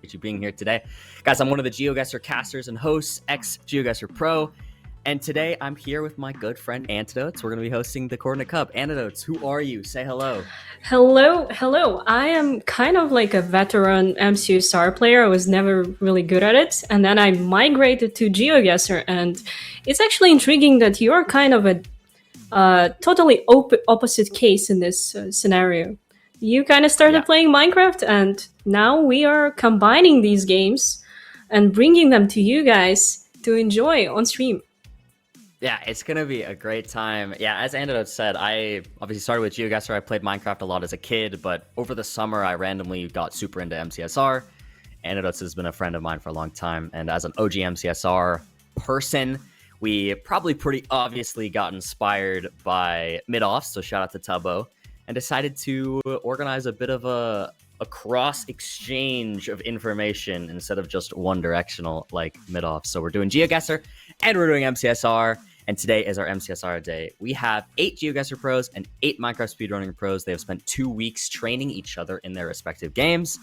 appreciate you being here today. Guys, I'm one of the GeoGuessr casters and hosts, ex-GeoGuessr Pro. And today I'm here with my good friend Antidotes. We're going to be hosting the Co-ordinate Cup. Antidotes, who are you? Say hello. Hello. I am kind of like a veteran MCSR player. I was never really good at it. And then I migrated to GeoGuessr. And it's actually intriguing that you're kind of a totally opposite case in this scenario. You kind of started playing Minecraft, and now we are combining these games and bringing them to you guys to enjoy on stream. Yeah, it's going to be a great time. Yeah, as Antidote said, I obviously started with GeoGuessr. I played Minecraft a lot as a kid, but over the summer, I randomly got super into MCSR. Antidotes has been a friend of mine for a long time, and as an OG MCSR person, we probably pretty obviously got inspired by mid-offs, so shout out to Tubbo, and decided to organize a bit of a cross-exchange of information instead of just one-directional like mid-offs. So we're doing GeoGuessr, and we're doing MCSR, and today is our MCSR day. We have 8 GeoGuessr pros and 8 Minecraft speedrunning pros. They have spent 2 weeks training each other in their respective games,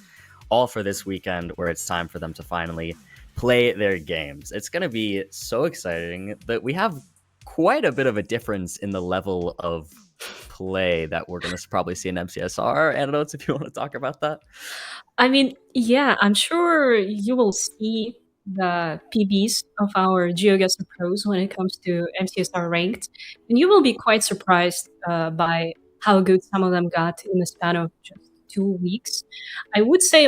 all for this weekend where it's time for them to finally play their games. It's going to be so exciting that we have quite a bit of a difference in the level of play that we're going to probably see in MCSR. Antidotes, if you want to talk about that. I mean, yeah, I'm sure you will see the PBs of our GeoGuessr pros when it comes to MCSR ranked, and you will be quite surprised by how good some of them got in the span of just 2 weeks. I would say,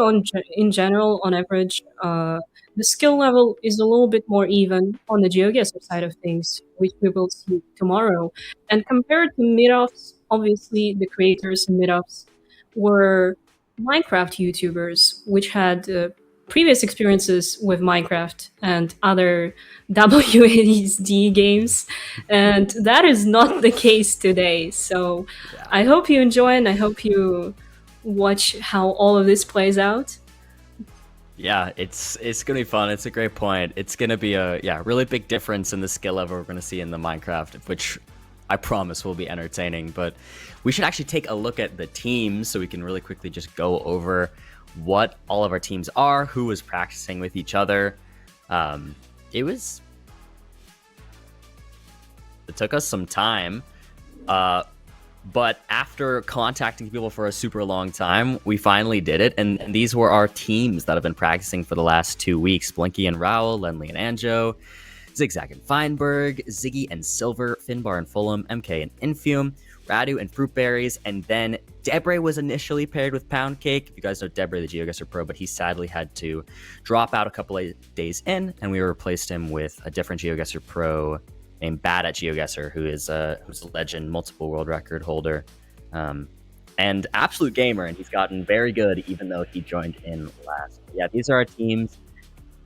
in general, on average, the skill level is a little bit more even on the GeoGuessr side of things, which we will see tomorrow. And compared to mid-offs, obviously the creators in mid-offs were Minecraft YouTubers, which had previous experiences with Minecraft and other WASD games, and that is not the case today. So I hope you enjoy, and I hope you watch how all of this plays out. Yeah, it's gonna be fun. It's a great point. It's gonna be a really big difference in the skill level we're gonna see in the Minecraft, which I promise will be entertaining. But we should actually take a look at the teams so we can really quickly just go over what all of our teams are, who was practicing with each other. It took us some time, but after contacting people for a super long time, we finally did it. And these were our teams that have been practicing for the last 2 weeks: Blinky and Raoul, Lenley and Anjo, Zigzag and Feinberg, Ziggy and Silver, Finbar and Fulham, MK and Infume, Radu and Fruitberries, and then Debre was initially paired with Pound Cake. You guys know Debre, the GeoGuessr Pro, but he sadly had to drop out a couple of days in, and we replaced him with a different GeoGuessr Pro named Bad at GeoGuessr, who's a legend, multiple world record holder, and absolute gamer, and he's gotten very good even though he joined in last. Yeah, these are our teams.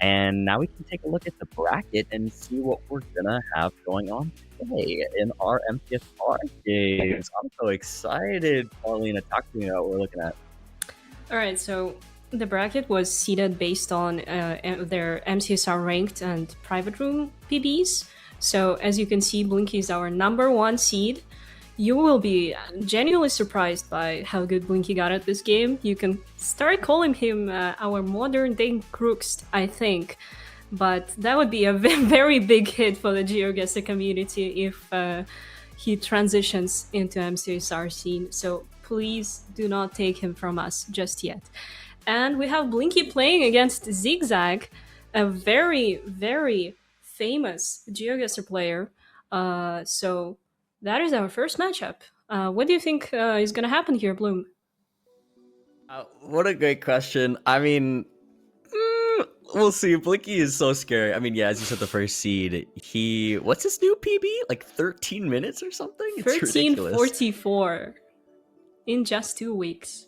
And now we can take a look at the bracket and see what we're gonna have going on today in our MCSR games. I'm so excited. Paulina, talk to me about what we're looking at. All right, so the bracket was seeded based on their MCSR ranked and private room PBs. So as you can see, Blinky is our number 1 seed. You will be genuinely surprised by how good Blinky got at this game. You can start calling him our modern day Crooks, I think. But that would be a very big hit for the GeoGuessr community if he transitions into MCSR scene. So please do not take him from us just yet. And we have Blinky playing against Zigzag, a very, very famous GeoGuessr player. So that is our first matchup. What do you think is going to happen here, Bloom? What a great question. I mean, we'll see. Blinky is so scary. I mean, yeah, as you said, the first seed. What's his new PB? Like 13 minutes or something? It's ridiculous. 13:44 in just 2 weeks.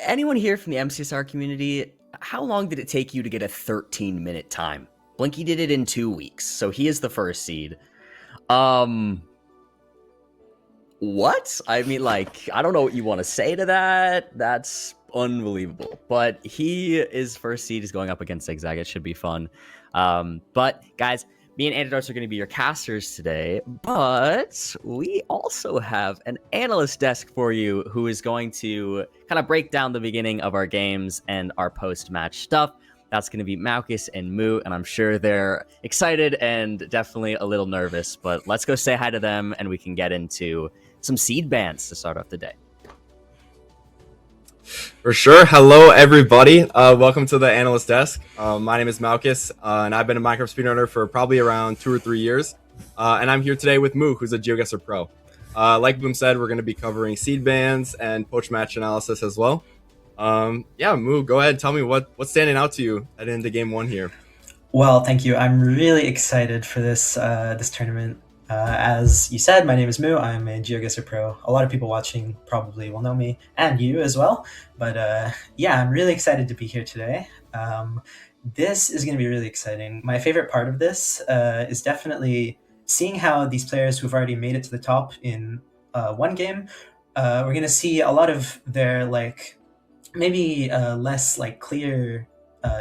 Anyone here from the MCSR community, how long did it take you to get a 13-minute time? Blinky did it in 2 weeks, so he is the first seed. What? I mean, like, I don't know what you want to say to that. That's unbelievable. But he is first seed. He's going up against Zigzag. It should be fun. But guys, Me and Antidotes are going to be your casters today, but we also have an analyst desk for you who is going to kind of break down the beginning of our games and our post-match stuff. That's going to be Malchus and Moo, and I'm sure they're excited and definitely a little nervous, but let's go say hi to them and we can get into some seed bans to start off the day. For sure. Hello, everybody. Welcome to the analyst desk. My name is Malchus, and I've been a Minecraft speedrunner for probably around 2 or 3 years. And I'm here today with Moo, who's a GeoGuessr pro. Like Bloom said, we're going to be covering seed bans and post-match analysis as well. Yeah, Moo, go ahead and tell me what's standing out to you at the end of game 1 here. Well, thank you. I'm really excited for this tournament. As you said, my name is Moo. I'm a GeoGuessr pro. A lot of people watching probably will know me, and you as well. But yeah, I'm really excited to be here today. This is going to be really exciting. My favorite part of this is definitely seeing how these players who've already made it to the top in one game, we're going to see a lot of their maybe less clear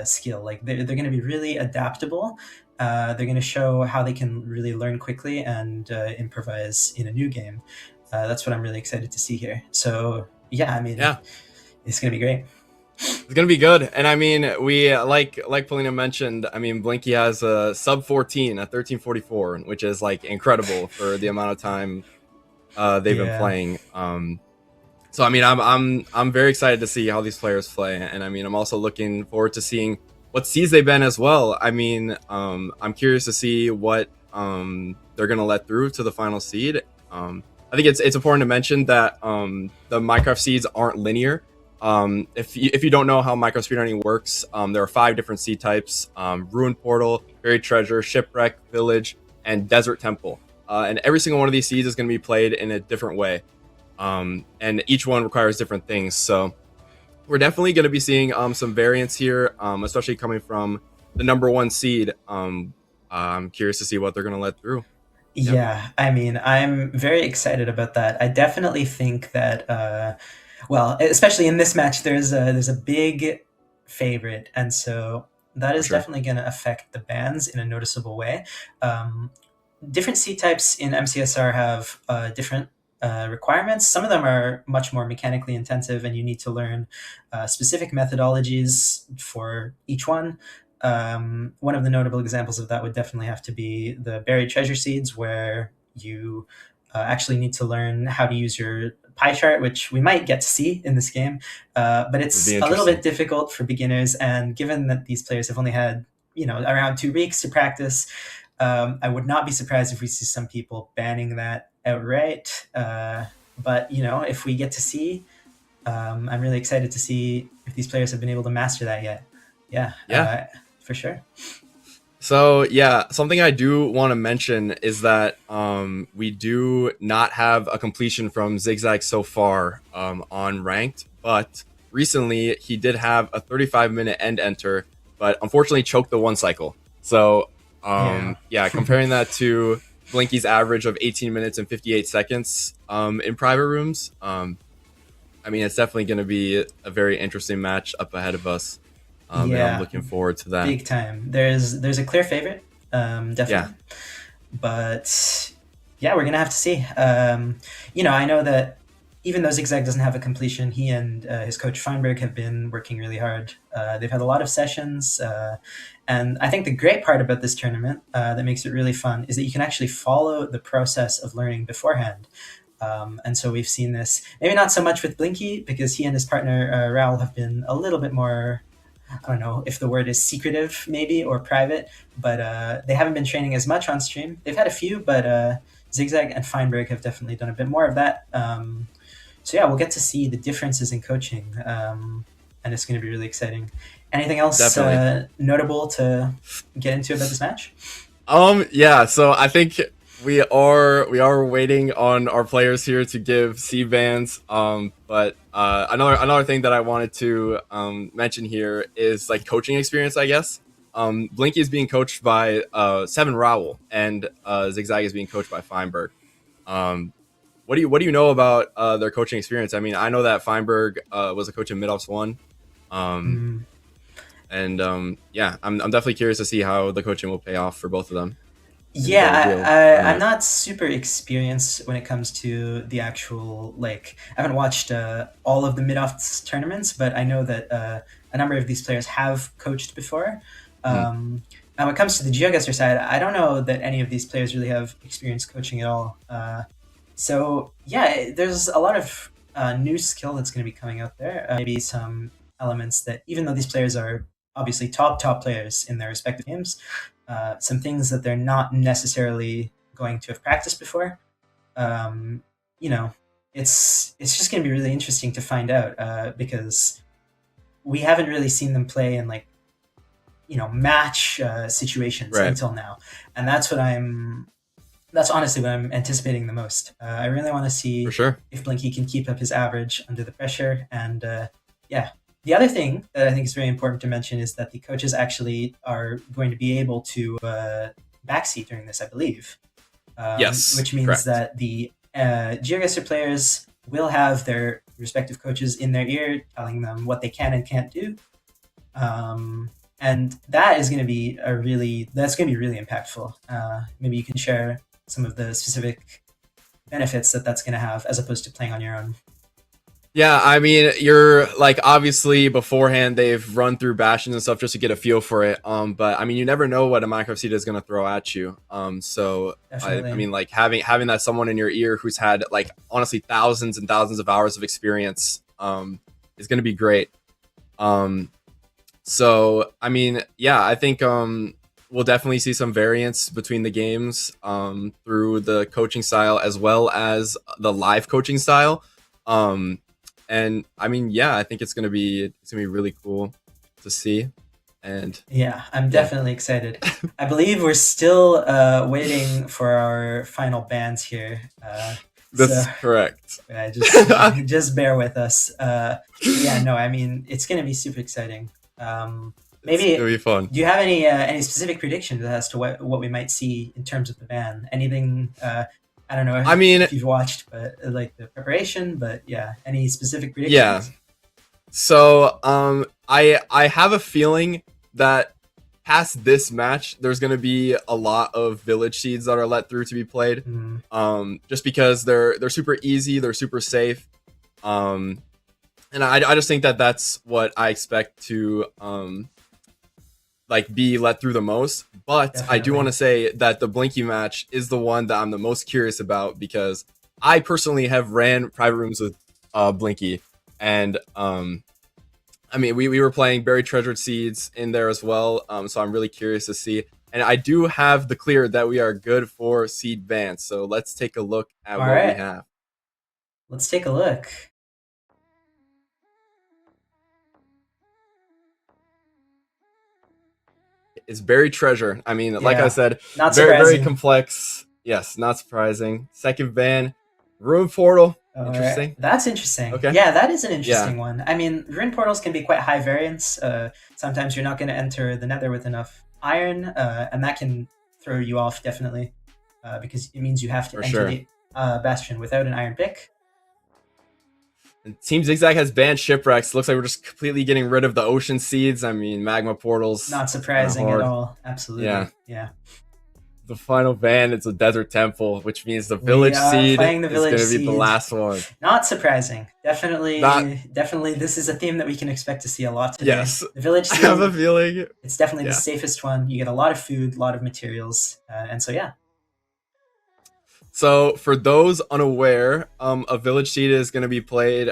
skill. Like they're going to be really adaptable. They're going to show how they can really learn quickly and improvise in a new game. That's what I'm really excited to see here. So yeah, I mean, it's going to be great. It's going to be good. And I mean, we like Polina mentioned, I mean, Blinky has a sub 14 at 1344, which is incredible for the amount of time they've been playing. So I mean, I'm very excited to see how these players play, and I mean, I'm also looking forward to seeing what seeds they've been as well. I mean, I'm curious to see what they're gonna let through to the final seed. I think it's important to mention that the Minecraft seeds aren't linear. If you don't know how Minecraft speedrunning works, there are 5 different seed types: Ruin Portal, Buried Treasure, Shipwreck, Village, and Desert Temple. And every single one of these seeds is going to be played in a different way. And each one requires different things. So we're definitely going to be seeing some variance here, especially coming from the #1 seed. I'm curious to see what they're going to let through. Yeah, I mean, I'm very excited about that. I definitely think that, well, especially in this match, there's a big favorite, and so that is definitely going to affect the bans in a noticeable way. Different seed types in MCSR have different requirements. Some of them are much more mechanically intensive, and you need to learn specific methodologies for each one. One of the notable examples of that would definitely have to be the buried treasure seeds, where you actually need to learn how to use your pie chart, which we might get to see in this game. But it's a little bit difficult for beginners, and given that these players have only had around 2 weeks to practice, I would not be surprised if we see some people banning that outright. But if we get to see, I'm really excited to see if these players have been able to master that yet. Yeah, for sure. So yeah, something I do want to mention is that we do not have a completion from Zigzag so far on ranked, but recently he did have a 35-minute end enter, but unfortunately choked the 1 cycle. So yeah, comparing that to Blinky's average of 18 minutes and 58 seconds in private rooms, I mean, it's definitely going to be a very interesting match up ahead of us. And I'm looking forward to that. Big time. There's a clear favorite, definitely. But yeah, we're going to have to see. I know that even though Zigzag doesn't have a completion, he and his coach Feinberg have been working really hard. They've had a lot of sessions. And I think the great part about this tournament that makes it really fun is that you can actually follow the process of learning beforehand. And so we've seen this, maybe not so much with Blinky, because he and his partner Raoul have been a little bit more, I don't know if the word is secretive maybe, or private, but they haven't been training as much on stream. They've had a few, but Zigzag and Feinberg have definitely done a bit more of that. So yeah, we'll get to see the differences in coaching, and it's going to be really exciting. Anything else notable to get into about this match? Yeah, so I think we are waiting on our players here to give seed bans. But another thing that I wanted to mention here is coaching experience, I guess. Blinky is being coached by Seven Raoul, and Zigzag is being coached by Feinberg. What do you know about their coaching experience? I mean, I know that Feinberg was a coach in Mid-Ops 1. And yeah, I'm definitely curious to see how the coaching will pay off for both of them. Yeah, I'm tournament. not super experienced when it comes to the actual, like, I haven't watched all of the mid-offs tournaments, but I know that a number of these players have coached before. And when it comes to the GeoGuessr side, I don't know that any of these players really have experience coaching at all. So yeah, there's a lot of new skill that's going to be coming out there. Maybe some elements that, even though these players are obviously top players in their respective games, some things that they're not necessarily going to have practiced before. You know, it's just going to be really interesting to find out because we haven't really seen them play in, like, match situations Right. until now, and that's honestly what I'm anticipating the most. I really want to see For sure. if Blinky can keep up his average under the pressure. And yeah, the other thing that I think is very important to mention is that the coaches actually are going to be able to backseat during this, I believe. Yes, Which means correct. that the GeoGuessr players will have their respective coaches in their ear telling them what they can and can't do. And that is going to be really impactful. Maybe you can share some of the specific benefits that's going to have as opposed to playing on your own. Yeah, I mean, you're like, obviously beforehand they've run through bastions and stuff just to get a feel for it. But I mean, you never know what a Minecraft seed is going to throw at you. So I mean, like having that someone in your ear who's had, like, honestly thousands and thousands of hours of experience is going to be great. So I mean, yeah, I think we'll definitely see some variance between the games through the coaching style as well as the live coaching style. And I mean, yeah, I think it's gonna be really cool to see. And yeah, I'm definitely excited. I believe we're still waiting for our final bans here. That's correct. Just bear with us. Yeah, no, I mean, it's gonna be super exciting. Maybe it's gonna be fun. Do you have any specific predictions as to what we might see in terms of the ban? Anything? I don't know. I mean, if you've watched, but like the preparation. But yeah, any specific predictions? Yeah. So I have a feeling that past this match, there's gonna be a lot of village seeds that are let through to be played. Just because they're super easy, they're super safe. And I just think that that's what I expect to like be let through the most. But Definitely. I do want to say that the Blinky match is the one that I'm the most curious about, because I personally have ran private rooms with Blinky, and I mean, we were playing buried treasured seeds in there as well. So I'm really curious to see. And I do have the clear that we are good for seed bans. So let's take a look at what we have. Let's take a look. It's buried treasure. I mean, like I said, not very complex. Yes, not surprising. Second ban, ruin portal. Interesting. Right. That's interesting. Okay. Yeah, that is an interesting one. I mean, ruin portals can be quite high variance. Sometimes you're not going to enter the nether with enough iron, and that can throw you off, definitely, because it means you have to enter the bastion without an iron pick. And Team Zigzag has banned shipwrecks. Looks like we're just completely getting rid of the ocean seeds. I mean, magma portals. Not surprising at all. Absolutely. Yeah. The final ban is a desert temple, which means the village seed is going to be the last one. Not surprising. Definitely. This is a theme that we can expect to see a lot today. Yes. The village seed. I have a feeling it's definitely the safest one. You get a lot of food, a lot of materials, and so yeah. So for those unaware, a village seed is going to be played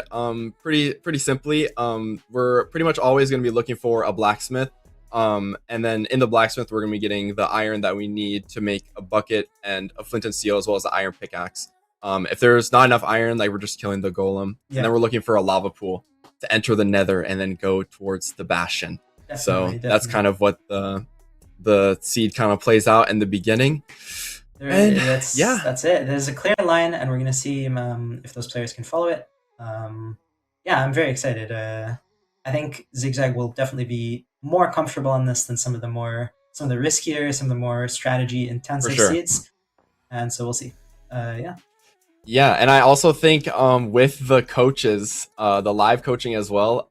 pretty simply. We're pretty much always going to be looking for a blacksmith. And then in the blacksmith, we're going to be getting the iron that we need to make a bucket and a flint and steel, as well as the iron pickaxe. If there's not enough iron, like, we're just killing the golem. And then we're looking for a lava pool to enter the nether and then go towards the bastion. Definitely. That's kind of what the seed kind of plays out in the beginning. That's it. There's a clear line, and we're going to see if those players can follow it. Yeah, I'm very excited. I think Zigzag will definitely be more comfortable on this than some of the riskier, some of the more strategy intensive seeds. And so we'll see. Yeah, and I also think with the coaches, the live coaching as well,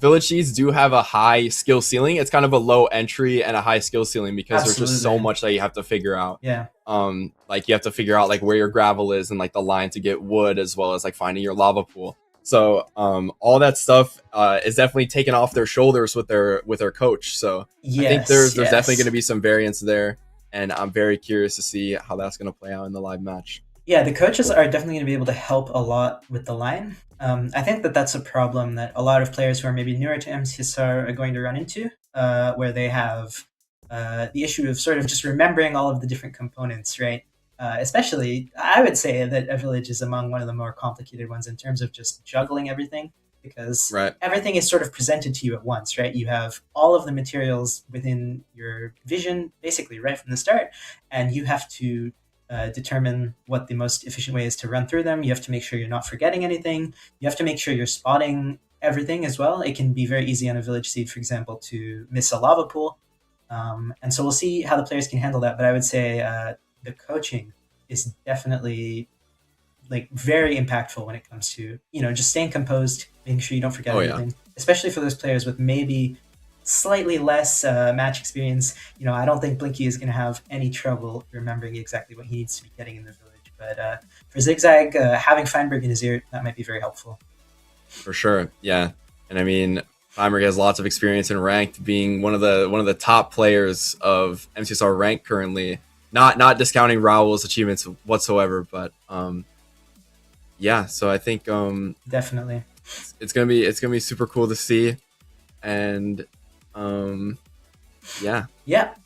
village seeds do have a high skill ceiling. It's kind of a low entry and a high skill ceiling because there's just so much that you have to figure out. Yeah. Like you have to figure out like where your gravel is and like the line to get wood, as well as like finding your lava pool. So all that stuff is definitely taken off their shoulders with their coach. So I think there's definitely going to be some variance there, and I'm very curious to see how that's going to play out in the live match. Yeah, the coaches are definitely going to be able to help a lot with the line. I think that's a problem that a lot of players who are maybe newer to MCSR are going to run into, where they have the issue of sort of just remembering all of the different components, right? Especially, I would say that a village is among one of the more complicated ones in terms of just juggling everything, because everything is sort of presented to you at once, right? You have all of the materials within your vision, basically, right from the start, and you have to determine what the most efficient way is to run through them. You have to make sure you're not forgetting anything. You have to make sure you're spotting everything as well. It can be very easy on a village seed, for example, to miss a lava pool. And so we'll see how the players can handle that. But I would say the coaching is definitely like very impactful when it comes to, just staying composed, making sure you don't forget anything, especially for those players with maybe slightly less match experience. I don't think Blinky is going to have any trouble remembering exactly what he needs to be getting in the village. But for Zigzag, having Feinberg in his ear, that might be very helpful. For sure, yeah. And I mean, Feinberg has lots of experience in ranked, being one of the top players of MCSR ranked currently. Not discounting Raul's achievements whatsoever, but yeah. So I think definitely it's gonna be super cool to see, and yeah,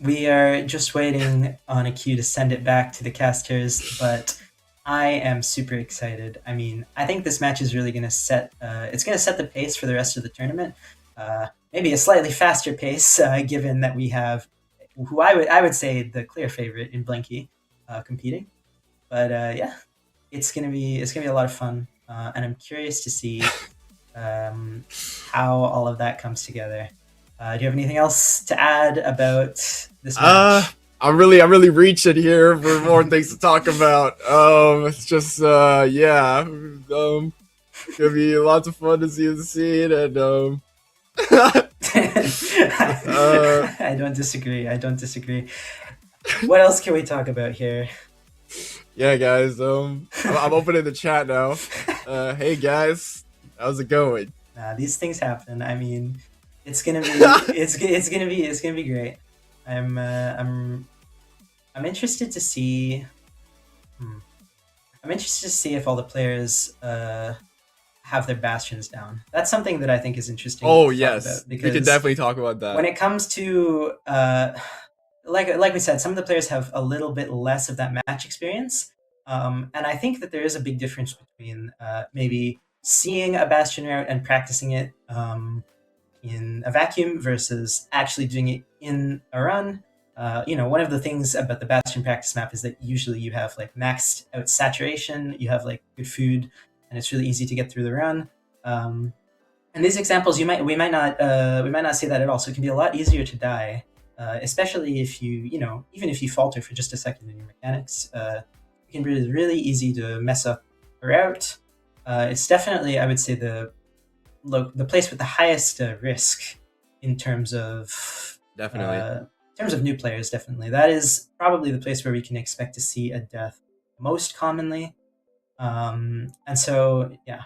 we are just waiting on a cue to send it back to the casters, but I am super excited. I mean, I think this match is really going to set the pace for the rest of the tournament. Maybe a slightly faster pace, given that we have who I would say the clear favorite in Blinky competing. But yeah, it's gonna be a lot of fun, and I'm curious to see how all of that comes together. Do you have anything else to add about this match? I'm really reaching here for more things to talk about. It's just yeah, it's gonna be lots of fun to see the scene, and I don't disagree. What else can we talk about here? Yeah, guys. I'm opening the chat now. Hey guys, how's it going? These things happen. I mean, it's gonna be it's gonna be great. I'm interested to see. I'm interested to see if all the players have their bastions down. That's something that I think is interesting. Oh yes, we can definitely talk about that. When it comes to like we said, some of the players have a little bit less of that match experience, and I think that there is a big difference between maybe seeing a bastion route and practicing it in a vacuum versus actually doing it in a run. One of the things about the bastion practice map is that usually you have like maxed out saturation, you have like good food, and it's really easy to get through the run. And these examples, we might not see that at all. So it can be a lot easier to die, especially if even if you falter for just a second in your mechanics. It can be really easy to mess up a route. It's definitely, I would say, the place with the highest risk in terms of new players. Definitely, that is probably the place where we can expect to see a death most commonly. And so, yeah.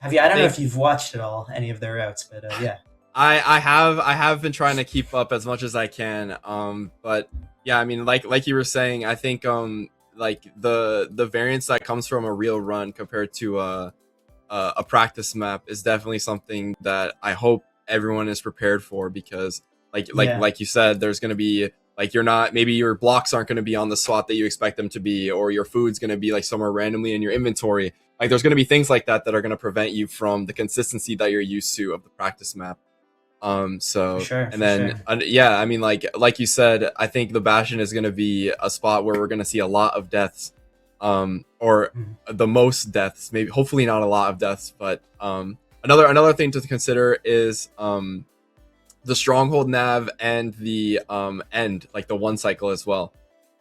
I don't know if you've watched at all any of their routes, but yeah. I have been trying to keep up as much as I can. But yeah, I mean, like you were saying, I think like the variance that comes from a real run compared to a practice map is definitely something that I hope everyone is prepared for, because like you said, there's going to be like maybe your blocks aren't going to be on the spot that you expect them to be, or your food's going to be like somewhere randomly in your inventory. Like there's going to be things like that are going to prevent you from the consistency that you're used to of the practice map. Yeah, I mean, like you said, I think the Bastion is going to be a spot where we're going to see a lot of deaths, or the most deaths, maybe, hopefully not a lot of deaths, but another thing to consider is the stronghold nav and the end, like the one cycle as well.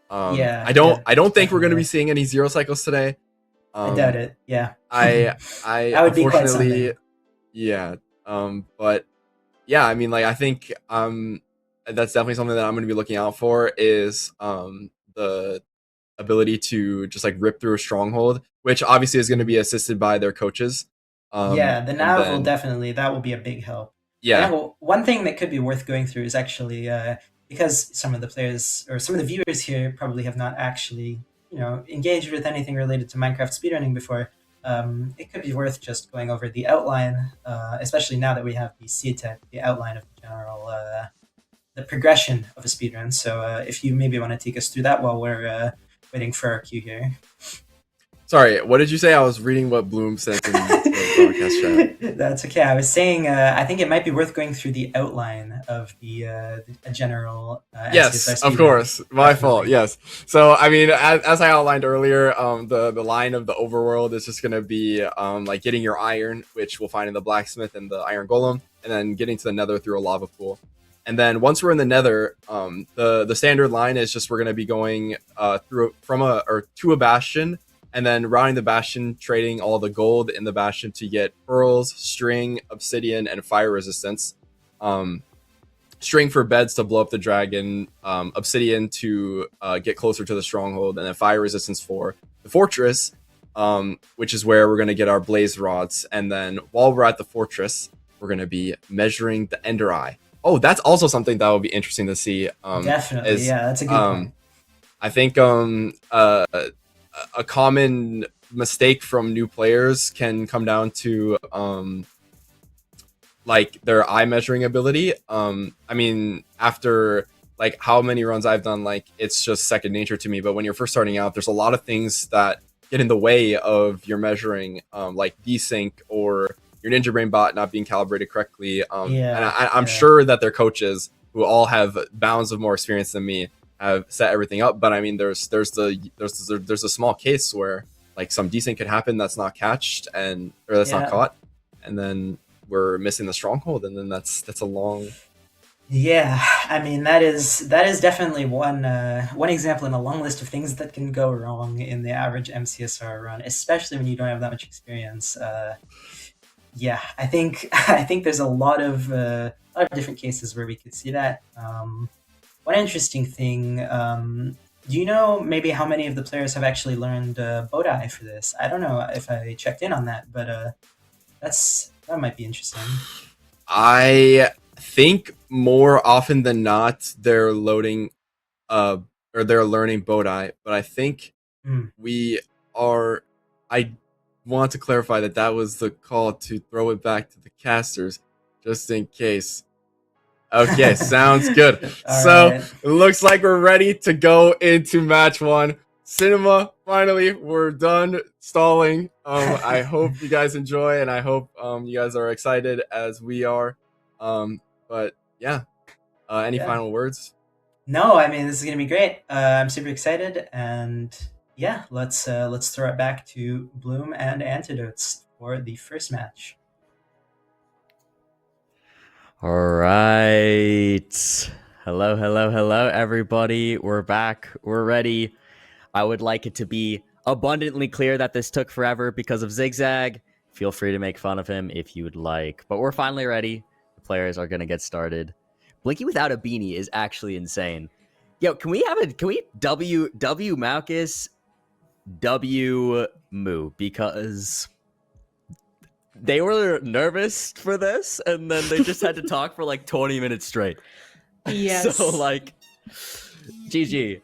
I don't think we're going to be seeing any zero cycles today. I doubt it. Yeah. I that would be quite something. Yeah. But yeah, I mean, like, I think that's definitely something that I'm going to be looking out for is the ability to just like rip through a stronghold, which obviously is going to be assisted by their coaches. Yeah, the And nav will then definitely, that will be a big help. I yeah, think one thing that could be worth going through is actually because some of the players or some of the viewers here probably have not actually, engaged with anything related to Minecraft speedrunning before. It could be worth just going over the outline, especially now that we have the CTEC, the outline of the general, the progression of a speedrun. So if you maybe want to take us through that while we're waiting for our cue here. sorry, what did you say? I was reading what Bloom sent in the broadcast chat. That's okay. I was saying I think it might be worth going through the outline of the general. Yes, MCSR of speedrun. course, my Definitely. fault. Yes. So I mean, as I outlined earlier, the line of the overworld is just gonna be like getting your iron, which we'll find in the blacksmith and the iron golem, and then getting to the nether through a lava pool. And then once we're in the nether, the standard line is just we're gonna be going to a bastion, and then routing the bastion, trading all the gold in the bastion to get pearls, string, obsidian, and fire resistance. String for beds to blow up the dragon, obsidian to get closer to the stronghold, and then fire resistance for the fortress, which is where we're going to get our blaze rods. And then while we're at the fortress, we're going to be measuring the ender eye. Oh, that's also something that will be interesting to see. Definitely, yeah, that's a good point. I think a common mistake from new players can come down to like their eye measuring ability. I mean, after like how many runs I've done, like it's just second nature to me. But when you're first starting out, there's a lot of things that get in the way of your measuring, like desync or your Ninja Brain bot not being calibrated correctly. And I'm sure that their coaches, who all have bounds of more experience than me, have set everything up. But I mean, there's a small case where like some desync could happen that's not catched that's not caught, and then we're missing the stronghold, and then that's a long. Yeah, I mean that is definitely one example in a long list of things that can go wrong in the average MCSR run, especially when you don't have that much experience. Yeah, I think there's a lot of different cases where we could see that. One interesting thing, do you know maybe how many of the players have actually learned Bodai for this? I don't know if I checked in on that, but that might be interesting. I think more often than not they're loading or they're learning Bodai, but I think we are. I want to clarify that was the call to throw it back to the casters, just in case. Okay, sounds good. So right. It looks like we're ready to go into match one. Cinema, finally, we're done stalling. I hope you guys enjoy, and I hope you guys are excited as we are. But yeah, any final words? No, I mean, this is gonna be great. I'm super excited, and yeah, let's throw it back to Bloom and Antidotes for the first match. All right. Hello, everybody. We're back. We're ready. I would like it to be abundantly clear that this took forever because of Zigzag. Feel free to make fun of him if you would like. But we're finally ready. The players are going to get started. Blinky without a beanie is actually insane. Yo, can we W Malchus, W Moo? Because they were nervous for this, and then they just had to talk for like 20 minutes straight. Yes. So, like, GG.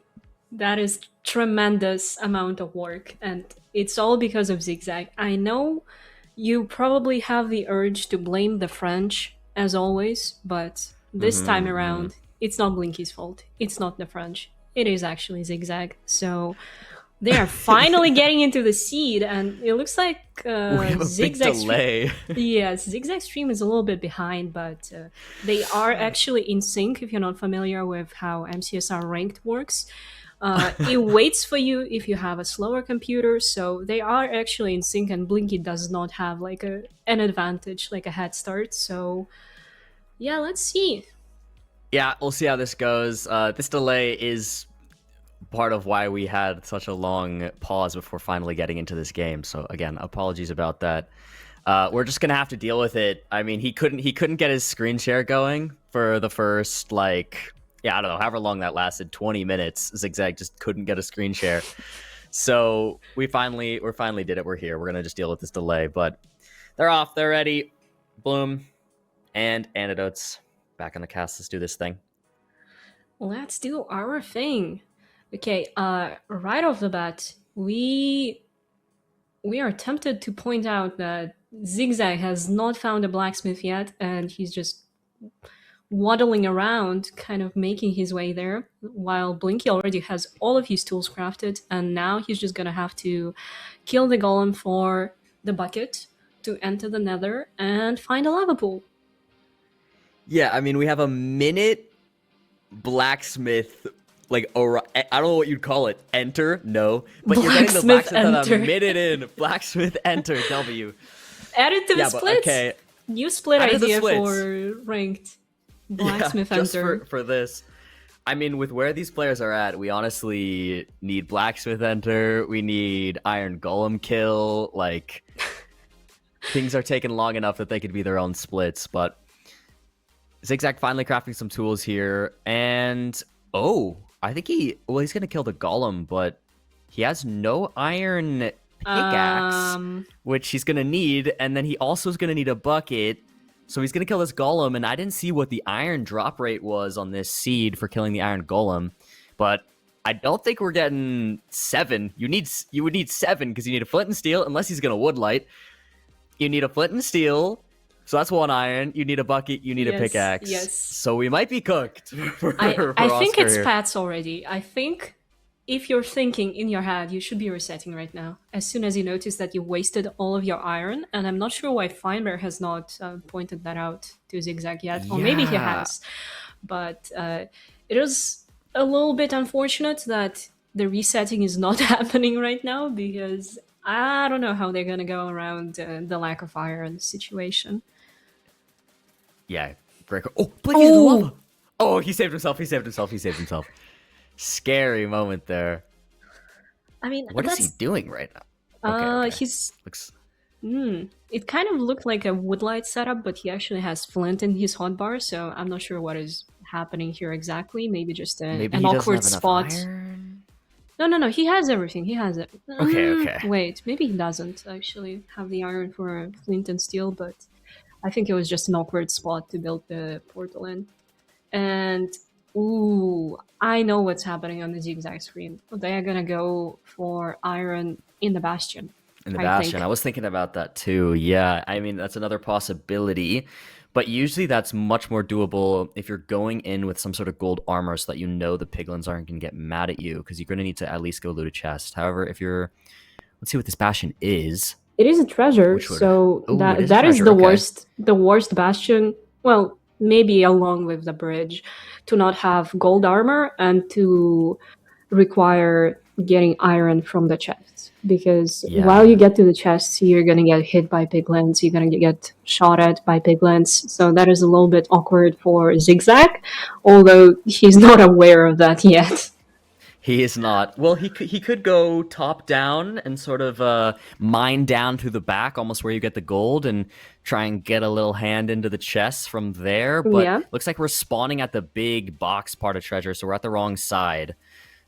That is tremendous amount of work, and it's all because of Zigzag. I know you probably have the urge to blame the French, as always, but this time around, it's not Blinky's fault. It's not the French. It is actually Zigzag. So they are finally getting into the seed, and it looks like we have a Zigzag big delay. Yes, Zigzag stream is a little bit behind, but they are actually in sync. If you're not familiar with how MCSR ranked works, it waits for you if you have a slower computer, so they are actually in sync, and Blinky does not have like an advantage, like a head start. So yeah, let's see. Yeah, we'll see how this goes. This delay is part of why we had such a long pause before finally getting into this game. So again, apologies about that. We're just gonna have to deal with it. I mean, he couldn't get his screen share going for the first I don't know, however long that lasted, 20 minutes. Zigzag just couldn't get a screen share. So we finally did it. We're here. We're gonna just deal with this delay, but they're off. They're ready. Bloom and Antidotes back on the cast. Let's do this thing. Let's do our thing. Okay, right off the bat, we are tempted to point out that Zigzag has not found a blacksmith yet, and he's just waddling around, kind of making his way there, while Blinky already has all of his tools crafted, and now he's just gonna have to kill the golem for the bucket to enter the nether and find a lava pool. Yeah, I mean, we have a minute blacksmith, I don't know what you'd call it. Enter? No. But you're getting the blacksmith at a minute in. Blacksmith enter, W. Add it to the splits. Okay. New split idea for ranked. Blacksmith enter. Just for this. I mean, with where these players are at, we honestly need blacksmith enter. We need iron golem kill. Things are taking long enough that they could be their own splits, but Zigzag finally crafting some tools here, and I think he's gonna kill the golem, but he has no iron pickaxe, which he's gonna need, and then he also is gonna need a bucket, so he's gonna kill this golem. And I didn't see what the iron drop rate was on this seed for killing the iron golem, but I don't think we're getting 7. You would need 7 because you need a flint and steel, unless he's gonna woodlight. You need a flint and steel. So that's 1 iron. You need a bucket. You need a pickaxe. Yes. So we might be cooked. I think it's Pat's already. I think if you're thinking in your head, you should be resetting right now. As soon as you notice that you wasted all of your iron, and I'm not sure why Finebear has not pointed that out to Zigzag yet, or maybe he has. But it is a little bit unfortunate that the resetting is not happening right now, because I don't know how they're gonna go around the lack of iron situation. Yeah, great. Oh, Blinky's in the lava. Oh, he saved himself. Scary moment there. I mean, what is he doing right now? Okay. He's looks. It kind of looked like a woodlight setup, but he actually has flint in his hotbar, so I'm not sure what is happening here exactly. Maybe just an awkward spot. Iron? No. He has everything. He has it. Okay. Wait, maybe he doesn't actually have the iron for flint and steel, but I think it was just an awkward spot to build the portal in. And I know what's happening on the Zigzag screen. They are gonna go for iron in the bastion. I was thinking about that too. Yeah, I mean, that's another possibility. But usually that's much more doable if you're going in with some sort of gold armor so that you know the piglins aren't going to get mad at you, because you're going to need to at least go loot a chest. However, if you're... Let's see what this bastion is. It is a treasure, so that is the worst bastion. Well, maybe along with the bridge, to not have gold armor and to require getting iron from the chests. Because while you get to the chests, you're gonna get hit by piglins, you're gonna get shot at by piglins. So that is a little bit awkward for Zigzag, although he's not aware of that yet. He is not. Well, he could go top down and sort of mine down through the back, almost where you get the gold, and try and get a little hand into the chests from there. But looks like we're spawning at the big box part of treasure, so we're at the wrong side.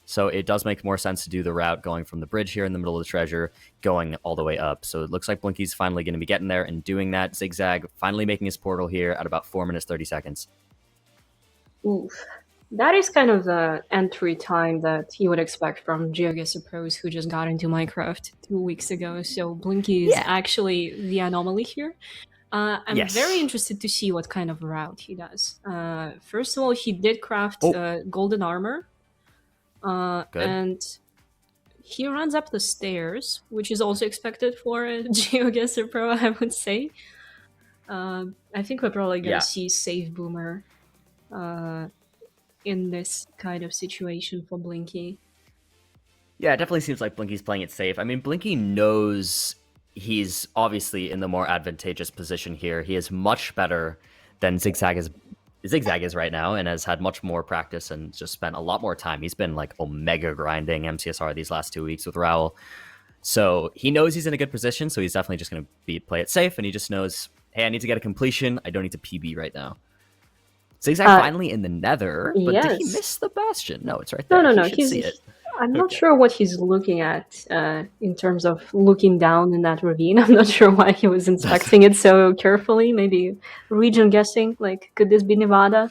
So it does make more sense to do the route going from the bridge here in the middle of the treasure, going all the way up. So it looks like Blinky's finally going to be getting there and doing that. Zigzag finally making his portal here at about 4 minutes, 30 seconds. Oof. That is kind of the entry time that you would expect from GeoGuessr pros who just got into Minecraft 2 weeks ago. So Blinky is actually the anomaly here. I'm very interested to see what kind of route he does. First of all, he did craft golden armor. And he runs up the stairs, which is also expected for a GeoGuessr pro, I would say. I think we're probably going to see Save Boomer in this kind of situation for Blinky. Yeah, it definitely seems like Blinky's playing it safe. I mean, Blinky knows he's obviously in the more advantageous position here. He is much better than Zigzag is right now, and has had much more practice and just spent a lot more time. He's been like omega grinding MCSR these last 2 weeks with Raoul. So he knows he's in a good position, so he's definitely just going to play it safe, and he just knows, hey, I need to get a completion. I don't need to PB right now. Zigzag finally in the nether, but did he miss the bastion? No, it's right there. No. He should see it. I'm not sure what he's looking at in terms of looking down in that ravine. I'm not sure why he was inspecting it so carefully. Maybe region guessing, like, could this be Nevada?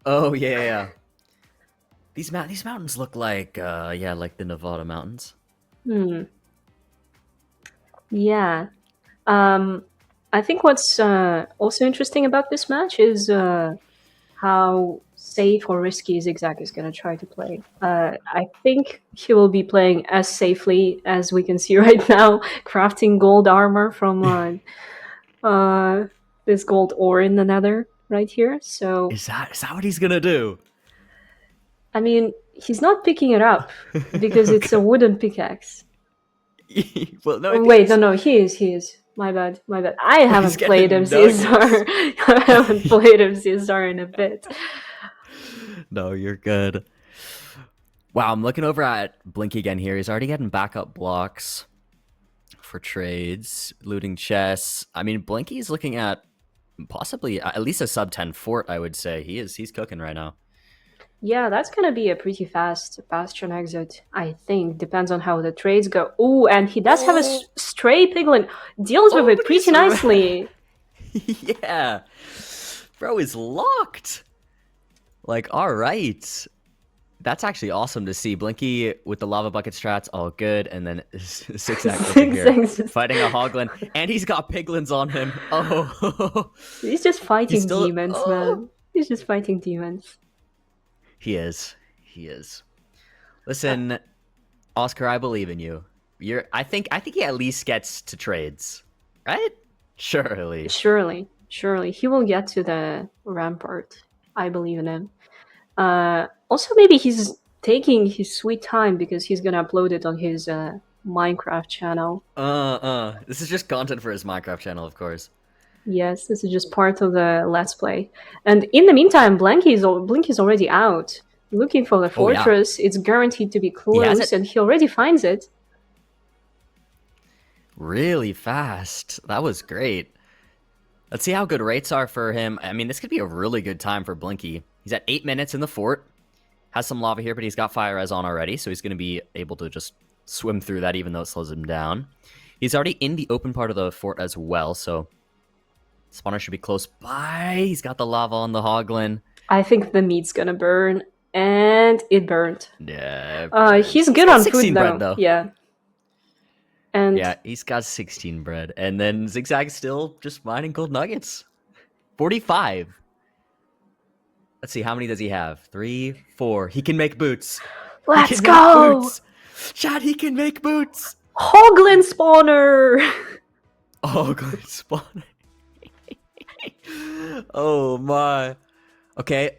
Oh, yeah. These mountains look like, like the Nevada mountains. Yeah. I think what's also interesting about this match is how safe or risky Zigzag is going to try to play. I think he will be playing as safely as we can see right now, crafting gold armor from this gold ore in the nether right here. So is that what he's going to do? I mean, he's not picking it up because it's a wooden pickaxe. Well, no. Wait, no, he is. My bad. I haven't played MCSR. I haven't played MCSR in a bit. No, you're good. Wow, I'm looking over at Blinky again here. He's already getting backup blocks for trades, looting chests. I mean, Blinky's looking at possibly at least a sub 10 fort, I would say. He's cooking right now. Yeah, that's going to be a pretty fast bastion exit, I think. Depends on how the trades go. Ooh, and he does have a stray piglin. Deals with it pretty nicely. Yeah. Bro is locked. Like, all right. That's actually awesome to see. Blinky with the lava bucket strats, all good. And then Zigzag over here fighting a hoglin. And he's got piglins on him. Oh. He's just fighting demons, man. He's just fighting demons. He is. Listen, Oscar, I believe in you. I think he at least gets to trades, right? Surely. He will get to the rampart. I believe in him. Also, maybe he's taking his sweet time because he's gonna upload it on his Minecraft channel. This is just content for his Minecraft channel, of course. Yes, this is just part of the Let's Play. And in the meantime, Blinky's already out, looking for the fortress. It's guaranteed to be close, and he already finds it. Really fast. That was great. Let's see how good rates are for him. I mean, this could be a really good time for Blinky. He's at 8 minutes in the fort. Has some lava here, but he's got fire res on already, so he's going to be able to just swim through that, even though it slows him down. He's already in the open part of the fort as well, so spawner should be close by. He's got the lava on the hoglin. I think the meat's gonna burn, and it burned. Yeah. He's good on food bread, though. Yeah. And yeah, he's got 16 bread, and then Zigzag's still just mining gold nuggets. 45. Let's see, how many does he have? 3, 4. He can make boots. Let's go. Chad, he can make boots. Hoglin spawner. Hoglin spawner. Oh my. Okay.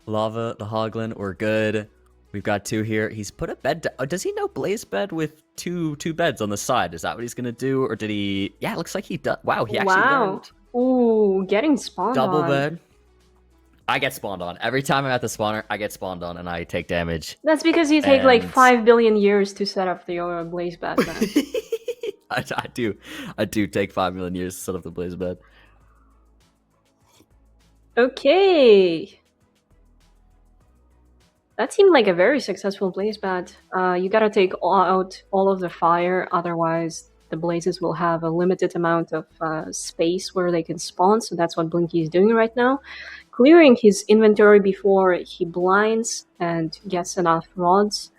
Lava, the hoglin, we're good. We've got 2 here. He's put a bed down. Does he know blaze bed with two beds on the side? Is that what he's gonna do? Or did he? Yeah, it looks like he does. Wow, he actually learned. Ooh, getting spawned Double on. bed. I get spawned on. Every time I'm at the spawner, I get spawned on and I take damage. That's because you take like 5 billion years to set up the blaze bed. I do take 5 million years to set up the blaze bed. Okay. That seemed like a very successful blaze bed. You gotta take out all of the fire, otherwise the blazes will have a limited amount of space where they can spawn, so that's what Blinky is doing right now. Clearing his inventory before he blinds and gets enough rods,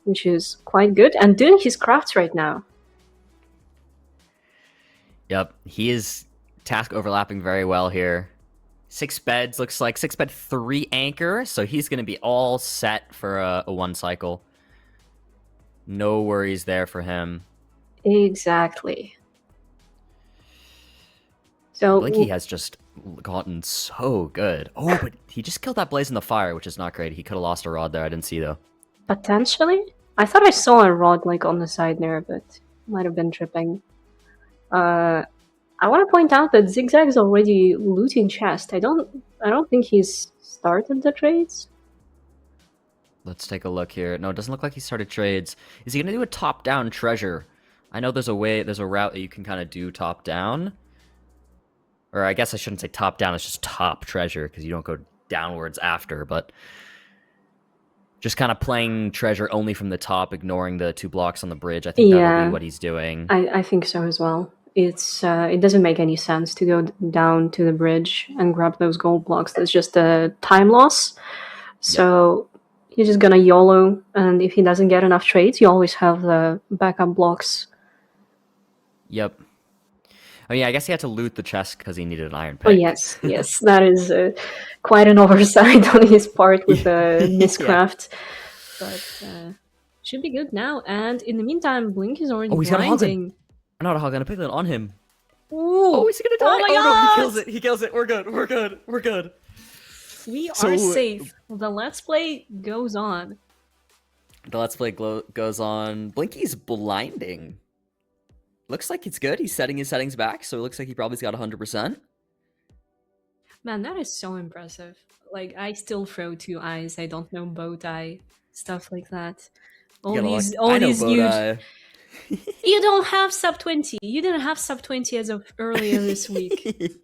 which is quite good, and doing his crafts right now. Yep, he is task overlapping very well here. 6 beds, looks like 6 bed 3 anchor, so he's going to be all set for a 1 cycle. No worries there for him. Exactly. So Blinky has just gotten so good. Oh, but he just killed that blaze in the fire, which is not great. He could have lost a rod there. I didn't see, though. Potentially? I thought I saw a rod like on the side there, but might have been tripping. I want to point out that Zigzag is already looting chest. I don't think he's started the trades. Let's take a look here. No, it doesn't look like he started trades. Is he gonna do a top-down treasure? I know there's a route that you can kind of do top-down. Or I guess I shouldn't say top-down, it's just top treasure, because you don't go downwards after, but just kind of playing treasure only from the top, ignoring the 2 blocks on the bridge. I think that'll be what he's doing. I think so as well. It's it doesn't make any sense to go down to the bridge and grab those gold blocks. That's just a time loss. So he's just gonna YOLO, and if he doesn't get enough trades, you always have the backup blocks. Yep. Oh yeah, I guess he had to loot the chest because he needed an iron pick. Oh yes, yes, that is quite an oversight on his part with the miscraft. But should be good now. And in the meantime, Blink is already blinding. Not a hog on a piglet on him. Ooh. Oh, is he gonna die? Oh my God! God! No, he kills it. He kills it. We're good. We're good. We're good. We are safe. The Let's Play goes on. The Let's Play goes on. Blinky's blinding. Looks like it's good. He's setting his settings back, so it looks like he probably's got 100%. Man, that is so impressive. Like, I still throw 2 eyes. I don't know bow tie, stuff like that. All these huge. You don't have sub 20. You didn't have sub 20 as of earlier this week.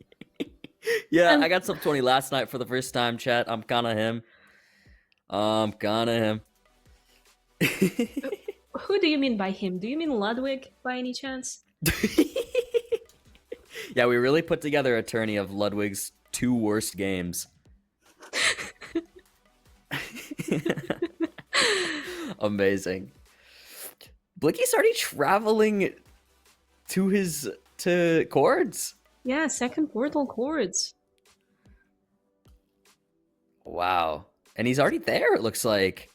Yeah, I got sub 20 last night for the first time, chat. I'm kinda him. Who do you mean by him? Do you mean Ludwig by any chance? Yeah, we really put together a tourney of Ludwig's 2 worst games. Amazing. Blinky's already traveling to chords. Yeah, second portal chords. Wow. And he's already there, it looks like.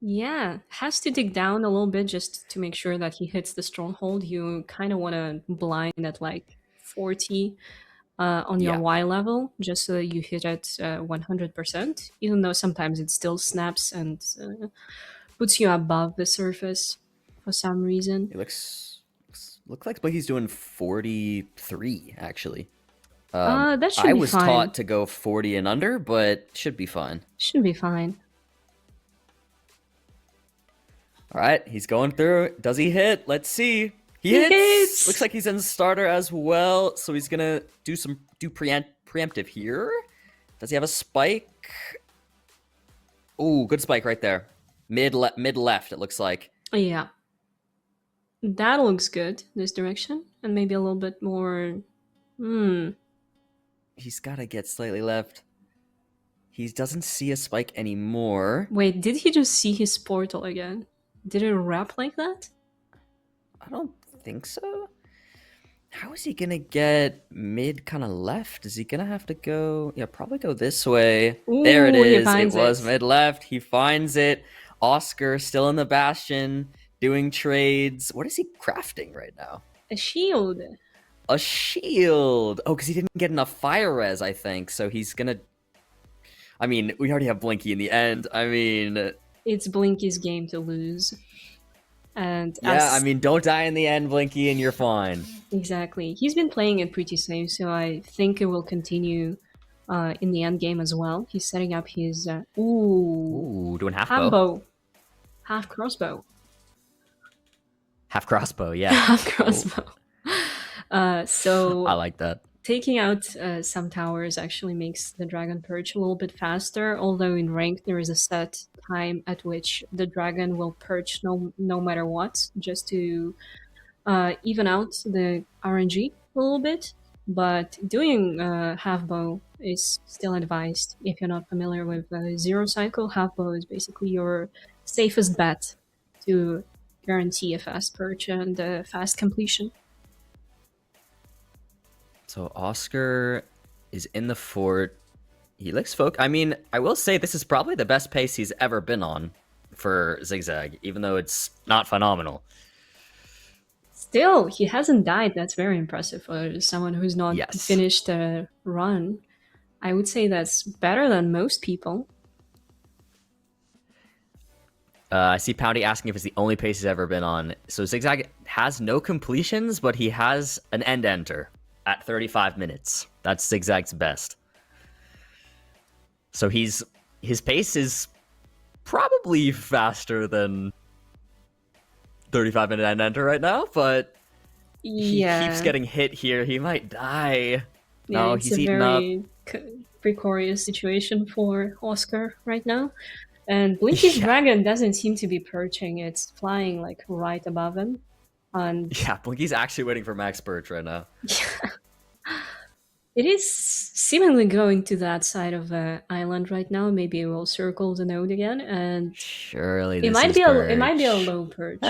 Yeah, has to dig down a little bit just to make sure that he hits the stronghold. You kind of want to blind at like 40 on your Y level, just so that you hit it 100%, even though sometimes it still snaps and puts you above the surface for some reason. It looks like Blinky's doing 43, actually. That should be fine. I was taught to go 40 and under, but should be fine. Should be fine. All right, he's going through. Does he hit? Let's see. He hits! Looks like he's in starter as well, so he's gonna do preemptive here. Does he have a spike? Ooh, good spike right there. Mid left, it looks like. Yeah. That looks good, this direction. And maybe a little bit more... He's gotta get slightly left. He doesn't see a spike anymore. Wait, did he just see his portal again? Did it wrap like that? I don't think so. How is he gonna get mid kind of left? Is he gonna have to go... Yeah, probably go this way. Ooh, there it is. It was it. mid left. He finds it. Oscar still in the bastion, doing trades. What is he crafting right now? A shield. A shield. Oh, because he didn't get enough fire res, I think. So he's gonna... I mean, we already have Blinky in the end. I mean... It's Blinky's game to lose. And yeah, I mean, don't die in the end, Blinky, and you're fine. Exactly. He's been playing it pretty safe, so I think it will continue in the end game as well. He's setting up his... doing half bow. Half crossbow. Half crossbow, yeah. Half crossbow. So... I like that. Taking out some towers actually makes the dragon perch a little bit faster, although in ranked there is a set time at which the dragon will perch no matter what, just to even out the RNG a little bit. But doing half bow is still advised if you're not familiar with zero cycle. Half bow is basically your safest bet to guarantee a fast perch and fast completion. So Oscar is in the fort. He looks I mean, I will say this is probably the best pace he's ever been on for Zigzag, even though it's not phenomenal. Still, he hasn't died. That's very impressive for someone who's not finished a run. I would say that's better than most people. I see Poundy asking if it's the only pace he's ever been on. So Zigzag has no completions, but he has an end enter at 35 minutes. That's Zigzag's best. So his pace is probably faster than 35-minute end enter right now, but he keeps getting hit here. He might die. Yeah, No, it's he's a eating up. very precarious situation for Oscar right now. And Blinky's dragon doesn't seem to be perching. It's flying like right above him. And yeah, Blinky's actually waiting for max perch right now. It is seemingly going to that side of the island right now. Maybe it will circle the node again, and surely it might be a low perch.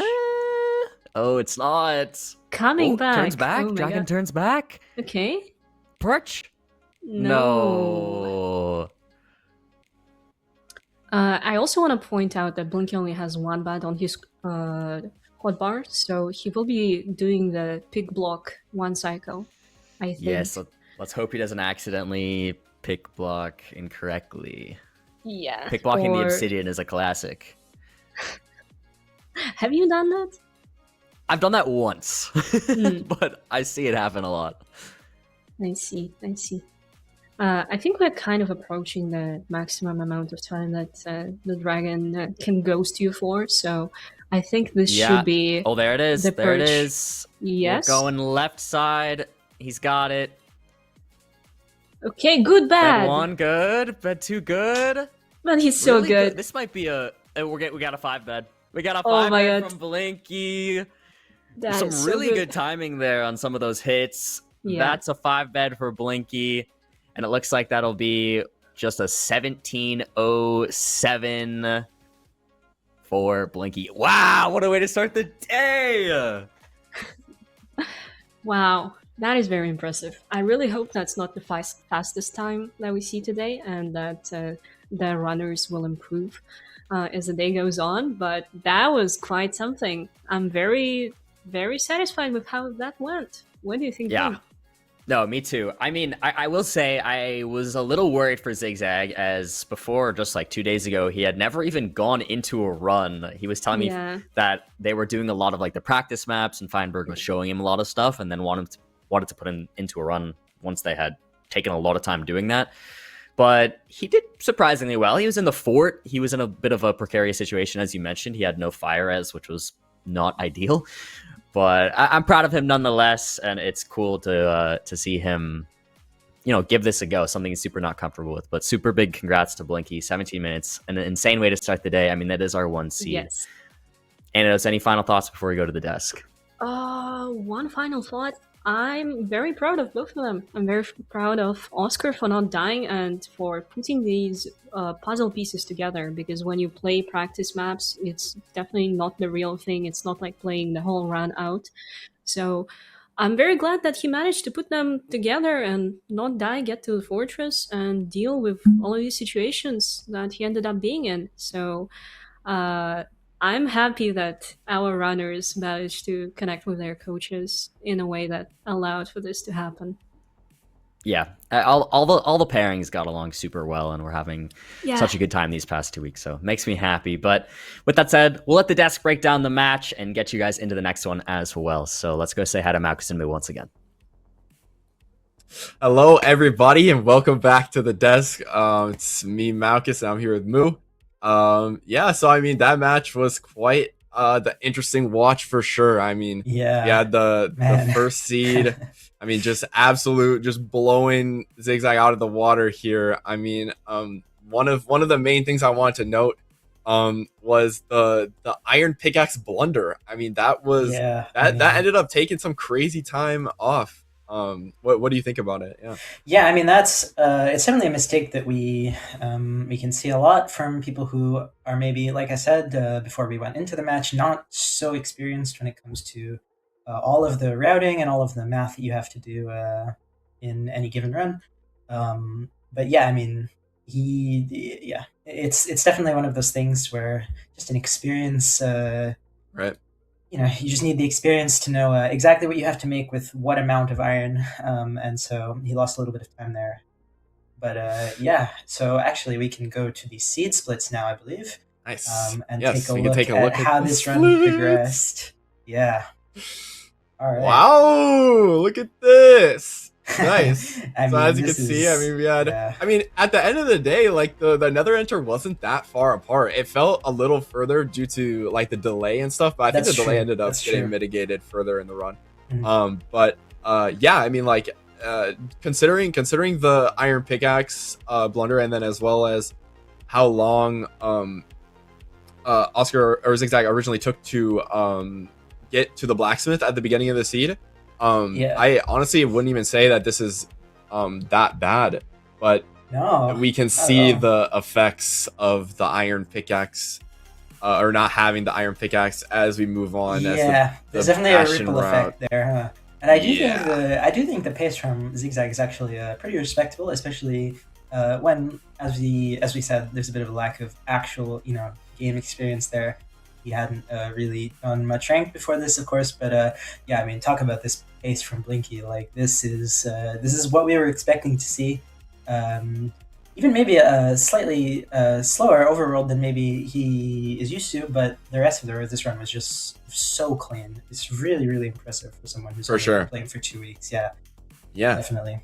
Oh, it's not Coming back. Turns back. Oh Dragon turns back. Okay. Perch. No. I also want to point out that Blinky only has one bad on his quad bar, so he will be doing the pig block one cycle, I think. Yes, let's hope he doesn't accidentally pick block incorrectly. Yeah. Pick blocking the obsidian is a classic. Have you done that? I've done that once, but I see it happen a lot. I see. I think we're kind of approaching the maximum amount of time that the dragon can ghost you for, so I think this should be. Oh, there it is. There it is. Yes. We're going left side. He's got it. Okay, good, bad. Bed 1, good. Bed 2, good. Man, he's so really good. This might be a. We got a 5 bed. We got a 5 bed from Blinky. Some really good timing there on some of those hits. Yeah. That's a 5 bed for Blinky. And it looks like that'll be just a 17:07 for Blinky. Wow, what a way to start the day! Wow, that is very impressive. I really hope that's not the fastest time that we see today, and that the runners will improve as the day goes on. But that was quite something. I'm very, very satisfied with how that went. What do you think? Yeah. No, me too. I mean, I will say I was a little worried for Zigzag, as before, just like 2 days ago, he had never even gone into a run. He was telling me that they were doing a lot of like the practice maps, and Feinberg was showing him a lot of stuff, and then wanted to put him into a run once they had taken a lot of time doing that. But he did surprisingly well. He was in the fort. He was in a bit of a precarious situation, as you mentioned. He had no fire res, which was not ideal. But I'm proud of him nonetheless, and it's cool to see him, give this a go. Something he's super not comfortable with. But super big congrats to Blinky. 17 minutes, an insane way to start the day. I mean, that is our 1 seed. Yes. And any final thoughts before we go to the desk? One final thought. I'm very proud of both of them. I'm very proud of Oscar for not dying and for putting these puzzle pieces together, because when you play practice maps, it's definitely not the real thing. It's not like playing the whole run out. So I'm very glad that he managed to put them together and not die, get to the fortress, and deal with all of these situations that he ended up being in. So I'm happy that our runners managed to connect with their coaches in a way that allowed for this to happen. Yeah, all the pairings got along super well, and we're having such a good time these past 2 weeks, so it makes me happy. But with that said, we'll let the desk break down the match and get you guys into the next one as well. So let's go say hi to Marcus and Moo once again. Hello, everybody, and welcome back to the desk. It's me, Malchus, and I'm here with Moo. So I mean, that match was quite the interesting watch for sure. I mean, we had the first seed. I mean, just blowing Zigzag out of the water here. I mean, one of the main things I wanted to note was the iron pickaxe blunder. I mean, that was that ended up taking some crazy time off. What do you think about it? Yeah, I mean, that's it's definitely a mistake that we can see a lot from people who are maybe, like I said before we went into the match, not so experienced when it comes to all of the routing and all of the math that you have to do in any given run. But yeah, I mean, it's definitely one of those things where just an experience, right? You just need the experience to know exactly what you have to make with what amount of iron, and so he lost a little bit of time there. But so actually we can go to the seed splits now, I believe. Nice. And take a look at how this run progressed. Yeah. All right. Wow! Look at this. Nice. I So mean, as you can this see, I is- mean, we had. yeah. I mean, at the end of the day, like the Nether Enter wasn't that far apart. It felt a little further due to like the delay and stuff, but I think That's the delay true. ended up That's getting true. mitigated further in the run. Mhm. But yeah, I mean, like considering the iron pickaxe blunder, and then as well as how long Oscar or Zigzag originally took to get to the blacksmith at the beginning of the seed. Yeah. I honestly wouldn't even say that this is that bad, but No, we can not at see all. the effects of the iron pickaxe or not having the iron pickaxe as we move on. Yeah, there's the definitely a Bastion ripple route. effect there, huh? And I do Yeah. think the pace from Zigzag is actually pretty respectable, especially when, as we said, there's a bit of a lack of actual game experience there. He hadn't really done much rank before this, of course, but yeah, I mean, talk about this pace from Blinky. Like this is what we were expecting to see. Even maybe a slightly slower overworld than maybe he is used to, but the rest of this run was just so clean. It's really, really impressive for someone who's For only sure. been playing for 2 weeks. Yeah, Yeah. definitely.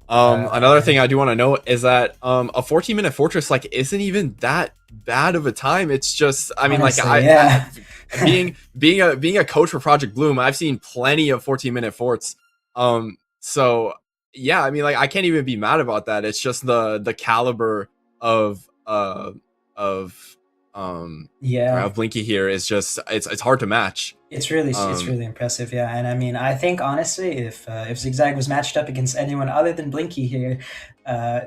Another thing I do want to note is that a 14-minute fortress like isn't even that bad of a time. It's just, I mean, Honestly, like yeah. being a coach for Project Bloom, I've seen plenty of 14-minute forts. So yeah, I mean, like I can't even be mad about that. It's just the caliber of Yeah, Blinky here is just it's hard to match. it's really impressive. Yeah, and I mean, I think honestly, if Zigzag was matched up against anyone other than Blinky here,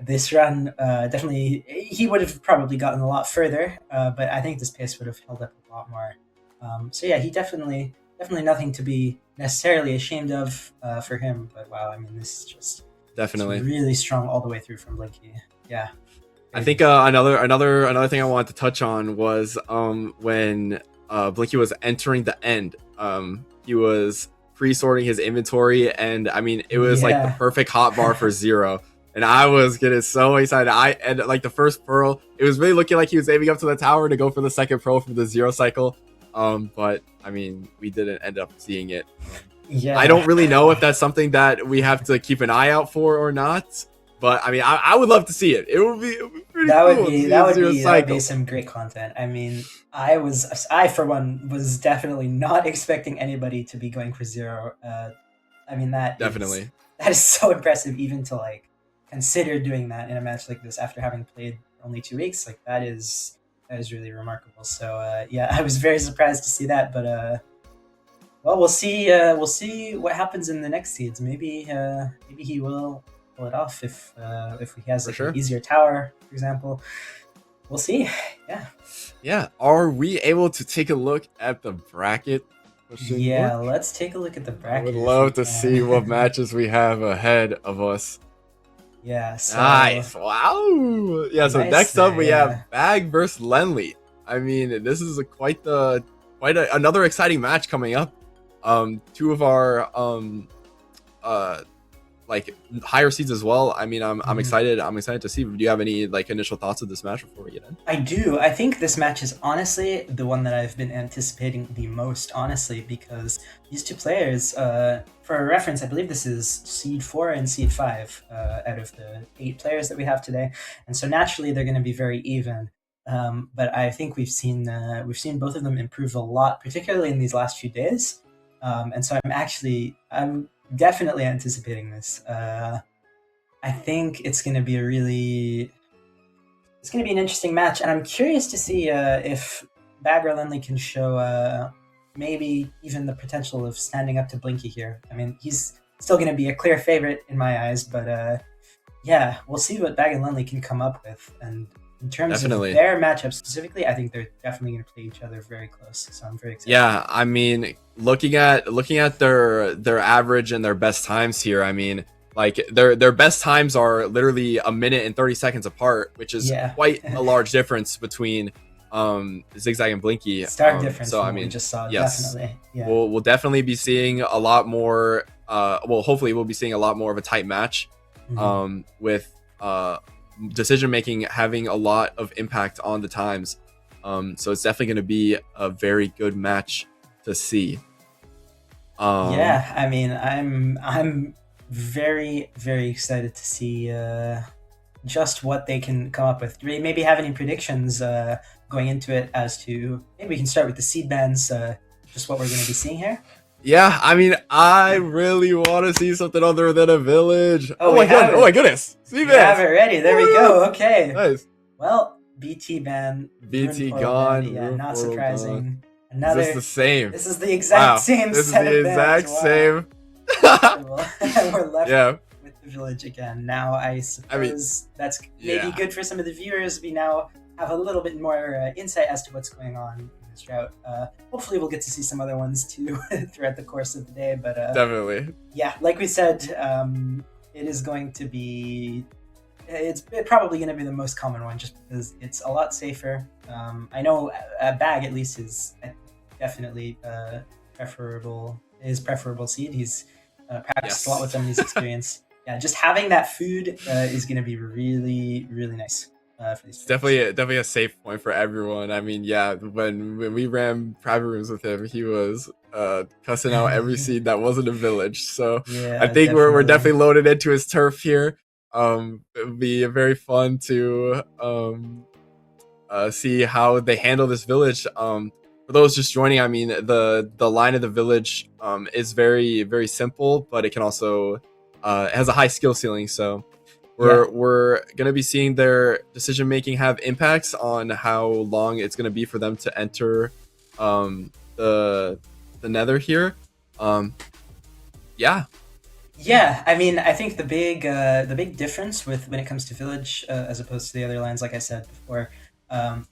this run definitely he would have probably gotten a lot further. But I think this pace would have held up a lot more. So yeah, he definitely nothing to be necessarily ashamed of for him. But wow, I mean, this is just Definitely. it's really strong all the way through from Blinky. Yeah. I think another thing I wanted to touch on was when Blinky was entering the end. He was pre-sorting his inventory, and I mean it was like the Yeah. perfect hotbar for zero. And I was getting so excited. And like the first pearl, it was really looking like he was aiming up to the tower to go for the second pearl from the zero cycle. But I mean, we didn't end up seeing it. Yeah. I don't really know if that's something that we have to keep an eye out for or not. But I mean, I would love to see it. It would be pretty That cool would to be see that a would zero be cycle. some great content. I mean, I for one was definitely not expecting anybody to be going for zero. I mean that Definitely. that is so impressive, even to like consider doing that in a match like this after having played only 2 weeks. Like that is really remarkable. So yeah, I was very surprised to see that. But well, we'll see what happens in the next seeds. Maybe he will pull it off if he has like sure. an easier tower, for example. We'll see. Yeah. Yeah. Are we able to take a look at the bracket? Yeah, let's take a look at the I bracket. would if love we to can. see what matches we have ahead of us. Yeah. So, Nice. Wow. Yeah. So Nice next up there, we yeah. have Bag versus Lenley. I mean, this is quite another exciting match coming up. Two of our like higher seeds as well. I mean, I'm excited. I'm excited to see. Do you have any like initial thoughts of this match before we get in? I do. I think this match is honestly the one that I've been anticipating the most, honestly, because these two players, for reference, I believe this is seed 4 and seed 5 out of the 8 players that we have today, and so naturally they're going to be very even. But I think we've seen both of them improve a lot, particularly in these last few days. And so I'm definitely anticipating this. I think it's going to be an interesting match, and I'm curious to see if Bag or Lenley can show maybe even the potential of standing up to Blinky here. I mean, he's still going to be a clear favorite in my eyes, but yeah, we'll see what Bag and Lenley can come up with. And in terms Definitely. of their matchup specifically, I think they're definitely going to play each other very close. So I'm very excited. Yeah, I mean, looking at their average and their best times here, I mean, like their best times are literally a minute and 30 seconds apart, which is quite a large difference between Zigzag and Blinky. Stark difference. So from I what we mean, just saw. yes, Definitely. Yeah. we'll definitely be seeing a lot more. Well, hopefully we'll be seeing a lot more of a tight match, with decision making having a lot of impact on the times. So it's definitely going to be a very good match to see. Yeah, I mean, I'm very, very excited to see just what they can come up with. Do we maybe have any predictions going into it as to, maybe we can start with the seed bands, just what we're going to be seeing here? Yeah, I mean, I really want to see something other than a village. Oh, Oh my god! Oh my goodness! Seed We have bands. it ready. There we go. Okay. Nice. Well, BT ban. BT Rune gone. Portal ban, yeah, Rune not Portal surprising. gone. Another. Is this the same? This is the exact same This is set the of exact bands. same. We're left Yeah. with the village again. Now, I suppose that's maybe yeah. good for some of the viewers. We now have a little bit more insight as to what's going on in this route. Hopefully, we'll get to see some other ones too throughout the course of the day. But Definitely. yeah, like we said, it is going to be. It's probably going to be the most common one, just because it's a lot safer. I know a bag at least is definitely preferable. His preferable seed. He's practiced a lot with them. He's experienced. Yeah, just having that food is going to be really, really nice for these. It's definitely a safe point for everyone. I mean, yeah, when we ran private rooms with him, he was cussing out every seed that wasn't a village. So Yeah, I think we're definitely loaded into his turf here. It'll be very fun to see how they handle this village. For those just joining, I mean, the line of the village is very, very simple, but it can also it has a high skill ceiling. So we're gonna be seeing their decision making have impacts on how long it's gonna be for them to enter the nether here. Yeah, I mean, I think the big difference with when it comes to village as opposed to the other lines, like I said before,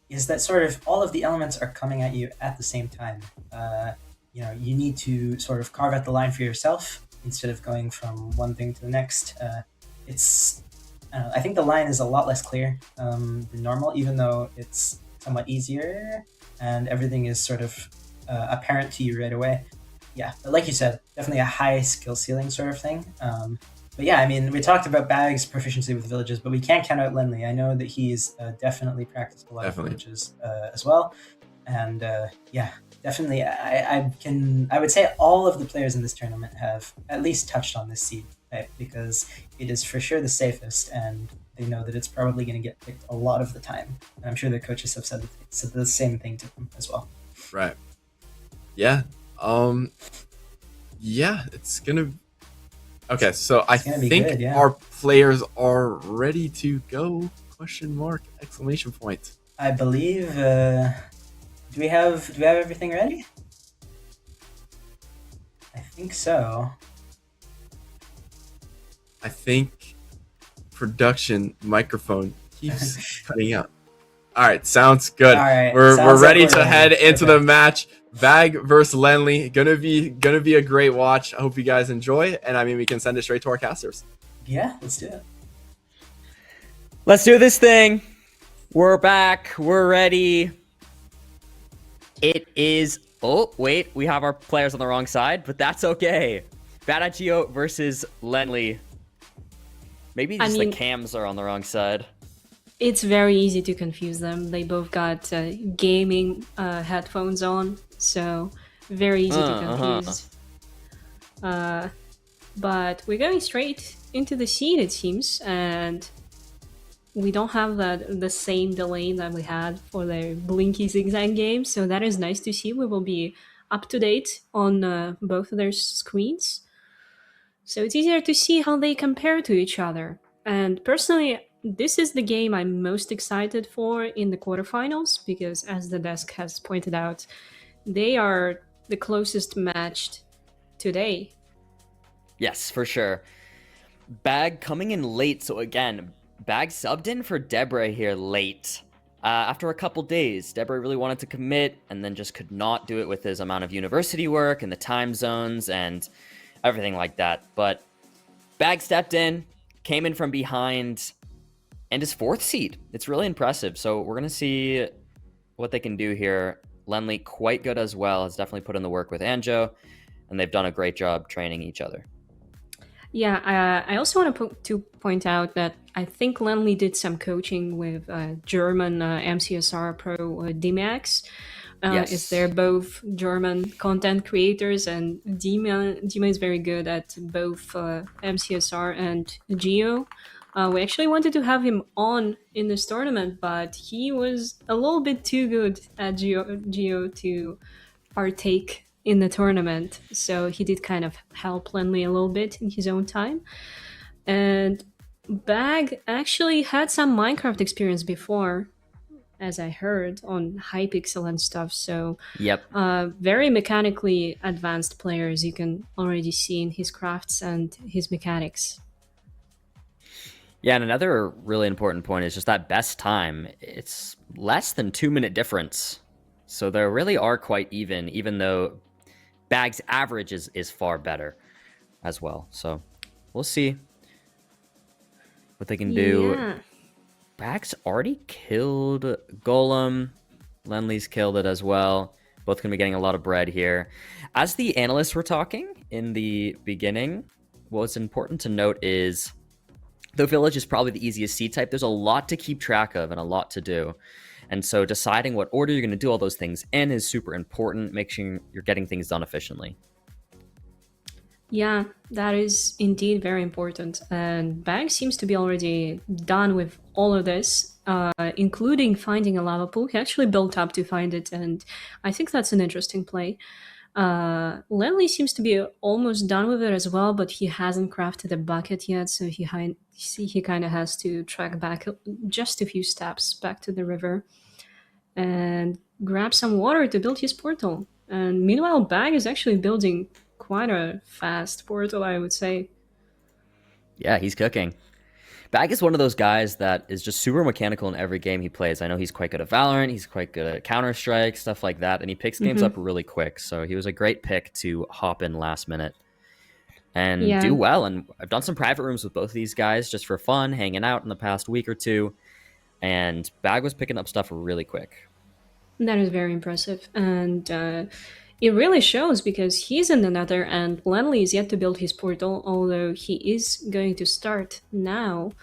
is that sort of all of the elements are coming at you at the same time. You need to sort of carve out the line for yourself instead of going from one thing to the next. I think the line is a lot less clear than normal, even though it's somewhat easier and everything is sort of apparent to you right away. Yeah, but like you said, definitely a high skill ceiling sort of thing. But yeah, I mean, we talked about Bag's proficiency with villages, but we can't count out Lenley. I know that he's definitely practiced a lot of villages as well. And yeah, definitely, I would say all of the players in this tournament have at least touched on this seed type because it is for sure the safest, and they know that it's probably going to get picked a lot of the time. And I'm sure the coaches have said the same thing to them as well. Right. Yeah. Yeah, it's gonna. Okay, so I think our players are ready to go. Question mark! Exclamation point! I believe. Do we have everything ready? I think so. I think production microphone keeps cutting out. All right, sounds good. All right, we're ready to head into the match. Bag versus Lenley, gonna be a great watch. I hope you guys enjoy, and I mean we can send it straight to our casters. Yeah, let's do it. Let's do this thing. We're back. We're ready. It is. Oh wait, we have our players on the wrong side, but that's okay. Bad at Geo versus Lenley. Maybe just the cams are on the wrong side. It's very easy to confuse them. They both got gaming headphones on, so very easy to confuse. But we're going straight into the seed, it seems, and we don't have the same delay that we had for the Blinky Zigzag game, so that is nice to see. We will be up to date on both of their screens, so it's easier to see how they compare to each other. And personally, this is the game I'm most excited for in the quarterfinals because, as the desk has pointed out, they are the closest matched today. Yes, for sure. Bag coming in late, so again, Bag subbed in for Debra here late. After a couple days, Debra really wanted to commit and then just could not do it with his amount of university work and the time zones and everything like that. But Bag stepped in, came in from behind, and his 4th seed. It's really impressive. So we're going to see what they can do here. Lenley, quite good as well, has definitely put in the work with Anjo, and they've done a great job training each other. Yeah, I also want to point out that I think Lenley did some coaching with German MCSR pro D-Max, Is they're both German content creators, and Dima is very good at both MCSR and Geo. We actually wanted to have him on in this tournament, but he was a little bit too good at Geo to partake in the tournament. So he did kind of help Lenley a little bit in his own time. And Bag actually had some Minecraft experience before, as I heard, on Hypixel and stuff. So Yep. very mechanically advanced players you can already see in his crafts and his mechanics. Yeah, and another really important point is just that best time. It's less than 2-minute difference. So they really are quite even though Bag's average is far better as well. So we'll see what they can do. Yeah. Bag's already killed Golem. Lenley's killed it as well. Both going to be getting a lot of bread here. As the analysts were talking in the beginning, what's important to note is the village is probably the easiest seed type. There's a lot to keep track of and a lot to do. And so deciding what order you're going to do all those things in is super important. Make sure you're getting things done efficiently. Yeah, that is indeed very important. And Bag seems to be already done with all of this, including finding a lava pool. He actually built up to find it, and I think that's an interesting play. Lenley seems to be almost done with it as well, but he hasn't crafted a bucket yet, so he kind of has to track back just a few steps back to the river and grab some water to build his portal. And meanwhile, Bag is actually building quite a fast portal, I would say. Yeah, he's cooking. Bag is one of those guys that is just super mechanical in every game he plays. I know he's quite good at Valorant, he's quite good at Counter-Strike, stuff like that, and he picks games up really quick. So he was a great pick to hop in last minute and do well. And I've done some private rooms with both of these guys just for fun, hanging out in the past week or two. And Bag was picking up stuff really quick. That is very impressive. And it really shows because he's in the Nether and Lenley is yet to build his portal, although he is going to start now.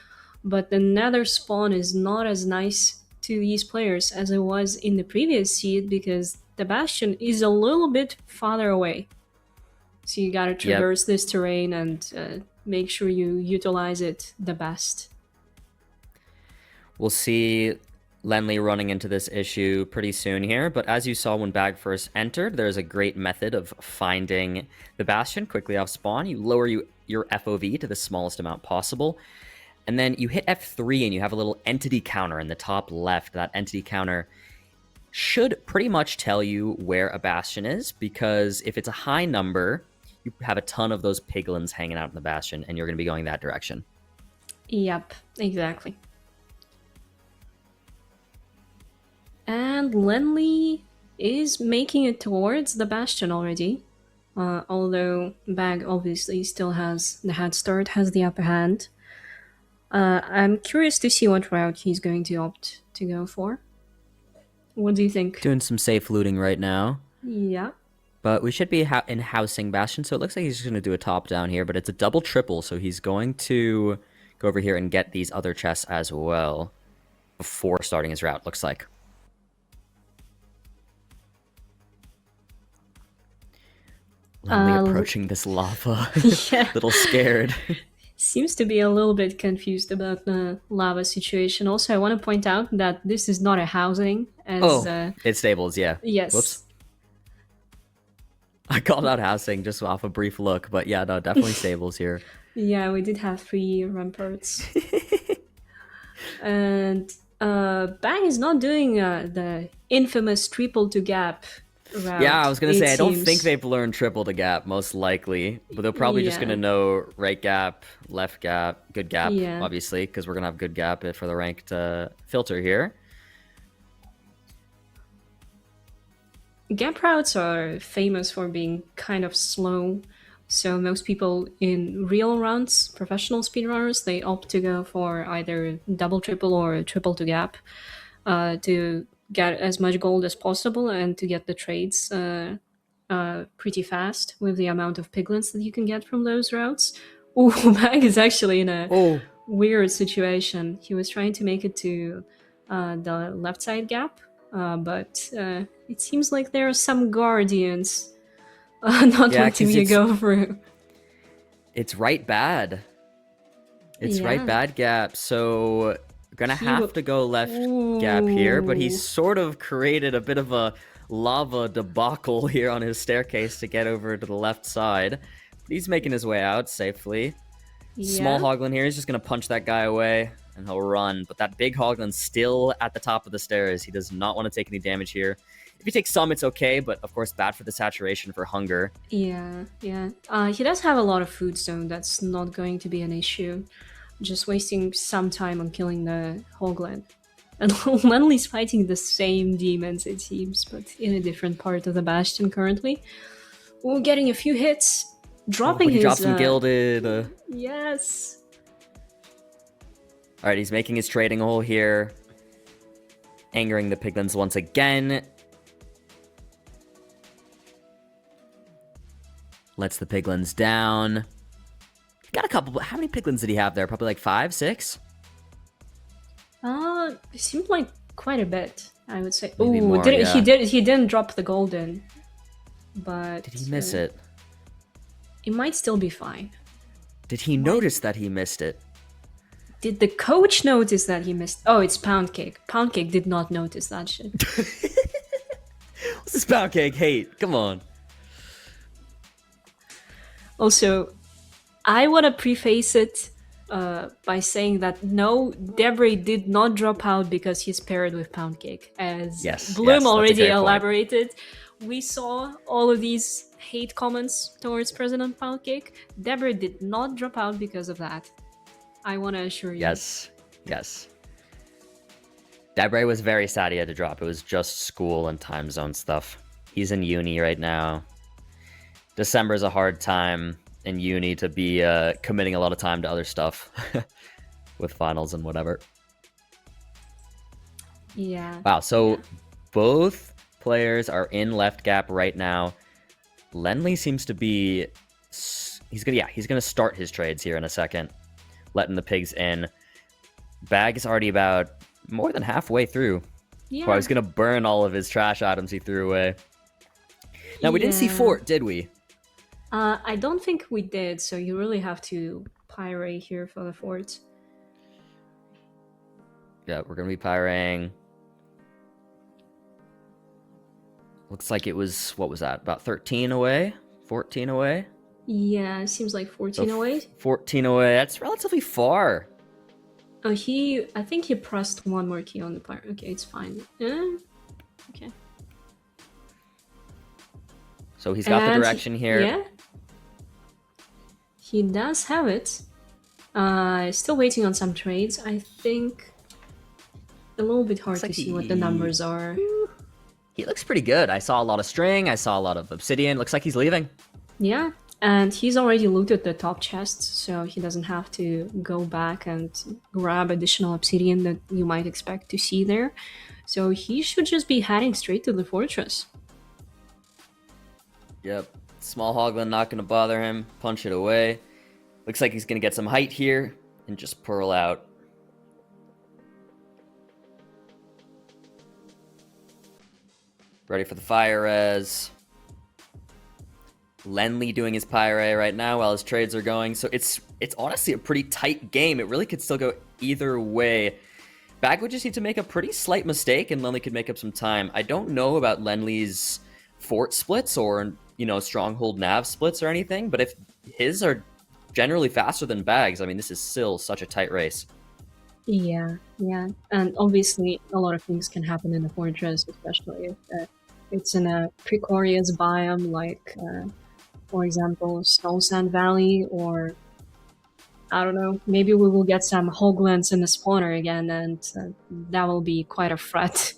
But the Nether spawn is not as nice to these players as it was in the previous seed because the Bastion is a little bit farther away. So you gotta traverse this terrain and make sure you utilize it the best. We'll see Lenley running into this issue pretty soon here, but as you saw when Bag first entered, there's a great method of finding the Bastion quickly off spawn. You lower your FOV to the smallest amount possible, and then you hit F3 and you have a little entity counter in the top left. That entity counter should pretty much tell you where a Bastion is, because if it's a high number, you have a ton of those piglins hanging out in the Bastion, and you're going to be going that direction. Yep, exactly. And Lenley is making it towards the Bastion already, although Bag obviously still has the head start, has the upper hand. I'm curious to see what route he's going to opt to go for. What do you think? Doing some safe looting right now. Yeah. But we should be in housing Bastion, so it looks like he's just going to do a top down here, but it's a double triple, so he's going to go over here and get these other chests as well before starting his route, looks like. Lenley approaching this lava. Yeah. Little scared. Seems to be a little bit confused about the lava situation. Also, I want to point out that this is not a housing. It's stables, yeah. Yes. Whoops. I called out housing just off a brief look, but yeah, no, definitely stables here. Yeah, we did have 3 ramparts. And Bang is not doing the infamous triple to gap route. Yeah, I was going to say, I don't seems. think they've learned triple to gap, most likely. But they're probably just going to know right gap, left gap, good gap, obviously, because we're going to have good gap for the ranked filter here. Gap routes are famous for being kind of slow. So most people in real runs, professional speedrunners, they opt to go for either double, triple, or triple to gap to get as much gold as possible and to get the trades pretty fast with the amount of piglins that you can get from those routes. Oh, Bag is actually in a weird situation. He was trying to make it to the left side gap but it seems like there are some guardians not Yeah, letting 'cause you it's- go through. It's right bad. It's right Yeah. bad gap. So gonna He have will- to go left gap here, but Ooh. he's sort of created a bit of a lava debacle here on his staircase to get over to the left side. But he's making his way out safely. Small Yeah. Hoglin here, he's just gonna punch that guy away and he'll run. But that big Hoglin's still at the top of the stairs. He does not want to take any damage here. If he takes some, it's okay, but of course bad for the saturation for hunger. Yeah, yeah. He does have a lot of food, so that's not going to be an issue. Just wasting some time on killing the Hoglin. And Lenley's fighting the same demons, it seems, but in a different part of the Bastion currently. Ooh, getting a few hits. Dropping But he his... drops some gilded. Yes. Alright, he's making his trading hole here. Angering the piglins once again. Lets the piglins down. Got a couple, how many piglins did he have there? Probably like 5, 6? It seemed like quite a bit, I would say. Maybe Ooh, more, yeah. he didn't drop the golden. But... Did he miss it? It might still be fine. Did he notice that he missed it? Did the coach notice that he missed? Oh, it's Pound Cake. Pound Cake did not notice that shit. What's this pound cake hate? Come on. Also, I want to preface it by saying that no, Debray did not drop out because he's paired with Pound Cake. As Yes, Bloom yes, that's a already great point. elaborated, we saw all of these hate comments towards President Pound Cake. Debray did not drop out because of that. I want to assure you. Yes, yes. Debray was very sad he had to drop. It was just school and time zone stuff. He's in uni right now. December's a hard time in uni to be committing a lot of time to other stuff with finals and whatever. Yeah. Wow, so Yeah. both players are in left gap right now. Lenley seems to be... He's gonna start his trades here in a second. Letting the pigs in. Bag is already about more than halfway through. Yeah. Oh, I was gonna burn all of his trash items he threw away. Now, we didn't see Yeah. Fort, did we? I don't think we did, so you really have to pyrate here for the fort. Yeah, we're gonna be pyring. Looks like it was, what was that? About 13 away? 14 away? Yeah, it seems like 14 away. 14 away. That's relatively far. Oh, I think he pressed one more key on the pyre. Okay, it's fine. Okay. So he's got the And direction here. Yeah. He does have it. Still waiting on some trades. I think a little bit hard Looks to like see what the numbers are. He looks pretty good. I saw a lot of string. I saw a lot of obsidian. Looks like he's leaving. Yeah, and he's already looted the top chests, so he doesn't have to go back and grab additional obsidian that you might expect to see there. So he should just be heading straight to the fortress. Yep. Small Hoglin not going to bother him. Punch it away. Looks like he's going to get some height here and just pearl out. Ready for the fire res. Lenley doing his pyre right now while his trades are going. So it's honestly a pretty tight game. It really could still go either way. Bag would just need to make a pretty slight mistake and Lenley could make up some time. I don't know about Lenley's fort splits or, you know, stronghold nav splits or anything, but if his are generally faster than Bag's, I mean, this is still such a tight race. Yeah, yeah. And obviously a lot of things can happen in the fortress, especially if it's in a precarious biome like, for example, Snow Sand Valley, or I don't know, maybe we will get some Hoglins in the spawner again, and that will be quite a threat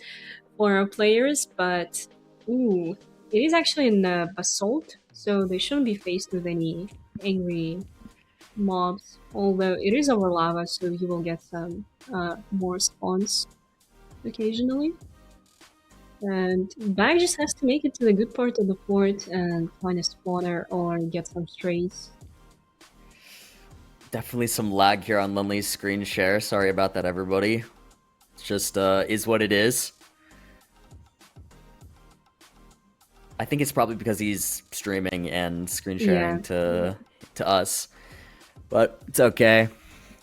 for our players, but ooh, it is actually in Basalt, so they shouldn't be faced with any angry mobs, although it is over lava, so you will get some more spawns occasionally. And Bag just has to make it to the good part of the fort and find a spawner or get some strays. Definitely some lag here on Lenley's screen share. Sorry about that, everybody. It's just is what it is. I think it's probably because he's streaming and screen sharing to us. But it's okay.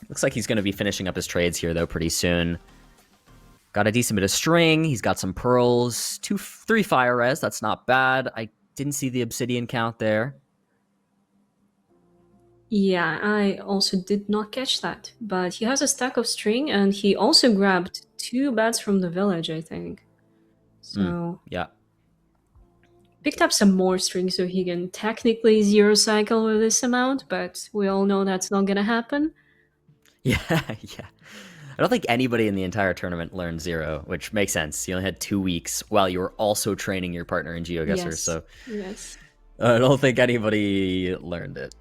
Looks like he's going to be finishing up his trades here, though, pretty soon. Got a decent bit of string. He's got some pearls. 3 fire res. That's not bad. I didn't see the obsidian count there. Yeah, I also did not catch that. But he has a stack of string, and he also grabbed 2 beds from the village, I think. So yeah. Picked up some more string so he can technically 0 cycle with this amount, but we all know that's not gonna happen. Yeah, yeah. I don't think anybody in the entire tournament learned 0, which makes sense. You only had 2 weeks while you were also training your partner in GeoGuessr, Yes. so yes. I don't think anybody learned it.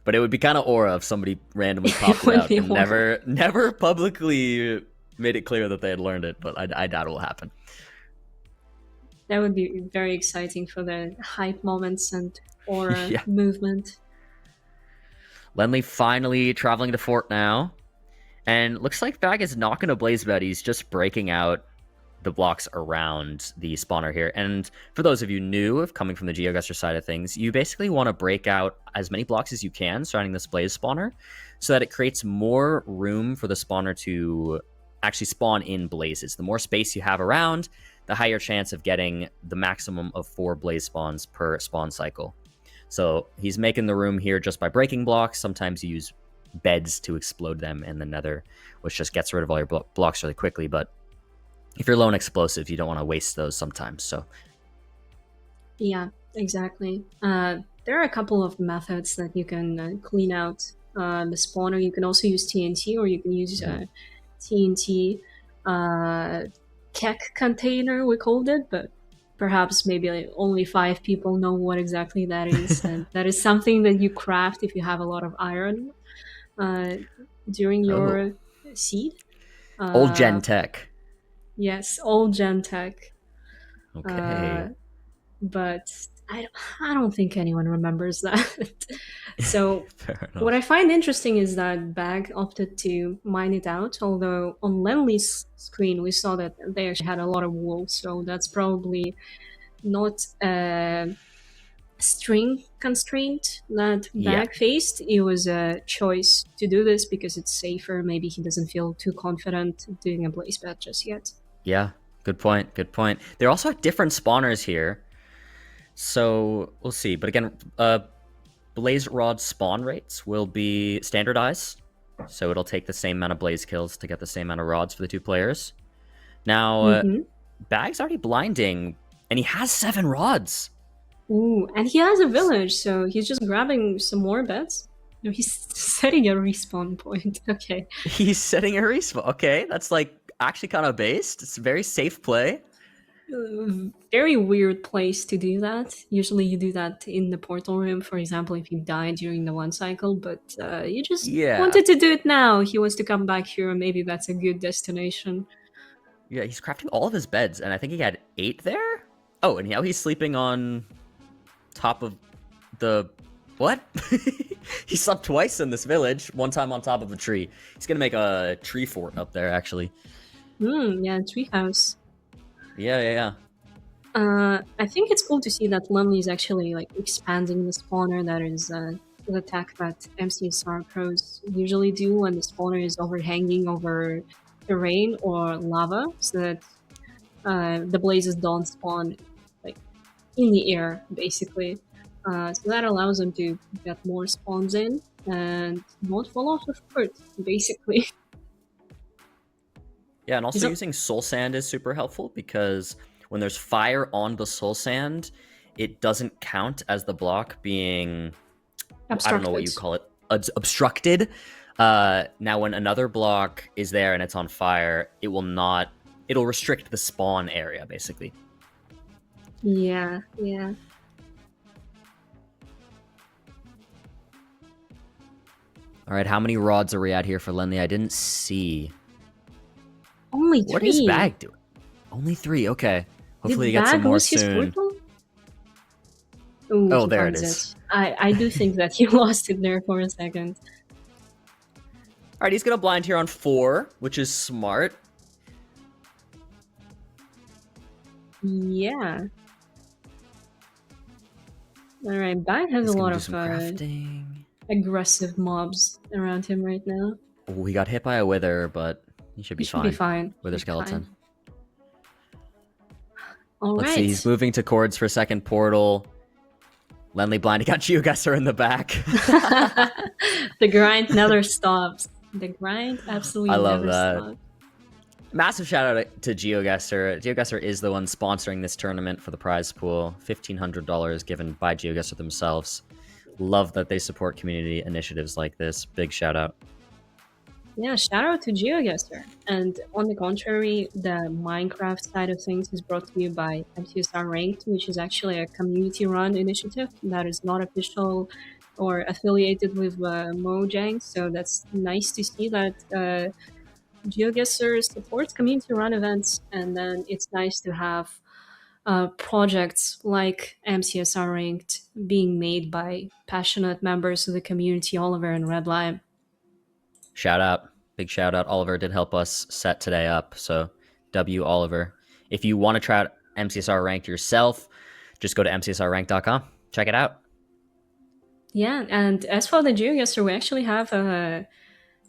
But it would be kind of aura if somebody randomly popped it out and never publicly made it clear that they had learned it, but I doubt it will happen. That would be very exciting for the hype moments and aura movement. Lenly finally traveling to fort now. And looks like Bag is not going to blaze bed. He's just breaking out the blocks around the spawner here. And for those of you new, if coming from the GeoGuessr side of things, you basically want to break out as many blocks as you can surrounding this blaze spawner so that it creates more room for the spawner to actually spawn in blazes. The more space you have around, the higher chance of getting the maximum of 4 blaze spawns per spawn cycle. So he's making the room here just by breaking blocks. Sometimes you use beds to explode them in the nether, which just gets rid of all your blocks really quickly. But if you're low on explosive, you don't want to waste those sometimes. So yeah, exactly. There are a couple of methods that you can clean out the spawner. You can also use TNT, or you can use TNT kek container, we called it, but perhaps maybe only 5 people know what exactly that is. And that is something that you craft if you have a lot of iron during your seed. Old gen tech. Yes, old gen tech. Okay. But I don't think anyone remembers that. So what I find interesting is that Bag opted to mine it out, although on Lenly's screen we saw that they actually had a lot of wool, so that's probably not a string constraint that Bag faced. It was a choice to do this because it's safer. Maybe he doesn't feel too confident doing a blaze bed just yet. Yeah, good point. Good point. They're also at different spawners here, so we'll see. But again, blaze rod spawn rates will be standardized, so it'll take the same amount of blaze kills to get the same amount of rods for the 2 players. Now, Bag's already blinding, and he has 7 rods. Ooh, and he has a village, so he's just grabbing some more beds. No, he's setting a respawn point. Okay. He's setting a respawn. Okay, that's like actually kind of based. It's a very safe play. Very weird place to do that. Usually you do that in the portal room, for example, if you die during the 1 cycle, but you just wanted to do it now. He wants to come back here, and maybe that's a good destination. Yeah, he's crafting all of his beds, and I think he had 8 there. Oh, and now he's sleeping on top of the... What? He slept twice in this village, 1 time on top of a tree. He's gonna make a tree fort up there, actually. Yeah, treehouse. Yeah. I think it's cool to see that Lenly is actually like expanding the spawner. That is the attack that MCSR pros usually do when the spawner is overhanging over terrain or lava, so that the blazes don't spawn like in the air, basically. So that allows them to get more spawns in and not fall off the fort, basically. Yeah, and also using soul sand is super helpful because when there's fire on the soul sand, it doesn't count as the block being... Obstructed. I don't know what you call it. Obstructed. Now, when another block is there and it's on fire, it will not... It'll restrict the spawn area, basically. Yeah. All right, how many rods are we at here for Lenly? I didn't see. Only 3. What is Bag doing? Only 3, okay. Hopefully you get some more soon. Ooh, oh, there it is. I do think that he lost it there for a second. All right, he's going to blind here on 4, which is smart. Yeah. All right, Bag has He's a gonna lot do of some crafting. aggressive mobs around him right now. Oh, he got hit by a wither, but he should He be should fine. be fine. Wither Should be fine. skeleton. All Let's right. see, he's moving to chords for second portal. Lenly blind. He got GeoGuessr in the back. The grind never stops. The grind absolutely I love never that. stops. Massive shout out to GeoGuessr. GeoGuessr is the one sponsoring this tournament for the prize pool. $1,500 given by GeoGuessr themselves. Love that they support community initiatives like this. Big shout out. Yeah, shout out to GeoGuessr. And on the contrary, the Minecraft side of things is brought to you by MCSR Ranked, which is actually a community-run initiative that is not official or affiliated with Mojang. So that's nice to see that GeoGuessr supports community-run events, and then it's nice to have projects like MCSR Ranked being made by passionate members of the community, Oliver and Redline. Shout out. Big shout out. Oliver did help us set today up. So, W Oliver. If you want to try out MCSR Ranked yourself, just go to mcsrrank.com. Check it out. Yeah, and as for the GeoGuessr, we actually have a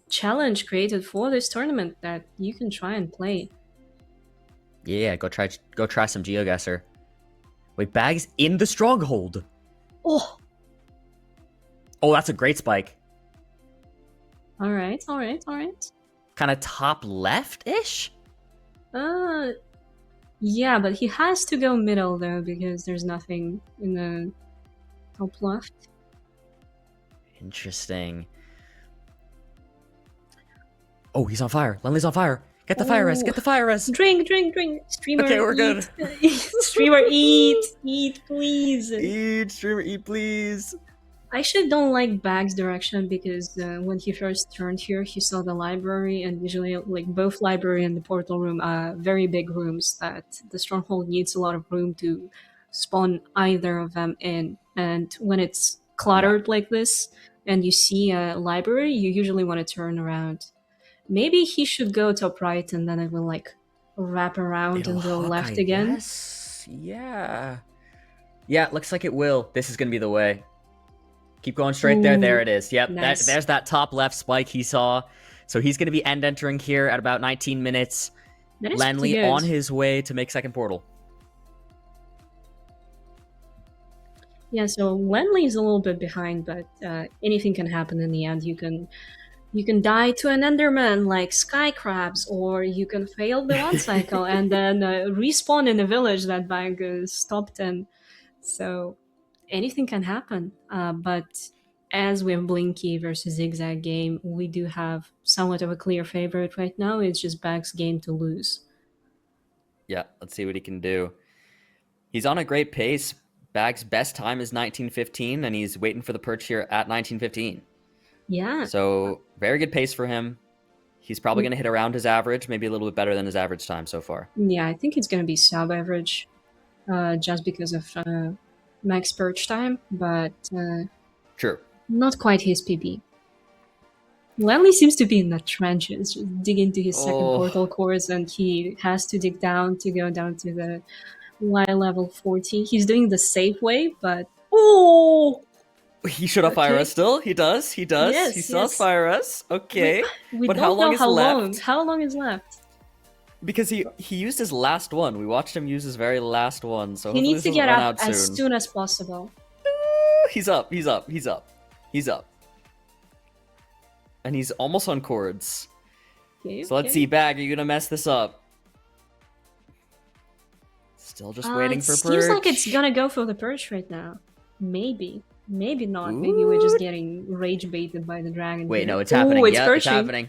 challenge created for this tournament that you can try and play. Yeah, go try some GeoGuessr. Wait, Bags in the stronghold. Oh, That's a great spike. all right. Kind of top left-ish? Yeah, but he has to go middle though because there's nothing in the top left. Interesting. Oh, he's on fire. Lenly's on fire. Get the fire res. Get the fire res. Drink. Streamer, Okay, we're eat. good. Streamer, eat, please. Eat, streamer, eat, please. I actually don't like Bag's direction because when he first turned here, he saw the library, and usually, like, both library and the portal room are very big rooms that the stronghold needs a lot of room to spawn either of them in. And when it's cluttered like this, and you see a library, you usually want to turn around. Maybe he should go top right, and then it will, like, wrap around and go left again. Yes. Yeah. Yeah, looks like it will. This is going to be the way. Keep going straight there. There it is. Yep, nice. There's that top left spike he saw. So he's going to be end entering here at about 19 minutes. Lenly on his way to make second portal. Yeah, so Lenly is a little bit behind, but anything can happen in the end. You can die to an Enderman like Sky Crabs, or you can fail the one cycle and then respawn in a village that Bag stopped in. So anything can happen. But as with Blinky versus Zigzag game, we do have somewhat of a clear favorite right now. It's just Bag's game to lose. Yeah, let's see what he can do. He's on a great pace. Bag's best time is 19:15, and he's waiting for the perch here at 19:15. Yeah. So very good pace for him. He's probably going to hit around his average, maybe a little bit better than his average time so far. Yeah, I think it's going to be sub-average just because of max perch time, but True. not quite his PB. Lenly seems to be in the trenches, just dig into his second portal cores, and he has to dig down to go down to the Y level 40. He's doing the safe way, but he should have fire us still. He does. Yes, he still has fire us. Okay. We But don't how long know is how left? long. How long is left? Because he used his last one. We watched him use his very last one. So He needs to get run up out as soon as possible. He's up. And he's almost on chords. Okay, So let's see, Bag, are you gonna mess this up? Still just waiting for perch. Seems like it's gonna go for the perch right now. Maybe not. Maybe we're just getting rage baited by the dragon. Wait, here. no, it's happening. It's Yeah, perching. it's happening.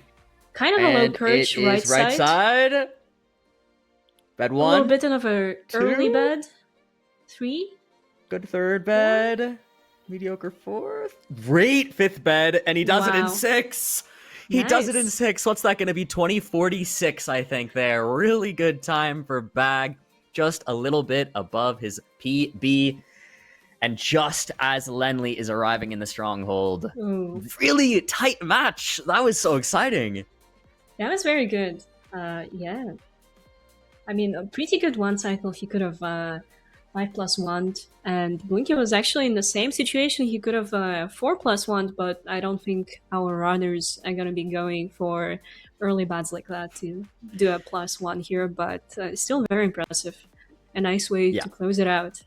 Kind of a low perch, it right is right side. Bed A one. little bit of a early bed. 3. Good third bed. Mediocre fourth. Great fifth bed. And he does it in Wow. 6. He does it in Nice. 6. What's that going to be? 2046, I think, there. Really good time for Bag. Just a little bit above his PB. And just as Lenly is arriving in the stronghold. Ooh, Really tight match. That was so exciting. that was very good. Yeah. I mean, a pretty good one cycle. He could have 5+1, and Blinky was actually in the same situation. He could have 4+1, but I don't think our runners are gonna be going for early bads like that to do a +1 here. But still very impressive. A nice way Yeah. to close it out.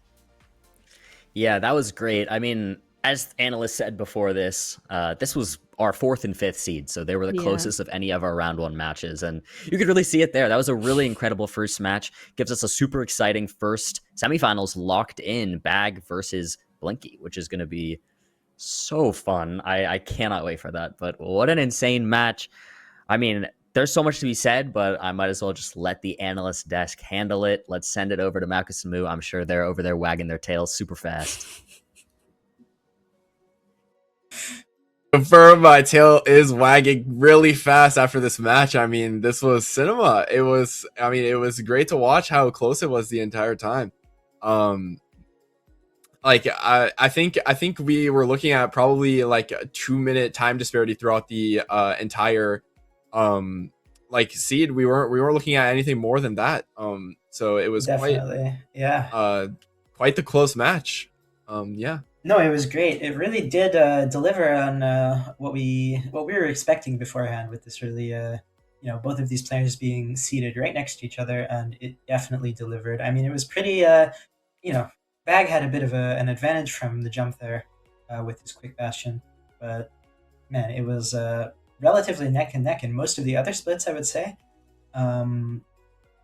Yeah, that was great. I mean, as analysts said before this, this was our 4th and 5th seed, so they were the closest of any of our round 1 matches, and you could really see it there. That was a really incredible first match. Gives us a super exciting first semifinals locked in, Bag versus Blinky, which is going to be so fun. I cannot wait for that. But what an insane match. I mean, there's so much to be said, but I might as well just let the analyst desk handle it. Let's send it over to Malchus and Moo. I'm sure they're over there wagging their tails super fast. Confirm, my tail is wagging really fast after this match. I mean, this was cinema. It was great to watch how close it was the entire time. Like I think we were looking at probably like a 2-minute time disparity throughout the entire like seed. We weren't looking at anything more than that. So it was definitely quite the close match. Yeah. No, it was great. It really did deliver on what we were expecting beforehand, with this really both of these players being seated right next to each other, and it definitely delivered. I mean, it was pretty Bag had a bit of an advantage from the jump there with his quick bastion, but man, it was relatively neck and neck in most of the other splits, I would say.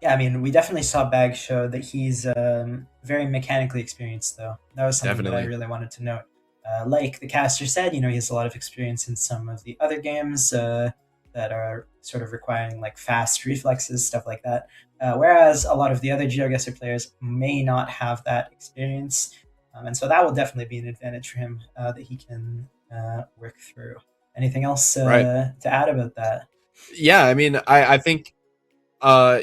Yeah, I mean, we definitely saw Bag show that he's very mechanically experienced, though. That was something that I really wanted to note. Like the caster said, he has a lot of experience in some of the other games that are sort of requiring like fast reflexes, stuff like that. Whereas a lot of the other GeoGuessr players may not have that experience. And so that will definitely be an advantage for him that he can work through. Anything else to add about that? Yeah, I mean, I think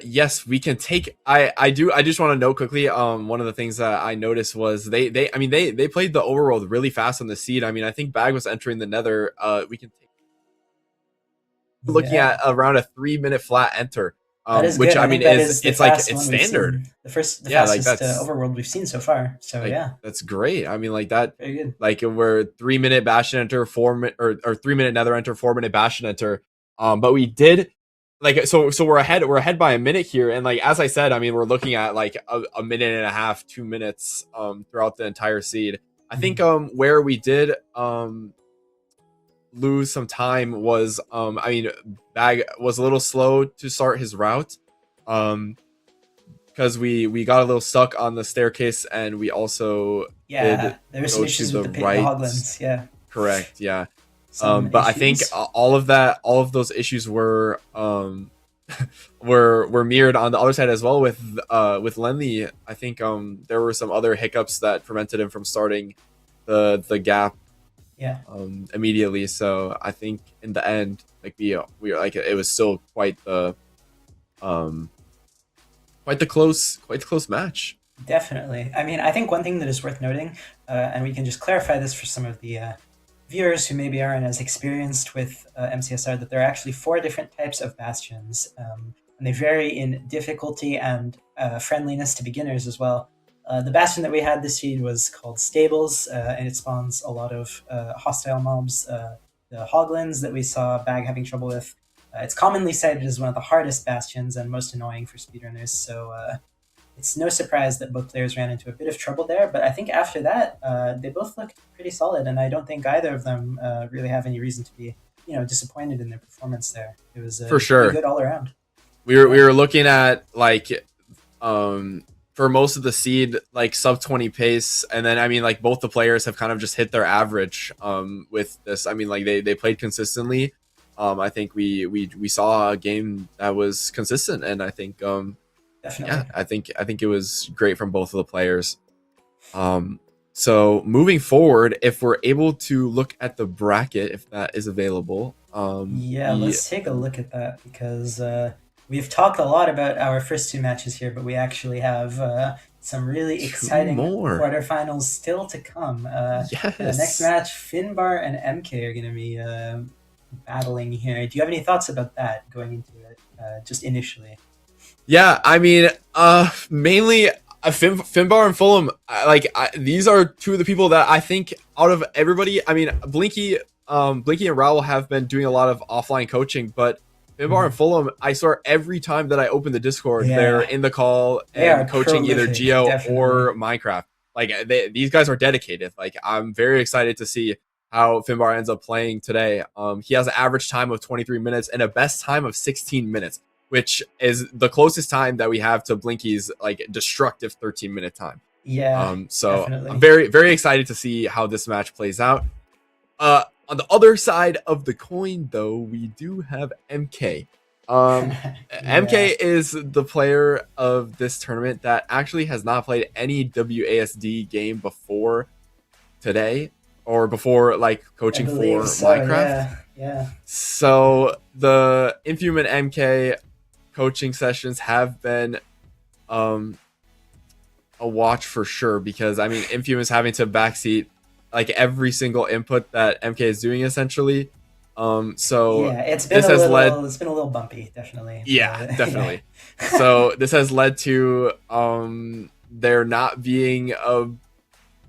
yes, we can take. I just want to note quickly. One of the things that I noticed was they played the overworld really fast on the seed. I mean, I think Bag was entering the Nether. We can take looking at around a 3-minute flat enter. Which I mean it's like it's standard. The fastest overworld we've seen so far. So like, that's great. I mean, like that. Very good. Like we're 3-minute bastion enter, 4-minute or 3-minute Nether enter, 4-minute bastion enter. But we did. Like so we're ahead by a minute here, and like as I said, I mean we're looking at like a minute and a half, 2 minutes throughout the entire seed. I think where we did lose some time was I mean Bag was a little slow to start his route because we got a little stuck on the staircase, and we also there were some issues with the hoglins. Correct, yeah. But I think all of those issues were mirrored on the other side as well with Lenley. I think there were some other hiccups that prevented him from starting the gap immediately. So I think in the end, like we were like it was still quite the close match. Definitely. I mean, I think one thing that is worth noting, and we can just clarify this for some of the viewers who maybe aren't as experienced with MCSR, that there are actually 4 different types of bastions, and they vary in difficulty and friendliness to beginners as well. The bastion that we had this seed was called Stables, and it spawns a lot of hostile mobs. The hoglins that we saw Bag having trouble with, it's commonly cited as one of the hardest bastions and most annoying for speedrunners, so it's no surprise that both players ran into a bit of trouble there, but I think after that, they both looked pretty solid, and I don't think either of them really have any reason to be, disappointed in their performance there. It was for sure good all around. We were looking at like for most of the seed like sub 20 pace, and then I mean like both the players have kind of just hit their average with this. I mean like they played consistently. I think we saw a game that was consistent, and I think definitely. Yeah, I think it was great from both of the players. So moving forward, if we're able to look at the bracket, if that is available. Let's take a look at that, because we've talked a lot about our first 2 matches here, but we actually have some really exciting quarterfinals still to come. Yes. The next match, Finbar and MK are going to be battling here. Do you have any thoughts about that going into it, just initially? Yeah, I mean, mainly Finbar and Fulham, these are two of the people that I think out of everybody. I mean, Blinky and Raul have been doing a lot of offline coaching, but Finbar and Fulham, I swear every time that I open the Discord, they're in the call and coaching either Geo or Minecraft. Like these guys are dedicated. Like I'm very excited to see how Finbar ends up playing today. He has an average time of 23 minutes and a best time of 16 minutes. Which is the closest time that we have to Blinky's like destructive 13-minute time. Yeah. So definitely. I'm very, very excited to see how this match plays out. On the other side of the coin, though, we do have MK. MK is the player of this tournament that actually has not played any WASD game before today, or before like coaching for Minecraft. Yeah. So the Infume and MK coaching sessions have been a watch for sure, because I mean Infume is having to backseat like every single input that MK is doing essentially. So yeah, it's been a little bumpy, definitely. Yeah, definitely. So this has led to there not being a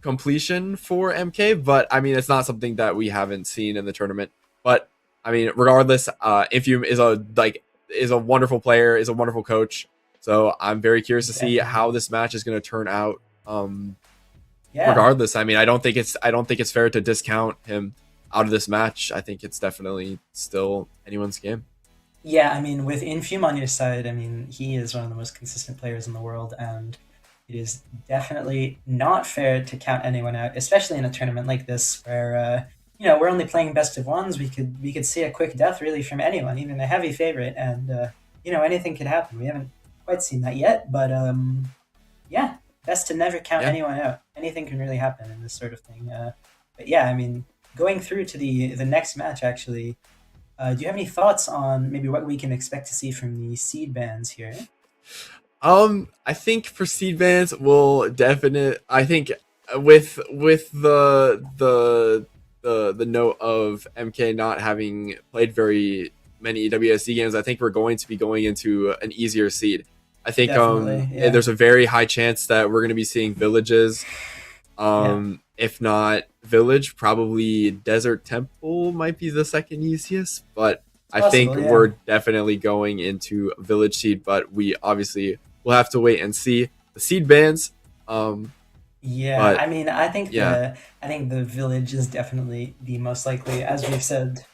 completion for MK, but I mean it's not something that we haven't seen in the tournament. But I mean, regardless, Infume is a wonderful player, is a wonderful coach. So I'm very curious to see how this match is going to turn out. Regardless, I mean, I don't think it's fair to discount him out of this match. I think it's definitely still anyone's game. Yeah, I mean, with Infume on your side, I mean, he is one of the most consistent players in the world, and it is definitely not fair to count anyone out, especially in a tournament like this where we're only playing best of ones. We could see a quick death really from anyone, even a heavy favorite, and anything could happen. We haven't quite seen that yet, but best to never count anyone out. Anything can really happen in this sort of thing. But yeah, I mean, going through to the next match, actually, do you have any thoughts on maybe what we can expect to see from the seed bands here? I think for seed bands, I think with the note of MK not having played very many WSD games, I think we're going to be going into an easier seed. I think there's a very high chance that we're going to be seeing villages. If not village, probably Desert Temple might be the second easiest, but I think we're definitely going into a village seed, but we obviously will have to wait and see the seed bands. I mean, I think the village is definitely the most likely, as we've said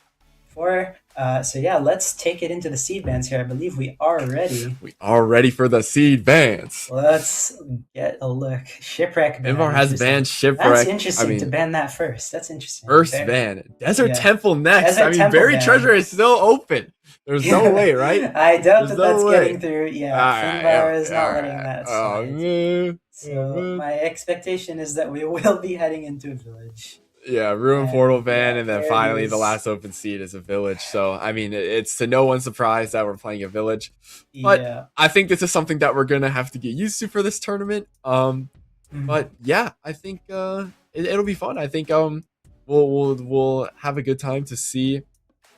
before. Let's take it into the seed bands here. I believe we are ready. We are ready for the seed bands. Let's get a look. Shipwreck ban. Finbar has banned Shipwreck. That's interesting to ban that first. That's interesting. First ban. Desert Temple next. Buried Treasure is still open. There's no way, right? I doubt that's getting through. Yeah, Finbar is not letting that slide. Oh, man. So my expectation is that we will be heading into a village. Yeah, Ruin Portal ban, and then finally the last open seed is a village. So, I mean, it's to no one's surprise that we're playing a village. But I think this is something that we're going to have to get used to for this tournament. But yeah, I think it'll be fun. I think we'll have a good time to see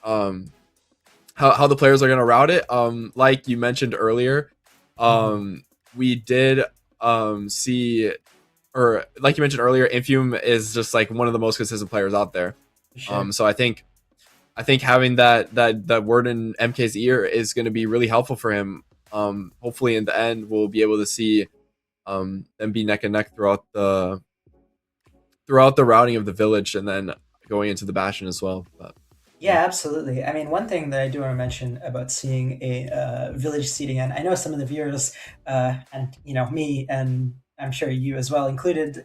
how the players are going to route it. Like you mentioned earlier, we did see... Or like you mentioned earlier, Infume is just like one of the most consistent players out there. Sure. So I think having that word in MK's ear is going to be really helpful for him. Hopefully in the end we'll be able to see them be neck and neck throughout the routing of the village, and then going into the Bastion as well. But yeah, absolutely. I mean, one thing that I do want to mention about seeing a village seeding, and I know some of the viewers and me, and I'm sure you as well included,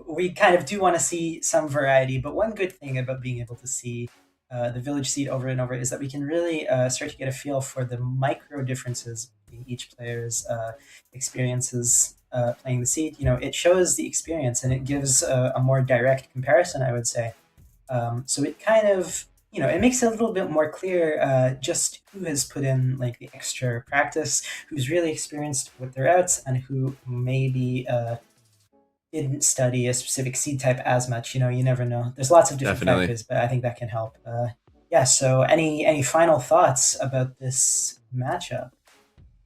we kind of do want to see some variety. But one good thing about being able to see the village seed over and over is that we can really start to get a feel for the micro differences in each player's experiences playing the seed. It shows the experience, and it gives a more direct comparison, I would say. So it kind of, it makes it a little bit more clear just who has put in like the extra practice, who's really experienced with their outs, and who maybe didn't study a specific seed type as much. You never know. There's lots of different factors, but I think that can help. So any final thoughts about this matchup?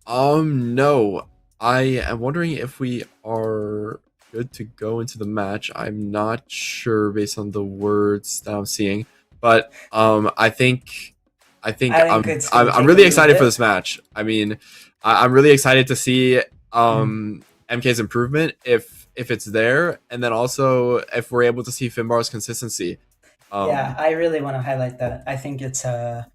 No. I am wondering if we are good to go into the match. I'm not sure based on the words that I'm seeing, but I think I think it's going to I'm take a really little excited for bit. this match. I mean, I'm really excited to see MK's improvement if it's there, and then also if we're able to see Finbar's consistency. Yeah, I really want to highlight that. I think it's I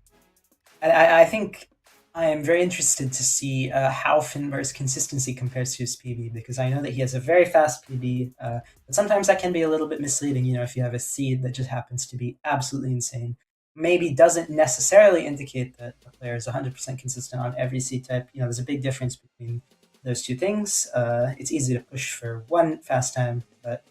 think I am very interested to see how Finbar's consistency compares to his PB, because I know that he has a very fast PB, but sometimes that can be a little bit misleading. You know, if you have a seed that just happens to be absolutely insane, maybe doesn't necessarily indicate that a player is 100% consistent on every seed type. You know, there's a big difference between those two things. It's easy to push for one fast time, but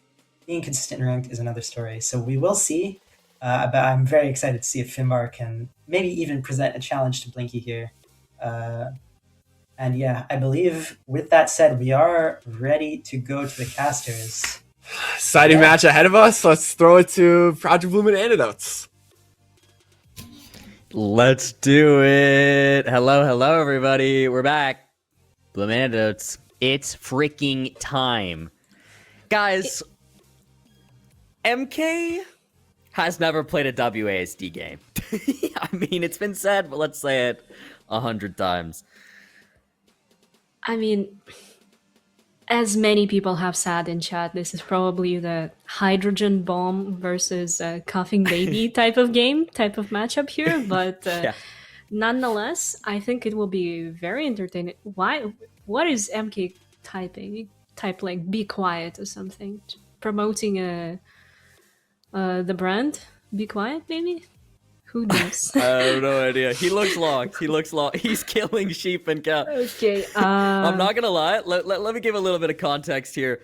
being consistent in ranked is another story. So we will see. But I'm very excited to see if Finbar can maybe even present a challenge to Blinky here. And yeah, I believe with that said, we are ready to go to the casters. Exciting match ahead of us. Let's throw it to ProjectBloom and Antidotes. Let's do it. Hello, everybody. We're back. Bloom Antidotes. It's freaking time. Guys, MK has never played a WASD game. I mean, it's been said, but let's say it 100 times. I mean, as many people have said in chat, this is probably the hydrogen bomb versus coughing baby type of matchup here. But Yeah. nonetheless, I think it will be very entertaining. What is MK typing? Type like "be quiet" or something, promoting the brand. Be quiet, maybe. Who knows? I have no idea. He looks locked. He's killing sheep and cows. Okay. I'm not gonna lie. Let me give a little bit of context here.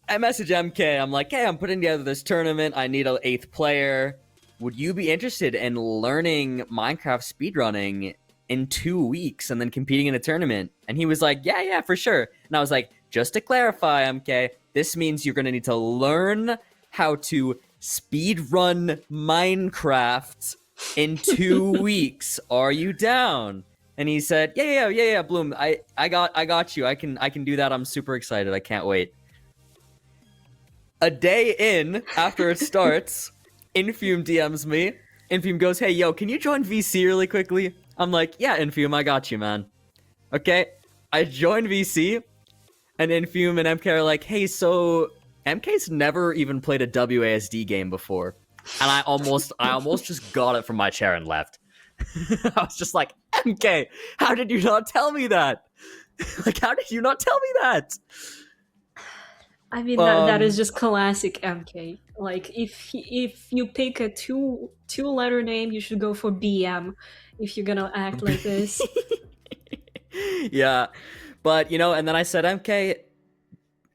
I message MK. I'm like, hey, I'm putting together this tournament. I need an 8th player. Would you be interested in learning Minecraft speedrunning in 2 weeks and then competing in a tournament? And he was like, yeah, for sure. And I was like, just to clarify, MK, this means you're gonna need to learn how to speedrun Minecraft in 2 weeks. Are you down? And he said, yeah, Bloom. I got you. I can do that. I'm super excited. I can't wait. A day in after it starts, Infume DMs me. Infume goes, hey, yo, can you join VC really quickly? I'm like, yeah, Infume, I got you, man. Okay, I joined VC, and Infume and MK are like, hey, so MK's never even played a WASD game before. And I almost just got it from my chair and left. I was just like, MK, how did you not tell me that? Like, how did you not tell me that? I mean, that is just classic MK. Like, if you pick a two-letter name, you should go for BM if you're gonna act like this. Yeah, but, you know, and then I said, MK,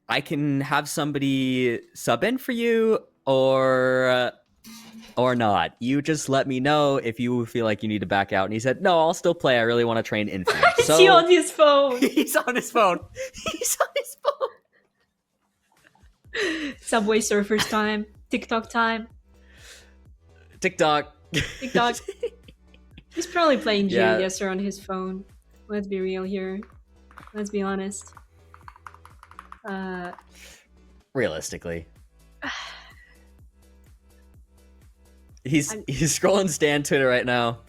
I can have somebody sub in for you, or not. You just let me know if you feel like you need to back out. And he said, no, I'll still play. I really want to train Infinite. Is he on his phone? He's on his phone. He's on his phone. Subway Surfers time. TikTok time. TikTok. He's probably playing Yeah. GeoGuessr on his phone. Let's be real here. Let's be honest. Realistically. He's scrolling Stan Twitter right now.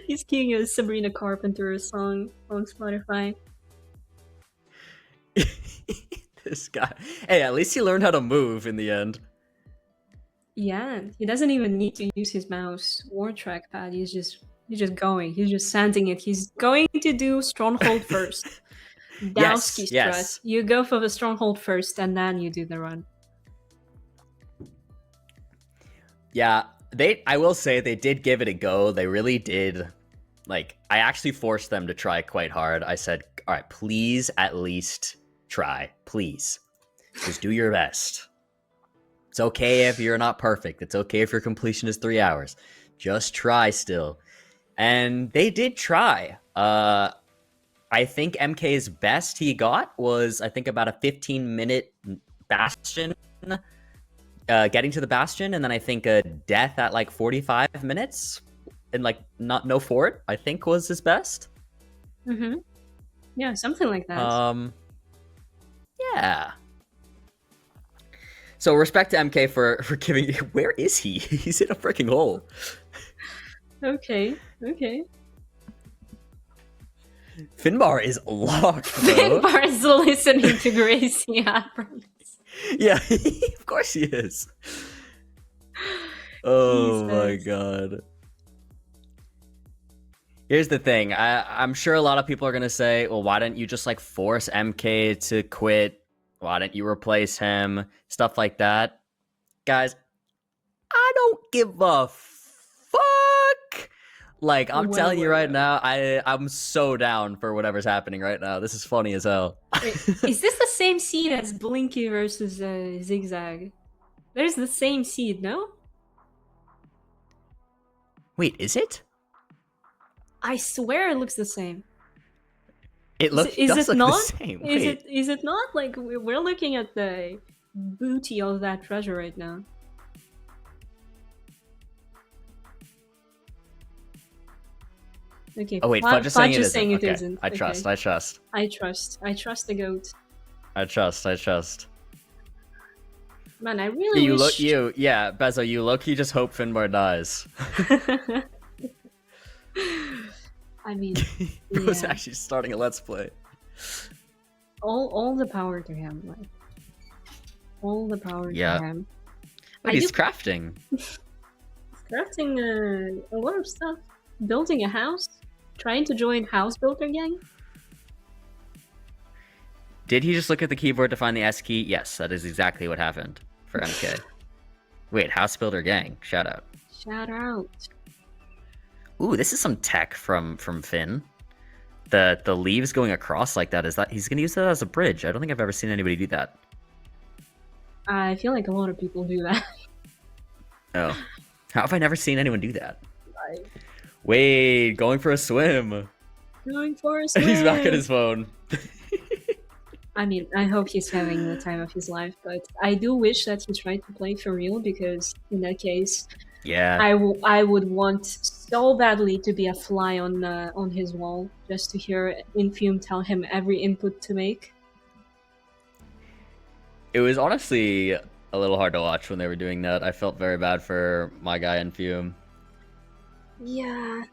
He's keying a Sabrina Carpenter song on Spotify. This guy. Hey, at least he learned how to move in the end. Yeah, he doesn't even need to use his mouse or trackpad. He's just going. He's just sending it. He's going to do stronghold first. Dowski strut. You go for the stronghold first, and then you do the run. Yeah, I will say they did give it a go. They really did. Like, I actually forced them to try quite hard. I said, all right, please at least try. Please. Just do your best. It's okay if you're not perfect. It's okay if your completion is 3 hours. Just try still. And they did try. I think MK's best he got was, I think, about a 15-minute bastion. Getting to the bastion, and then I think a death at like 45 minutes. And like no fort, I think was his best. Mm-hmm. Yeah, something like that. Yeah. So respect to MK for giving. Where is he? He's in a freaking hole. Okay. Finbar is locked, bro. Finbar is listening to Gracie. I promise. Yeah, of course he is. Oh my Jesus. god. Here's the thing. I'm sure a lot of people are gonna say, well, why didn't you just like force MK to quit? Why didn't you replace him? Stuff like that. Guys, I don't give a fuck. Like, I'm telling you right now, I'm so down for whatever's happening right now. This is funny as hell. Wait, is this the same seed as Blinky versus Zigzag? There's the same seed, no? Wait, is it? I swear it looks the same. It looks is it not? the same. Wait. Is it not? Like, we're looking at the booty of that treasure right now. Okay. Oh wait, Fudge is saying it isn't. isn't. Okay. Isn't. I trust. I trust. I trust the goat. I trust. Man, I really wish... Yeah, Bezo, you low-key just hope Finbar dies. I mean, Bro's actually starting a Let's Play. All the power to him, like all the power to him. But he's crafting. He's crafting a lot of stuff. Building a house, trying to join House Builder Gang. Did he just look at the keyboard to find the S key? Yes, that is exactly what happened for MK. Wait, House Builder Gang. Shout out. Shout out. Ooh, this is some tech from Finn. The leaves going across like that, is that he's gonna use that as a bridge. I don't think I've ever seen anybody do that. I feel like a lot of people do that. Oh. How have I never seen anyone do that? Like, wait, going for a swim. Going for a swim. And he's back at his phone. I mean, I hope he's having the time of his life, but I do wish that he tried to play for real, because in that case, yeah, I would want so badly to be a fly on his wall, just to hear Infume tell him every input to make. It was honestly a little hard to watch when they were doing that. I felt very bad for my guy Infume. Yeah.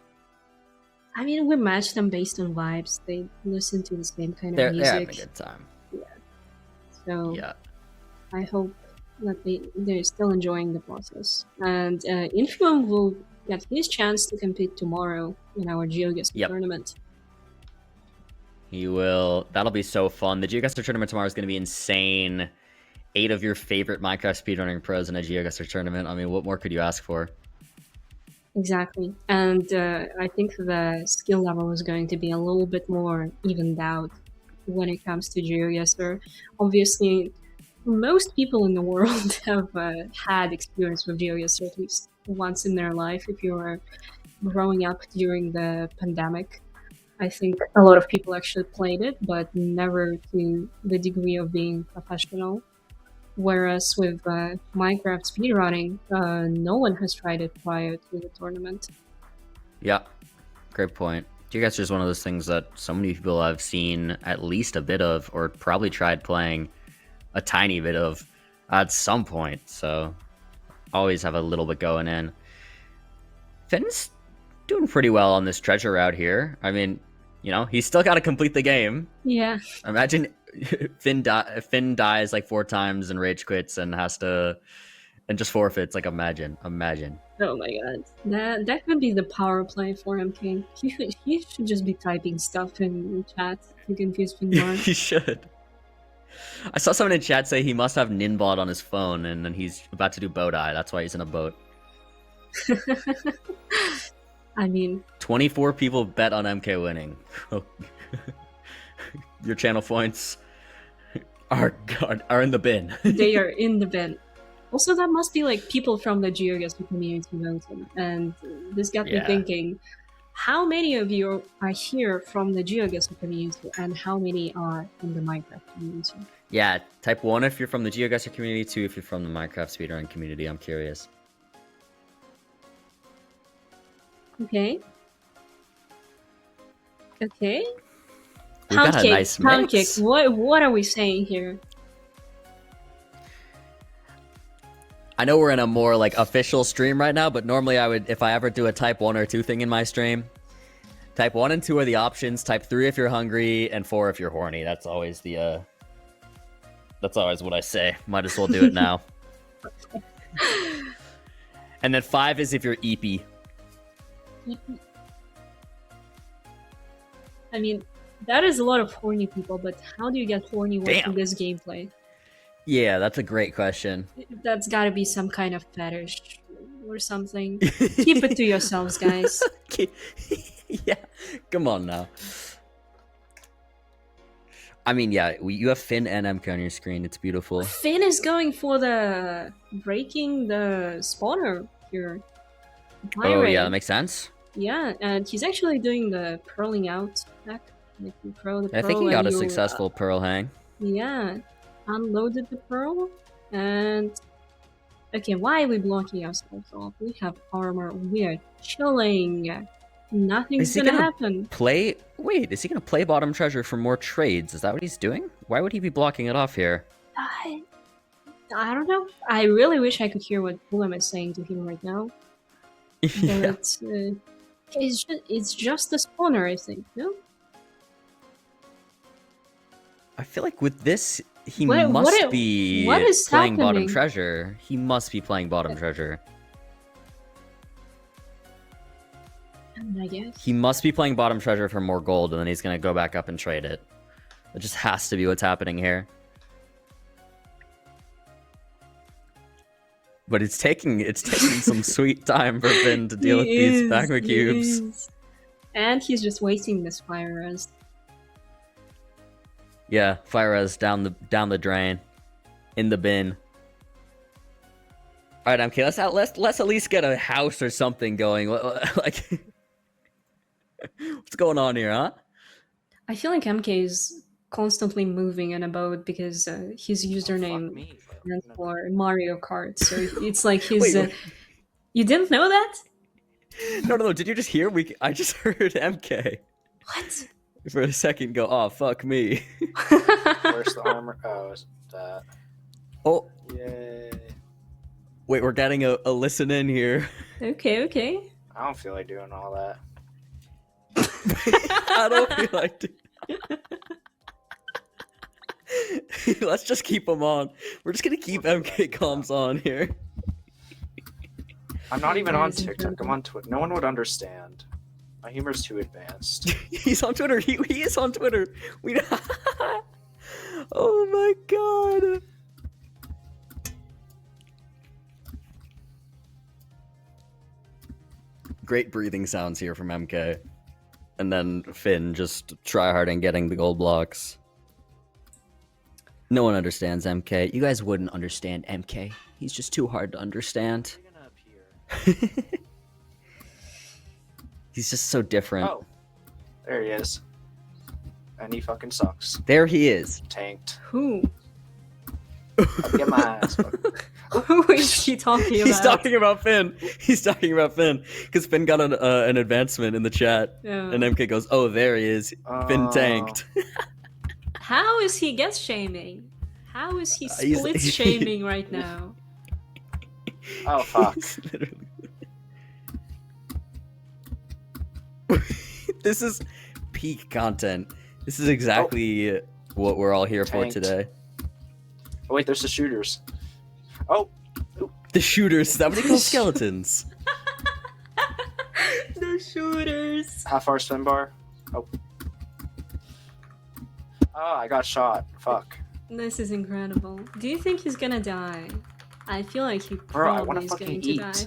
I mean, we match them based on vibes. They listen to the same kind of music. They're having a good time. Yeah. So yeah. I hope that they're still enjoying the process. And Infume will get his chance to compete tomorrow in our GeoGuessr tournament. He will. That'll be so fun. The GeoGuessr tournament tomorrow is going to be insane. 8 of your favorite Minecraft speedrunning pros in a GeoGuessr tournament. I mean, what more could you ask for? Exactly. And I think the skill level is going to be a little bit more evened out when it comes to GeoGuessr. Obviously, most people in the world have had experience with GeoGuessr at least once in their life. If you were growing up during the pandemic, I think a lot of people actually played it, but never to the degree of being professional. Whereas with Minecraft speedrunning, no one has tried it prior to the tournament. Yeah, great point. GeoGuessr is one of those things that so many people have seen at least a bit of, or probably tried playing a tiny bit of at some point. So always have a little bit going in. Finn's doing pretty well on this treasure route here. I mean, you know, he's still got to complete the game. Yeah. Imagine Finn dies like 4 times and rage quits and has to and just forfeits. Like imagine. Oh my god, that could be the power play for MK. He should just be typing stuff in chat to confuse Finbar. He should. I saw someone in chat say he must have Ninbot on his phone and then he's about to do boat eye. That's why he's in a boat. I mean, 24 people bet on MK winning. Your channel points are in the bin. They are in the bin. Also, that must be like people from the GeoGuessr community voting. And this got me thinking, how many of you are here from the GeoGuessr community and how many are from the Minecraft community? Yeah, type 1 if you're from the GeoGuessr community, 2 if you're from the Minecraft speedrun community. I'm curious. Okay. We've got a nice Pound mix. Cake. What are we saying here? I know we're in a more like official stream right now, but normally I would, if I ever do a type 1 or 2 thing in my stream, type 1 and 2 are the options, type 3 if you're hungry, and 4 if you're horny. That's always the that's always what I say. Might as well do it now. And then 5 is if you're eepy. I mean, that is a lot of horny people, but how do you get horny watching this gameplay? Yeah, that's a great question. That's gotta be some kind of fetish or something. Keep it to yourselves, guys. Yeah, come on now. I mean, yeah, you have Finn and MK on your screen. It's beautiful. Finn is going for the breaking the spawner here. Oh, yeah, that makes sense. Yeah, and he's actually doing the pearling out back. Like you throw the pearl I think he got a you, successful pearl hang. Yeah, unloaded the pearl, and okay, why are we blocking ourselves off? We have armor. We are chilling. Nothing's gonna happen. Wait, is he gonna play bottom treasure for more trades? Is that what he's doing? Why would he be blocking it off here? I don't know. I really wish I could hear what Bloom is saying to him right now. Yeah. But it's just the spawner, I think. No. I feel like with this, he What must be is playing bottom happening? treasure. He must be playing bottom treasure. I guess. He must be playing bottom treasure for more gold, and then he's gonna go back up and trade it. It just has to be what's happening here. But it's taking some sweet time for Finn to deal with these magma cubes. And he's just wasting this fire res. Yeah, fire res down the drain, in the bin. All right, MK, let's at least get a house or something going. Like, what's going on here, huh? I feel like MK is constantly moving and about because his username stands for Mario Kart. So it's like his. Wait. You didn't know that? No. Did you just hear? I just heard MK What? for a second go, oh, fuck me. Where's the armor? Oh, is that? Oh, Yay. wait, we're getting a listen in here. Okay. I don't feel like doing all that. I don't feel like Let's just keep them on. We're just gonna keep MK comms on here. I'm not even on That is TikTok. I'm incredible. on Twitter. No one would understand. My humor's too advanced. He's on Twitter. He is on Twitter. We. Oh my god. Great breathing sounds here from MK. And then Finn just tryharding getting the gold blocks. No one understands MK. You guys wouldn't understand MK. He's just too hard to understand. He's just so different. Oh, there he is. And he fucking sucks. There he is. Tanked. Who? Get my ass. Who is he talking about? He's talking about Finn. He's talking about Finn because Finn got an advancement in the chat, Yeah. and MK goes, "Oh, there he is. Finn tanked." How is he get shaming? How is he He's- split shaming right now? Oh, fuck. Literally. This is peak content. This is exactly what we're all here for Tanked. today. Oh, wait, there's the shooters. Oh, The shooters. Is that what they call skeletons? The shooters. half hour spin bar. Oh. Oh, I got shot. Fuck. This is incredible. Do you think he's gonna die? I feel like he Bro, I wanna probably is fucking going to eat. die.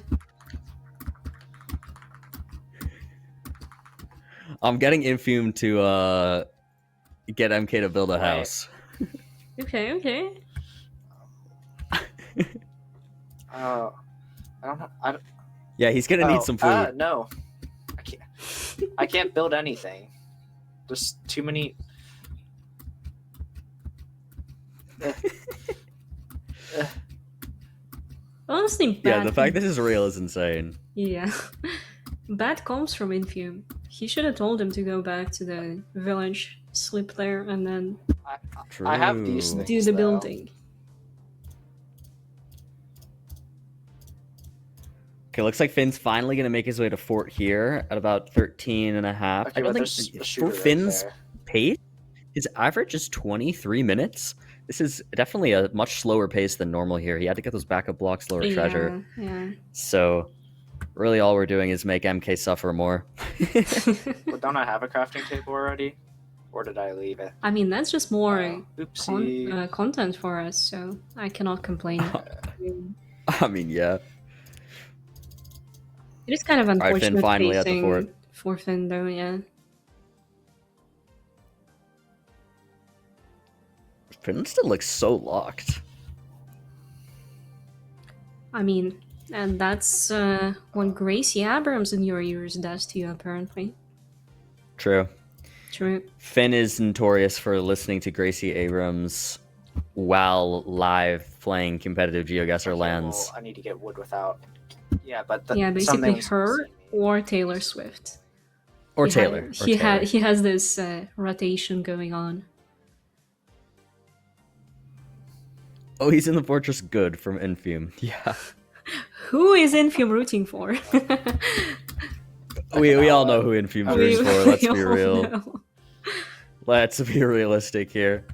I'm getting Infume to get MK to build a Wait. house. Okay. I don't know. I don't, Yeah, he's gonna need some food. No. I can't build anything. There's too many. Honestly, Yeah, bad. the fact that this is real is insane. Yeah. Bad comes from Infume. He should have told him to go back to the village sleep there and then I have these True. things. do the though. building. Okay, looks like Finn's finally going to make his way to fort here at about 13 and a half. Okay, I don't but think there's a shooter for right Finn's there. pace, his average is 23 minutes. This is definitely a much slower pace than normal here. He had to get those backup blocks, lower treasure. Yeah. So really all we're doing is make MK suffer more. Well, don't I have a crafting table already? Or did I leave it? I mean, that's just more Oopsie. content for us, so I cannot complain. I mean, yeah. It is kind of right, Finn unfortunate finally at the pacing fort. for Finn, though, yeah. Finn still looks so locked. I mean, and that's what Gracie Abrams in your ears does to you, apparently. True. True. Finn is notorious for listening to Gracie Abrams while live playing competitive GeoGuessr Okay, lands. well, I need to get wood without. Yeah, but Yeah, basically something's her missing me. or Taylor Swift. Or He Taylor. He has this rotation going on. Oh, he's in the fortress good from Infume. Yeah. Who is Infium rooting for? We all know who Infume's rooting for. Let's we be all real. know. Let's be realistic here.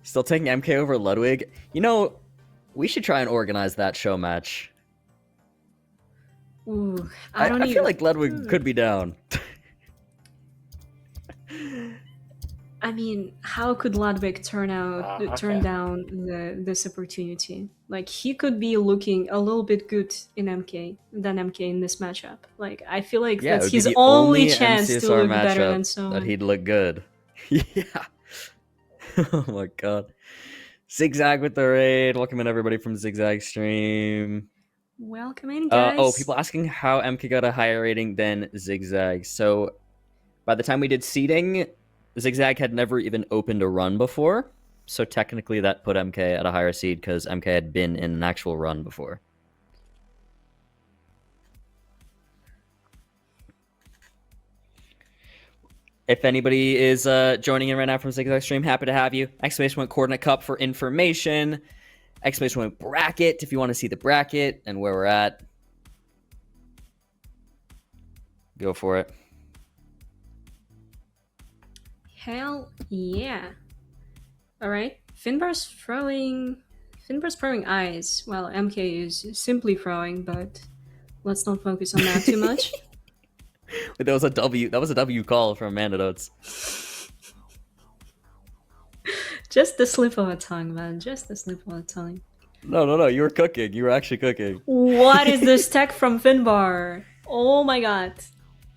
Still taking MK over Ludwig. You know, we should try and organize that show match. Ooh, I don't feel like Ludwig could be down. I mean, how could Ludwig turn Okay. down this opportunity? Like, he could be looking a little bit good in MK than MK in this matchup. Like, I feel like Yeah, it that's would be his the only only chance to MCSR look better matchup than that someone. he'd look good. Yeah. Oh my god. Zigzag with the raid. Welcome in everybody from Zigzag Stream. Welcome in, guys. Oh, people asking how MK got a higher rating than Zigzag. So by the time we did seeding, Zigzag had never even opened a run before. So technically that put MK at a higher seed because MK had been in an actual run before. If anybody is joining in right now from Zigzag Stream, happy to have you. ! Coordinate Cup for information. ! Bracket if you want to see the bracket and where we're at. Go for it. Hell yeah. Alright. Finbar's throwing eyes. Well, MK is simply throwing, but let's not focus on that too much. That was a W. That was a W call from Amanda Notes. Just the slip of a tongue, man. Just the slip of a tongue. No. You were cooking. You were actually cooking. What is this tech from Finbar? Oh my god.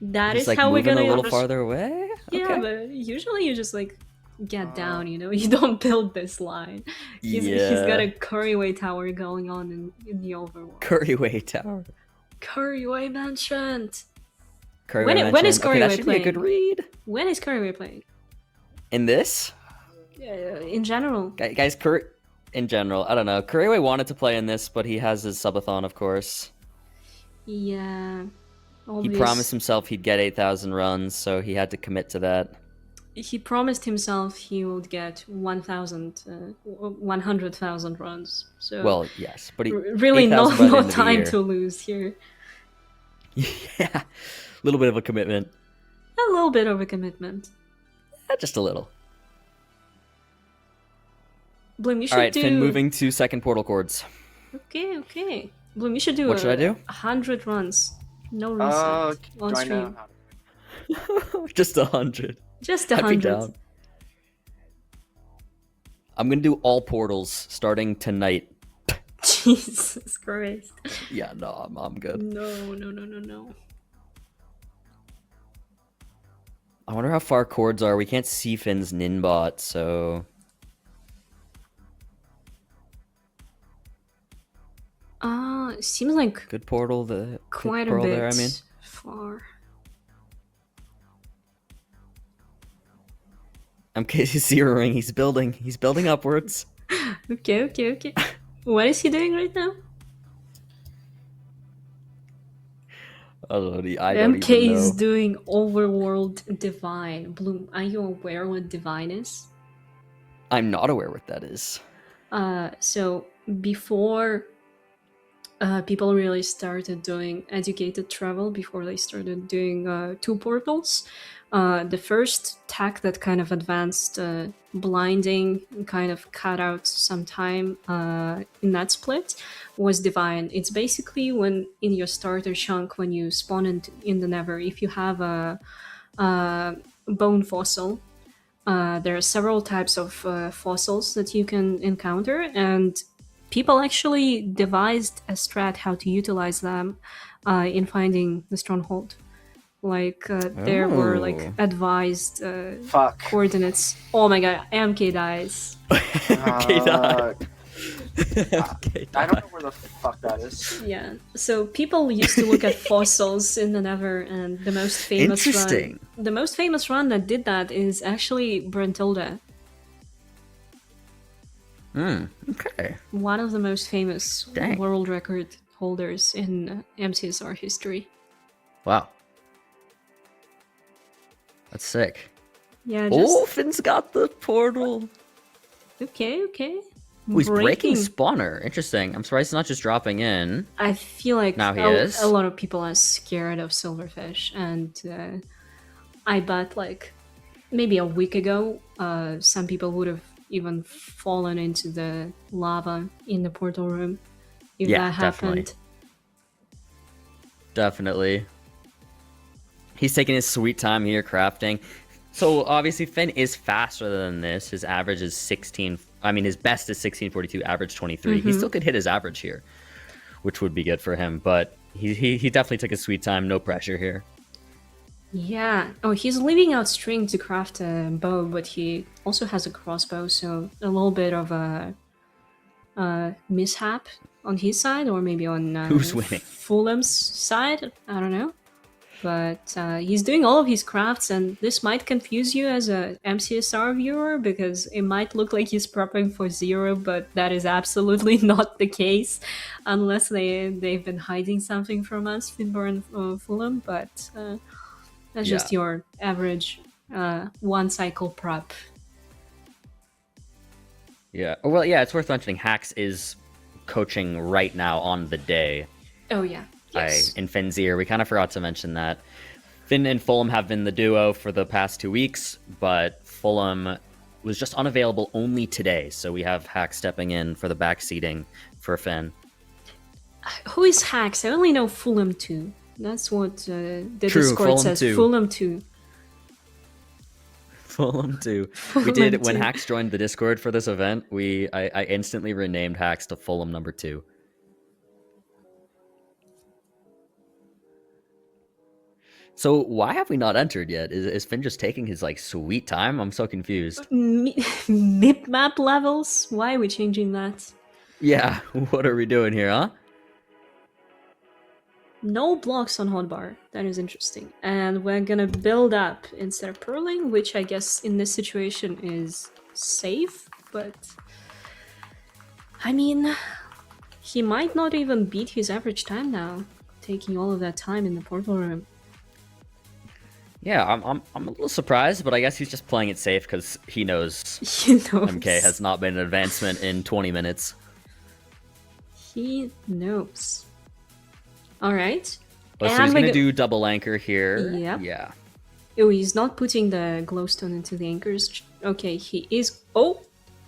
That Just is like how we're moving gonna a little farther away. Yeah, Okay. but usually you just like get down, you know? You don't build this line. He's got a Curryway Tower going on in the overworld. Curryway Tower. Curryway mentioned. Curryway When is mentioned. Okay, that Curryway should be a good playing? read. When is Curryway playing? In this, In general. guys, in general, I don't know. Curryway wanted to play in this, but he has his subathon, of course. Yeah. He promised himself he'd get 8,000 runs, so he had to commit to that. He promised himself he would get 100,000 runs. So Well, yes, but he really 8,000 by the no end of the time year. to lose here. Yeah, a little bit of a commitment. A little bit of a commitment. Just a little. Bloom, you should All right, do. Finn moving to second portal chords. Okay. Bloom, you should do. What should I do? 100 runs. No reset on Do I know stream. how to... Just 100. Just I'd be 100. down. I'm gonna do all portals starting tonight. Jesus Christ. Yeah, no, I'm good. No. I wonder how far chords are. We can't see Finn's Ninbot, so Seems like good portal. The quite a portal bit there. I mean, far. MK's zeroing. He's building. He's building upwards. Okay. What is he doing right now? I don't MK even is know. doing Overworld Divine. Bloom, are you aware what Divine is? I'm not aware what that is. So before people really started doing educated travel, before they started doing two portals, the first tech that kind of advanced blinding and kind of cut out some time in that split was Divine. It's basically when in your starter chunk, when you spawn in the Never, if you have a bone fossil, there are several types of fossils that you can encounter, and people actually devised a strat how to utilize them in finding the stronghold. Like there were like Oh. advised Fuck. coordinates. Oh my god, MK dies. Okay, die. Okay, I don't die. know where the fuck that is. Yeah. So people used to look at fossils in the Never, and the most famous Interesting. run. The most famous run that did that is actually Brentilda. Okay. One of the most famous Dang. world record holders in MCSR history. Wow. That's sick. Yeah, just Oh, Finn's got the portal. okay. Oh, he's breaking spawner. Interesting. I'm surprised he's not just dropping in. I feel like Now he is. a lot of people are scared of silverfish, and I bet like maybe a week ago, some people would have even fallen into the lava in the portal room if Yeah, that happened. Definitely. He's taking his sweet time here crafting. So obviously Finn is faster than this. His average is 16. I mean, his best is 1642, average 23. He still could hit his average here, which would be good for him. But he definitely took his sweet time. No pressure here. Yeah. Oh, he's leaving out string to craft a bow, but he also has a crossbow, so a little bit of a mishap on his side, or maybe on Who's winning? Fulham's side. I don't know. But he's doing all of his crafts, and this might confuse you as a MCSR viewer because it might look like he's prepping for 0, but that is absolutely not the case, unless they've been hiding something from us, Finbar and Fulham. But that's just your average one cycle prep. Yeah. Well, yeah, it's worth mentioning. Hax is coaching right now on the day. Oh yeah. Yes. In Finn's ear. We kind of forgot to mention that. Finn and Fulham have been the duo for the past 2 weeks, but Fulham was just unavailable only today, so we have Hax stepping in for the back seating for Finn. Who is Hax? I only know Fulham 2. That's what the True, Discord Fulham says. 2. Fulham 2. Fulham too. We Fulham did when 2. Hax joined the Discord for this event. I instantly renamed Hax to Fulham number 2. So why have we not entered yet? Is Finn just taking his like sweet time? I'm so confused. Mip map levels? Why are we changing that? Yeah, what are we doing here, huh? No blocks on hotbar. That is interesting. And we're gonna build up instead of purling, which I guess in this situation is safe, but I mean, he might not even beat his average time now, taking all of that time in the portal room. Yeah, I'm a little surprised, but I guess he's just playing it safe because he knows He knows. MK has not been an advancement in 20 minutes. He knows. Alright. Oh, so he's gonna do double anchor here. Yep. Yeah. Oh, he's not putting the glowstone into the anchors. Okay, he is... Oh!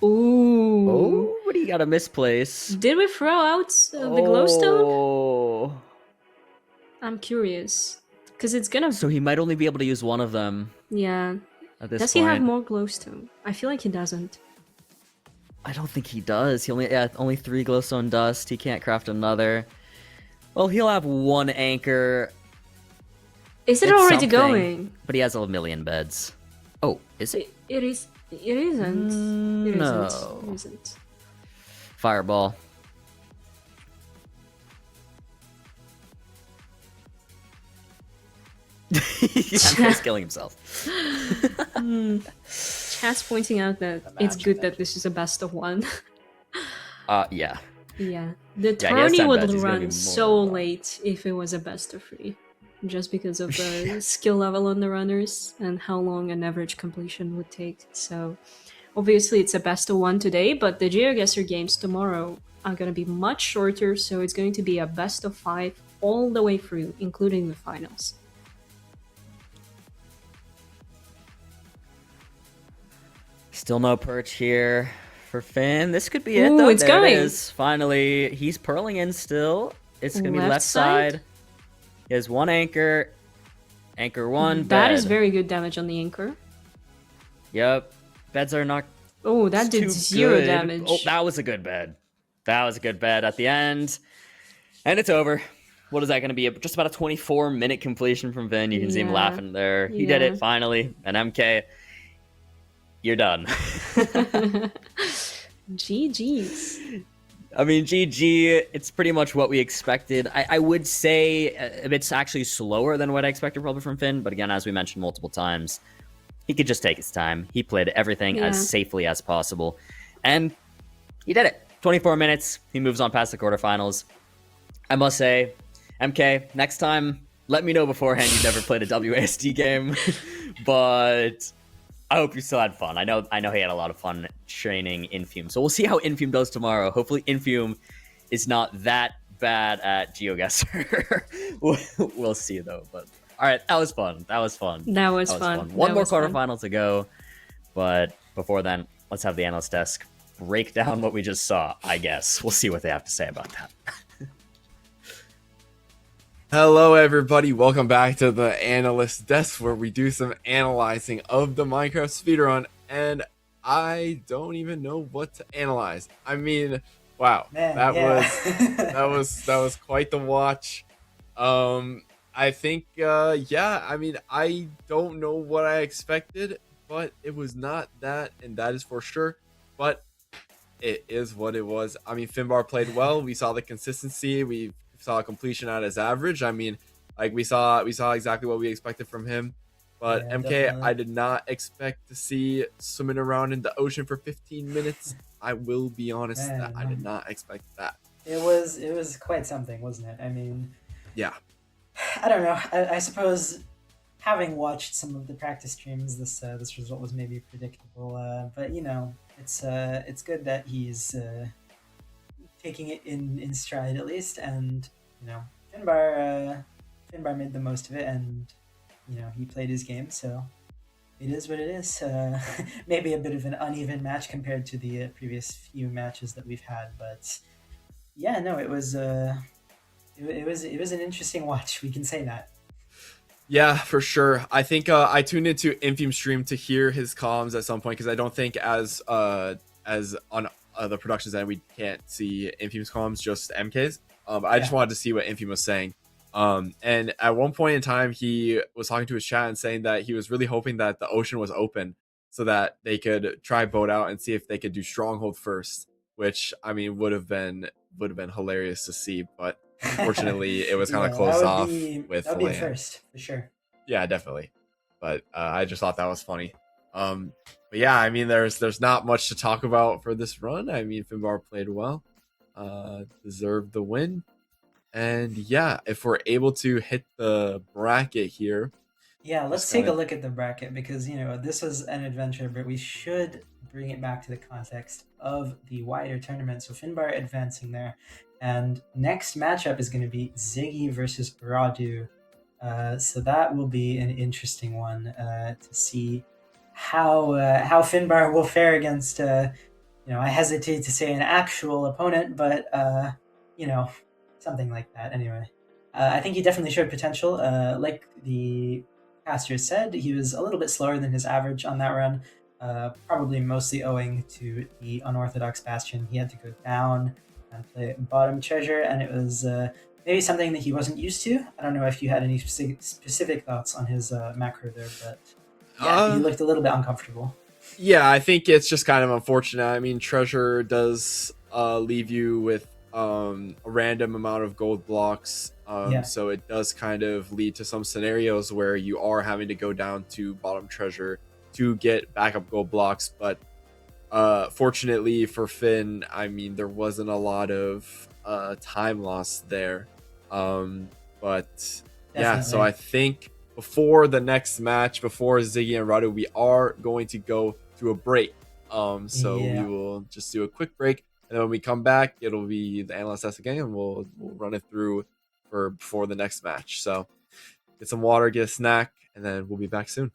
Ooh! Oh, but he got a misplace. Did we throw out the glowstone? Oh. I'm curious. Because it's gonna... So he might only be able to use one of them Yeah. at this Does point. he have more glowstone? I feel like he doesn't. I don't think he does. He only 3 glowstone dust. He can't craft another. Well, he'll have 1 anchor. Is it It's already something, going? But he has a million beds. Oh, is it? It is. It isn't. It No. isn't. It isn't. Fireball. He's killing himself. Chat's pointing out that it's good that this is a best of 1. Yeah. Yeah. The Yeah, he has tourney 10 would beds, he's gonna be run more so than that. late if it was a best of 3. just because of the skill level on the runners and how long an average completion would take. So obviously it's a best of one today, but the GeoGuessr games tomorrow are going to be much shorter, so it's going to be a best of 5 all the way through, including the finals. Still no perch here for Finn. This could be it, Ooh, though. it's There going. it is. Finally, he's purling in still. It's going to be Left left side. side. He has one anchor. Anchor one, That bed. is very good damage on the anchor. Yep. Beds are not Oh, that did too 0 good. damage. Oh, that was a good bed. That was a good bed at the end. And it's over. What is that going to be? Just about a 24-minute completion from Vin. You can see him Yeah. laughing there. He did Yeah. it, finally. And MK, you're done. GG's. I mean, GG, it's pretty much what we expected. I would say it's actually slower than what I expected probably from Finn. But again, as we mentioned multiple times, he could just take his time. He played everything Yeah. as safely as possible. And he did it. 24 minutes. He moves on past the quarterfinals. I must say, MK, next time, let me know beforehand you've never played a WASD game. But I hope you still had fun. I know he had a lot of fun training Infume. So we'll see how Infume does tomorrow. Hopefully Infume is not that bad at GeoGuessr. We'll see, though. But all right, that was fun. That was fun. That was fun. One That more was fun. quarterfinal to go. But before then, let's have the analyst desk break down what we just saw, I guess. We'll see what they have to say about that. Hello, everybody. Welcome back to the analyst desk, where we do some analyzing of the Minecraft speedrun, and I don't even know what to analyze. I mean, wow, Man, that yeah. was quite the watch. I think, yeah. I mean, I don't know what I expected, but it was not that, and that is for sure. But it is what it was. I mean, Finbar played well. We saw the consistency. We saw a completion at his average. I mean, like we saw exactly what we expected from him. But Yeah, MK, definitely. I did not expect to see swimming around in the ocean for 15 minutes. I will be honest, that I did not expect that. It was quite something, wasn't it? I mean, Yeah. I don't know. I suppose having watched some of the practice streams, this result was maybe predictable. But you know, it's good that he's taking it in stride at least, and you know, Finbar made the most of it, and you know, he played his game, so it is what it is. Maybe a bit of an uneven match compared to the previous few matches that we've had, but yeah, no, it was an interesting watch. We can say that. Yeah, for sure. I think I tuned into Infume stream to hear his comms at some point, because I don't think as on the productions end we can't see Infume's comms, just MK's. I just wanted to see what Infume was saying. And at one point in time, he was talking to his chat and saying that he was really hoping that the ocean was open so that they could try boat out and see if they could do stronghold first, which I mean would have been hilarious to see, but unfortunately it was kind of closed off with that would be a land. first for sure. Yeah, definitely. But I just thought that was funny. But yeah, I mean, there's not much to talk about for this run. I mean, Finbar played well, deserved the win, and yeah, if we're able to hit the bracket here, Yeah, let's Just take a kinda- look at the bracket, because you know this was an adventure, but we should bring it back to the context of the wider tournament. So Finbar advancing there, and next matchup is going to be Ziggy versus Radu. So that will be an interesting one to see how Finbar will fare against. You know, I hesitate to say an actual opponent, but you know, something like that. Anyway, I think he definitely showed potential. Like the caster said, he was a little bit slower than his average on that run. Probably mostly owing to the unorthodox bastion. He had to go down and play bottom treasure, and it was maybe something that he wasn't used to. I don't know if you had any specific thoughts on his macro there, but yeah, he looked a little bit uncomfortable. Yeah, I think it's just kind of unfortunate. I mean, treasure does leave you with a random amount of gold blocks. So it does kind of lead to some scenarios where you are having to go down to bottom treasure to get backup gold blocks. But fortunately for Finn, I mean, there wasn't a lot of time loss there. But Yeah, so Definitely. I think before the next match, before Ziggy and Radu, we are going to go to a break. So we Yeah. will just do a quick break, and then when we come back, it'll be the analyst test again, and we'll run it through for before the next match. So get some water, get a snack, and then we'll be back soon.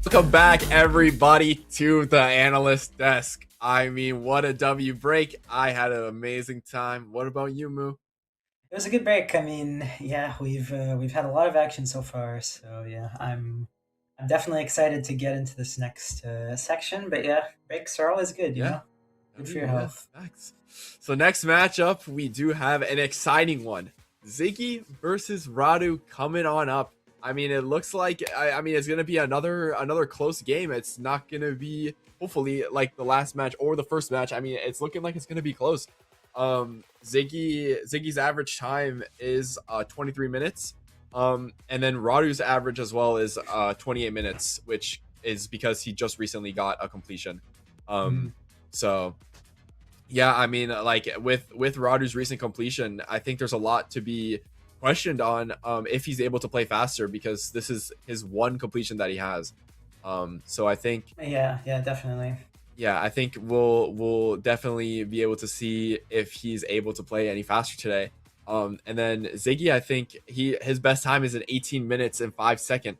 Welcome back, everybody, to the analyst desk. I mean, what a W break. I had an amazing time. What about you, Moo? It was a good break. I mean, yeah, we've had a lot of action so far. So yeah, I'm definitely excited to get into this next section. But yeah, breaks are always good, you know. Good for your health. Thanks. So next matchup, we do have an exciting one. Ziggy versus Radu coming on up. I mean, it looks like I mean it's gonna be another close game. It's not gonna be hopefully like the last match or the first match. I mean, it's looking like it's gonna be close. Ziggy's average time is 23 minutes. And then Radu's average as well is 28 minutes, which is because he just recently got a completion. So yeah, I mean, like with Radu's recent completion, I think there's a lot to be questioned on if he's able to play faster, because this is his one completion that he has. So I think yeah, definitely. Yeah, I think we'll definitely be able to see if he's able to play any faster today. And then Ziggy, I think his best time is in 18 minutes and 5 seconds,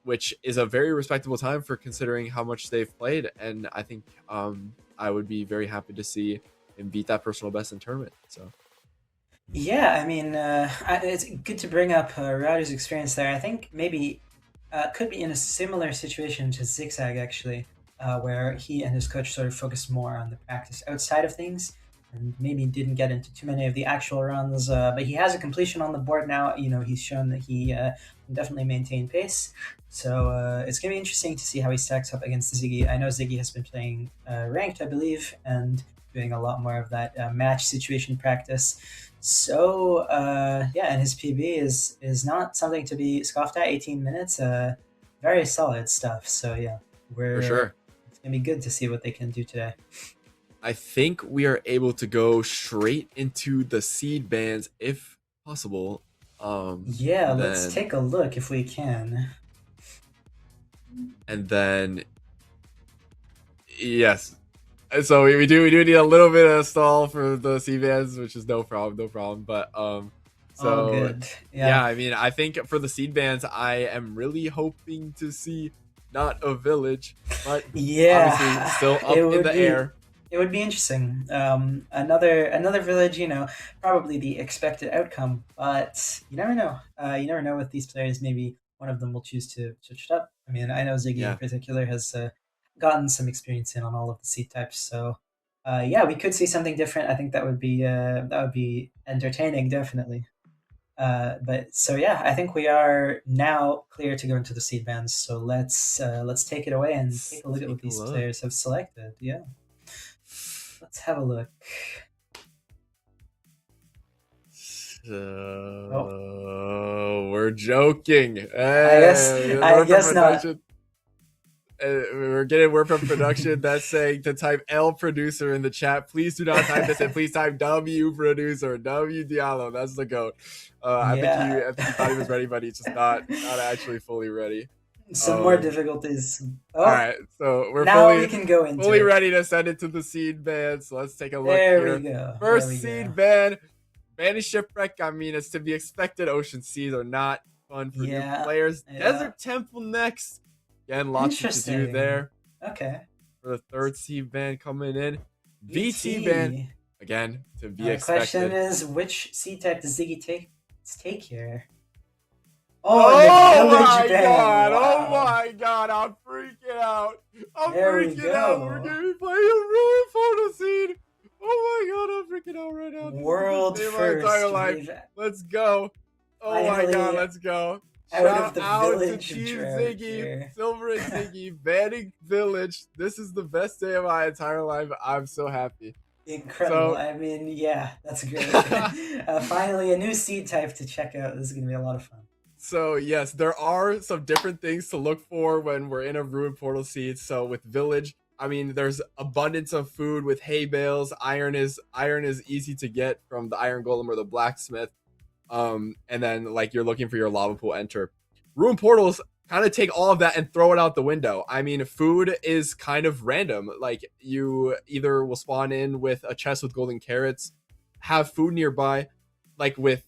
which is a very respectable time for considering how much they've played. And I think I would be very happy to see him beat that personal best in tournament. So yeah, I mean, it's good to bring up Radu's experience there. I think maybe could be in a similar situation to Zigzag actually, where he and his coach sort of focused more on the practice outside of things, and maybe didn't get into too many of the actual runs. But he has a completion on the board now. You know, he's shown that he can definitely maintain pace. So it's gonna be interesting to see how he stacks up against Ziggy. I know Ziggy has been playing ranked, I believe, and doing a lot more of that match situation practice. So yeah, and his PB is not something to be scoffed at. 18 minutes, very solid stuff. So yeah, for sure, it's gonna be good to see what they can do today. I think we are able to go straight into the seed bands if possible. Yeah, let's take a look if we can. And then yes, so we do need a little bit of stall for the seed bands, which is no problem. But so good. Yeah, I mean, I think for the seed bands, I am really hoping to see not a village, but yeah, obviously still up in the air. It would be interesting. Another village, you know, probably the expected outcome, but you never know. You never know with these players. Maybe one of them will choose to switch it up. I mean, I know Ziggy in particular has gotten some experience in on all of the seed types, so yeah, we could see something different. I think that would be entertaining, definitely. But so yeah, I think we are now clear to go into the seed bands. So let's take it away and take a look at what these players have selected. Yeah. Let's have a look. We're joking. Hey, I guess not. We're getting word from production that's saying to type L producer in the chat. Please do not type this, and please type W producer, W Diallo. That's the goat. I think he thought he was ready, but he's just not actually fully ready. Some more difficulties. All right, so we're we can go into fully ready to send it to the seed band. So let's take a look here. We go. First seed band, Bandit Shipwreck. I mean, it's to be expected. Ocean Seas are not fun for new players. Desert Temple next. Again, lots to do there. Okay. For the third seed band coming in, VT band again to be expected. The question is, which seed type does Ziggy take here? Oh my god! Wow. Oh my god! I'm freaking out! I'm freaking out! We're gonna be playing a really photo scene! Oh my god! I'm freaking out right now! World first! My entire life. Let's go! Oh my god! Let's go! Shout out to Team Ziggy, Silver and Ziggy, banning Village. This is the best day of my entire life. I'm so happy. Incredible. I mean, yeah, that's great. Finally, a new seed type to check out. This is gonna be a lot of fun. So yes, there are some different things to look for when we're in a ruined portal seed. So with Village, I mean, there's abundance of food with hay bales. Iron is easy to get from the Iron Golem or the Blacksmith. And then like you're looking for your lava pool enter. Ruined portals kind of take all of that and throw it out the window. I mean, food is kind of random. Like you either will spawn in with a chest with golden carrots, have food nearby, like with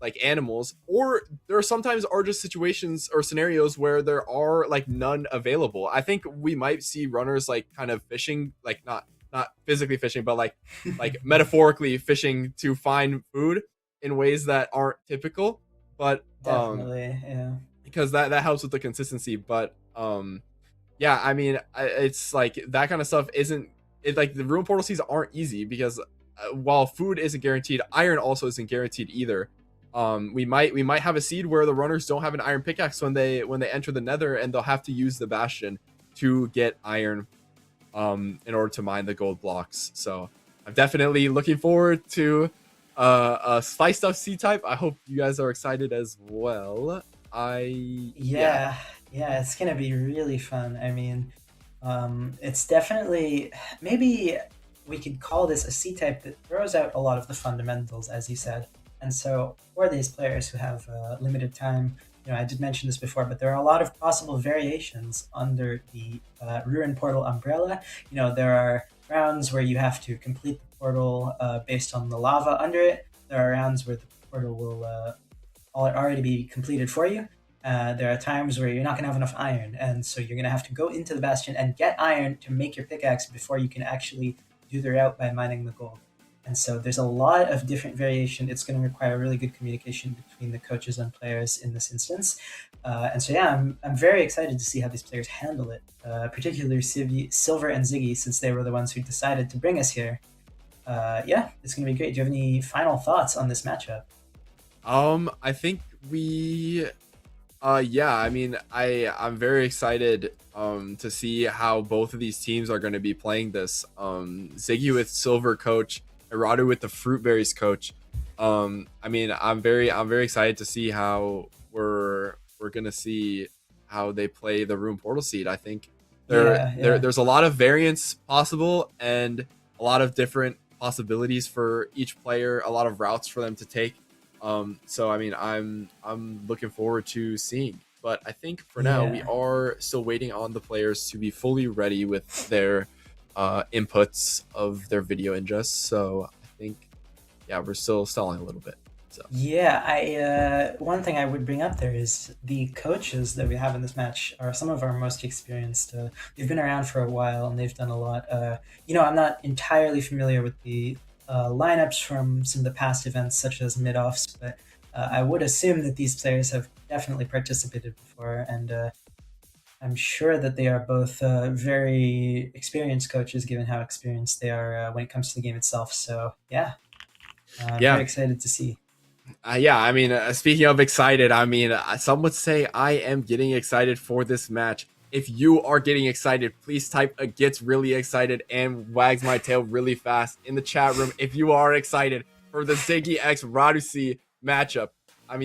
like animals, or there are sometimes are just situations or scenarios where there are like none available. I think we might see runners like kind of fishing, like not physically fishing, but like metaphorically fishing to find food in ways that aren't typical. But definitely, yeah, because that helps with the consistency. But yeah, I mean, it's like that kind of stuff isn't it, like the ruined portal seeds aren't easy because while food isn't guaranteed, iron also isn't guaranteed either. We might have a seed where the runners don't have an iron pickaxe when they enter the nether, and they'll have to use the bastion to get iron in order to mine the gold blocks. So I'm definitely looking forward to a spiced up C type. I hope you guys are excited as well. Yeah, it's gonna be really fun. I mean, it's definitely, maybe we could call this a C type that throws out a lot of the fundamentals, as you said. And so for these players who have limited time, I did mention this before, but there are a lot of possible variations under the Ruin Portal umbrella. There are rounds where you have to complete the portal based on the lava under it. There are rounds where the portal will already be completed for you. There are times where you're not going to have enough iron, and so you're going to have to go into the bastion and get iron to make your pickaxe before you can actually do the route by mining the gold. And so there's a lot of different variation. It's going to require really good communication between the coaches and players in this instance. And so, yeah, I'm very excited to see how these players handle it, particularly Silver and Ziggy, since they were the ones who decided to bring us here. Yeah, it's going to be great. Do you have any final thoughts on this matchup? I think I'm very excited to see how both of these teams are going to be playing this. Ziggy with Silver coach, Iradu with the Fruit Berries coach. I'm very excited to see how we're gonna see how they play the Ruin Portal seed. I think there's a lot of variance possible and a lot of different possibilities for each player, a lot of routes for them to take. So I'm looking forward to seeing. But I think for now we are still waiting on the players to be fully ready with their inputs of their video ingest. So I think we're still stalling a little bit. So one thing I would bring up there is the coaches that we have in this match are some of our most experienced. They've been around for a while and they've done a lot. I'm not entirely familiar with the lineups from some of the past events such as mid-offs, but I would assume that these players have definitely participated before, and I'm sure that they are both very experienced coaches given how experienced they are when it comes to the game itself. So I'm very excited to see. Speaking of excited, some would say I am getting excited for this match. If you are getting excited, please type a gets really excited and wags my tail really fast in the chat room if you are excited for the Ziggy x Radusi matchup.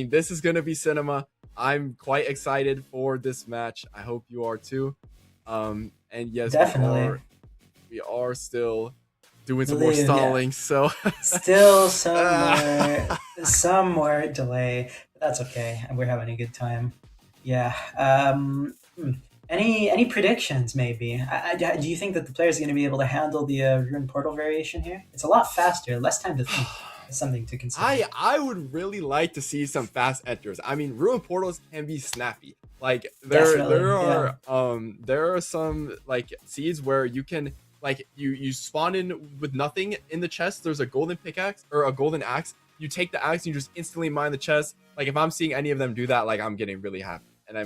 This is going to be cinema. I'm quite excited for this match. I hope you are too. And yes, definitely. We are still doing some more stalling, so still some more delay, but that's okay, and we're having a good time. Any predictions maybe? Do you think that the players are going to be able to handle the Ruin Portal variation here? It's a lot faster, less time to think. It's something to consider. I would really like to see some fast enters. Ruin Portals can be snappy. There are some seeds where you can you spawn in with nothing in the chest. There's a golden pickaxe or a golden axe. You take the axe and you just instantly mine the chest. If I'm seeing any of them do that, I'm getting really happy. And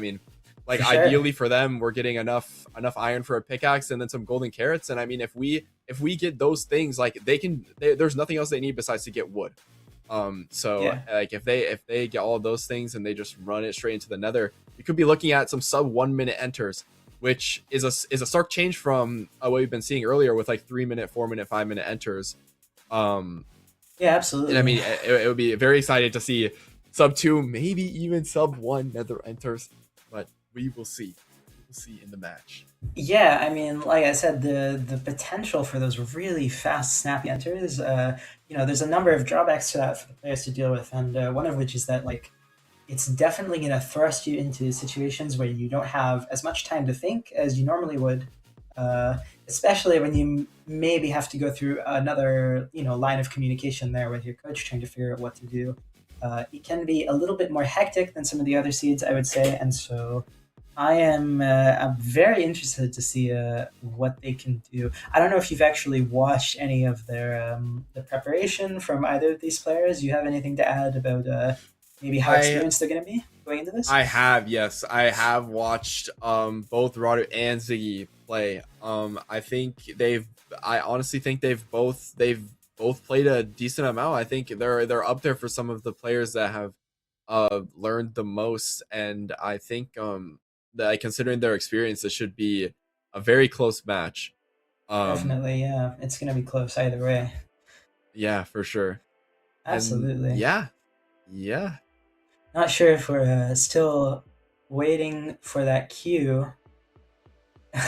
For sure. Ideally for them, we're getting enough iron for a pickaxe and then some golden carrots. And if we get those things, there's nothing else they need besides to get wood. If they get all of those things and they just run it straight into the nether, you could be looking at some sub 1 minute enters, which is a stark change from what we've been seeing earlier with 3 minute, 4 minute, 5 minute enters. Absolutely. And it would be very excited to see sub 2, maybe even sub 1 nether enters, but we will see. We'll see in the match. Like I said, the potential for those really fast, snappy enters, there's a number of drawbacks to that for the players to deal with, and one of which is that it's definitely going to thrust you into situations where you don't have as much time to think as you normally would, especially when you maybe have to go through another line of communication there with your coach trying to figure out what to do. It can be a little bit more hectic than some of the other seeds, I would say, and so I'm very interested to see what they can do. I don't know if you've actually watched any of their the preparation from either of these players. Do you have anything to add about maybe how experienced they're going to be going into this? I have, yes. I have watched both Radu and Ziggy play. I honestly think they've both both played a decent amount. I think they're up there for some of the players that have learned the most, and I think that considering their experience, this should be a very close match. Definitely, yeah. It's gonna be close either way. Yeah, for sure. Absolutely. And yeah. Not sure if we're still waiting for that cue. Just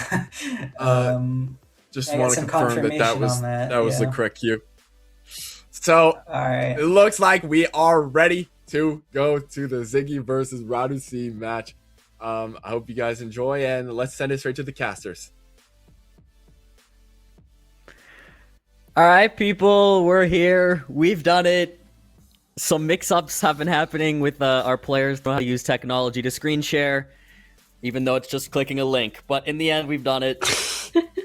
I got want to some confirm that was confirmation on that was the yeah. correct cue. So All right. it looks like we are ready to go to the Ziggy versus Radu C match. I hope you guys enjoy, and let's send it straight to the casters. All right, people, we're here. We've done it. Some mix-ups have been happening with our players know how to use technology to screen share, even though it's just clicking a link. But in the end, we've done it.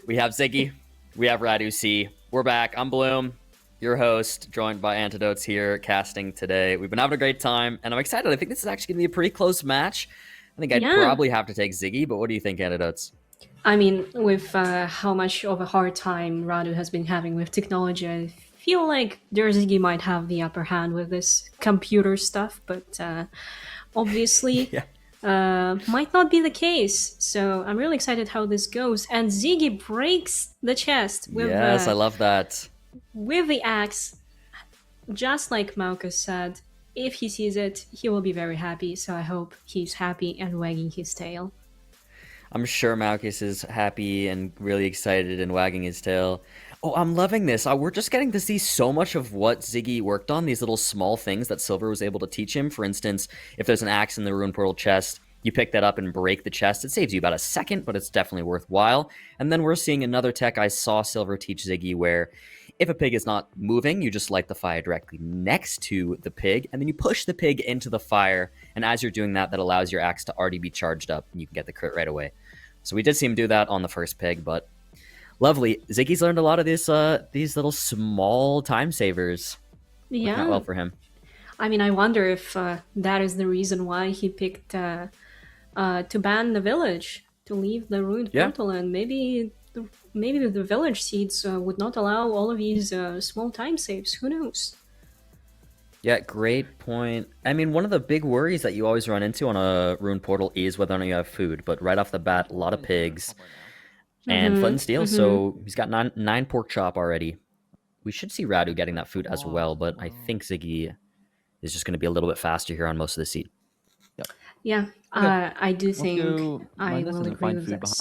We have Ziggy. We have Radu C. We're back. I'm Bloom, your host, joined by Antidotes here, casting today. We've been having a great time, and I'm excited. I think this is actually going to be a pretty close match. I think I'd probably have to take Ziggy, but what do you think, Antidotes? I mean, with how much of a hard time Radu has been having with technology, I feel like Ziggy might have the upper hand with this computer stuff, but obviously might not be the case. So I'm really excited how this goes. And Ziggy breaks the chest with yes, I love that. With the axe, just like Malkus said. If he sees it, he will be very happy. So I hope he's happy and wagging his tail. I'm sure Malkus is happy and really excited and wagging his tail. Oh, I'm loving this. We're just getting to see so much of what Ziggy worked on, these little small things that Silver was able to teach him. For instance, if there's an axe in the Rune Portal chest, you pick that up and break the chest. It saves you about a second, but it's definitely worthwhile. And then we're seeing another tech I saw Silver teach Ziggy where if a pig is not moving, you just light the fire directly next to the pig, and then you push the pig into the fire. And as you're doing that, that allows your axe to already be charged up, and you can get the crit right away. So we did see him do that on the first pig, but lovely. Ziggy's learned a lot of these little small time savers. Yeah. Working out well for him. I mean, I wonder if that is the reason why he picked to ban the village, to leave the ruined portal, and maybe the village seeds would not allow all of these small time saves. Who knows? Yeah, great point. I mean, one of the big worries that you always run into on a ruined portal is whether or not you have food. But right off the bat, a lot of pigs and flint and steel. So he's got nine pork chop already. We should see Radu getting that food as well. But I think Ziggy is just going to be a little bit faster here on most of the seed. Yep. Yeah, I do think I will agree with this.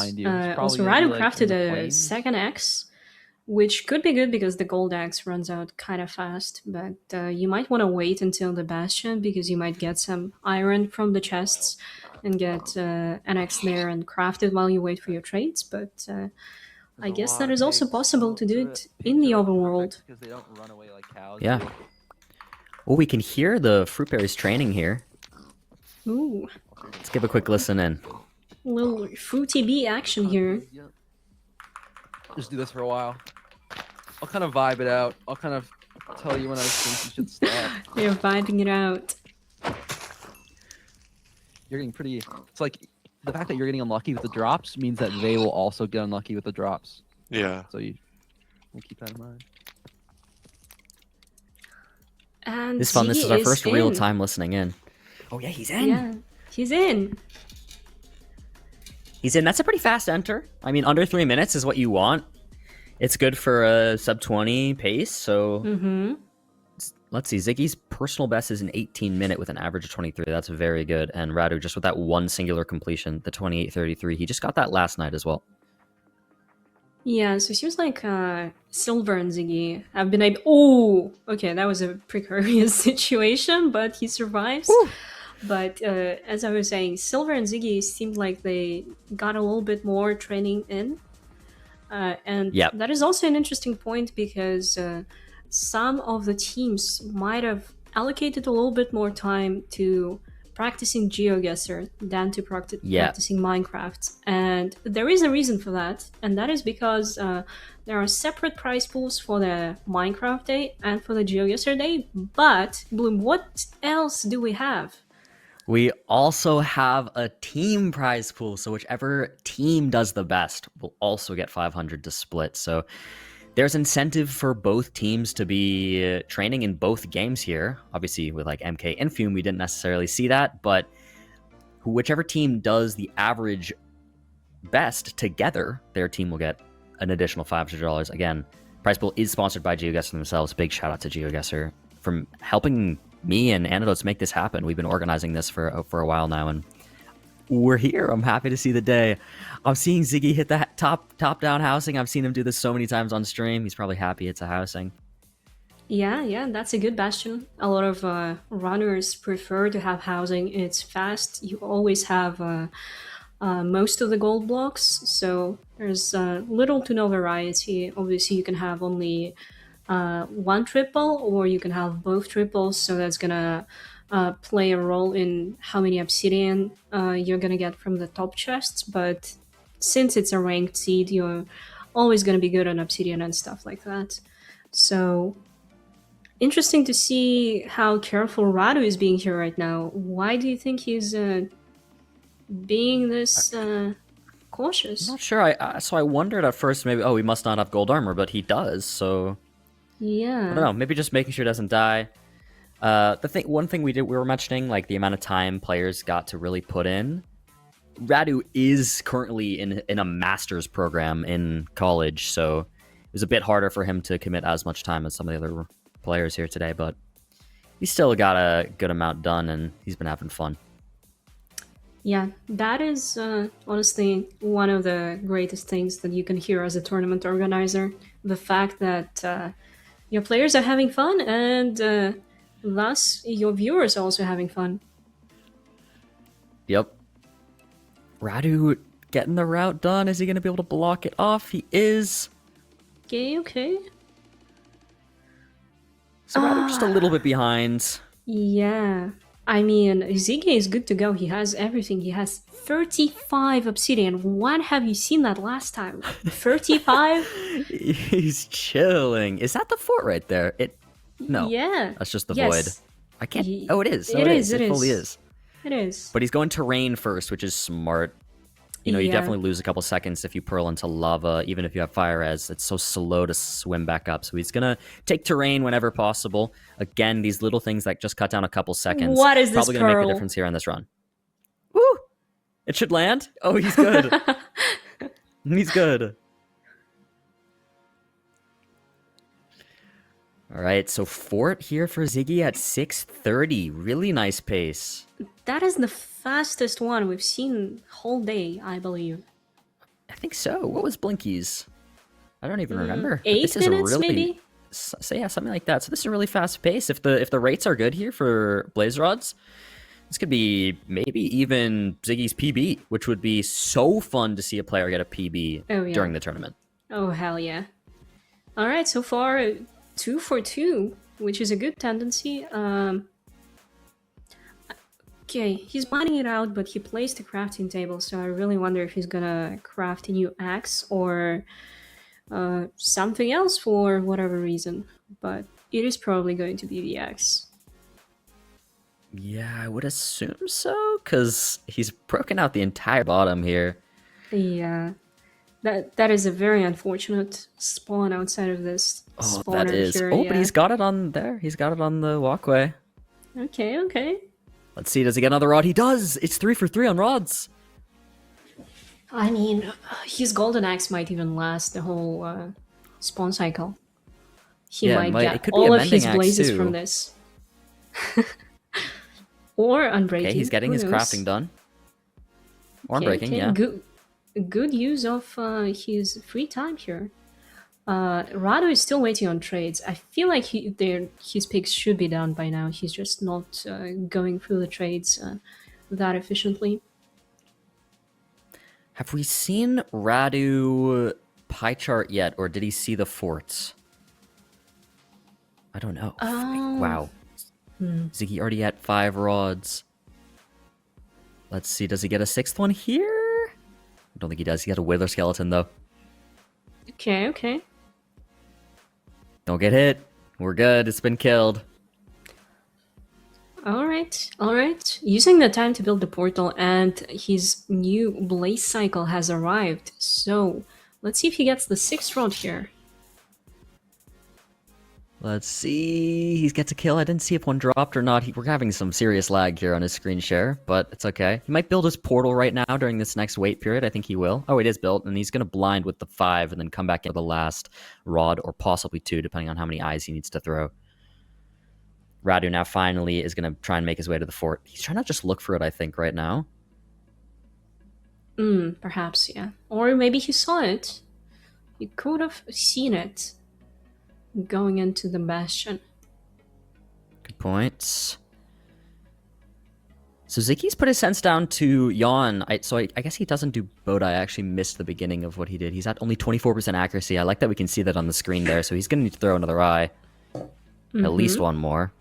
Also, Radu crafted a second axe, which could be good because the gold axe runs out kind of fast, but you might want to wait until the bastion because you might get some iron from the chests and get an axe there and craft it while you wait for your trades, but I guess that is also possible to do it in the overworld. Yeah. Oh, we can hear the fruit berries training here. Ooh. Let's give a quick listen in. A little fruity bee action here. Just do this for a while. I'll kind of vibe it out. I'll kind of tell you when I think you should stop. You're vibing it out. You're getting pretty... It's like, the fact that you're getting unlucky with the drops means that they will also get unlucky with the drops. Yeah. So we'll keep that in mind. And this is fun. This is our first in. real time listening in. Oh yeah, he's in. Yeah, he's in. He's in. That's a pretty fast enter. I mean, under 3 minutes is what you want. It's good for a sub 20 pace. So let's see. Ziggy's personal best is an 18-minute with an average of 23. That's very good. And Radu just with that one singular completion, the 28:33. He just got that last night as well. Yeah, so it seems like Silver and Ziggy have been able... Oh, okay, that was a precarious situation, but he survives. Woo! But as I was saying, Silver and Ziggy seemed like they got a little bit more training in. And that is also an interesting point because some of the teams might have allocated a little bit more time to practicing GeoGuessr than to practicing Minecraft. And there is a reason for that, and that is because there are separate prize pools for the Minecraft day and for the GeoGuessr day. But, Bloom, what else do we have? We also have a team prize pool, so whichever team does the best will also get 500 to split. So there's incentive for both teams to be training in both games here. Obviously, with like MK and Fume, we didn't necessarily see that, but whichever team does the average best together, their team will get an additional $500. Again, prize pool is sponsored by GeoGuessr themselves. Big shout out to GeoGuessr for helping me and Antidotes make this happen. We've been organizing this for a while now, and we're here. I'm happy to see the day. I'm seeing Ziggy hit that top down housing. I've seen him do this so many times on stream. He's probably happy it's a housing. Yeah, that's a good bastion. A lot of runners prefer to have housing. It's fast. You always have most of the gold blocks, so there's little to no variety. Obviously, you can have only one triple, or you can have both triples, so that's gonna play a role in how many obsidian you're gonna get from the top chests. But since it's a ranked seed, you're always gonna be good on obsidian and stuff like that. So interesting to see how careful Radu is being here right now. Why do you think he's being this cautious? I'm not sure. So I wondered at first, maybe, oh, he must not have gold armor, but he does, so Yeah. I don't know. Maybe just making sure it doesn't die. One thing we were mentioning, like the amount of time players got to really put in. Radu is currently in a master's program in college, so it was a bit harder for him to commit as much time as some of the other players here today, but he's still got a good amount done, and he's been having fun. Yeah, that is honestly one of the greatest things that you can hear as a tournament organizer. The fact that your players are having fun, and thus your viewers are also having fun. Yep. Radu getting the route done. Is he going to be able to block it off? He is. Okay. So Radu just a little bit behind. Yeah. I mean, Ziggy is good to go. He has everything. He has 35 obsidian. When have you seen that last time? 35? He's chilling. Is that the fort right there? No. Yeah. That's just the Yes. void. I can't. Oh, it is. It is. It fully is. It is. But he's going terrain first, which is smart. You know, you Yeah. definitely lose a couple seconds if you pearl into lava, even if you have fire res. It's so slow to swim back up. So he's going to take terrain whenever possible. Again, these little things that just cut down a couple seconds. What is this probably going to make pearl? the difference here on this run. Woo! It should land. Oh, he's good. He's good. All right, so fort here for Ziggy at 6:30. Really nice pace. That is the fastest one we've seen whole day, I believe. I think so. What was Blinky's? I don't even remember. But 8 this is a minutes, really, maybe? So yeah, something like that. So this is a really fast pace. If the rates are good here for Blaze Rods, this could be maybe even Ziggy's PB, which would be so fun to see a player get a PB Oh, yeah. during the tournament. Oh, hell yeah. All right, so far 2 for 2, which is a good tendency. Okay, he's mining it out, but he placed a crafting table, so I really wonder if he's gonna craft a new axe or something else for whatever reason. But it is probably going to be the axe. Yeah, I would assume so, because he's broken out the entire bottom here. Yeah, that is a very unfortunate spawn outside of this Oh, spawner that is. here. Oh, yeah. but he's got it on there. He's got it on the walkway. Okay. Let's see, does he get another rod? He does! It's 3 for 3 on rods. I mean, his golden axe might even last the whole spawn cycle. He Yeah, might it get could be a all of mending his axe, blazes too. from this. Or unbreaking. Okay, he's getting who his knows? crafting done. Or Okay, breaking, yeah. Good use of his free time here. Rado is still waiting on trades. I feel like his picks should be done by now. He's just not going through the trades that efficiently. Have we seen Radu pie chart yet, or did he see the forts? I don't know. Wow. Ziggy already at 5 rods. Let's see, does he get a 6th one here? I don't think he does. He got a wither skeleton, though. Okay. Don't get hit. We're good. It's been killed. All right. Using the time to build the portal, and his new blaze cycle has arrived. So let's see if he gets the 6th rod here. Let's see. He gets a kill. I didn't see if one dropped or not. We're having some serious lag here on his screen share, but it's okay. He might build his portal right now during this next wait period. I think he will. Oh, it is built, and he's going to blind with the 5 and then come back in for the last rod, or possibly 2, depending on how many eyes he needs to throw. Radu now finally is going to try and make his way to the fort. He's trying to just look for it, I think, right now. Perhaps, yeah. Or maybe he saw it. He could have seen it going into the bastion. Good points. So Ziggy's put his sense down to yawn. I guess he doesn't do Boda. I actually missed the beginning of what he did. He's at only 24% accuracy. I like that we can see that on the screen there. So he's going to need to throw another eye. At least one more.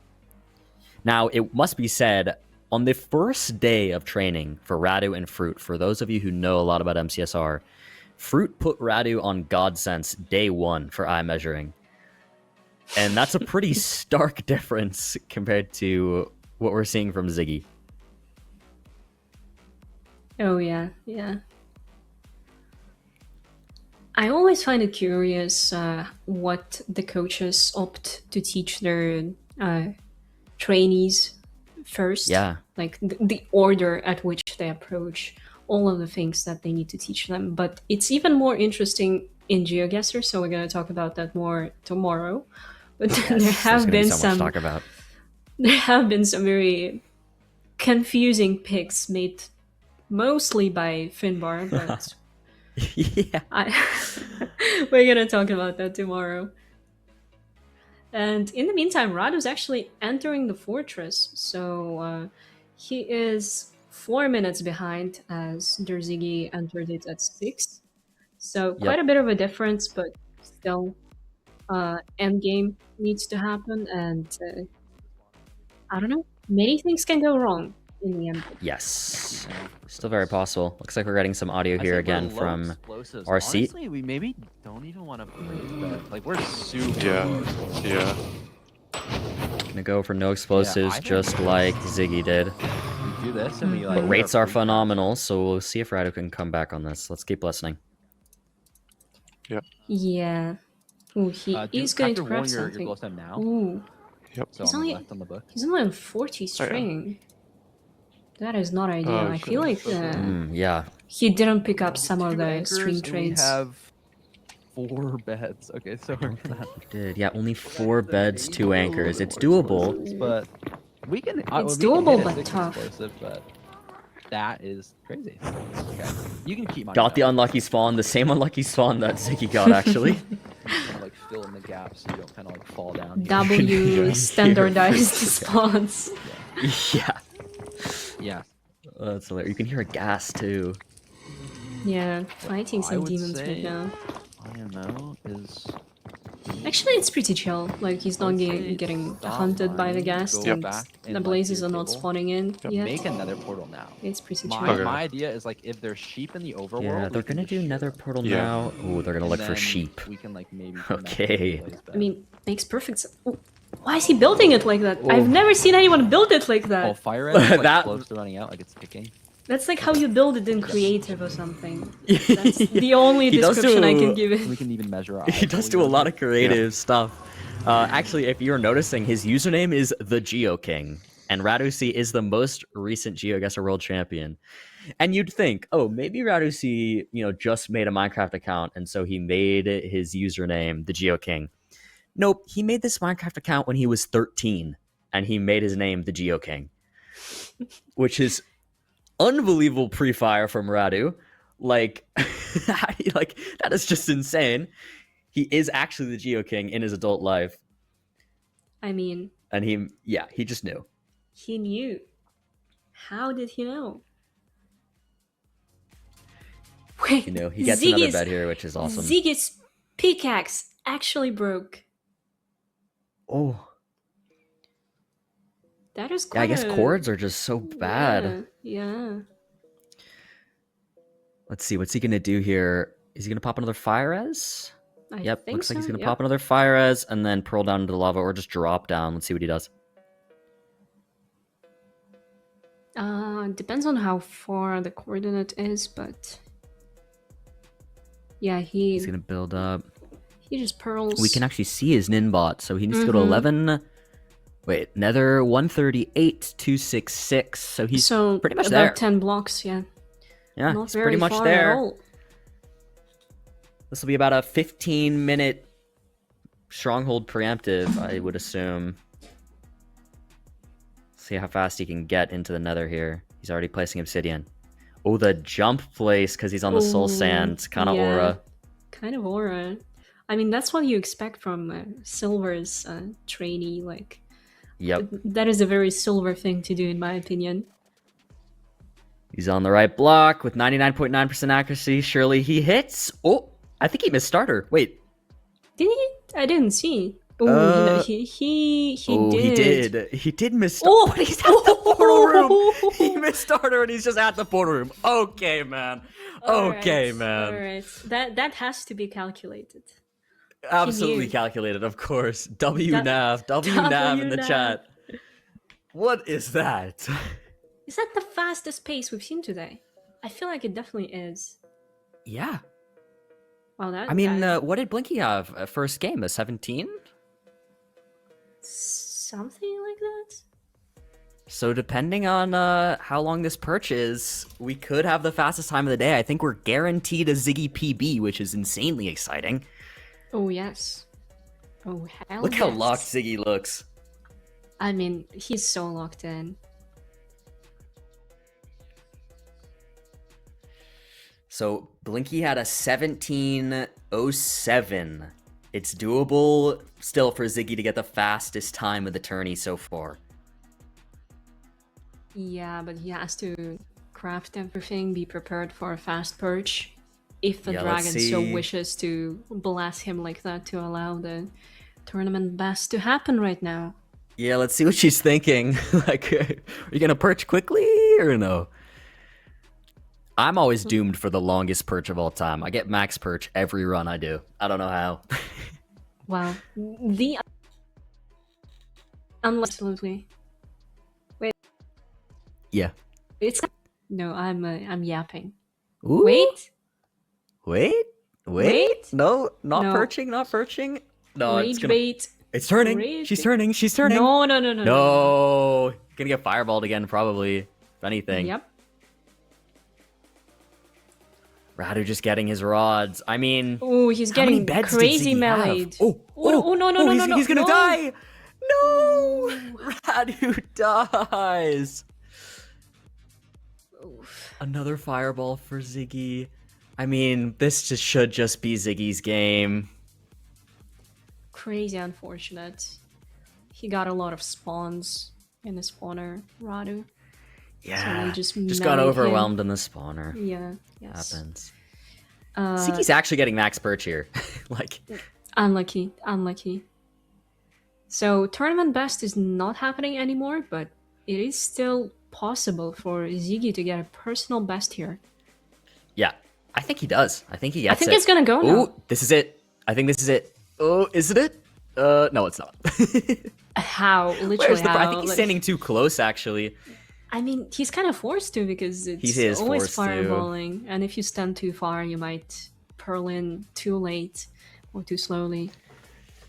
Now, it must be said, on the first day of training for Radu and Fruit, for those of you who know a lot about MCSR, Fruit put Radu on God Sense day 1 for eye measuring. And that's a pretty stark difference compared to what we're seeing from Ziggy. Oh, yeah, yeah. I always find it curious what the coaches opt to teach their trainees first. Yeah. Like the order at which they approach all of the things that they need to teach them. But it's even more interesting in GeoGuessr, so we're going to talk about that more tomorrow. But there have been so much to talk about. There have been some very confusing picks made mostly by Finbar, but Yeah. we're gonna talk about that tomorrow. And in the meantime, Radu's actually entering the fortress, so he is 4 minutes behind as Derzigi entered it at 6. So quite a bit of a difference, but still endgame needs to happen, and I don't know, many things can go wrong in the end. Yes. Still very possible. Looks like we're getting some audio here again from our seat. Honestly, we maybe don't even want to praise that. Like, we're super Yeah. Gonna go for no explosives, just like Ziggy did. We do this and we like. But rates are phenomenal, so we'll see if Radu can come back on this. Let's keep listening. Yeah. Ooh, he is going to craft something. Your time now. Ooh. Yep. So He's on only- the left on the book. He's only on 40 string. That is not ideal. Oh, I feel like Yeah. he didn't pick up some of Two the anchors, string and trades. We have 4 beds. Okay, so we're gonna. Yeah, only 4 beds, 2 anchors. It's doable. But we can. It's we can doable, hit a but 6 tough. Explosive, but that is crazy. Okay, you can keep my. Got the unlucky spawn, the same unlucky spawn that Ziggy got, actually. Kind of like fill in the gaps so you don't kind of like fall down. W standardized spawns. Yeah. Yeah. That's hilarious. You can hear a gas, too. Yeah, fighting I some would demons say- right now. IMO is. Actually, it's pretty chill. Like, he's not I'd say getting stop hunted by the mining, gas, go and back and, the like, blazes do are your not table. spawning in yet. Make another portal now. It's pretty chill. My, Okay. my idea is like if there's sheep in the overworld. Yeah, we they're can gonna just do shoot nether them. portal Yeah. now. Ooh, they're gonna And look for then sheep. We can like maybe. come back to Okay. the blaze bed. I mean, makes perfect sense. Oh, why is he building it like that? Oh. I've never seen anyone build it like Oh, that. fire ant is, like That- close to running out, like it's ticking. That's like how you build it in creative or something. That's the only He does description I do- can give We it. can even measure. Our He eyes does while do we a lot it. of creative stuff. Actually, if you're noticing, his username is the Geo King, and Radusi is the most recent GeoGuessr World Champion. And you'd think, oh, maybe Radusi, just made a Minecraft account, and so he made his username the Geo King. Nope, he made this Minecraft account when he was 13, and he made his name the Geo King, which is unbelievable pre-fire from Radu. Like, that is just insane. He is actually the Geo King in his adult life, I mean, and he just knew. he knew. How did he know? Wait, He gets another Ziggy's- bed here, which is awesome. Ziggy's pickaxe actually broke. Oh, That is yeah, quite I guess a- chords are just so bad. Yeah. Let's see, what's he gonna do here? Is he gonna pop another fire res? I Yep, think looks like he's so, gonna yep. pop another fire res and then pearl down into the lava, or just drop down. Let's see what he does. Depends on how far the coordinate is, but yeah, he He's gonna build up. He just pearls. We can actually see his ninbot, so he needs to go to Mhm. 11. Wait, Nether 138, 266. So he's so pretty much about there. 10 blocks, yeah. Yeah, Not he's very pretty much far there. at all. This will be about a 15-minute stronghold preemptive, I would assume. See how fast he can get into the Nether here. He's already placing obsidian. Oh, the jump place because he's on the soul Ooh, sand. Kind of yeah. aura. Kind of aura. I mean, that's what you expect from Silver's trainee. Like, Yep. that is a very Silver thing to do, in my opinion. He's on the right block with 99.9% accuracy. Surely he hits. Oh, I think he missed starter. Wait. Did he? I didn't see. Oh, he Oh, did. he did. He did miss Oh! starter. But he's at the portal room. He missed starter and he's just at the portal room. Okay, man. Okay, man. All right. That has to be calculated. Absolutely knew. calculated, of course. WNAV. WNAV in the WNAV. chat. What is that? Is that the fastest pace we've seen today? I feel like it definitely is. Yeah. Wow, that. I mean, that- what did Blinky have? First game, a 17? something like that. So depending on how long this perch is, we could have the fastest time of the day. I think we're guaranteed a Ziggy PB, which is insanely exciting. Oh yes. Oh hell. Look how yes. locked Ziggy looks. I mean, he's so locked in. So Blinky had a 17:07. It's doable still for Ziggy to get the fastest time of the tourney so far. Yeah, but he has to craft everything, be prepared for a fast perch. If the Yeah, let's dragon so see. wishes to blast him like that to allow the tournament best to happen right now. Yeah, let's see what she's thinking. Like, are you gonna perch quickly or no? I'm always doomed for the longest perch of all time. I get max perch every run I do. I don't know how. Wow. The absolutely. Wait, Yeah. it's no. I'm yapping. Ooh. Wait. Wait. Wait. No, not No. perching, not perching. No, it's Rage gonna. bait. It's turning. Rage She's bait. turning. She's turning. No. No. Gonna get fireballed again, probably. If anything. Yep. Radu just getting his rods. I mean, Oh, he's how many getting beds crazy did Ziggy have? meleeed. Oh, Oh, no, he's gonna no. die. No, Radu dies. Oof. Another fireball for Ziggy. I mean, this should just be Ziggy's game. Crazy unfortunate. He got a lot of spawns in the spawner, Radu. Yeah, they just got meleeed overwhelmed in the spawner. Yeah, yes. Happens. Uh, Ziggy's actually getting max perch here. Like, unlucky. So tournament best is not happening anymore, but it is still possible for Ziggy to get a personal best here. yeah, I think he does. I think he gets I think it. it's gonna go now. Oh, this is it. I think this is it. Oh, is it? No, it's not. How? Literally Where's the? how? I think he's Like, standing too close, actually. I mean, he's kind of forced to because it's He is always forced to. fireballing, and if you stand too far, you might pearl in too late or too slowly.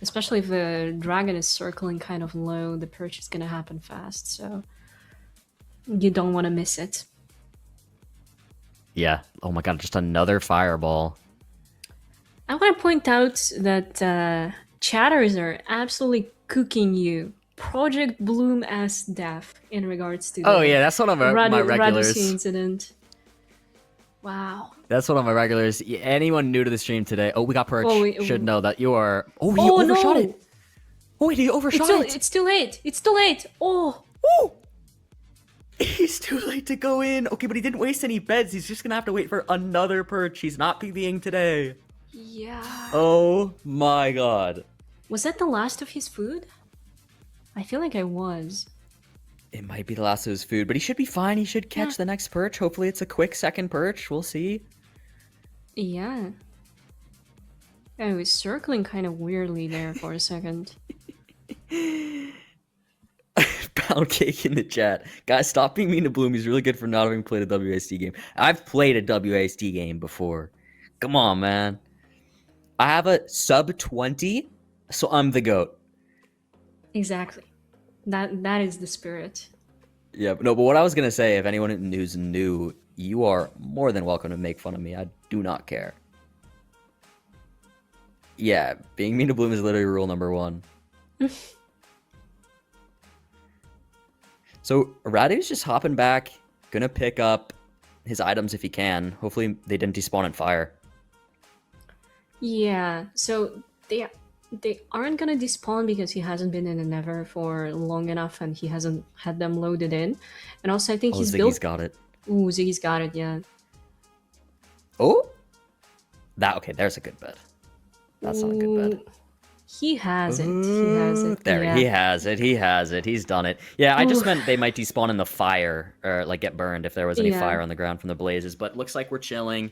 Especially if the dragon is circling kind of low, the perch is gonna happen fast, so you don't want to miss it. Yeah. Oh my god, just another fireball. I want to point out that chatters are absolutely cooking you. ProjectBloom as death in regards to the Oh yeah, that's one of my regulars. Radusi incident. Wow. That's one of my regulars. Yeah, anyone new to the stream today? Oh, we got perch. Oh, Should know that you are. Oh, he Oh, overshot no. it. Oh, wait, he overshot it. It's too late. It's too late. Oh. Oh, he's too late to go in. Okay, but he didn't waste any beds. He's just gonna have to wait for another perch. He's not PBing today. Yeah. Oh my god. Was that the last of his food? I feel like I was. It might be the last of his food, but he should be fine. He should catch the next perch. Hopefully it's a quick second perch. We'll see. Yeah. I was circling kind of weirdly there for a second. Pound cake in the chat. Guys, stop being mean to Bloom. He's really good for not having played a WASD game. I've played a WASD game before. Come on, man. I have a sub 20, so I'm the GOAT. Exactly. That is the spirit. Yeah, but what I was gonna say, if anyone who's new, you are more than welcome to make fun of me. I do not care. Yeah, being mean to Bloom is literally rule number 1. So Radu's just hopping back, gonna pick up his items if he can. Hopefully they didn't despawn in fire. Yeah, so they aren't gonna despawn because he hasn't been in a Never for long enough and he hasn't had them loaded in. And also I think he's Ziggy's got it. Ooh, Ziggy's got it, yeah. Oh? Okay, there's a good bet. That's not a good bet. He has it. He has it. There, yeah. he has it. He has it. He's done it. Yeah, I just meant they might despawn in the fire or like get burned if there was any fire on the ground from the blazes. But looks like we're chilling.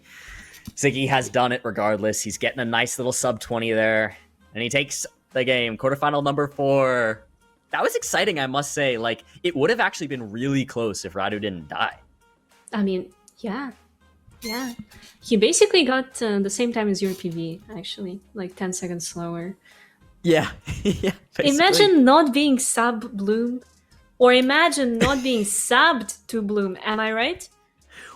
Ziggy has done it regardless. He's getting a nice little sub 20 there. And he takes the game. Quarterfinal number 4. That was exciting, I must say. Like, it would have actually been really close if Radu didn't die. I mean, yeah. Yeah. He basically got the same time as your PV, actually. Like 10 seconds slower. Yeah. Yeah. Basically. Imagine not being sub Bloom. Or imagine not being subbed to Bloom. Am I right?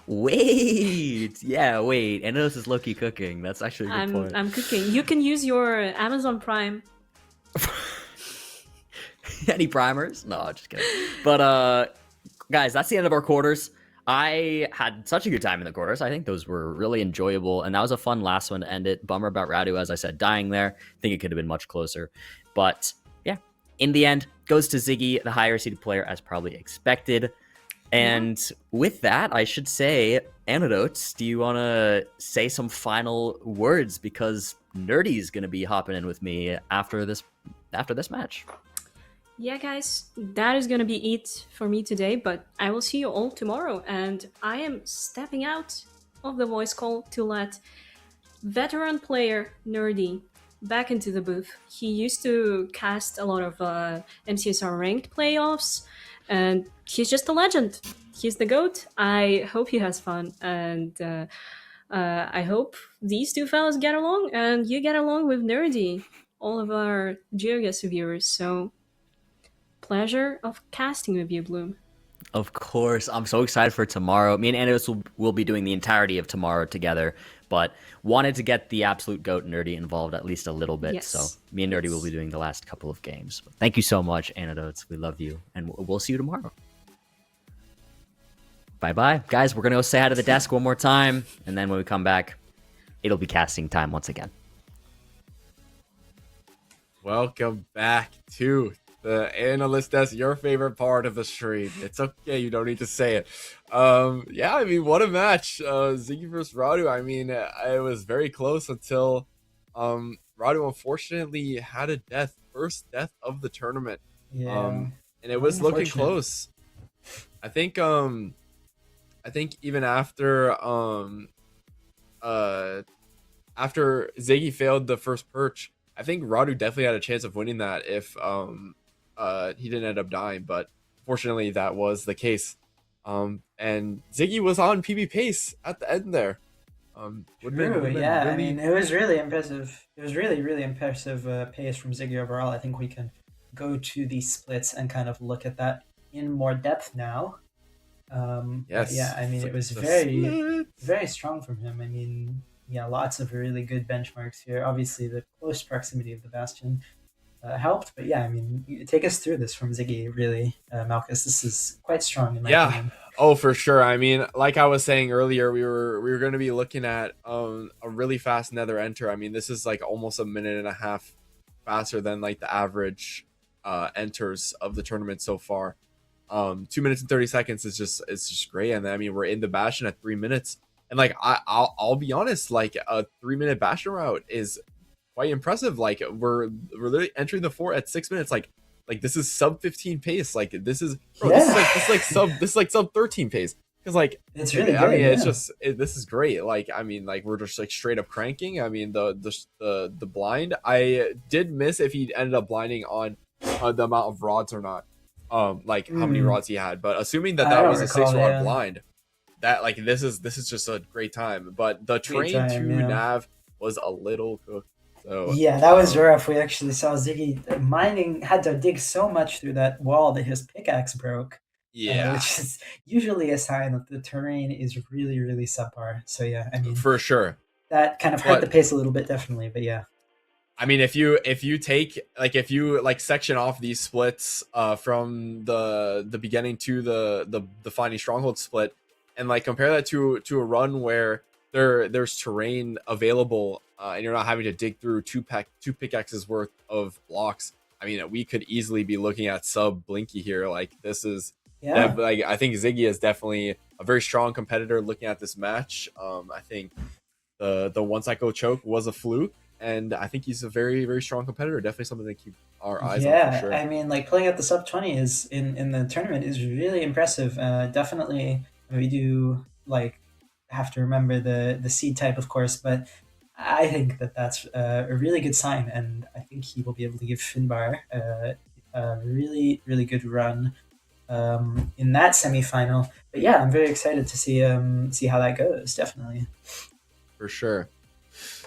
Wait. Yeah, wait. Anados is low-key cooking. That's actually a good point. I'm cooking. You can use your Amazon Prime. Any primers? No, just kidding. But guys, that's the end of our quarters. I had such a good time in the quarters. I think those were really enjoyable, and that was a fun last one to end it. Bummer about Radu, as I said, dying there. I think it could have been much closer. But yeah, in the end, goes to Ziggy, the higher seeded player, as probably expected. And with that, I should say, Antidotes, do you want to say some final words? Because Nerdy is going to be hopping in with me after this match. Yeah, guys, that is going to be it for me today, but I will see you all tomorrow. And I am stepping out of the voice call to let veteran player Nerdy back into the booth. He used to cast a lot of MCSR ranked playoffs, and he's just a legend. He's the GOAT. I hope he has fun, and I hope these two fellas get along, and you get along with Nerdy, all of our GeoGuessr viewers. So, pleasure of casting with you, Bloom. Of course. I'm so excited for tomorrow. Me and Antidotes will be doing the entirety of tomorrow together, but wanted to get the absolute GOAT Nerdy involved at least a little bit. Yes. So me and Nerdy will be doing the last couple of games. Thank you so much, Antidotes. We love you, and we'll see you tomorrow. Bye-bye. Guys, we're going to go say hi to the desk one more time, and then when we come back, it'll be casting time once again. Welcome back to the analyst desk, your favorite part of the stream. It's okay, you don't need to say it. Yeah, I mean, what a match. Ziggy versus Radu. I mean, it was very close until Radu unfortunately had a death, first death of the tournament. Yeah. And it was looking close. I think even after Ziggy failed the first perch, I think Radu definitely had a chance of winning that if he didn't end up dying, but fortunately that was the case. And Ziggy was on PB pace at the end there. Yeah, I mean, it was really impressive. It was really impressive pace from Ziggy overall. I think we can go to these splits and kind of look at that in more depth now. Yes. Yeah, I mean, it was very strong from him. I mean, yeah, lots of really good benchmarks here. Obviously, the close proximity of the Bastion helped, but yeah, I mean, take us through this from Ziggy, really, Malchus. This is quite strong in my opinion. Oh, for sure. I mean, like I was saying earlier, we were going to be looking at a really fast nether enter. I mean, this is like almost a minute and a half faster than like the average enters of the tournament so far. 2 minutes and 30 seconds is just great. And I mean, we're in the Bastion at 3 minutes, and like I'll be honest, like a 3-minute Bastion route is quite impressive. Like we're literally entering the fort at 6 minutes. Like this is sub 15 pace. Like this is this is like sub 13 pace. Because like it's really I good, mean, it's just this is great. Like I mean, like we're just like straight up cranking. I mean the blind. I did miss if he ended up blinding on the amount of rods or not. Like how many rods he had, but assuming that was a 6-rod blind, that like this is just a great time. But the train to Nav was a little cooked. So Yeah, that was rough. We actually saw Ziggy mining, had to dig so much through that wall that his pickaxe broke. yeah, Which is usually a sign that the terrain is really, really subpar. So yeah, I mean, for sure. that kind of hurt the But pace a little bit, definitely. But yeah, I mean, if you take if you like section off these splits from the beginning to the finding stronghold split, and like compare that to a run where there's terrain available and you're not having to dig through two pickaxes worth of blocks. I mean, we could easily be looking at sub Blinky here. Like this is yeah, like I think Ziggy is definitely a very strong competitor looking at this match. I think the one cycle choke was a fluke, and I think he's a very, very strong competitor. Definitely something to keep our eyes on for sure. I mean, like pulling out the sub 20 is in the tournament is really impressive. Definitely, we do like have to remember the seed type, of course, but I think that that's a really good sign, and I think he will be able to give Finbar a really, really good run in that semifinal. But yeah, I'm very excited to see how that goes. Definitely. For sure.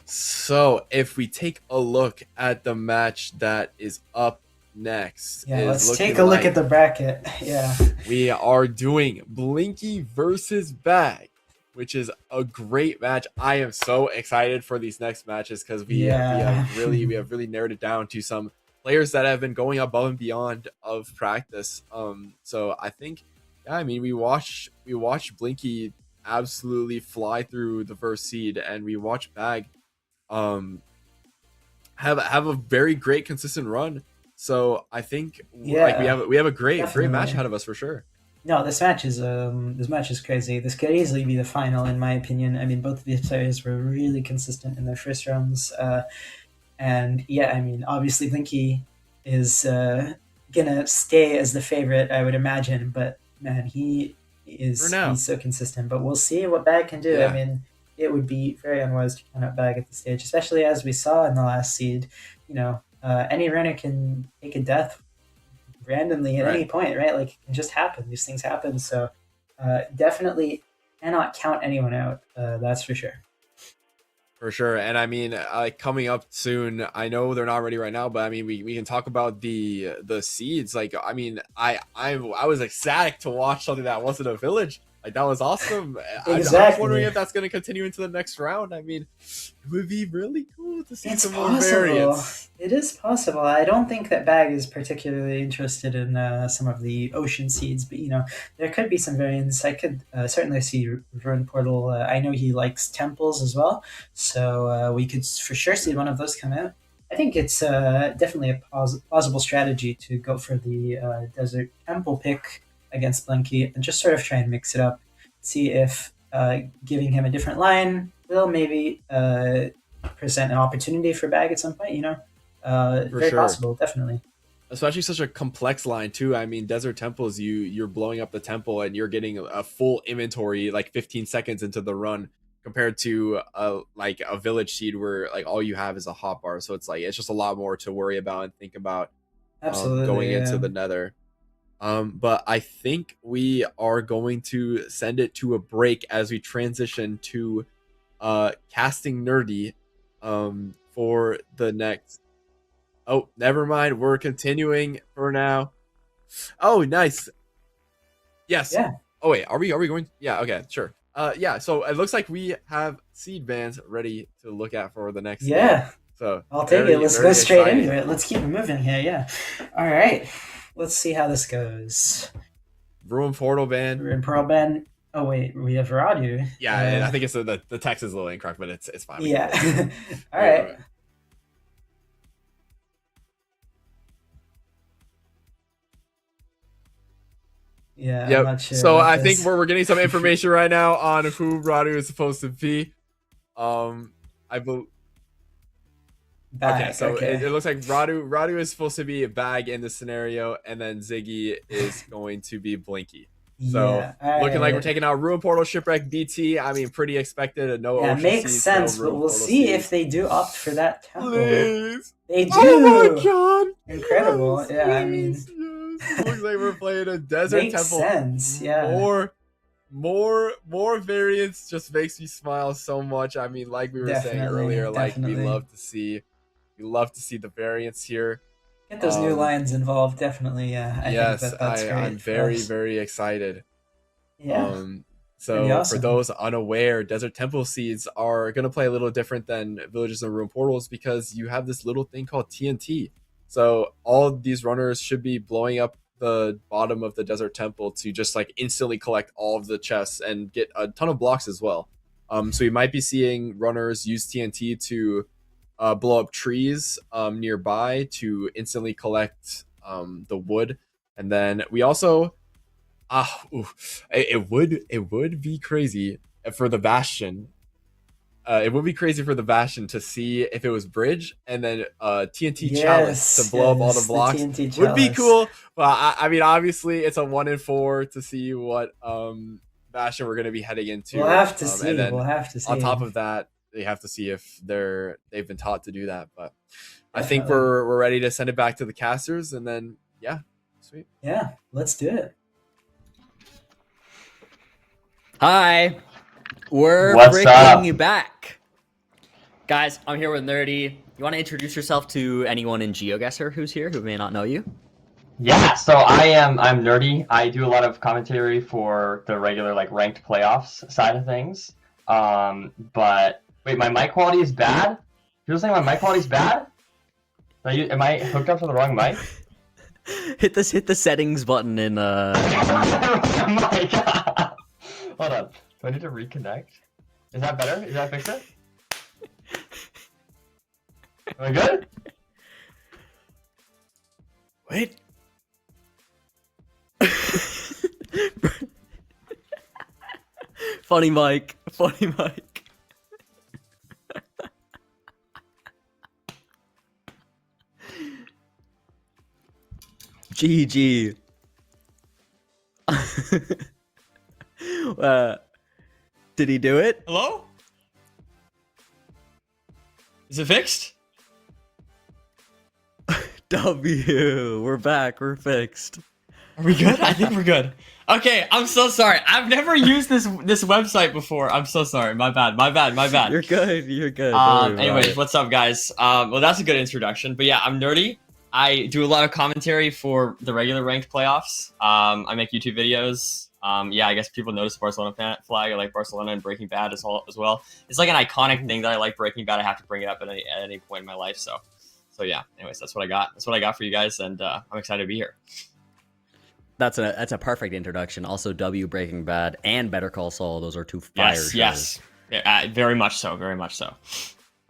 So if we take a look at the match that is up next, Yeah, is let's take a look at the bracket. Yeah. We are doing Blinky versus Bag, which is a great match. I am so excited for these next matches because we have really narrowed it down to some players that have been going above and beyond of practice. So I think, yeah, I mean, we watched Blinky absolutely fly through the first seed, and we watched Bag have a very great consistent run. So I think like we have a great match ahead of us for sure. No, this match is crazy. This could easily be the final, in my opinion. I mean, both of these players were really consistent in their first runs, and yeah, I mean, obviously Blinky is gonna stay as the favorite, I would imagine. But man, he's so consistent. But we'll see what Bag can do. Yeah. I mean, it would be very unwise to count out Bag at this stage, especially as we saw in the last seed. You know, any runner can take a death randomly at any point, right? Like it can just happen. These things happen. So definitely cannot count anyone out. That's for sure. For sure. And I mean, coming up soon, I know they're not ready right now, but I mean, we can talk about the seeds. Like, I mean, I was ecstatic to watch something that wasn't a village. Like, that was awesome. Exactly. I was wondering if that's going to continue into the next round. I mean, it would be really cool to see some more variants. It is possible. I don't think that Bag is particularly interested in some of the ocean seeds, but, you know, there could be some variants. I could certainly see Ruin Portal. I know he likes temples as well, so we could for sure see one of those come out. I think it's definitely a plausible strategy to go for the desert temple pick against Blinky and just sort of try and mix it up, see if giving him a different line will maybe present an opportunity for Bag at some point, you know? Very possible, definitely. Especially such a complex line too. I mean, desert temples, you're blowing up the temple and you're getting a full inventory like 15 seconds into the run, compared to like a village seed where like all you have is a hotbar. So it's like it's just a lot more to worry about and think about going into the nether. But I think we are going to send it to a break as we transition to casting nerdy for the next. Oh, never mind. We're continuing for now. Oh, nice. Yes. Yeah. Oh wait, are we going? Yeah. Okay. Sure. Yeah. So it looks like we have seed bands ready to look at for the next. Yeah. Game. So I'll take it. Let's go straight into it. Let's keep it moving here. Yeah. All right. Let's see how this goes. Ruin Portal band. Ruin Portal band. Oh wait, we have Radu. Yeah, I think it's the text is a little incorrect, but it's fine. Yeah. All right. Yeah. Yep. I'm not sure so I think we're getting some information right now on who Radu is supposed to be. I believe. Okay, so it looks like Radu is supposed to be a Bag in this scenario, and then Ziggy is going to be Blinky. So looking like we're taking out Ruin Portal, Shipwreck, BT. I mean, pretty expected. No, yeah, makes sense. But we'll see if they do opt for that temple. Please. They do. Oh my god! Incredible. Yes, yeah, I mean, looks like we're playing a desert makes temple. Sense. Yeah. More variants just makes me smile so much. I mean, like we were saying earlier, like we love to see We love to see the variants here. Get those new lines involved, definitely. Yeah, I yes, think that's great. I'm very excited. Yeah. So awesome. for those unaware, Desert Temple Seeds are going to play a little different than Villages and Ruin Portals because you have this little thing called TNT. So all of these runners should be blowing up the bottom of the Desert Temple to just like instantly collect all of the chests and get a ton of blocks as well. So you might be seeing runners use TNT to blow up trees nearby to instantly collect the wood. And then we also it would be crazy for the Bastion. It would be crazy for the Bastion to see if it was Bridge and then TNT Chalice to blow up all the blocks. Would be cool. But I mean, obviously, it's a 1 in 4 to see what Bastion we're going to be heading into. We'll have to see. And then we'll have to see. On top of that, they have to see if they've been taught to do that. But I think we're ready to send it back to the casters, and then yeah, sweet. Yeah, let's do it. Hi, we're What's bringing up? you back, guys. I'm here with Nerdy. You want to introduce yourself to anyone in GeoGuessr who's here who may not know you? Yeah, so I'm Nerdy. I do a lot of commentary for the regular like ranked playoffs side of things. But wait, my mic quality is bad? You're saying my mic quality is bad? Am I hooked up to the wrong mic? Hit the settings button in Oh my god. Hold on. Do I need to reconnect? Is that better? Is that fix it? Am I good? Wait. Funny Mike. GG. Did he do it? Hello? Is it fixed? W. We're back. We're fixed. Are we good? I think we're good. Okay, I'm so sorry. I've never used this website before. I'm so sorry. My bad. You're good. Don't worry about Anyways, it. what's up, guys? Well, that's a good introduction. But yeah, I'm Nerdy. I do a lot of commentary for the regular ranked playoffs. I make YouTube videos. Yeah, I guess people notice the Barcelona flag. I like Barcelona and Breaking Bad as well. It's like an iconic thing that I like Breaking Bad. I have to bring it up at any point in my life. So yeah. Anyways, that's what I got. That's what I got for you guys, and I'm excited to be here. That's a perfect introduction. Also, W, Breaking Bad, and Better Call Saul. Those are two fire shows. Yes. Yeah, very much so.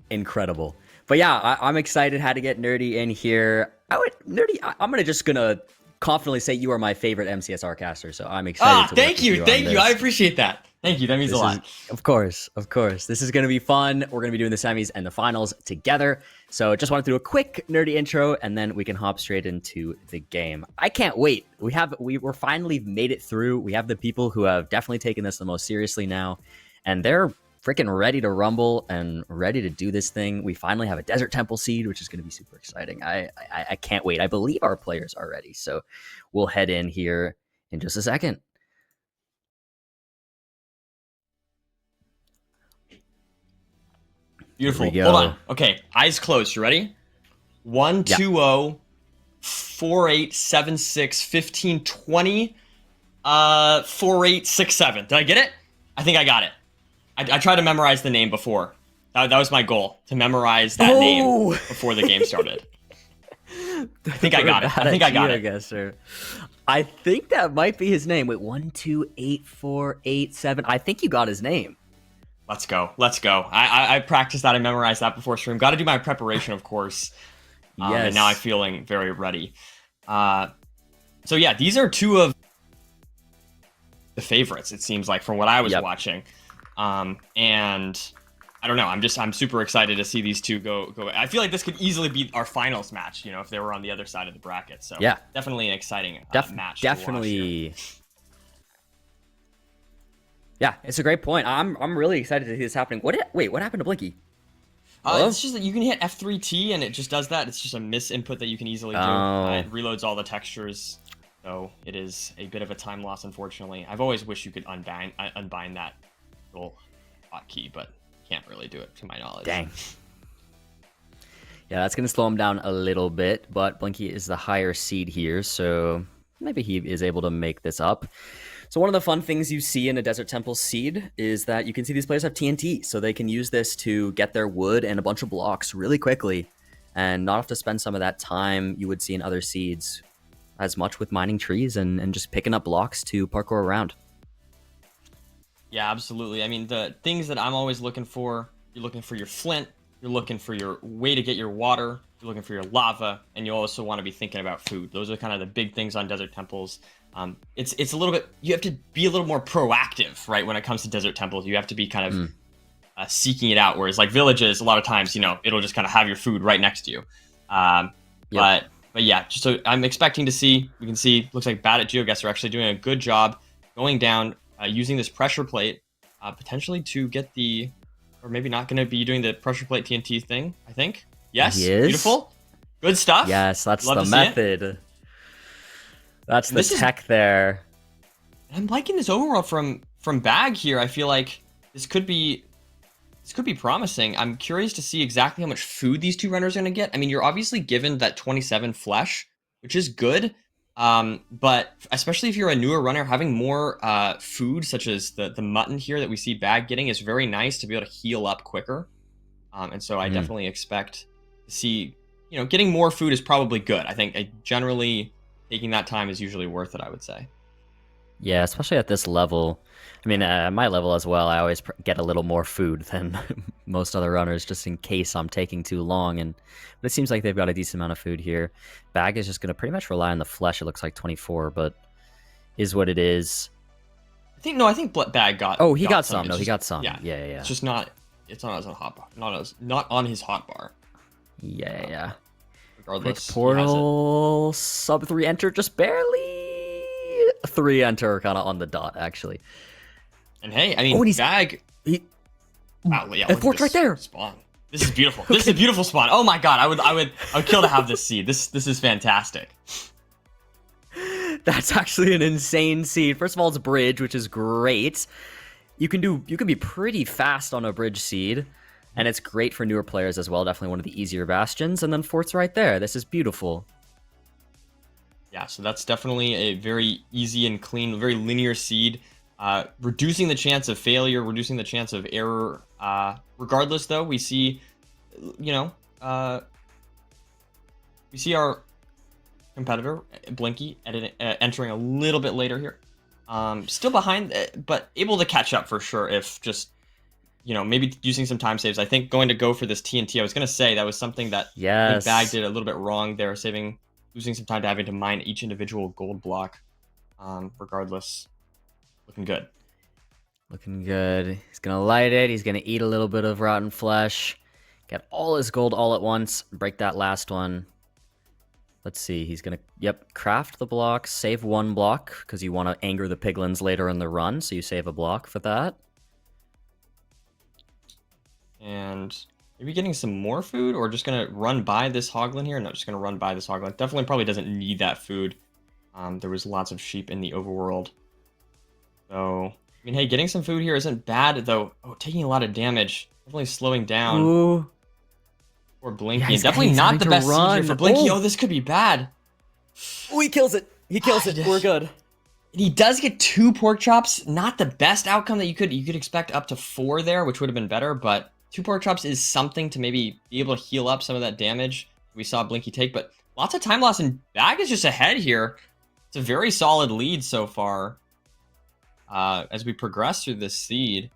Incredible. But yeah, I'm excited how to get Nerdy in here. I'm gonna confidently say you are my favorite MCSR caster, so I'm excited to thank you. I appreciate that. Thank you. That means a lot. Of course. This is going to be fun. We're going to be doing the semis and the finals together. So just wanted to do a quick Nerdy intro, and then we can hop straight into the game. I can't wait. We're finally made it through. We have the people who have definitely taken this the most seriously now, and they're freaking ready to rumble and ready to do this thing. We finally have a Desert Temple seed, which is going to be super exciting. I can't wait. I believe our players are ready. So we'll head in here in just a second. Beautiful. Hold on. Okay, eyes closed. You ready? 1 2 0 4 8 7 6 15 20 4 8 6 7. Did I get it? I think I got it. I tried to memorize the name before. That was my goal, to memorize that name before the game started. I think I got it. GeoGuessr. I think that might be his name. Wait, 1 2 8 4 8 7. I think you got his name. Let's go. I practiced that. I memorized that before stream. Got to do my preparation, of course. Yes. And now I'm feeling very ready. So yeah, these are two of the favorites, it seems like, from what I was watching. And I don't know. I'm super excited to see these two go. I feel like this could easily be our finals match, if they were on the other side of the bracket. So yeah, definitely an exciting match. Definitely. Yeah, it's a great point. I'm really excited to see this happening. What happened to Blinky? It's just that you can hit F3T and it just does that. It's just a misinput that you can easily do. It reloads all the textures, so it is a bit of a time loss, unfortunately. I've always wished you could unbind that little hotkey, but can't really do it to my knowledge. Dang. Yeah, that's going to slow him down a little bit, but Blinky is the higher seed here, so maybe he is able to make this up. So one of the fun things you see in a Desert Temple seed is that you can see these players have TNT, so they can use this to get their wood and a bunch of blocks really quickly and not have to spend some of that time you would see in other seeds as much with mining trees and just picking up blocks to parkour around. Yeah, absolutely. I mean, the things that I'm always looking for, you're looking for your flint, you're looking for your way to get your water, you're looking for your lava, and you also want to be thinking about food. Those are kind of the big things on desert temples. It's a little bit, you have to be a little more proactive, right? When it comes to desert temples, you have to be kind of seeking it out. Whereas like villages, a lot of times, you know, it'll just kind of have your food right next to you. But yeah, just so I'm expecting to see, we can see, looks like Bad at GeoGuessr are actually doing a good job going down, using this pressure plate, potentially to get the, or maybe not going to be doing the pressure plate TNT thing, I think. Yes, He is. Beautiful. Good stuff. Yes, that's Love the to see it. method. That's the This is- tech there. I'm liking this overall from Bag here. I feel like this could be promising. I'm curious to see exactly how much food these two runners are going to get. I mean, you're obviously given that 27 flesh, which is good. But especially if you're a newer runner, having more food, such as the mutton here that we see Bag getting, is very nice to be able to heal up quicker. And so I definitely expect to see, you know, getting more food is probably good. I think generally taking that time is usually worth it, I would say. Yeah, especially at this level. I mean, at my level as well, I always get a little more food than most other runners, just in case I'm taking too long. But it seems like they've got a decent amount of food here. Bag is just going to pretty much rely on the flesh. It looks like 24, but is what it is. I think Bag got. Oh, he got got some. No, It's he just- got some. Yeah. It's just not. It's not as a hot bar. Not on his hot bar. Yeah. Quick Regardless, he has it. portal, sub 3 enter, just barely 3 enter, kind of on the dot, actually. And hey, I mean, Oh, and he's- Bag. He, Wow, yeah, a look at fork this right there. Spawn. This is beautiful. This is a beautiful spawn. Oh my god, I would kill to have this seed. This is fantastic. That's actually an insane seed. First of all, it's a bridge, which is great. You can be pretty fast on a bridge seed, and it's great for newer players as well. Definitely one of the easier bastions. And then fort's right there. This is beautiful. Yeah, so that's definitely a very easy and clean, very linear seed. Reducing the chance of failure, reducing the chance of error. Regardless, though, we see, you know, we see our competitor, Blinky, entering a little bit later here. Still behind, but able to catch up for sure if just, you know, maybe using some time saves. I think going to go for this TNT, I was going to say that was something that I think Yes. Bag did a little bit wrong there, losing some time to having to mine each individual gold block. Regardless, looking good. Looking good. He's going to light it. He's going to eat a little bit of rotten flesh. Get all his gold all at once. Break that last one. Let's see. He's going to, craft the blocks. Save 1 block because you want to anger the piglins later in the run. So you save a block for that. And maybe getting some more food, or just going to run by this hoglin here? No, just going to run by this hoglin. Definitely probably doesn't need that food. There was lots of sheep in the overworld. So, I mean, hey, getting some food here isn't bad, though. Oh, taking a lot of damage. Definitely slowing down. Ooh. For Blinky. Yeah, he's Definitely having not the to best seed run. here for Blinky. Oh. Oh, this could be bad. Oh, he kills it. He kills it. We're good. He does get 2 pork chops. Not the best outcome that you could expect up to 4 there, which would have been better, but 2 pork chops is something to maybe be able to heal up some of that damage we saw Blinky take, but lots of time loss, and Bag is just ahead here. It's a very solid lead so far as we progress through this seed.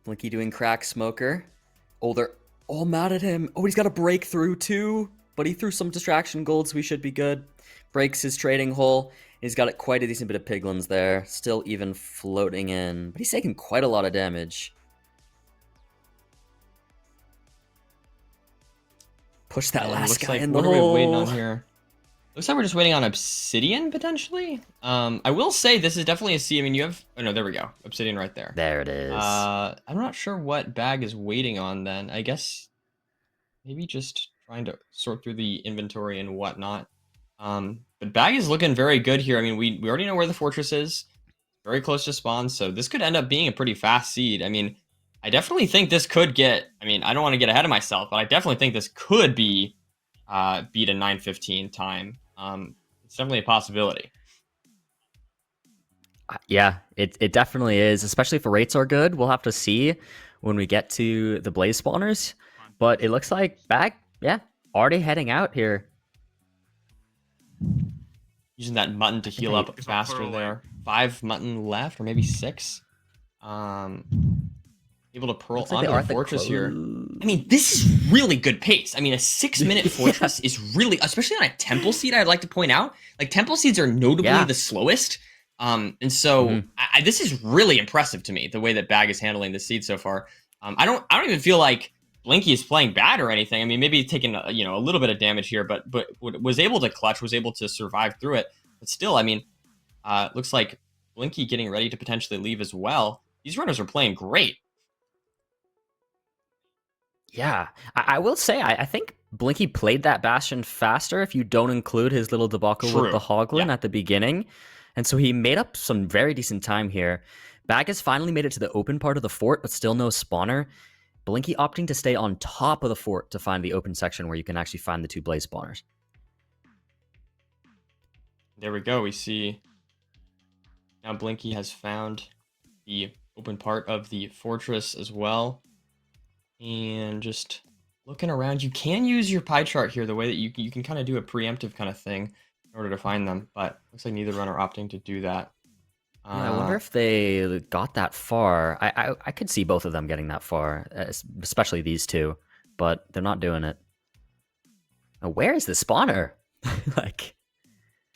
Blinky doing crack smoker. Oh, they're all mad at him. Oh, he's got a breakthrough too, but he threw some distraction gold, so we should be good. Breaks his trading hole. He's got quite a decent bit of piglins there, still even floating in, but he's taking quite a lot of damage. Push that And last looks guy like, in the what are we hole. waiting on here? Looks like we're just waiting on obsidian potentially. I will say this is definitely a seed. I mean, you have. Oh no, there we go. Obsidian right there. There it is. I'm not sure what Bag is waiting on then. I guess maybe just trying to sort through the inventory and whatnot. But Bag is looking very good here. I mean, we already know where the fortress is. Very close to spawn, so this could end up being a pretty fast seed. I mean, I definitely think this could get. I mean, I don't want to get ahead of myself, but I definitely think this could be beat a 9:15 time. It's definitely a possibility. Yeah, it definitely is, especially if the rates are good. We'll have to see when we get to the blaze spawners. But it looks like Bag, yeah, already heading out here. Using that mutton to heal up faster there. 5 mutton left, or maybe 6. Able to pearl Looks like they onto are the at the fortress here. close. I mean, this is really good pace. I mean, a 6-minute fortress is really, especially on a temple seed, I'd like to point out. Like, temple seeds are notably the slowest. And so this is really impressive to me, the way that Bag is handling the seed so far. I don't even feel like Blinky is playing bad or anything. I mean, maybe taking a little bit of damage here, but was able to clutch, was able to survive through it. But still, I mean, looks like Blinky getting ready to potentially leave as well. These runners are playing great. Yeah, I will say, I think Blinky played that Bastion faster if you don't include his little debacle with the Hoglin at the beginning. And so he made up some very decent time here. Bag has finally made it to the open part of the fort, but still no spawner. Blinky opting to stay on top of the fort to find the open section where you can actually find the 2 blaze spawners. There we go. We see now Blinky has found the open part of the fortress as well. And just looking around, you can use your pie chart here the way that you can kind of do a preemptive kind of thing in order to find them, but looks like neither runner opting to do that. I wonder if they got that far. I could see both of them getting that far, especially these 2, but they're not doing it. Now, where is the spawner? Like,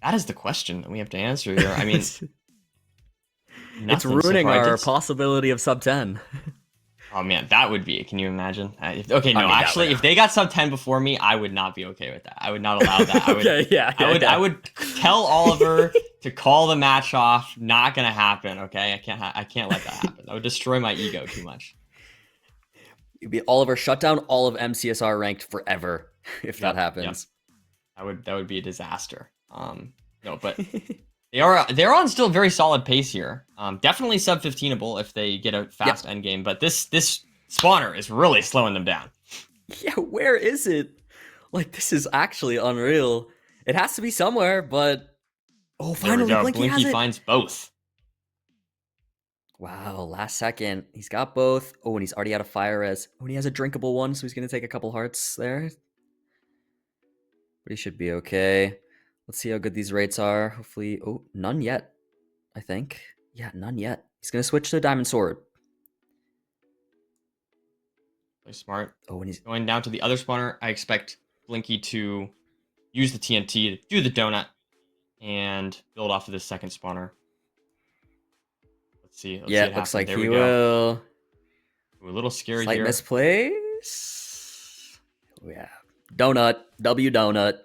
that is the question that we have to answer here. I mean, it's ruining our possibility of sub 10. Oh man, that would be. Can you imagine? Actually, if they got sub 10 before me, I would not be okay with that. I would not allow that. I would tell Oliver to call the match off. Not gonna happen. Okay, I can't let that happen. That would destroy my ego too much. You'd be Oliver shut down all of MCSR ranked forever if that happens. That would be a disaster. No, but they're on still very solid pace here. Definitely sub 15able if they get a fast end game, but this spawner is really slowing them down. Yeah, where is it? Like, this is actually unreal. It has to be somewhere, but finally Blinky finds both. Wow, last second. He's got both. Oh, and he's already out of fire res. Oh, and he has a drinkable one, so he's gonna take a couple hearts there. But he should be okay. Let's see how good these rates are. Hopefully, none yet, I think. Yeah, none yet. He's going to switch to a diamond sword. Play smart. Oh, and he's going down to the other spawner. I expect Blinky to use the TNT to do the donut and build off of this second spawner. Let's see. It looks like he will. Ooh, a little scary Slight here. Misplace. Oh, yeah. Donut. W donut.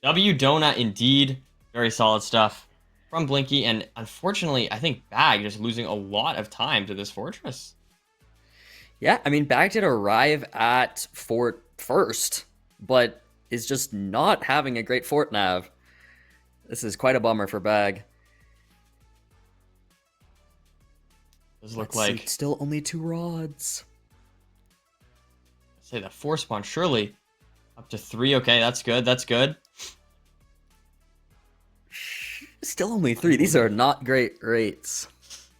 W donut indeed. Very solid stuff from Blinky, and unfortunately, I think Bag just losing a lot of time to this fortress. Yeah, I mean, Bag did arrive at fort first, but is just not having a great fort nav. This is quite a bummer for Bag. Does look like still only 2 rods. Say that 4 spawn surely up to 3. Okay, that's good. That's good. Still only 3. These are not great rates.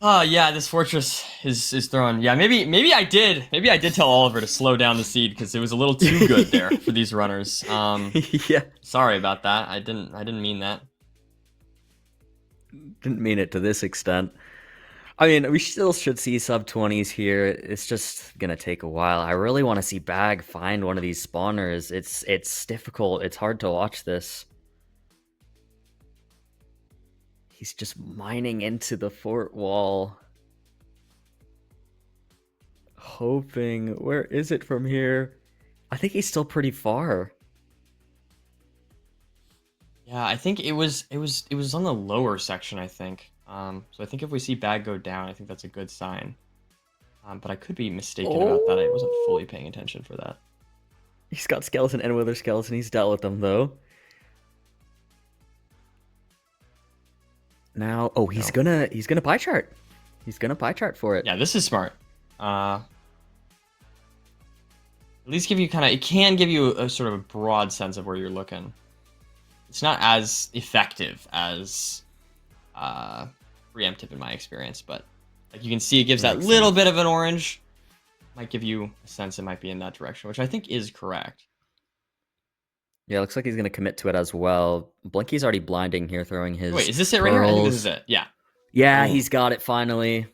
Yeah, this fortress is thrown. Yeah, maybe I did tell Oliver to slow down the seed because it was a little too good there for these runners. Yeah. Sorry about that. I didn't mean that. Didn't mean it to this extent. I mean, we still should see sub 20s here. It's just gonna take a while. I really want to see Bag find one of these spawners. It's difficult. It's hard to watch this. He's just mining into the fort wall. Hoping. Where is it from here? I think he's still pretty far. Yeah, I think it was on the lower section, I think. So I think if we see Bag go down, I think that's a good sign. But I could be mistaken about that. I wasn't fully paying attention for that. He's got skeleton and wither skeleton. He's dealt with them though. Now, he's gonna pie chart. He's gonna pie chart for it. Yeah, this is smart. at least give you it can give you a sort of a broad sense of where you're looking. It's not as effective as preemptive in my experience, but like you can see, it gives that little bit of an orange. Might give you a sense it might be in that direction, which I think is correct. Yeah, looks like he's going to commit to it as well. Blinky's already blinding here, throwing his Wait, is this it right here? I think this is it. Yeah. Yeah, Ooh. He's got it finally.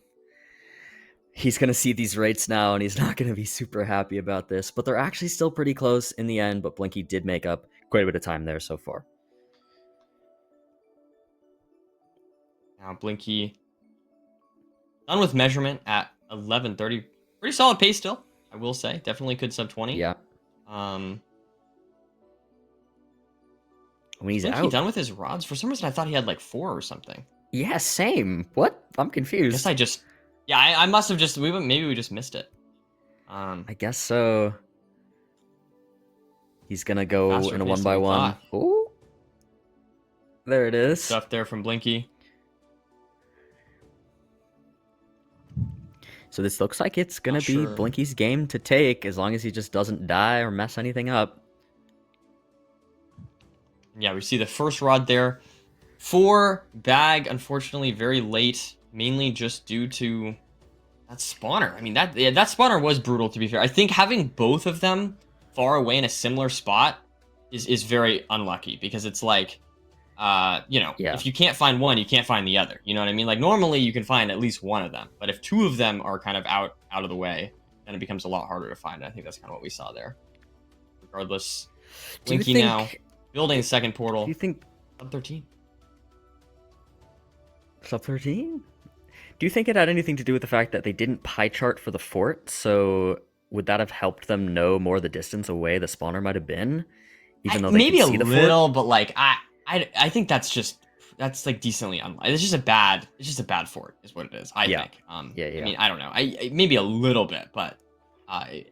He's going to see these rates now, and he's not going to be super happy about this. But they're actually still pretty close in the end, but Blinky did make up quite a bit of time there so far. Now Blinky done with measurement at 11:30. Pretty solid pace still, I will say. Definitely could sub 20. Yeah. When he's Blinky out. done with his rods? For some reason, I thought he had like 4 or something. Yeah, same. What? I'm confused. I must have just, maybe we just missed it. I guess so. He's gonna go Faster in a pace one than by we one. thought. Ooh. There it is. Stuff there from Blinky. So this looks like it's gonna Not be sure. Blinky's game to take, as long as he just doesn't die or mess anything up. Yeah, we see the first rod there. 4 bag, unfortunately, very late, mainly just due to that spawner. I mean, that spawner was brutal, to be fair. I think having both of them far away in a similar spot is very unlucky, because it's like, if you can't find one, you can't find the other. You know what I mean? Like, normally you can find at least one of them, but if 2 of them are kind of out of the way, then it becomes a lot harder to find. I think that's kind of what we saw there. Regardless, Blinky now building the second portal. Do you think sub 13? Sub 13? Do you think it had anything to do with the fact that they didn't pie chart for the fort? So would that have helped them know more the distance away the spawner might have been, even though they maybe could a see the little, fort? but like I think that's like decently unlikely. It's just a bad fort, is what it is. I think. I mean, I don't know. I maybe a little bit, but I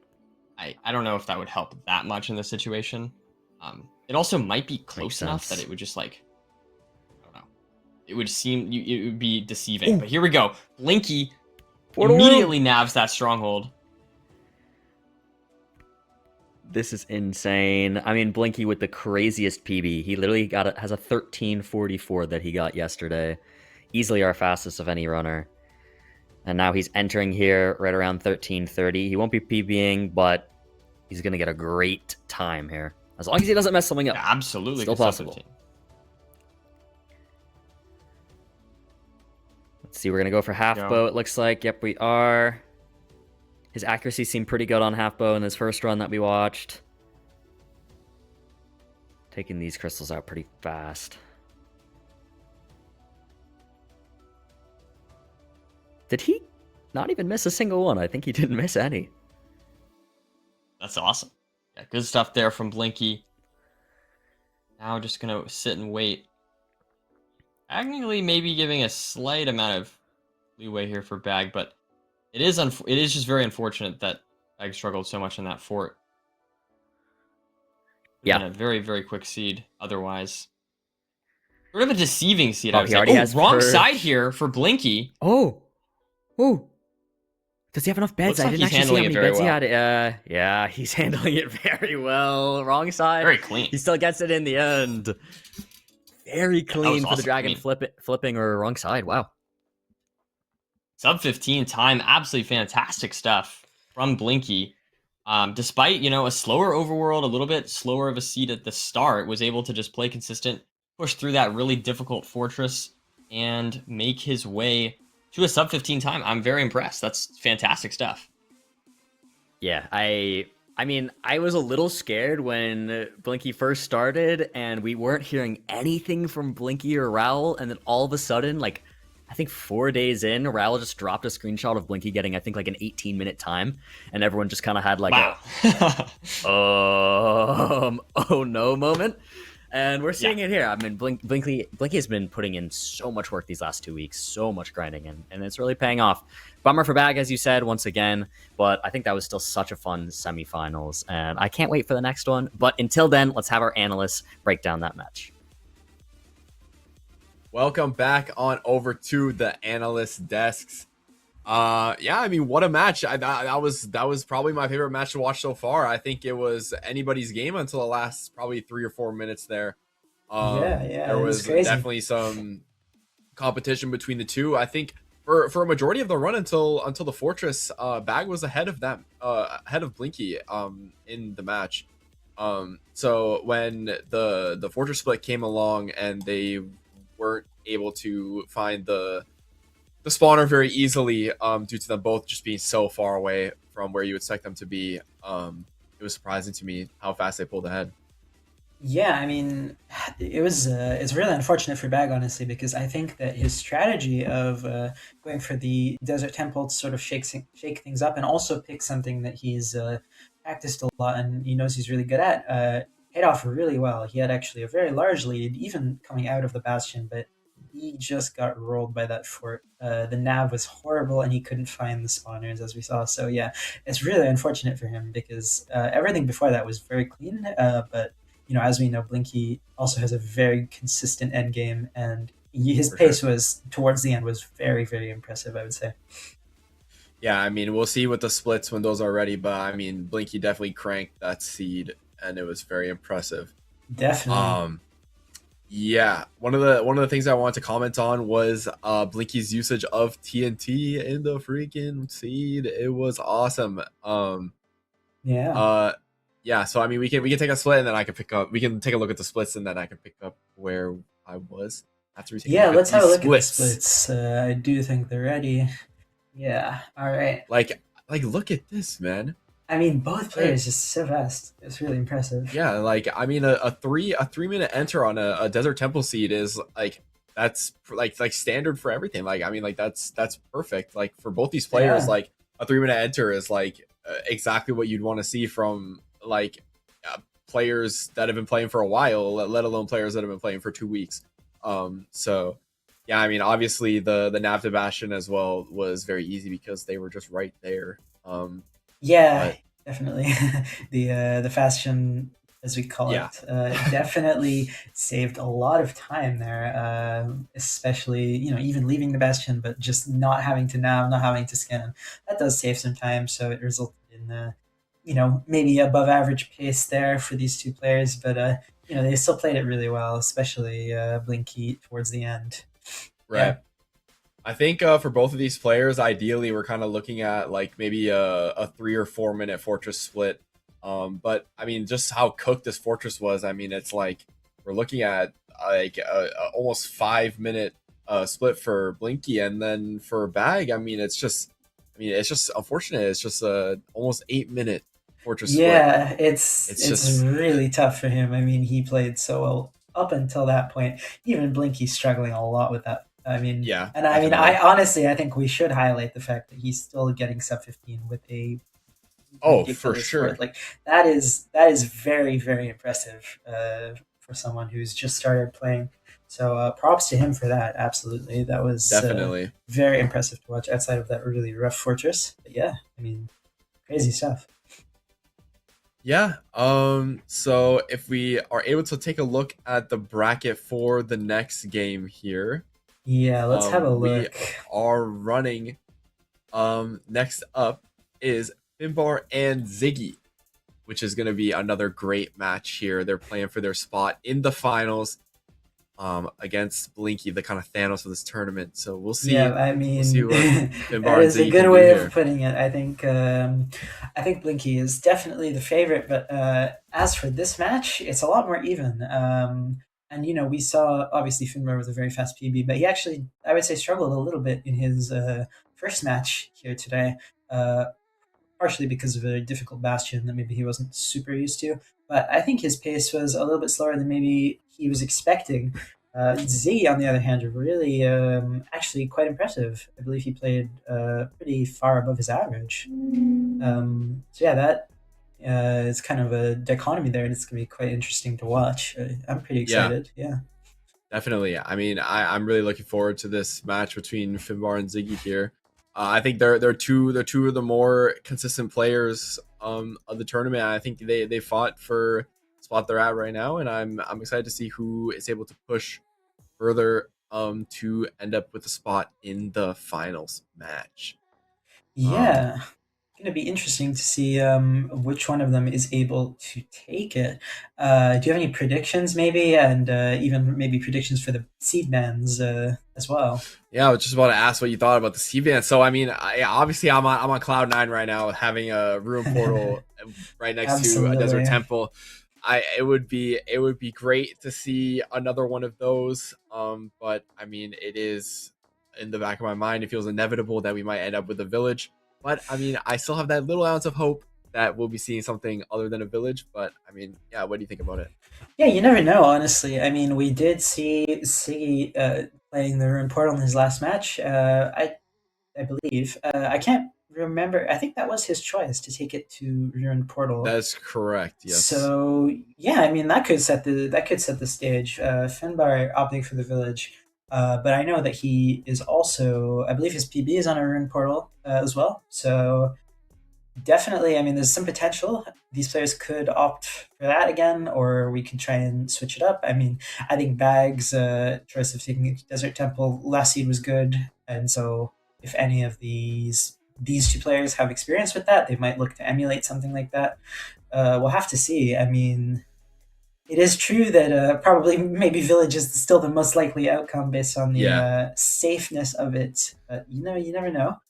don't know if that would help that much in this situation. It also might be close enough that it would just like, I don't know. It would seem it would be deceiving. But here we go. Blinky immediately nabs that stronghold. This is insane. I mean, Blinky with the craziest PB. He literally has a 1344 that he got yesterday. Easily our fastest of any runner. And now he's entering here right around 1330. He won't be PBing, but he's going to get a great time here. As long as he doesn't mess something up. Yeah, absolutely. Still possible. Let's see, we're going to go for half bow, it looks like. Yep, we are. His accuracy seemed pretty good on half bow in his first run that we watched. Taking these crystals out pretty fast. Did he not even miss a single one? I think he didn't miss any. That's awesome. Yeah, good stuff there from Blinky. Now just gonna sit and wait. Technically, maybe giving a slight amount of leeway here for Bag, but it is just very unfortunate that Bag struggled so much in that fort. Yeah, a very, very quick seed. Otherwise, sort of a deceiving seed. Oh, he already has wrong purge. side here for Blinky. Oh, does he have enough beds? Looks I like didn't he's actually see how handling many it beds very he had. Yeah, he's handling it very well. Wrong side. Very clean. He still gets it in the end. Very clean for the dragon flipping or wrong side. Wow. Sub 15 time, absolutely fantastic stuff from Blinky. Despite, a slower overworld, a little bit slower of a seed at the start, was able to just play consistent, push through that really difficult fortress, and make his way to a sub 15 time. I'm very impressed. That's fantastic stuff. Yeah, I mean, I was a little scared when Blinky first started, and we weren't hearing anything from Blinky or Raoul, and then all of a sudden, like, I think 4 days in, Raoul just dropped a screenshot of Blinky getting, I think, like an 18-minute time, and everyone just kind of had like oh no moment. And we're seeing it here. I mean, Blinky has been putting in so much work these last 2 weeks, so much grinding, and it's really paying off. Bummer for Bag, as you said, once again, but I think that was still such a fun semifinals, and I can't wait for the next one. But until then, let's have our analysts break down that match. Welcome back on over to the analyst desks. Yeah, I mean, what a match! That was probably my favorite match to watch so far. I think it was anybody's game until the last probably 3 or 4 minutes there. Yeah, There it was was crazy. definitely some competition between the two. I think for a majority of the run until the fortress, Bag was ahead of them, ahead of Blinky in the match. So when the fortress split came along and they weren't able to find the spawner very easily, due to them both just being so far away from where you would expect them to be, it was surprising to me how fast they pulled ahead. Yeah, I mean, it's really unfortunate for Bag, honestly, because I think that his strategy of going for the desert temple to sort of shake things up and also pick something that he's practiced a lot and he knows he's really good at paid off really well. He had actually a very large lead, even coming out of the bastion, but he just got rolled by that fort. The nav was horrible, and he couldn't find the spawners, as we saw. So yeah, it's really unfortunate for him because everything before that was very clean, but as we know, Blinky also has a very consistent end game, and his pace was towards the end was very, very impressive, I would say. Yeah, I mean, we'll see with the splits when those are ready, but I mean, Blinky definitely cranked that seed, and it was very impressive. Definitely. Yeah, one of the things I wanted to comment on was Blinky's usage of TNT in the freaking seed. It was awesome. Yeah. Yeah, so I mean, we can take a split and then I can pick up. We can take a look at the splits and then I can pick up where I was after we take. Yeah, let's have a look at the splits. I do think they're ready. Yeah. All right. Like, look at this, man. I mean, both players just so fast. It's really impressive. Yeah, like I mean, a 3-minute enter on a desert temple seed is like that's like standard for everything. Like I mean, like that's perfect. Like for both these players, like a 3-minute enter is like exactly what you'd want to see from like players that have been playing for a while, let alone players that have been playing for 2 weeks. So yeah, I mean, obviously the nav to Bastion as well was very easy because they were just right there. Yeah, definitely. The Bastion, as we call it, definitely saved a lot of time there, especially, even leaving the Bastion, but just not having to nav, not having to scan. That does save some time, so it resulted in maybe above average pace there for these two players, but they still played it really well, especially Blinky towards the end. Right. Yeah. I think for both of these players, ideally, we're kind of looking at like maybe a 3 or 4 minute fortress split. But I mean, just how cooked this fortress was. I mean, it's like we're looking at like a almost 5-minute split for Blinky, and then for Bag, I mean, it's just unfortunate. It's just a almost 8-minute fortress split. Yeah, it's really tough for him. I mean, he played so well up until that point. Even Blinky's struggling a lot with that. I mean, yeah, and I mean, I honestly, I think we should highlight the fact that he's still getting sub 15 with a for sure. Sport. Like that is very, very impressive for someone who's just started playing. So props to him for that. Absolutely, that was definitely very impressive to watch outside of that really rough fortress. But yeah, I mean, crazy stuff. Yeah. So if we are able to take a look at the bracket for the next game here. Yeah, let's have a look. We are running. Next up is Finbar and Ziggy, which is going to be another great match here. They're playing for their spot in the finals, against Blinky, the kind of Thanos of this tournament. So we'll see. Yeah, I mean, we'll see what Finbar that is and Ziggy a good way of here. Putting it. I think Blinky is definitely the favorite, but as for this match, it's a lot more even. And we saw obviously Finbar was a very fast PB, but he actually, I would say, struggled a little bit in his first match here today, partially because of a difficult bastion that maybe he wasn't super used to. But I think his pace was a little bit slower than maybe he was expecting. Ziggy, on the other hand, really actually quite impressive. I believe he played pretty far above his average. So yeah, that it's kind of a dichotomy there, and it's going to be quite interesting to watch. I'm pretty excited. Yeah. Definitely. I mean, I'm really looking forward to this match between Finbar and Ziggy here. I think they're two of the more consistent players of the tournament. I think they fought for the spot they're at right now, and I'm excited to see who is able to push further to end up with a spot in the finals match. Yeah. Going to be interesting to see which one of them is able to take it. Do you have any predictions, maybe, and even maybe predictions for the seed bands as well? Yeah, I was just about to ask what you thought about the C band. So I mean, obviously I'm on cloud 9 right now, having a ruin portal right next to a Absolutely. desert temple. It would be great to see another one of those. But I mean, it is in the back of my mind. It feels inevitable that we might end up with a village. But I mean, I still have that little ounce of hope that we'll be seeing something other than a village. But I mean, yeah, what do you think about it? Yeah, you never know, honestly. I mean, we did see Siggy playing the Ruin Portal in his last match. I believe. I can't remember. I think that was his choice to take it to Ruin Portal. That's correct. Yes. So yeah, I mean that could set the stage. Finbar opting for the village. But I know that he is also, I believe his PB is on a Ruin Portal as well. So definitely, I mean, there's some potential. These players could opt for that again, or we could try and switch it up. I mean, I think Bag's choice of taking Desert Temple last seed was good, and so if any of these two players have experience with that, they might look to emulate something like that. We'll have to see. I mean, it is true that probably maybe Village is still the most likely outcome based on the safeness of it. But you never know.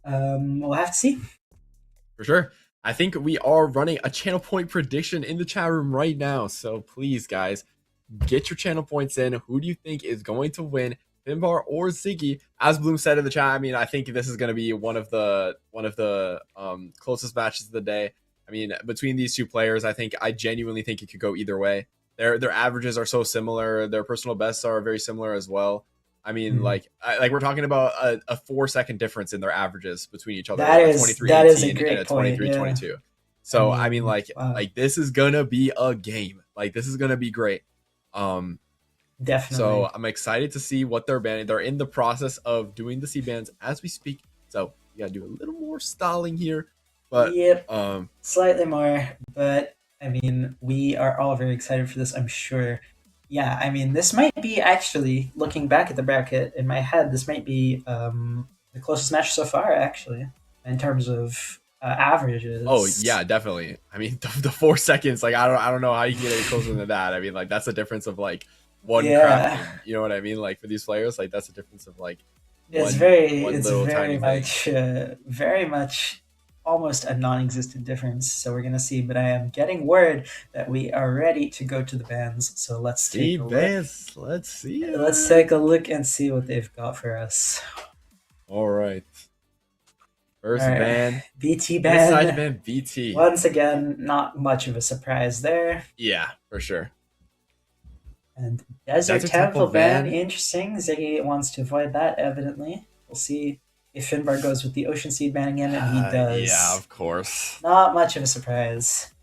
We'll have to see. For sure. I think we are running a channel point prediction in the chat room right now. So please, guys, get your channel points in. Who do you think is going to win, Finbar or Ziggy? As Bloom said in the chat, I mean, I think this is going to be one of the closest matches of the day. I mean, between these two players, I genuinely think it could go either way. Their averages are so similar. Their personal bests are very similar as well. I mean, like we're talking about a 4-second difference in their averages between each other. That is a great and a 23-22. Yeah. So I mean, like this is gonna be a game. Like this is gonna be great. Definitely. So I'm excited to see what they're banning. They're in the process of doing the C bans as we speak. So you gotta do a little more stalling here. But yep, slightly more. But I mean, we are all very excited for this, I'm sure. Yeah, I mean, this might be actually, looking back at the bracket in my head, this might be the closest match so far, actually, in terms of averages. Oh yeah, definitely. I mean, the 4 seconds, like I don't know how you can get any closer than that. I mean, like that's a difference of like one crafting. You know what I mean? Like for these players, like that's a difference of like it's very much almost a non-existent difference. So we're gonna see, but I am getting word that we are ready to go to the bands. So let's take a look. Let's see. Let's take a look and see what they've got for us. All right. First band, BT band. Side band BT. Once again, not much of a surprise there. Yeah, for sure. And Desert Temple band, interesting. Ziggy wants to avoid that, evidently. We'll see if Finbar goes with the Ocean Seed ban again, and he does. Yeah, of course. Not much of a surprise.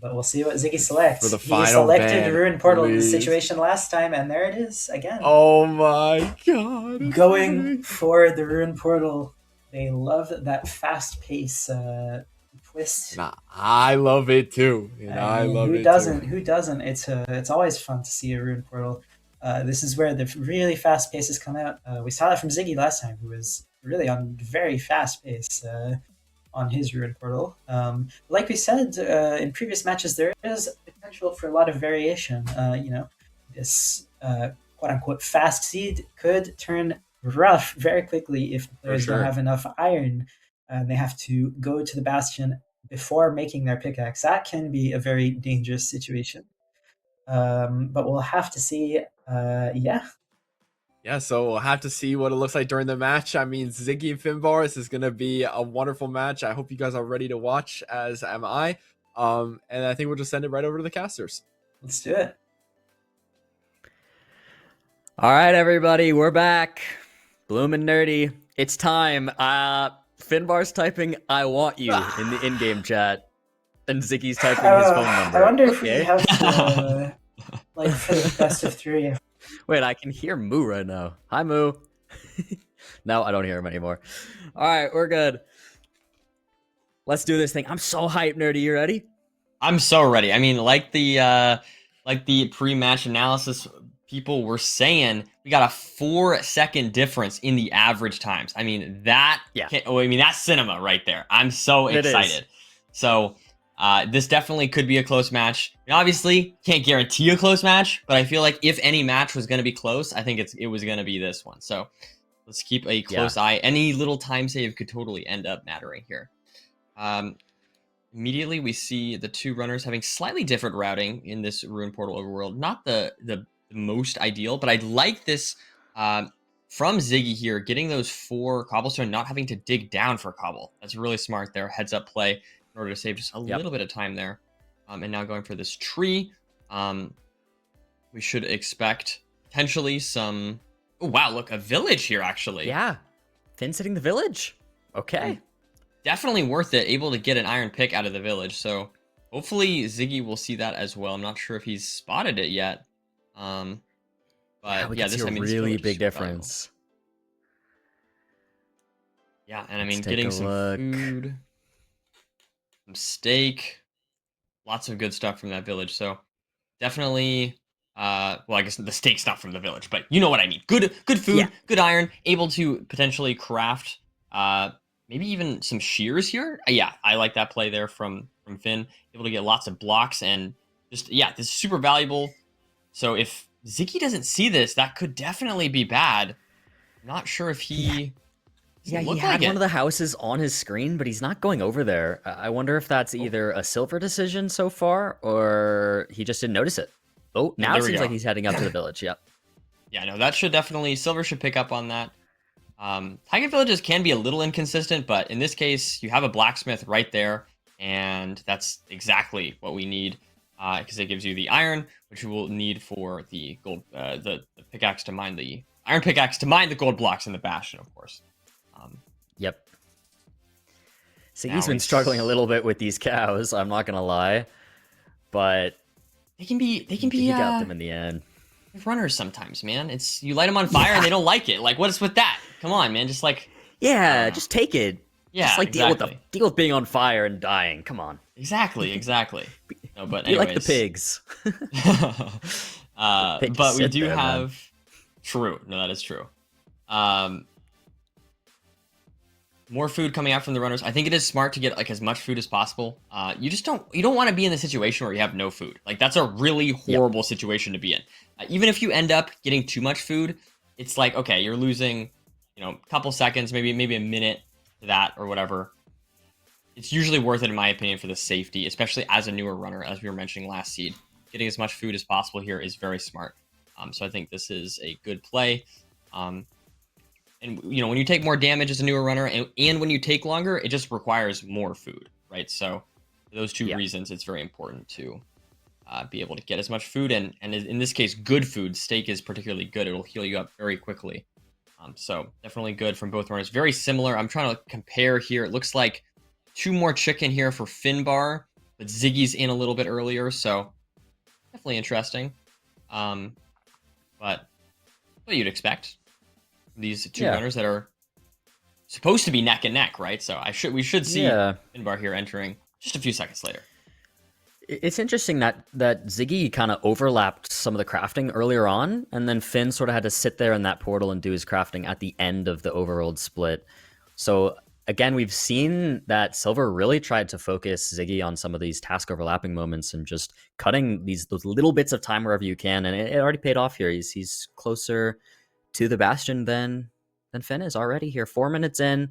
But we'll see what Ziggy selects. For the he final selected ban, Ruin Portal in please. the situation last time, and there it is again. Oh my god. Going for the Ruin Portal. They love that fast pace twist. Nah, I love it too. I love it too. Who doesn't? It's always fun to see a Ruin Portal. This is where the really fast paces come out. We saw that from Ziggy last time, who was really on very fast pace on his Ruin Portal. Like we said in previous matches, there is potential for a lot of variation. This quote-unquote fast seed could turn rough very quickly if the players don't have enough iron and they have to go to the bastion before making their pickaxe. That can be a very dangerous situation. But we'll have to see. Yeah, so we'll have to see what it looks like during the match. I mean, Ziggy and Finbar, this is going to be a wonderful match. I hope you guys are ready to watch, as am I. And I think we'll just send it right over to the casters. Let's do it. All right, everybody, we're back. Bloom and Nerdy, it's time. Finbar's typing "I want you" in the in-game chat, and Ziggy's typing his phone number. I wonder if we have to, like, for the best of 3. Wait, I can hear Moo right now. Hi, Moo. No, I don't hear him anymore. All right, we're good. Let's do this thing. I'm so hyped, Nerdy. You ready? I'm so ready. I mean, like the pre-match analysis people were saying we got a 4-second difference in the average times. I mean, that that's cinema right there. I'm so excited. So this definitely could be a close match. And obviously, can't guarantee a close match, but I feel like if any match was going to be close, I think it was going to be this one. So let's keep a close eye. Any little time save could totally end up mattering here. Immediately, we see the two runners having slightly different routing in this Ruin Portal Overworld. Not the most ideal, but I like this from Ziggy here, getting those 4 cobblestone, not having to dig down for cobble. That's really smart there. Heads up play in order to save just a little bit of time there. And now going for this tree. We should expect potentially some... Oh, wow, look, a village here, actually. Yeah, Finn's hitting the village. Okay. Definitely worth it, able to get an iron pick out of the village. So hopefully Ziggy will see that as well. I'm not sure if he's spotted it yet. But this is a really big difference. Yeah, and I mean, getting some food, some steak, lots of good stuff from that village. So definitely, well, I guess the steak's not from the village, but you know what I mean. Good food, good iron, able to potentially craft, maybe even some shears here. Yeah, I like that play there from Finn. Able to get lots of blocks and just, this is super valuable. So if Ziggy doesn't see this, that could definitely be bad. Not sure if he... he had one of the houses on his screen, but he's not going over there. I wonder if that's either a silver decision so far, or he just didn't notice it. Oh, now it seems like he's heading up to the village. Yep. Yeah, no, that should definitely... Silver should pick up on that. Tiger villages can be a little inconsistent, but in this case, you have a blacksmith right there, and that's exactly what we need. Because it gives you the iron, which you will need for the gold, the pickaxe to mine the iron pickaxe to mine the gold blocks in the bastion, of course. Yep. So he's been struggling a little bit with these cows. I'm not gonna lie, but they can be. He got them in the end. Runners sometimes, man. It's you light them on fire and they don't like it. Like, what is with that? Come on, man. Just like just take it. Yeah, just like deal with being on fire and dying. Come on. Exactly. No, but anyways. You like the pigs. But we do have... Man. True. No, that is true. More food coming out from the runners. I think it is smart to get like as much food as possible. You don't want to be in the situation where you have no food. Like that's a really horrible situation to be in. Even if you end up getting too much food, it's like, okay, you're losing, a couple seconds, maybe a minute to that or whatever. It's usually worth it, in my opinion, for the safety, especially as a newer runner, as we were mentioning last seed. Getting as much food as possible here is very smart. So I think this is a good play. And, when you take more damage as a newer runner and when you take longer, it just requires more food, right? So for those two reasons, it's very important to be able to get as much food. And in this case, good food. Steak is particularly good. It'll heal you up very quickly. So definitely good from both runners. Very similar. I'm trying to compare here. It looks like 2 more chicken here for Finbar, but Ziggy's in a little bit earlier, so definitely interesting. But what you'd expect. These two runners that are supposed to be neck and neck, right? So we should see Finbar here entering just a few seconds later. It's interesting that Ziggy kind of overlapped some of the crafting earlier on, and then Finn sort of had to sit there in that portal and do his crafting at the end of the overworld split. So again, we've seen that Silver really tried to focus Ziggy on some of these task overlapping moments and just cutting those little bits of time wherever you can, and it already paid off here. He's closer to the Bastion than Finn is already here. 4 minutes in.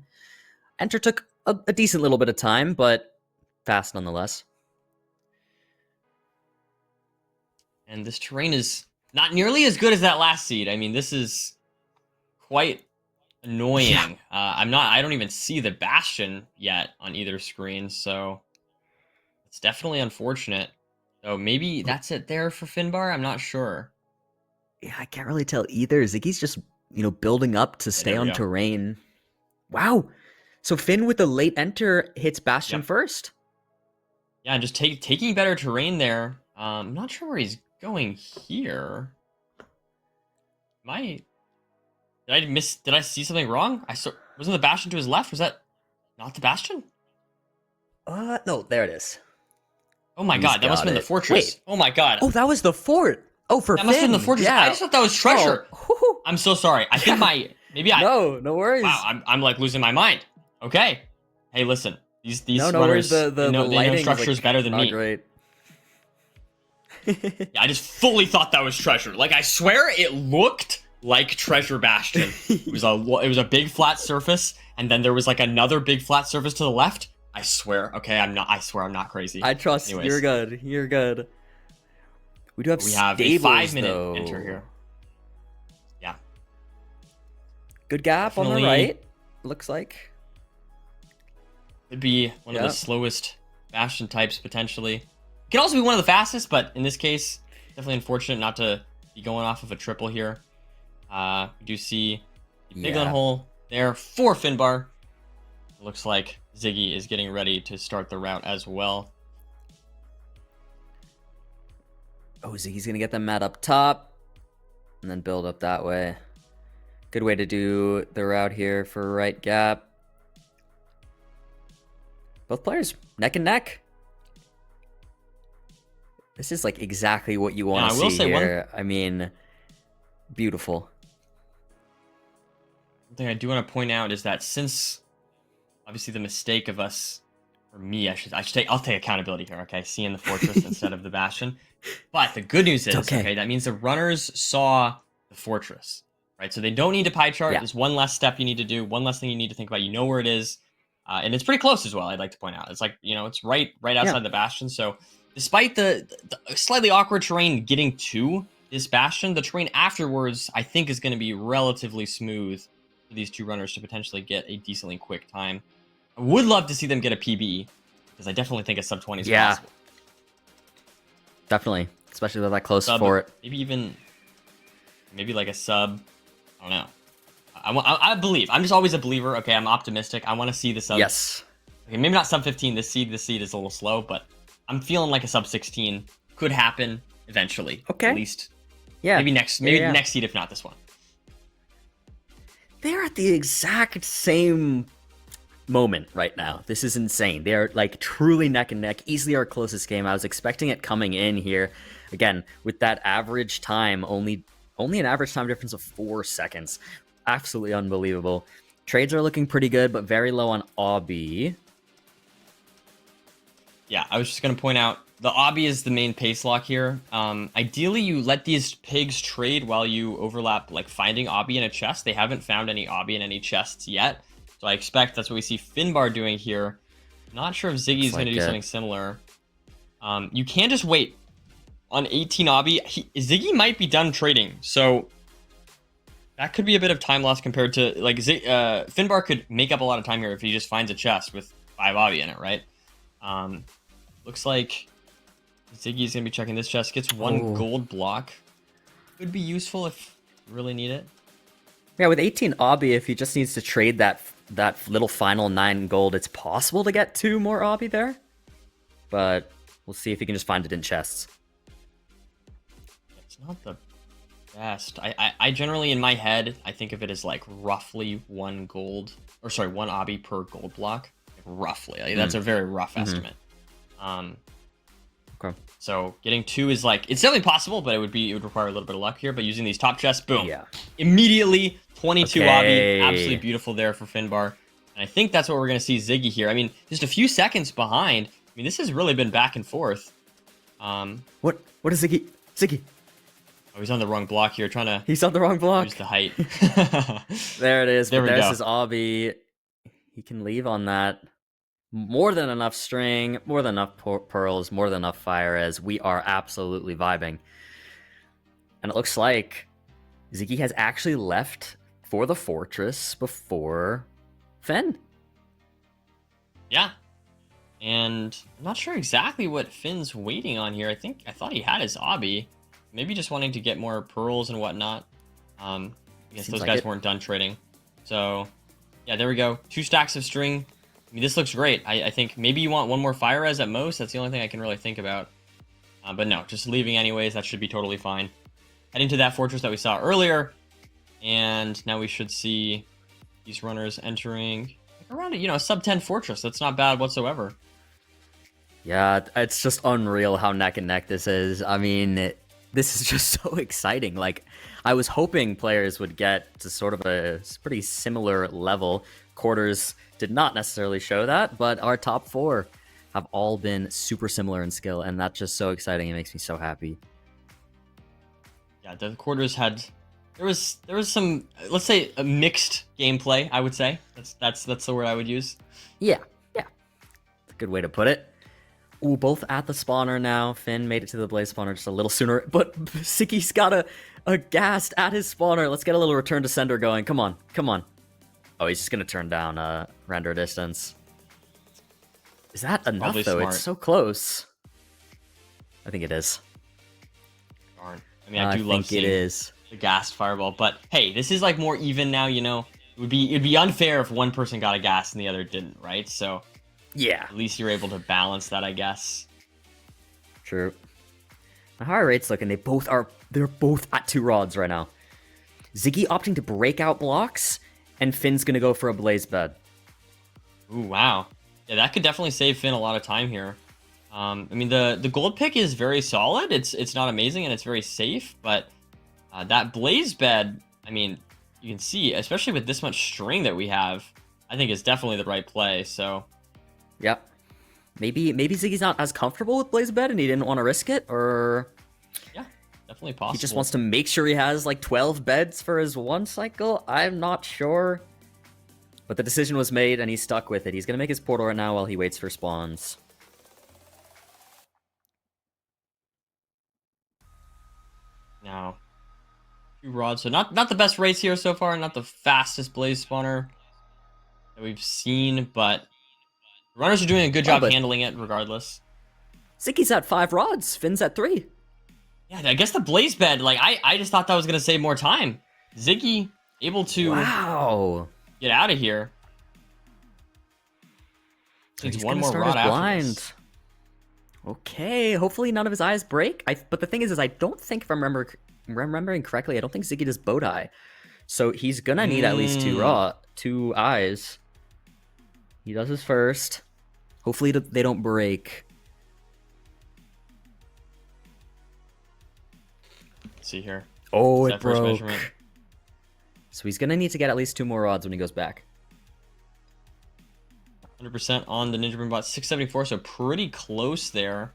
Enter took a decent little bit of time, but fast nonetheless. And this terrain is not nearly as good as that last seed. I mean, this is quite annoying. Yeah. I don't even see the Bastion yet on either screen, so it's definitely unfortunate. So maybe that's it there for Finbar. I'm not sure. Yeah, I can't really tell either. Ziggy's just, building up to stay on terrain. Wow. So Finn with the late enter hits Bastion first. Yeah, and just taking better terrain there. I'm not sure where he's going here. Did I see something wrong? Wasn't the Bastion to his left? Was that not the Bastion? No, there it is. Oh my god, that must have been the fortress. Wait. Oh my god. Oh, that was the fort. Oh, for That must have been the fortress. Yeah. I just thought that was treasure. Oh. I'm so sorry. I think maybe I. No worries. Wow, I'm like losing my mind. Okay. Hey, listen. These no runners, worries. they know lighting structures better than me. Great. Yeah, I just fully thought that was treasure. Like, I swear it looked like Treasure Bastion. It was a big flat surface, and then there was like another big flat surface to the left. I swear. Okay, I swear I'm not crazy. I trust. Anyways. You're good. You're good. We do have We have a stables, 5-minute though. enter here. Yeah. Good gap on the Definitely. right. Looks like. Could be one of the slowest Bastion types, potentially. It could also be one of the fastest, but in this case, definitely unfortunate not to be going off of a triple here. We do see the Piglin hole there for Finbar. It looks like Ziggy is getting ready to start the route as well. Oh, Ziggy's gonna get the mat up top, and then build up that way. Good way to do the route here for right gap. Both players neck and neck. This is like exactly what you want to see here. I mean, beautiful. One thing I do want to point out is that since obviously the mistake of us, or me, I'll take accountability here. Okay, seeing the fortress instead of the bastion. But the good news is, okay, that means the runners saw the fortress, right? So they don't need to pie chart. There's one less step you need to do, one less thing you need to think about. You know where it is, and it's pretty close as well. I'd like to point out, it's like, it's right outside the bastion. So despite the slightly awkward terrain getting to this bastion, the terrain afterwards I think is going to be relatively smooth for these two runners to potentially get a decently quick time. I would love to see them get a PB, because I definitely think a sub 20 is possible. Definitely, especially with that close for it. Maybe like a sub. I don't know. I believe. I'm just always a believer. Okay, I'm optimistic. I want to see the sub. Yes. Okay, maybe not sub 15. This seed is a little slow, but I'm feeling like a sub 16 could happen eventually. Okay. At least. Yeah. Maybe next seed, if not this one. They're at the exact same moment right now. This is insane. They are like truly neck and neck, easily our closest game. I was expecting it coming in here again with that average time, only an average time difference of 4 seconds. Absolutely unbelievable. Trades are looking pretty good, but very low on Obby. Yeah, I was just going to point out the Obby is the main pace lock here. Ideally, you let these pigs trade while you overlap, like finding Obby in a chest. They haven't found any Obby in any chests yet. So I expect that's what we see Finbar doing here. Not sure if Ziggy's going to do something similar. You can just wait on 18 Obby. Ziggy might be done trading, so that could be a bit of time loss compared to like Finbar could make up a lot of time here if he just finds a chest with 5 Obby in it, right? Looks like Ziggy's going to be checking this chest. Gets 1 gold block. Could be useful if you really need it. Yeah, with 18 Obby, if he just needs to trade that little final 9 gold, it's possible to get 2 more Obby there. But we'll see if he can just find it in chests. It's not the best. I generally, in my head, I think of it as like roughly 1 Obby per gold block. Like roughly. Like, that's a very rough estimate. Okay. So getting 2 is like, it's definitely possible, but it would require a little bit of luck here. But using these top chests, boom. Yeah. Immediately 22 Obby, absolutely beautiful there for Finbar. And I think that's what we're going to see Ziggy here. I mean, just a few seconds behind. I mean, this has really been back and forth. What is Ziggy? Ziggy. Oh, he's on the wrong block here, trying to He's on the wrong block. use the height. There it is. There we There's go. his Obby. He can leave on that. More than enough string, more than enough pearls, more than enough fire as we are absolutely vibing. And it looks like Ziggy has actually left for the fortress before Finn. Yeah. And I'm not sure exactly what Finn's waiting on here. I thought he had his Obby. Maybe just wanting to get more pearls and whatnot. I guess those guys weren't done trading. So, yeah, there we go. 2 stacks of string. I mean, this looks great. I think maybe you want 1 more fire res at most. That's the only thing I can really think about. But no, just leaving anyways. That should be totally fine. Heading to that fortress that we saw earlier. And now we should see these runners entering around a sub 10 fortress. That's not bad whatsoever. Yeah, it's just unreal how neck and neck this is. I mean, this is just so exciting. Like, I was hoping players would get to sort of a pretty similar level. Quarters did not necessarily show that, but our top 4 have all been super similar in skill, and that's just so exciting. It makes me so happy. Yeah, the quarters had there was some, let's say, a mixed gameplay. I would say that's the word I would use. Yeah, it's a good way to put it. Ooh, both at the spawner now. Finn made it to the blaze spawner just a little sooner, but Siki's got a ghast at his spawner. Let's get a little return to sender going. Come on. Oh, he's just gonna turn down render distance. Is that enough Probably though? smart. It's so close. I think it is. Darn. I mean, I do love think it seeing is. the ghast fireball, but hey, this is like more even now. You know, it'd be unfair if one person got a ghast and the other didn't, right? So Yeah, at least you're able to balance that, I guess. true. How are rates looking? They're both at 2 rods right now. Ziggy opting to break out blocks, and Finn's gonna go for a blaze bed. Ooh, wow. Yeah, that could definitely save Finn a lot of time here. I mean, the gold pick is very solid. It's not amazing and it's very safe, but that blaze bed, I mean, you can see, especially with this much string that we have, I think it's definitely the right play. So, Yep. Maybe Ziggy's not as comfortable with blaze bed and he didn't want to risk it, or yeah, definitely possible. he just wants to make sure he has like 12 beds for his 1 cycle. I'm not sure. But the decision was made and he's stuck with it. He's gonna make his portal right now while he waits for spawns. Now, 2 rods. So not the best race here so far. Not the fastest blaze spawner that we've seen, but the runners are doing a good job but handling it regardless. Ziggy's at 5 rods. Finn's at 3. Yeah, I guess the blaze bed, like, I just thought that was going to save more time. Ziggy able to Wow. get out of here. He's Needs one gonna more start rod his after blind. this. Okay, hopefully none of his eyes break. But the thing is I don't think, if I'm remembering correctly, I don't think Ziggy does bow tie. So he's gonna need at least 2 eyes. He does his first. Hopefully they don't break. Let's see here. Oh, That it first broke. measurement. So he's gonna need to get at least 2 more rods when he goes back. 100% on the Ninja Broom bot. 674, so pretty close there.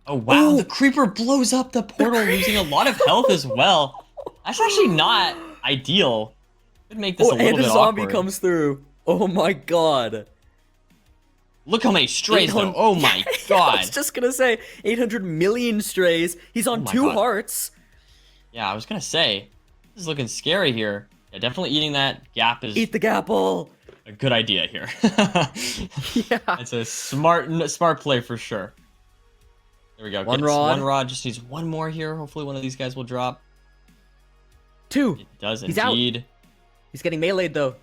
Oh, wow. Ooh. The creeper blows up the portal, losing a lot of health as well. That's actually not ideal. Could make this a little and bit a zombie awkward. comes through. Oh my god. Look how many strays, though. 800 Oh my I god. was just gonna say 800 million strays. He's on my 2 God. hearts. Yeah, I was going to say, this is looking scary here. Yeah, definitely eating that gap is Eat the gapple. a good idea here. Yeah. It's a smart play for sure. There we go. One Gets rod. One rod. Just needs one more here. Hopefully one of these guys will drop. 2. It does He's out. indeed. He's getting meleeed though.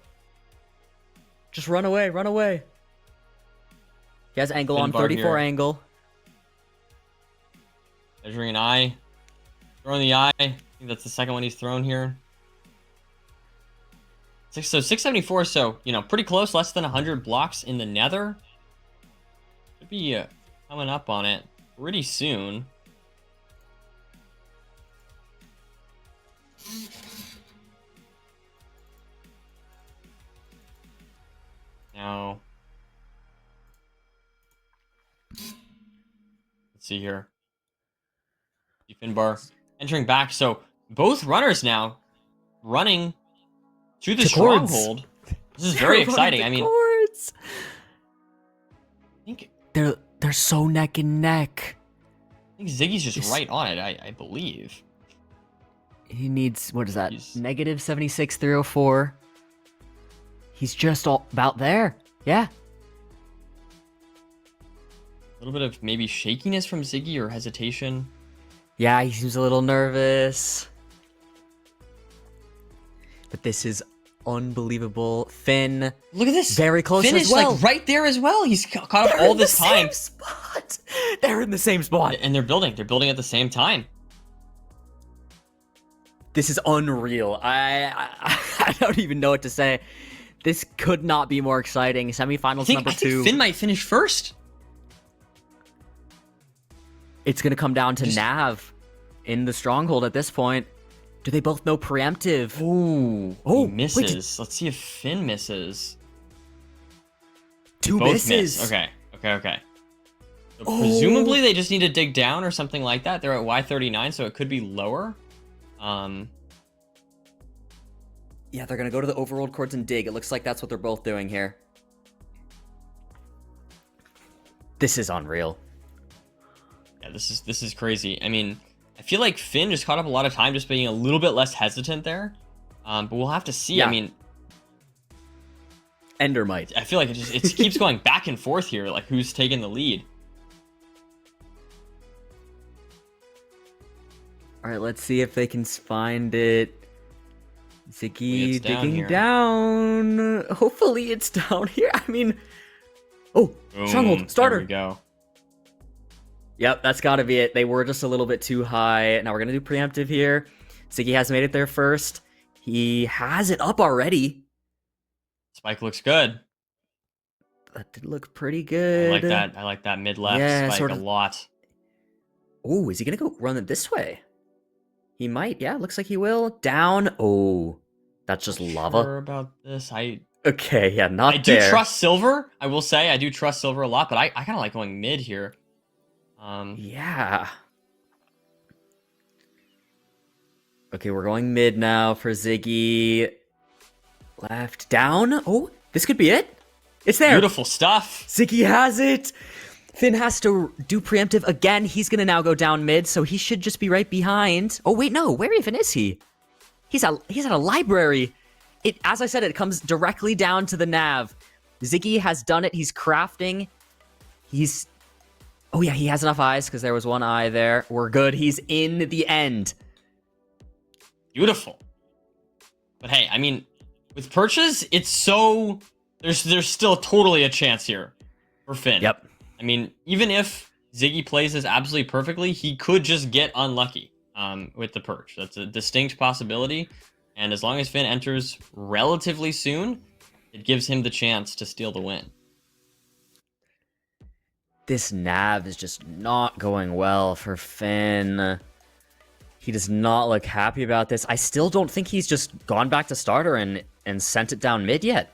Just run away, run away. He has angle Pin on, bar 34 here. angle. Measuring an eye. Throwing the eye. I think that's the second one he's thrown here. So 674, so, you know, pretty close. Less than 100 blocks in the nether. Could be coming up on it pretty soon. Now, let's see here. Finbar entering back. So both runners now running to the To cords. stronghold. This is very exciting. I mean, Cords. I think They're so neck and neck. Ziggy's just Yes. right on it, I believe. He needs, what is that? He's- Negative 76,304. He's just all about there. Yeah. A little bit of maybe shakiness from Ziggy or hesitation. Yeah, he seems a little nervous. But this is unbelievable. Finn, Look at this. very close Finn as is well. like right there as well. He's caught up They're all in this the time. Same spot. They're in the same spot. And they're building. They're building at the same time. This is unreal. I don't even know what to say. This could not be more exciting. Semifinals number 2. I think Finn might finish first. It's gonna come down to Nav. in the stronghold at this point. Do they both know preemptive? Ooh. Oh, He misses. Let's see if Finn misses. Two Both misses. miss. Okay. So presumably they just need to dig down or something like that. They're at Y39, so it could be lower. Yeah, they're gonna go to the overworld chords and dig. It looks like that's what they're both doing here. This is unreal. Yeah, this is crazy. I mean, I feel like Finn just caught up a lot of time just being a little bit less hesitant there. But we'll have to see. Yeah. I mean, Endermite. I feel like it keeps going back and forth here, like who's taking the lead. All right, let's see if they can find it. Ziggy It's down digging here. down. Hopefully it's down here. I mean, Boom. stronghold starter. There we go. Yep, that's got to be it. They were just a little bit too high. Now we're going to do preemptive here. Ziggy has made it there first. He has it up already. Spike looks good. That did look pretty I good. like that. I like that mid left Yeah, spike sort a of. lot. Oh, is he going to go run it this way? He might. Yeah, looks like he will. Down. Oh, that's just lava. Sure about this. Okay, yeah, not I do there. trust Silver. I will say I do trust Silver a lot, but I kind of like going mid here. Yeah. Okay, we're going mid now for Ziggy. Left, down. Oh, this could be it. It's there. Beautiful stuff. Ziggy has it. Finn has to do preemptive again. He's going to now go down mid, so he should just be right behind. Oh, wait, no. Where even is he? He's at a library. As I said, it comes directly down to the nav. Ziggy has done it. He's crafting. Oh, yeah, he has enough eyes because there was one eye there. We're good. He's in the end. Beautiful. But hey, I mean, with perches, it's so... There's still totally a chance here for Finn. Yep. I mean, even if Ziggy plays this absolutely perfectly, he could just get unlucky with the perch. That's a distinct possibility. And as long as Finn enters relatively soon, it gives him the chance to steal the win. This nav is just not going well for Finn. He does not look happy about this. I still don't think he's just gone back to starter and sent it down mid yet.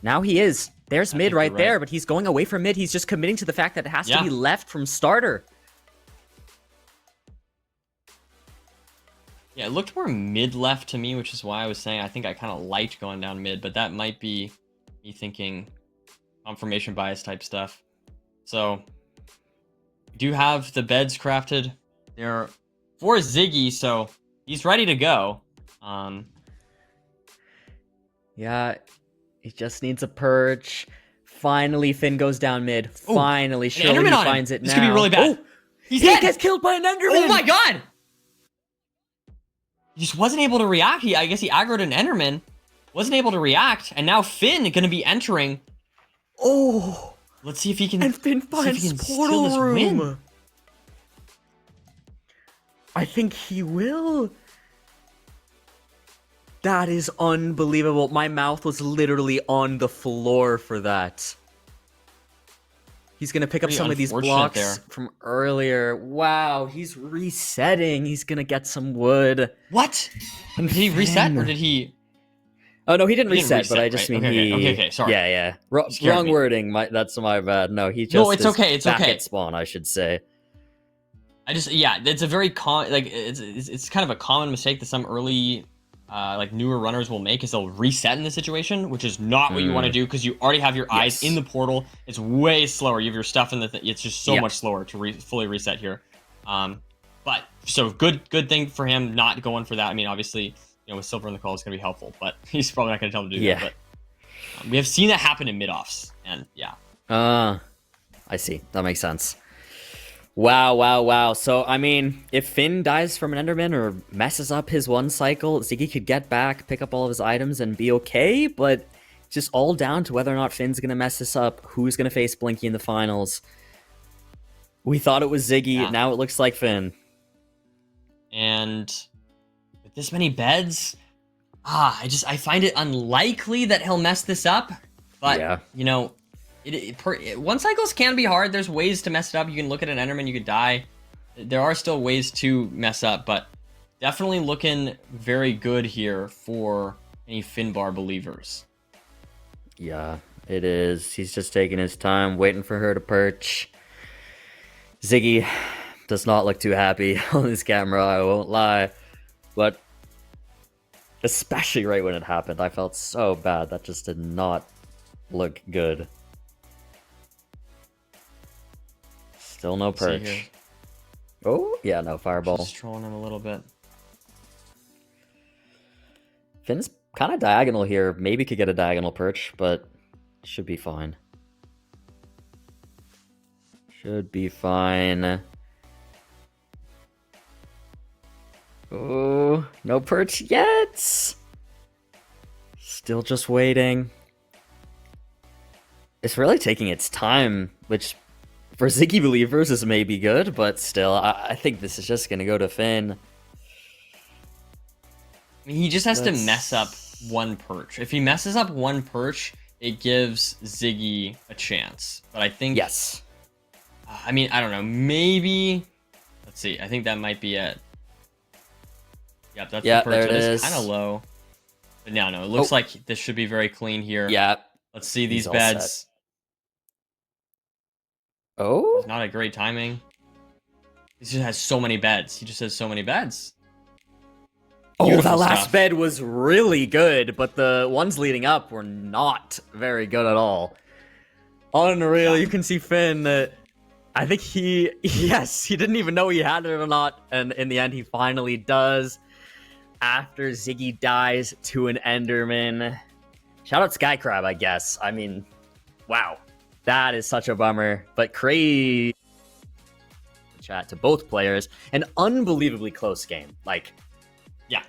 Now he is. There's mid right there, but he's going away from mid. He's just committing to the fact that it has to be left from starter. Yeah, it looked more mid-left to me, which is why I was saying I think I kind of liked going down mid, but that might be me thinking confirmation bias type stuff. So, we do have the beds crafted. They're for Ziggy, so he's ready to go. Yeah, he just needs a perch. Finally, Finn goes down mid. Finally, surely he finds it now. This could be really bad. Oh, he gets killed by an Enderman. Oh my god! He just wasn't able to react. I guess he aggroed an Enderman. Wasn't able to react, and now Finn going to be entering. Oh! Let's see if he can. And Finn finds portal room. Win. I think he will. That is unbelievable. My mouth was literally on the floor for that. He's going to pick up some of these blocks from earlier. Wow, he's resetting. He's going to get some wood. What? Did he reset or did he... Oh, no, he didn't reset, but I just mean Okay, sorry. Yeah. Wrong wording. That's my bad. No, he just it's okay. It's back okay. at spawn, I should say. It's a very it's kind of a common mistake that some early newer runners will make is they'll reset in this situation, which is not what you want to do because you already have your eyes in the portal. It's way slower. You have your stuff in the it's just so much slower to fully reset here. But so good thing for him not going for that. I mean, obviously, with Silver in the call, it's gonna be helpful, but he's probably not gonna tell him to do that. But we have seen that happen in mid-offs, and I see. That makes sense. Wow. So, I mean, if Finn dies from an Enderman or messes up his one cycle, Ziggy could get back, pick up all of his items, and be okay, but it's just all down to whether or not Finn's going to mess this up, who's going to face Blinky in the finals. We thought it was Ziggy, now it looks like Finn. And with this many beds, I find it unlikely that he'll mess this up, but, one cycles can be hard. There's ways to mess it up. You can look at an Enderman, you could die. there are still ways to mess up, but definitely looking very good here for any Finbar believers. Yeah, it is. He's just taking his time, waiting for her to perch. Ziggy does not look too happy on this camera, I won't lie. But especially right when it happened, I felt so bad. That just did not look good. Still no Let's see here. perch. Oh, yeah, no fireball. Just trolling him a little bit. Finn's kind of diagonal here. Maybe could get a diagonal perch, but should be fine. Should be fine. Oh, no perch yet. Still just waiting. It's really taking its time, which for Ziggy believers is maybe good, but still, I think this is just going to go to Finn. I mean, he just has to mess up one perch. If he messes up one perch, it gives Ziggy a chance. But I think... Yes. I mean, I don't know. Maybe... Let's see. I think that might be it. Yep, that's the perch. There it is is. Kind of low. But no, it looks like this should be very clean here. Yeah. Let's see these He's all beds. set. Oh? Not a great timing. He just has so many beds. He just has so many beds. Oh, Beautiful that last stuff. bed was really good, but the ones leading up were not very good at all. Unreal. You can see Finn. I think he didn't even know he had it or not, and in the end, he finally does. After Ziggy dies to an Enderman. Shout out Skycrab, I guess. I mean, wow. That is such a bummer, but crazy chat to both players. An unbelievably close game. Like, yeah,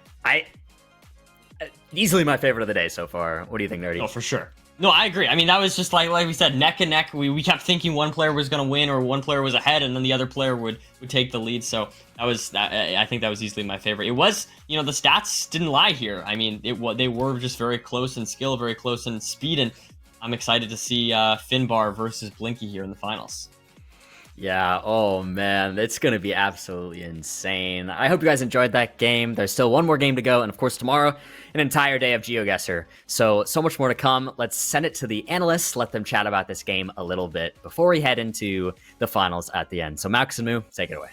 easily my favorite of the day so far. What do you think, Nerdy? Oh, for sure. No, I agree. I mean, that was just like we said, neck and neck. We kept thinking one player was going to win or one player was ahead, and then the other player would take the lead. So I think that was easily my favorite. It was, the stats didn't lie here. I mean, they were just very close in skill, very close in speed, and I'm excited to see Finbar versus Blinky here in the finals. Yeah, oh man, it's going to be absolutely insane. I hope you guys enjoyed that game. There's still one more game to go, and of course tomorrow, an entire day of GeoGuessr. So much more to come. Let's send it to the analysts, let them chat about this game a little bit before we head into the finals at the end. So Malcus and Moo, take it away.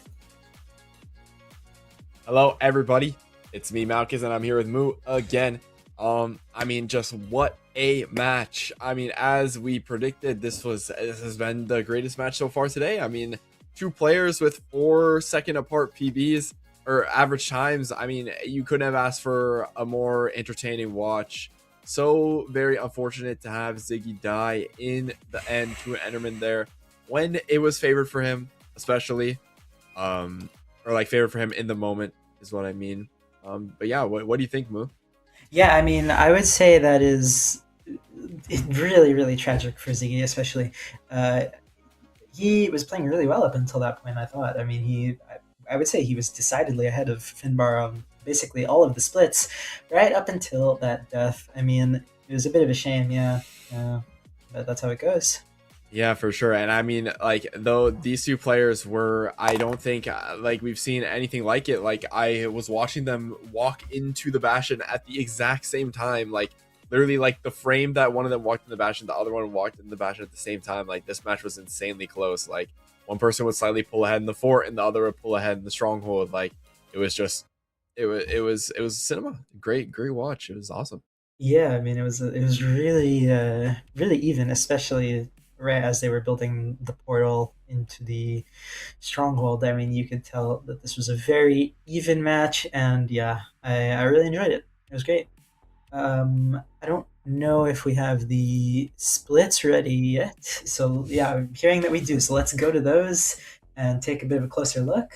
Hello, everybody. It's me, Malcus, and I'm here with Moo again. I mean, just what a match. I mean, as we predicted, this has been the greatest match so far today. I mean, two players with 4 second apart PBs or average times. I mean, you couldn't have asked for a more entertaining watch. So very unfortunate to have Ziggy die in the end to an Enderman there when it was favored for him, especially, or like favored for him in the moment is what I mean. But yeah, what do you think, Moo? Yeah, I mean, I would say that is really, really tragic for Ziggy, especially. He was playing really well up until that point, I thought. I mean, I would say he was decidedly ahead of Finbar on basically all of the splits, right up until that death. I mean, it was a bit of a shame, yeah. But that's how it goes. Yeah, for sure. And I mean, like, though these two players were, I don't think like we've seen anything like it. Like, I was watching them walk into the Bastion at the exact same time. Like, literally, like the frame that one of them walked in the Bastion, the other one walked in the Bastion at the same time. Like, this match was insanely close. Like, one person would slightly pull ahead in the fort and the other would pull ahead in the stronghold. Like, it was just, it was cinema. Great watch. It was awesome. Yeah, I mean, it was really, really even, especially right as they were building the portal into the stronghold. I mean, you could tell that this was a very even match, and yeah, I really enjoyed it. It was great. I don't know if we have the splits ready yet, so yeah, I'm hearing that we do. So let's go to those and take a bit of a closer look.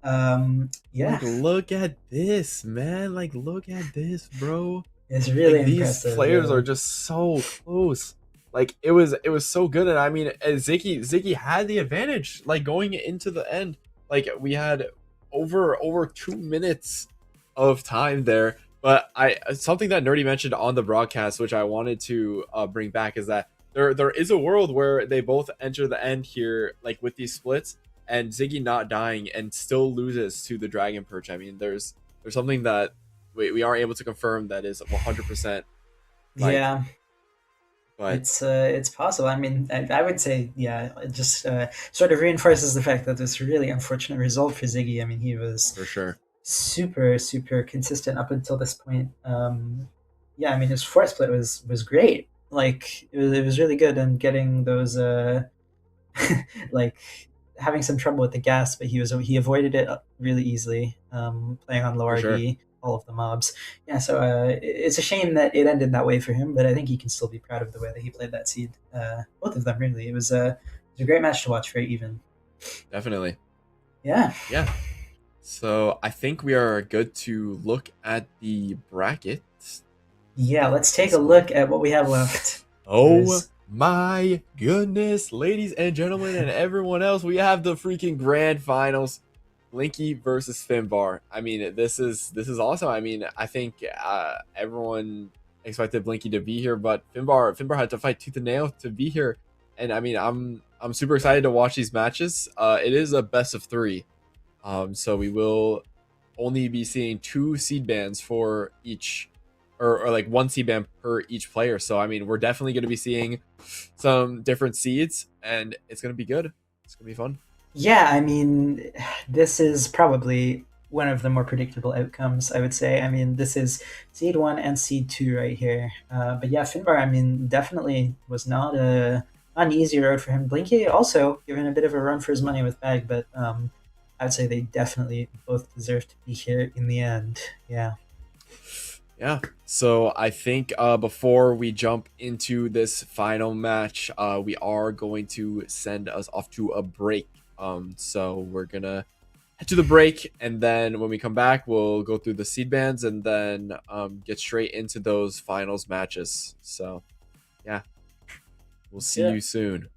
Yeah, Like, look at this, man. Like, look at this, bro. it's really Like, impressive. these players yeah. are just so close. Like, it was so good. And I mean, Ziggy had the advantage, like, going into the end. Like, we had over 2 minutes of time there. But something that Nerdy mentioned on the broadcast, which I wanted to bring back, is that there is a world where they both enter the end here, like, with these splits, and Ziggy not dying and still loses to the Dragon Perch. I mean, there's something that we aren't able to confirm that is 100%. Like, yeah, but it's possible. I mean, I would say, yeah, it just sort of reinforces the fact that this really unfortunate result for Ziggy. I mean, he was for sure super consistent up until this point. Yeah, I mean, his force split was great. Like it was really good, and getting those like having some trouble with the gas, but he avoided it really easily. Playing on low For RD, sure. all of the mobs. Yeah, so it's a shame that it ended that way for him, but I think he can still be proud of the way that he played that seed. Both of them really. It was a great match to watch. Very even. definitely. Yeah. Yeah. So I think we are good to look at the bracket. Yeah, let's take a look at what we have left. Oh There's- my goodness, ladies and gentlemen, and everyone else, we have the freaking grand finals. Blinky versus Finbar. I mean, this is awesome. I mean, I think everyone expected Blinky to be here, but Finbar had to fight tooth and nail to be here. And I mean, I'm super excited to watch these matches. It is a best of 3. So we will only be seeing 2 seed bands for each, or like 1 seed band per each player. So I mean, we're definitely going to be seeing some different seeds, and it's going to be good. It's going to be fun. Yeah, I mean, this is probably one of the more predictable outcomes, I would say. I mean, this is seed 1 and seed 2 right here. But yeah, Finbar, I mean, definitely was not an easy road for him. Blinky also given a bit of a run for his money with Bag, but I would say they definitely both deserve to be here in the end. Yeah. Yeah. So I think before we jump into this final match, we are going to send us off to a break. So we're gonna head to the break, and then when we come back, we'll go through the seed bands and then get straight into those finals matches. So yeah, we'll see you soon.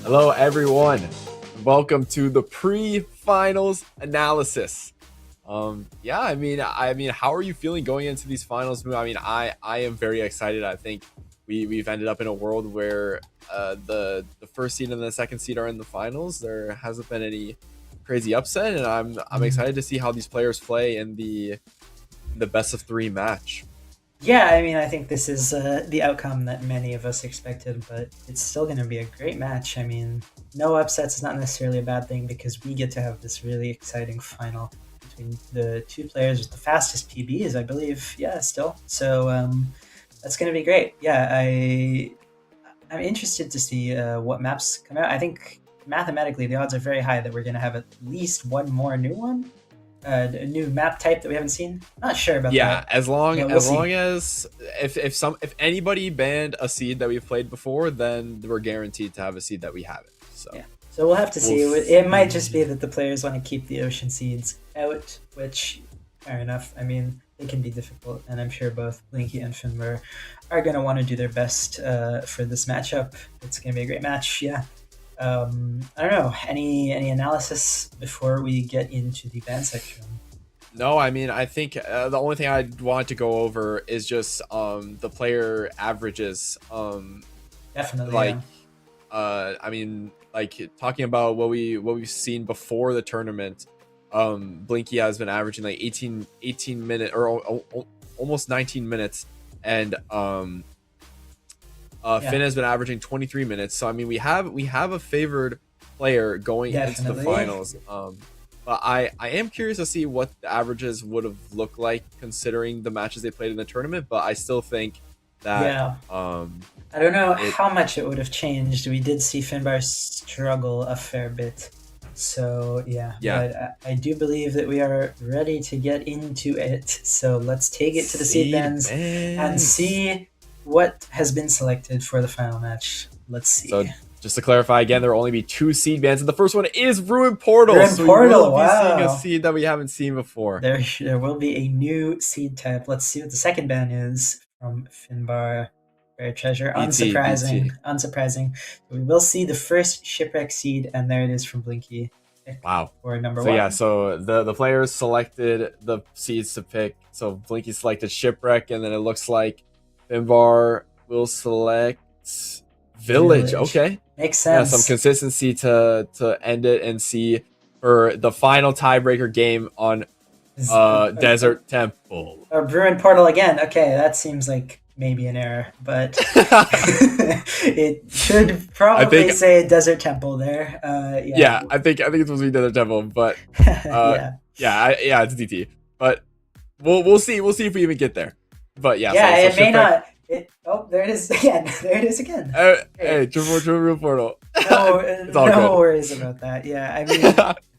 Hello, everyone. Welcome to the pre-finals analysis. Yeah, I mean, how are you feeling going into these finals? I mean, I am very excited. I think we've ended up in a world where the first seed and the second seed are in the finals. There hasn't been any crazy upset, and I'm excited to see how these players play in the best of 3 match. Yeah, I mean, I think this is the outcome that many of us expected, but it's still going to be a great match. I mean, no upsets is not necessarily a bad thing because we get to have this really exciting final between the 2 players with the fastest PBs, I believe. Yeah, still. So that's going to be great. Yeah, I'm interested to see what maps come out. I think mathematically the odds are very high that we're going to have at least one more new one. A new map type that we haven't seen. Not sure about that. Yeah, as long we'll as if anybody banned a seed that we've played before, then we're guaranteed to have a seed that we haven't. So yeah, so we'll have to see. It might just be that the players want to keep the ocean seeds out, which fair enough. I mean, they can be difficult, and I'm sure both Blinky and Finbar are going to want to do their best for this matchup. It's going to be a great match. Yeah. I don't know. Any analysis before we get into the ban section? No, I mean, I think the only thing I want to go over is just the player averages. Definitely. Like, I mean, like talking about what we've seen before the tournament. Blinky has been averaging like 18 minutes or almost 19 minutes, and Finn has been averaging 23 minutes. So I mean, we have a favored player going into the finals. But I am curious to see what the averages would have looked like considering the matches they played in the tournament. But I still think that I don't know how much it would have changed. We did see Finbar struggle a fair bit. So yeah. But I do believe that we are ready to get into it. So let's take it to the seed bans and see what has been selected for the final match. Let's see. So just to clarify again, there will only be 2 seed bans, and the first one is Ruin Portal. So we will be seeing a seed that we haven't seen before. There will be a new seed type. Let's see what the second ban is from Finbar. Rare Treasure. Unsurprising. We will see the first Shipwreck seed, and there it is from Blinky. Wow. For number 1. So yeah, so the players selected the seeds to pick. So Blinky selected Shipwreck, and then it looks like Finbar will select Village. Okay. Makes sense. Yeah, some consistency to end it and see for the final tiebreaker game on Desert Temple. Or Ruin Portal again. Okay, that seems like maybe an error, but it should probably say Desert Temple there. Yeah, I think it's supposed to be Desert Temple, but it's DT. But we'll see if we even get there. But yeah, it may not. There it is again. Hey, triple portal. No worries about that. Yeah, I mean,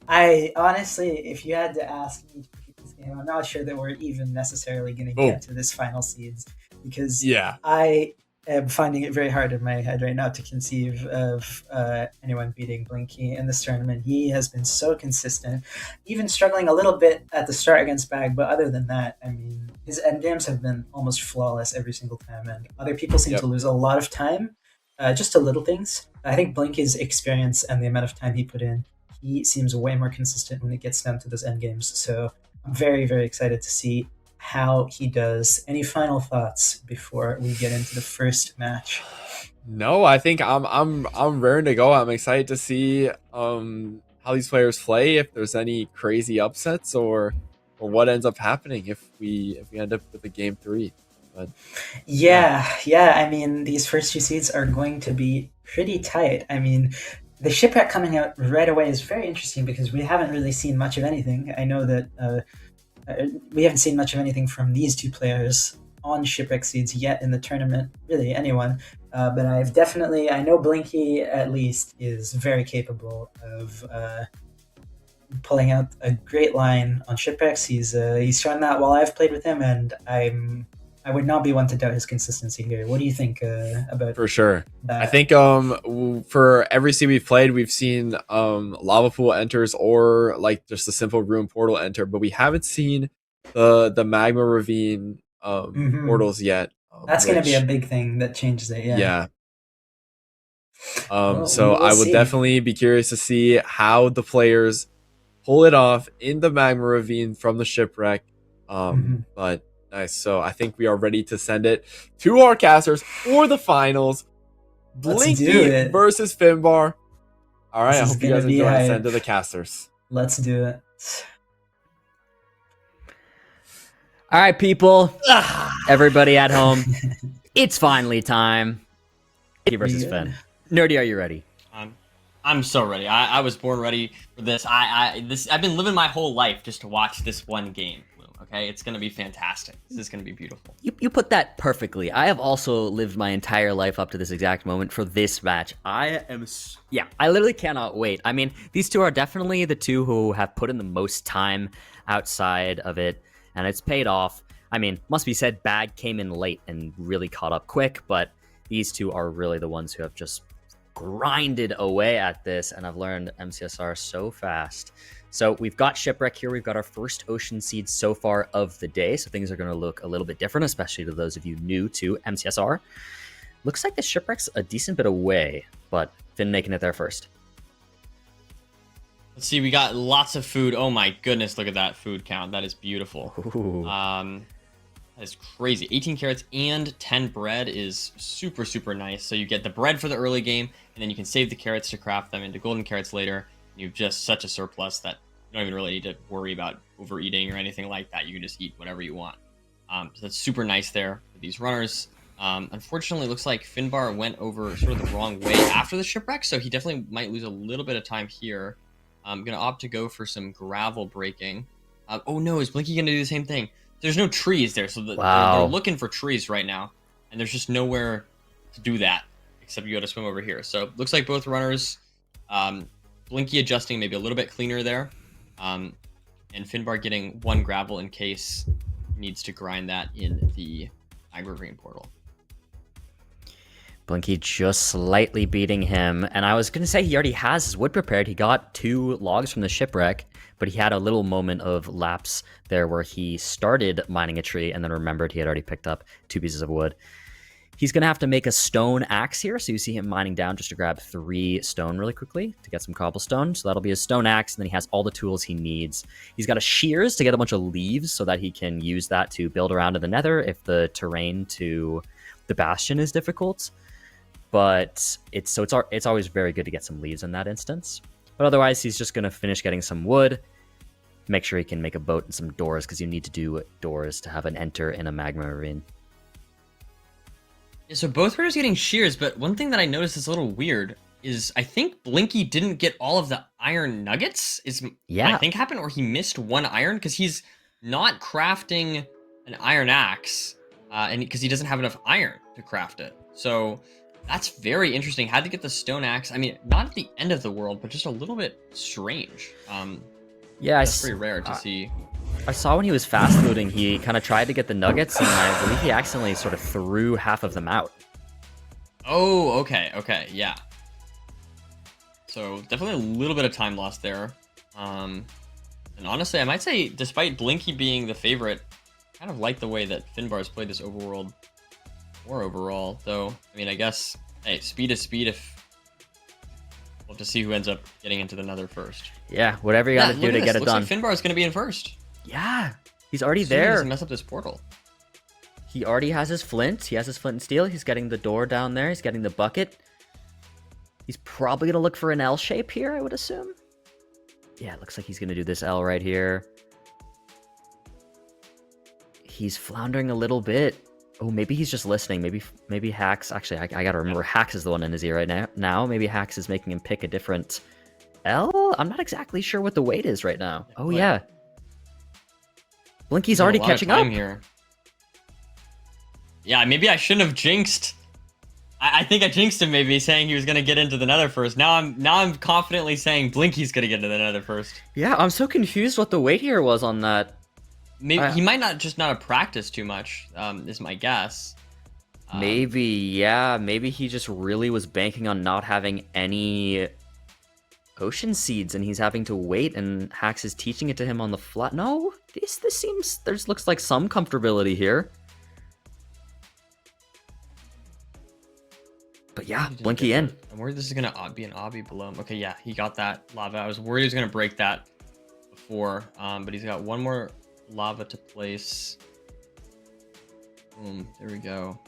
I honestly, if you had to ask me to pick this game, I'm not sure that we're even necessarily going to get to this final seeds because I am finding it very hard in my head right now to conceive of anyone beating Blinky in this tournament. He has been so consistent, even struggling a little bit at the start against Bag, but other than that, I mean, his endgames have been almost flawless every single time, and other people seem to lose a lot of time just to little things. I think Blinky's experience and the amount of time he put in, he seems way more consistent when it gets down to those endgames. So I'm very, very excited to see how he does. Any final thoughts before we get into the first match? No, I think I'm raring to go. I'm excited to see how these players play, if there's any crazy upsets or what ends up happening if we end up with a game 3. But I mean, these first 2 seeds are going to be pretty tight. I mean, the Shipwreck coming out right away is very interesting because we haven't really seen much of anything. I know that we haven't seen much of anything from these 2 players on Shipwreck seeds yet in the tournament, really anyone. But I know Blinky at least is very capable of pulling out a great line on Shipwrecks. He's shown that while I've played with him, and I would not be one to doubt his consistency here. What do you think about? For sure, that? I think for every seed we've played, we've seen lava pool enters or like just a simple Ruin Portal enter, but we haven't seen the magma ravine portals yet. That's going to be a big thing that changes it. Yeah. So we will I would see. definitely be curious to see how the players pull it off in the magma ravine from the shipwreck. But nice. So I think we are ready to send it to our casters for the finals. Let's do Blinky it. versus Finbar. All right, This I is hope you gonna guys be enjoy. hype. Send to the casters. Let's do it. All right, people. Everybody at home. It's finally time. Nerdy versus Good. Finn. Nerdy, are you ready? I'm so ready. I was born ready for this. I've been living my whole life just to watch this one game. Okay, it's gonna be fantastic. This is gonna be beautiful. You put that perfectly. I have also lived my entire life up to this exact moment for this match. I literally cannot wait. I mean, these two are definitely the two who have put in the most time outside of it, and it's paid off. I mean, must be said, Bag came in late and really caught up quick, but these two are really the ones who have just grinded away at this, and I've learned MCSR so fast. So we've got Shipwreck here. We've got our first Ocean Seed so far of the day, so things are going to look a little bit different, especially to those of you new to MCSR. Looks like the Shipwreck's a decent bit away, but Finn making it there first. Let's see, we got lots of food. Oh my goodness, look at that food count. That is beautiful. That is crazy. 18 carrots and 10 bread is super, super nice. So you get the bread for the early game, and then you can save the carrots to craft them into golden carrots later. You've just such a surplus that you don't even really need to worry about overeating or anything like that. You can just eat whatever you want. So that's super nice there for these runners. Unfortunately, it looks like Finbar went over sort of the wrong way after the shipwreck, so he definitely might lose a little bit of time here. I'm going to opt to go for some gravel breaking. Oh no, is Blinky going to do the same thing? There's no trees there, so they're looking for trees right now, and there's just nowhere to do that except you got to swim over here. So looks like both runners, Blinky adjusting maybe a little bit cleaner there, and Finbar getting one gravel in case he needs to grind that in the Agri-Ravine portal. Blinky just slightly beating him, and I was going to say he already has his wood prepared. He got 2 logs from the shipwreck, but he had a little moment of lapse there where he started mining a tree and then remembered he had already picked up 2 pieces of wood. He's going to have to make a stone axe here, so you see him mining down just to grab 3 stone really quickly to get some cobblestone. So that'll be his stone axe, and then he has all the tools he needs. He's got a shears to get a bunch of leaves so that he can use that to build around in the nether if the terrain to the bastion is difficult. But it's always very good to get some leaves in that instance. But otherwise, he's just going to finish getting some wood, make sure he can make a boat and some doors, because you need to do doors to have an enter in a magma ravine. Yeah, so both runners getting shears, but one thing that I noticed is a little weird is I think Blinky didn't get all of the iron nuggets. Is what I think happened, or he missed 1 iron because he's not crafting an iron axe, and because he doesn't have enough iron to craft it. So that's very interesting. Had to get the stone axe. I mean, not at the end of the world, but just a little bit strange. Yeah, that's pretty rare to see. I saw when he was fast looting, he kind of tried to get the nuggets, and I believe he accidentally sort of threw half of them out. Oh, okay, yeah. So definitely a little bit of time lost there. And honestly, I might say, despite Blinky being the favorite, I kind of like the way that Finbar's played this overworld more overall. Though, I mean, I guess, hey, speed is speed. If we'll have to see who ends up getting into the nether first. Yeah, whatever you got to do to get it done. Looks like Finbar's going to be in first. Yeah, he's already He there. doesn't mess up this portal. He already has his flint. He has his flint and steel. He's getting the door down there. He's getting the bucket. He's probably going to look for an L shape here, I would assume. Yeah, it looks like he's going to do this L right here. He's floundering a little bit. Oh, maybe he's just listening. Maybe Hax... Actually, I got to remember, Hax is the one in his ear right now. Maybe Hax is making him pick a different L? I'm not exactly sure what the weight is right now. Oh, yeah. Blinky's already catching up here. Yeah, maybe I shouldn't have jinxed. I think I jinxed him, maybe saying he was gonna get into the nether first. Now I'm confidently saying Blinky's gonna get into the nether first. Yeah, I'm so confused what the weight here was on that. Maybe he might not have practiced too much. Is my guess. Maybe, yeah. Maybe he just really was banking on not having any ocean seeds, and he's having to wait, and Hax is teaching it to him on the flat. No, this seems... looks like some comfortability here. But yeah, He didn't Blinky get in. that. I'm worried this is gonna be an obby below him. Okay, yeah, he got that lava. I was worried he was gonna break that before, but he's got one more lava to place. Boom, there we go.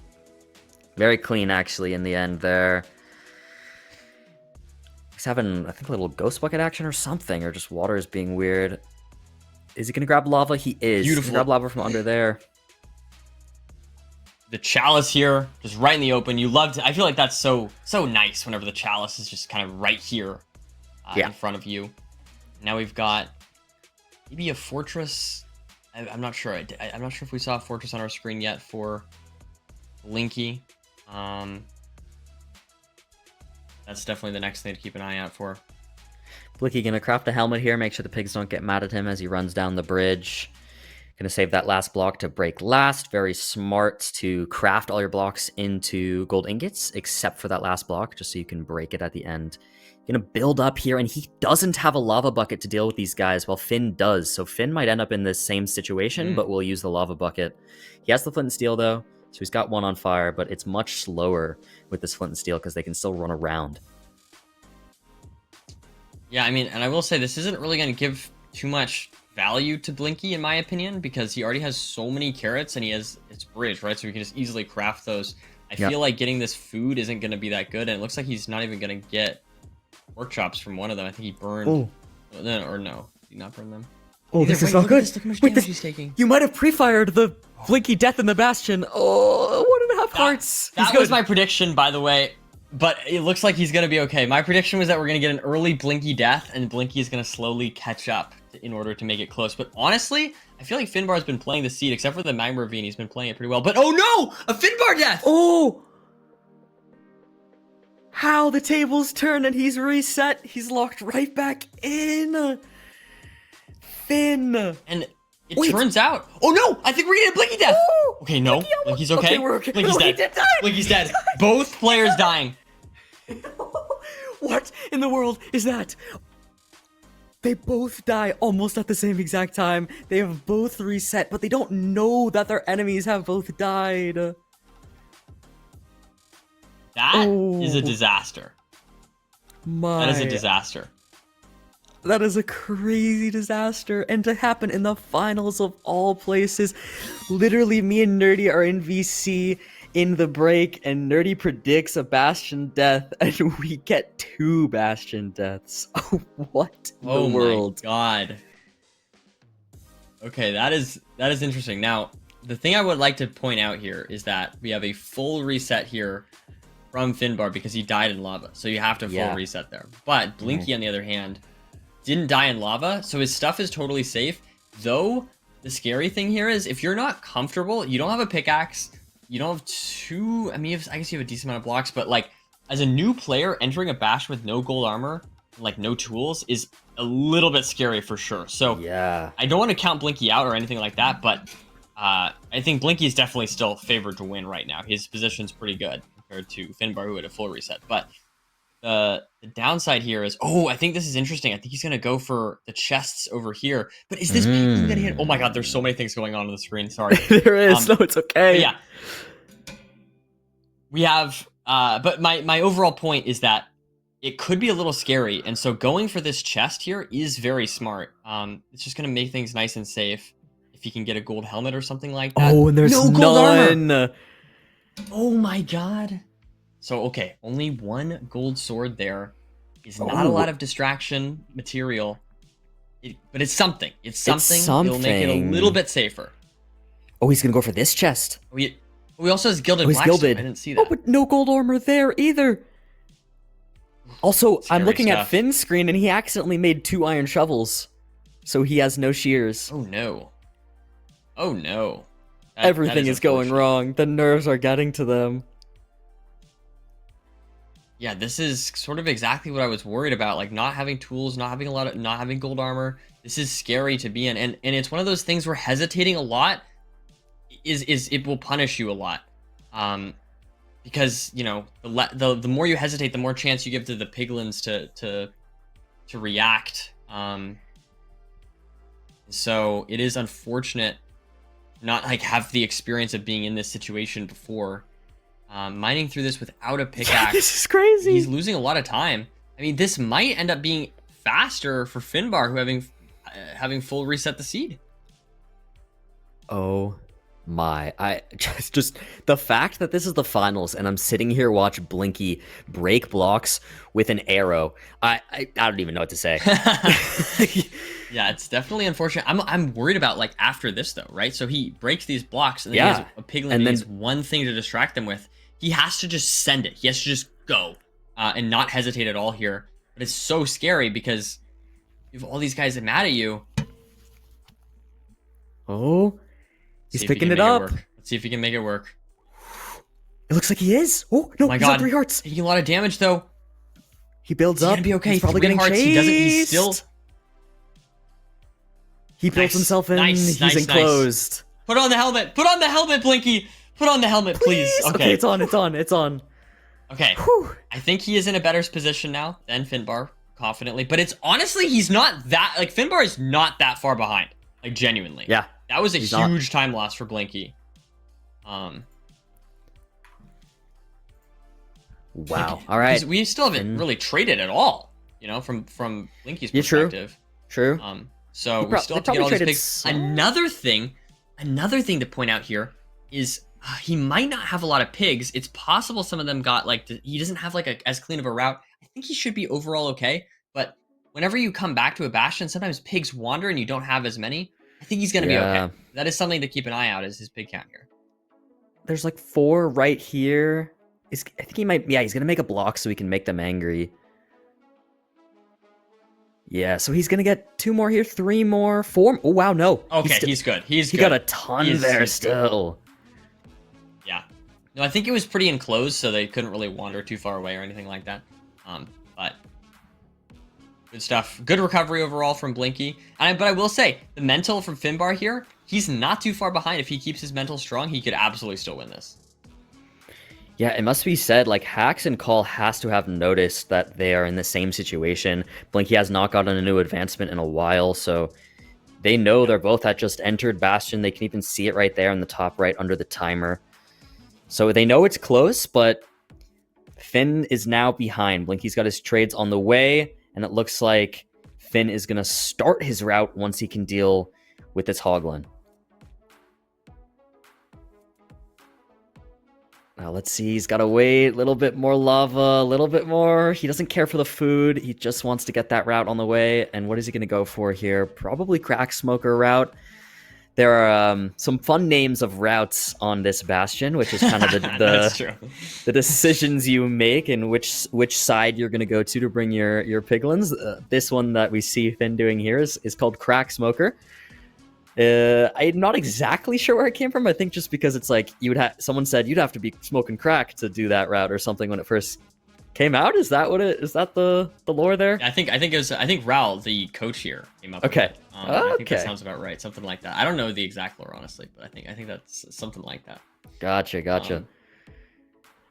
Very clean, actually, in the end there. He's having, I think, a little ghost bucket action or something, or just water is being weird. Is he going to grab lava? He is. He's Beautiful. gonna grab lava from under there. The chalice here, just right in the open. You love to, I feel like that's so nice whenever the chalice is just kind of right here in front of you. Now we've got maybe a fortress. I'm not sure. I'm not sure if we saw a fortress on our screen yet for Blinky. That's definitely the next thing to keep an eye out for. Blinky gonna craft a helmet here, make sure the pigs don't get mad at him as he runs down the bridge. Gonna save that last block to break last. Very smart to craft all your blocks into gold ingots, except for that last block, just so you can break it at the end. Gonna build up here, and he doesn't have a lava bucket to deal with these guys, while Finn does. So Finn might end up in this same situation, but we'll use the lava bucket. He has the flint and steel, though, so he's got one on fire, but it's much slower with this flint and steel because they can still run around. Yeah, I mean, and I will say this isn't really going to give too much value to Blinky, in my opinion, because he already has so many carrots and he has its bridge, right? So we can just easily craft those. I feel like getting this food isn't going to be that good, and it looks like he's not even going to get pork chops from one of them. I think he burned... Or no, did he not burn them? Oh, this is not good. Look how much damage he's taking. You might have pre-fired the Blinky death in the Bastion. Oh, 1.5 hearts. That was my prediction, by the way. But it looks like he's going to be okay. My prediction was that we're going to get an early Blinky death, and Blinky is going to slowly catch up in order to make it close. But honestly, I feel like Finbar's been playing the seed, except for the Magma Ravine. He's been playing it pretty well. But oh no! A Finbar death! Oh! How the tables turn and he's reset. He's locked right back in. Finn. And it turns out... Oh no! I think we're getting a Blinky death! Oh, Okay, no. Blinky's okay. Okay, we're okay. Blinky's No, he dead. did die. Blinky's dead. Both players dying. What in the world is that? They both die almost at the same exact time. They have both reset, but they don't know that their enemies have both died. That is a disaster. My... That is a disaster. That is a crazy disaster, and to happen in the finals of all places. Literally, me and Nerdy are in VC in the break, and Nerdy predicts a Bastion death, and we get 2 Bastion deaths. Oh, what in the world? My god. Okay, that is interesting. Now, the thing I would like to point out here is that we have a full reset here from Finbar because he died in lava, so you have to full reset there. But Blinky, on the other hand, didn't die in lava, so his stuff is totally safe. Though, the scary thing here is if you're not comfortable, you don't have a pickaxe, you don't have I guess you have a decent amount of blocks, but like, as a new player, entering a bash with no gold armor, like no tools, is a little bit scary for sure. So, I don't want to count Blinky out or anything like that, but I think Blinky is definitely still favored to win right now. His position's pretty good compared to Finbar, who had a full reset. But the downside here is, I think this is interesting. I think he's going to go for the chests over here. But is this ping going to hit? Oh my god, there's so many things going on the screen. Sorry. There is. No, it's okay. Yeah. We have, but my overall point is that it could be a little scary. And so going for this chest here is very smart. It's just going to make things nice and safe. If you can get a gold helmet or something like that. Oh, and there's no gold armor. Oh my god. So, okay, only 1 gold sword there is not a lot of distraction material, but it's something. It's something. It'll make it a little bit safer. Oh, he's gonna go for this chest. We also has gilded he's blackstone. gilded. I didn't see that. Oh, but no gold armor there either. Also, I'm looking at Finn's screen, and he accidentally made 2 iron shovels, so he has no shears. Oh no. Oh no. Everything is going wrong. The nerves are getting to them. Yeah, this is sort of exactly what I was worried about, like not having tools, not having gold armor. This is scary to be in, and it's one of those things where hesitating a lot is it will punish you a lot, because you know the more you hesitate, the more chance you give to the piglins to react. So it is unfortunate not like have the experience of being in this situation before. Mining through this without a pickaxe. This is crazy. He's losing a lot of time. I mean, this might end up being faster for Finbar, who having full reset the seed. Oh my, I just the fact that this is the finals and I'm sitting here watch Blinky break blocks with an arrow. I don't even know what to say. Yeah, it's definitely unfortunate. I'm worried about like after this though, right? So he breaks these blocks and then he has a piglin and needs one thing to distract them with. He has to just send it. He has to just go and not hesitate at all here. But it's so scary because you have all these guys mad at you. Oh, he's picking it up. Let's see if he can make it work. It looks like he is. Oh no, my he's God. on 3 hearts. Taking a lot of damage though. He builds up. He's gonna be okay. He's probably 3 getting hearts. chased. He builds Nice. himself in. Nice, He's nice, enclosed. Put on the helmet. Put on the helmet, Blinky. Put on the helmet, please. Okay, it's on. It's on. It's on. Okay. Whew. I think he is in a better position now than Finbar, confidently. But it's honestly, he's not that, like, Finbar is not that far behind. Like, genuinely. Yeah. That was a He's huge time loss for Blinky. Wow. Like, All right. We still haven't really traded at all, you know, from Blinky's perspective. True. So we still have to get all these pigs. Another thing to point out here is he might not have a lot of pigs. It's possible some of them got like he doesn't have like as clean of a route. I think he should be overall okay. But whenever you come back to a bastion, sometimes pigs wander and you don't have as many. I think he's gonna be okay. That is something to keep an eye out. Is his pig count here? There's like 4 right here. I think he might. Yeah, he's gonna make a block so he can make them angry. Yeah, so he's gonna get 2 more here, 3 more, 4. Oh wow, no. Okay, he's good. He got a ton there still. Yeah. No, I think it was pretty enclosed, so they couldn't really wander too far away or anything like that. But good stuff. Good recovery overall from Blinky. But I will say, the mental from Finbar here, he's not too far behind. If he keeps his mental strong, he could absolutely still win this. Yeah, it must be said, like, Hax and Call has to have noticed that they are in the same situation. Blinky has not gotten a new advancement in a while, so they know they're both at just entered Bastion. They can even see it right there in the top right under the timer. So they know it's close, but Finn is now behind. Blinky's got his trades on the way, and it looks like Finn is going to start his route once he can deal with this Hoglin. Now let's see, he's got to wait, a little bit more lava, a little bit more. He doesn't care for the food, he just wants to get that route on the way. And what is he going to go for here? Probably Crack Smoker route. There are some fun names of routes on this Bastion, which is kind of the decisions you make and which side you're going to go to bring your piglins. This one that we see Finn doing here is called Crack Smoker. I'm not exactly sure where it came from. I think just because it's like someone said you'd have to be smoking crack to do that route or something when it first came out. Is that the lore there? I think Raul, the coach here, came up with it. I think that sounds about right. Something like that. I don't know the exact lore honestly, but I think that's something like that. Gotcha.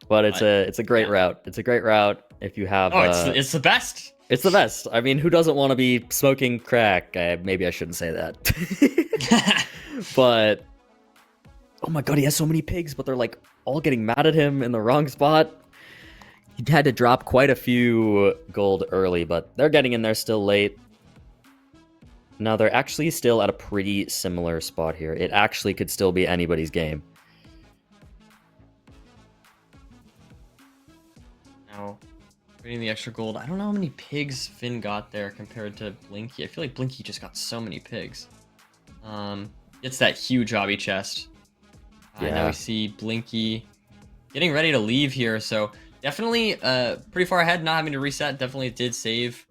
But it's a great route. It's a great route if you have. It's the best. It's the best. I mean, who doesn't want to be smoking crack? Maybe I shouldn't say that. But, oh my god, he has so many pigs, but they're like all getting mad at him in the wrong spot. He had to drop quite a few gold early, but they're getting in there still late. Now, they're actually still at a pretty similar spot here. It actually could still be anybody's game. Now, getting the extra gold. I don't know how many pigs Finn got there compared to Blinky. I feel like Blinky just got so many pigs. It's that huge hobby chest. Now we see Blinky getting ready to leave here, so definitely pretty far ahead, not having to reset. Definitely did save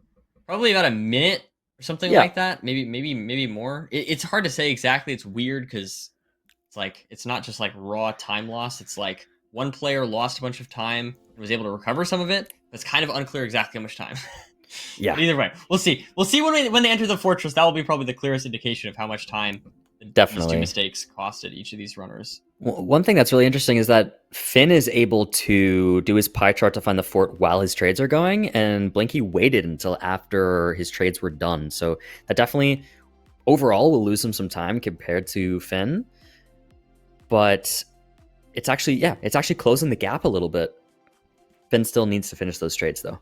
probably about a minute or something like that. Maybe more. It's hard to say exactly. It's weird because it's like it's not just like raw time loss. It's like one player lost a bunch of time and was able to recover some of it. It's kind of unclear exactly how much time. Yeah. But either way, we'll see. We'll see when they enter the fortress. That will be probably the clearest indication of how much time these 2 mistakes costed each of these runners. Well, one thing that's really interesting is that Finn is able to do his pie chart to find the fort while his trades are going, and Blinky waited until after his trades were done. So that definitely, overall, will lose him some time compared to Finn. But it's actually closing the gap a little bit. Finn still needs to finish those trades though.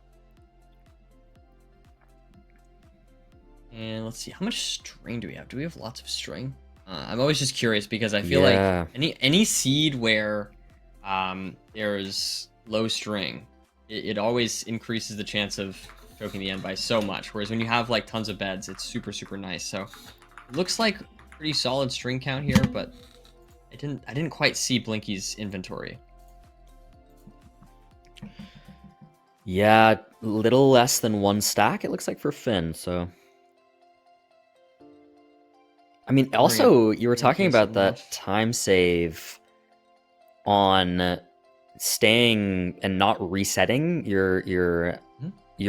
And let's see, how much string do we have? Do we have lots of string? I'm always just curious because I feel like any seed where there's low string, it always increases the chance of choking the end by so much. Whereas when you have like tons of beds, it's super, super nice. So it looks like pretty solid string count here, but I didn't quite see Blinky's inventory. Yeah, little less than 1 stack it looks like for Finn, so I mean, also you were talking about that time save on staying and not resetting your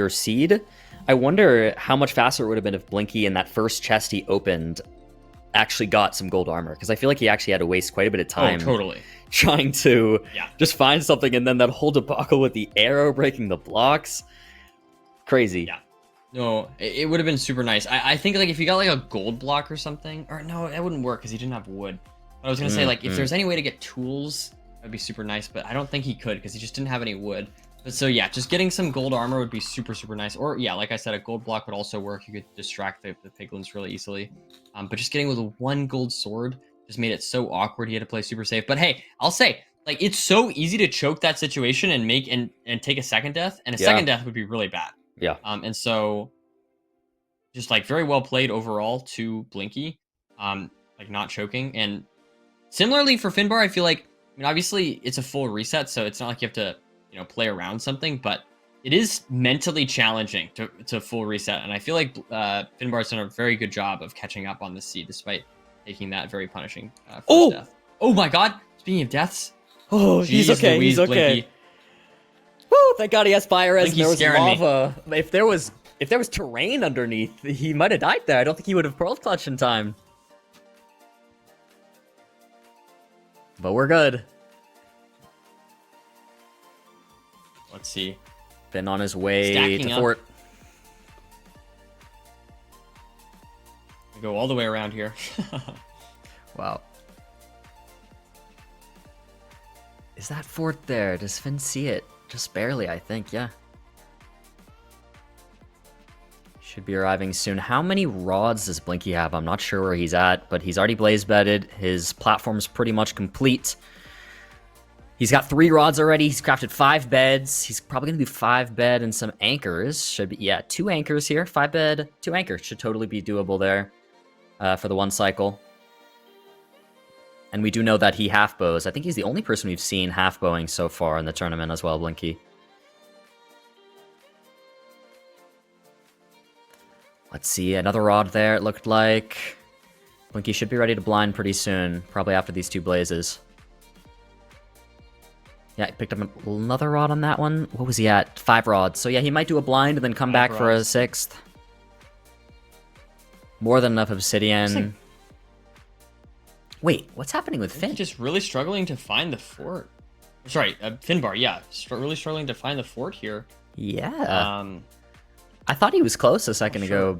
seed. I wonder how much faster it would have been if Blinky in that first chest he opened actually got some gold armor, because I feel like he actually had to waste quite a bit of time trying to just find something, and then that whole debacle with the arrow breaking the blocks. Crazy. Yeah. No, it would have been super nice. I think like if you got like a gold block or something, or no, that wouldn't work because he didn't have wood. But I was gonna say like if there's any way to get tools, that'd be super nice. But I don't think he could because he just didn't have any wood. But so yeah, just getting some gold armor would be super, super nice. Or yeah, like I said, a gold block would also work. You could distract the piglins really easily. But just getting with a 1 gold sword just made it so awkward. He had to play super safe. But hey, I'll say like it's so easy to choke that situation and make and take a second death, and a second death would be really bad. Yeah. And so just like very well played overall to Blinky, like not choking. And similarly for Finbar, I feel like, I mean, obviously it's a full reset, so it's not like you have to, you know, play around something, but it is mentally challenging to full reset. And I feel like Finbar's done a very good job of catching up on this seed, despite taking that very punishing first death. Oh my God! Speaking of deaths, he's okay. He's okay. Blinky. Woo! Thank God he has fire res. Blinky's And there was scaring lava. If there was terrain underneath, he might have died there. I don't think he would have pearl clutched in time. But we're good. Let's see. Finn on his way Stacking to up. fort. We go all the way around here. Wow. Is that fort there? Does Finn see it? Just barely, I think, yeah. Should be arriving soon. How many rods does Blinky have? I'm not sure where he's at, but he's already blaze bedded. His platform's pretty much complete. He's got 3 rods already. He's crafted 5 beds. He's probably going to do 5 bed and some anchors. Should be, yeah, 2 anchors here. 5 bed, 2 anchors. Should totally be doable there for the 1 cycle. And we do know that he half bows. I think he's the only person we've seen half bowing so far in the tournament as well, Blinky. Let's see, another rod there, it looked like. Blinky should be ready to blind pretty soon, probably after these 2 blazes. Yeah, he picked up another rod on that one. What was he at? 5 rods. So yeah, he might do a blind and then come back for a 6th. More than enough obsidian. Wait, what's happening with Finn? Just really struggling to find the fort. Sorry, Finbar, yeah. really struggling to find the fort here. Yeah. I thought he was close a second ago.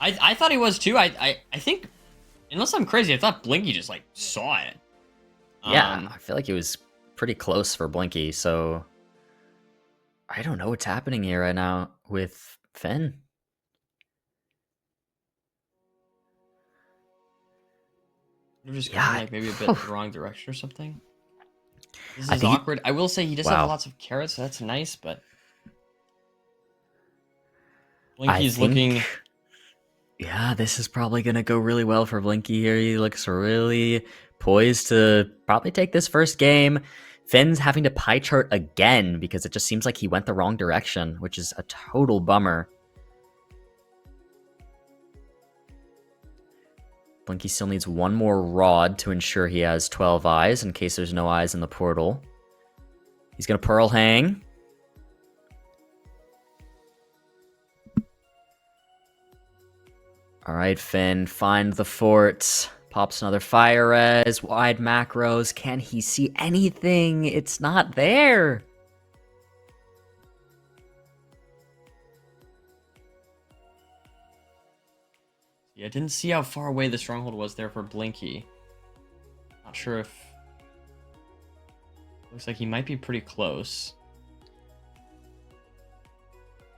I thought he was too. I think, unless I'm crazy, I thought Blinky just like saw it. Yeah, I feel like it was pretty close for Blinky, so I don't know what's happening here right now with Finn. You're just going like maybe a bit the wrong direction or something. This is awkward. I will say he does have lots of carrots, so that's nice, but Blinky's looking. Yeah, this is probably gonna go really well for Blinky here. He looks really poised to probably take this first game. Finn's having to pie chart again because it just seems like he went the wrong direction, which is a total bummer. Blinky still needs 1 more rod to ensure he has 12 eyes in case there's no eyes in the portal. He's gonna pearl hang. All right, Finn, find the fort. Pops another fire res, wide macros. Can he see anything? It's not there. Yeah, I didn't see how far away the stronghold was there for Blinky. Not sure if Looks like he might be pretty close.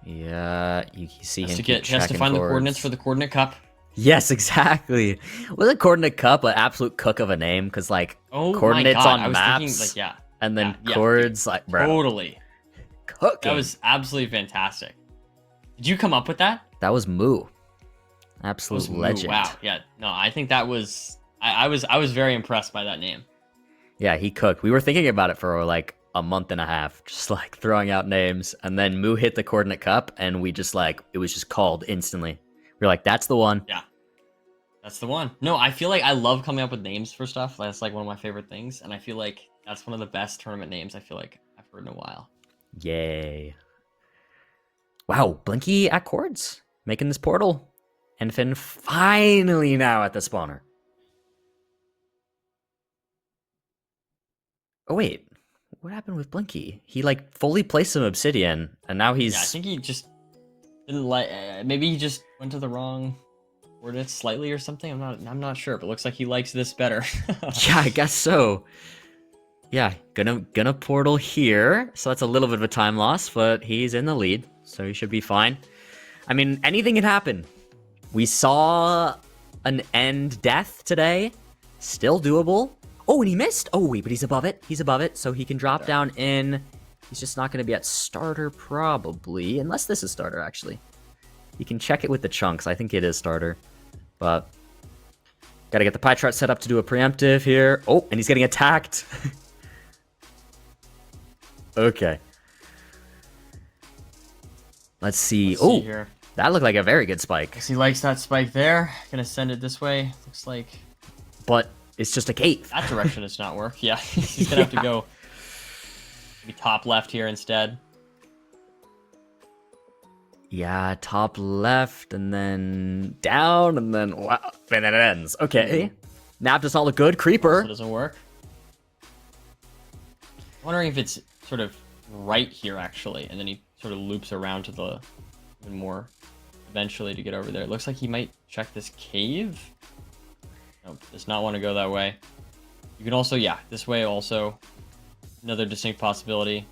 Yeah, you see him Has to checking find the chords. coordinates for the coordinate cup. Yes, exactly. Was a coordinate cup an absolute cook of a name? Because like coordinates my God. on I was maps, thinking, like, yeah, and then yeah, chords, like bro, totally. cooking. That was absolutely fantastic. Did you come up with that? That was Moo. Absolute Moo. legend. Wow. Yeah. No, I think that was. I was very impressed by that name. Yeah, he cooked. We were thinking about it for like a month and a half, just like throwing out names, and then Moo hit the coordinate cup, and we just like it was just called instantly. We were like, that's the one. Yeah. That's the one. No, I feel like I love coming up with names for stuff. That's like one of my favorite things, and I feel like that's one of the best tournament names I feel like I've heard in a while. Yay. Wow, Blinky at chords, making this portal. And Finn finally now at the spawner. Oh wait, what happened with Blinky? He like fully placed some obsidian, and now he's... Yeah, I think he just didn't like. Maybe he just went to the wrong coordinates slightly or something. I'm not sure, but it looks like he likes this better. Yeah, I guess so. Yeah, gonna portal here, so that's a little bit of a time loss, but he's in the lead, so he should be fine. I mean, anything can happen. We saw an end death today, still doable. Oh, and he missed. Oh wait, but he's above it. He's above it, so he can drop down in. He's just not gonna be at starter probably, unless this is starter actually. You can check it with the chunks. I think it is starter, but gotta get the pie chart set up to do a preemptive here. Oh, and he's getting attacked. Okay. Let's see. Oh, here. That looked like a very good spike. Guess he likes that spike there. Gonna send it this way. Looks like. But it's just a cave. That direction does not work. Yeah, he's gonna have to go maybe top left here instead. Yeah, top left, and then down, and then wow, and then it ends. Okay. Nap does not look good. Creeper. Also doesn't work. I'm wondering if it's sort of right here actually, and then he sort of loops around to the even more eventually to get over there. It looks like he might check this cave. Nope, does not want to go that way. You can also, yeah, this way also. Another distinct possibility.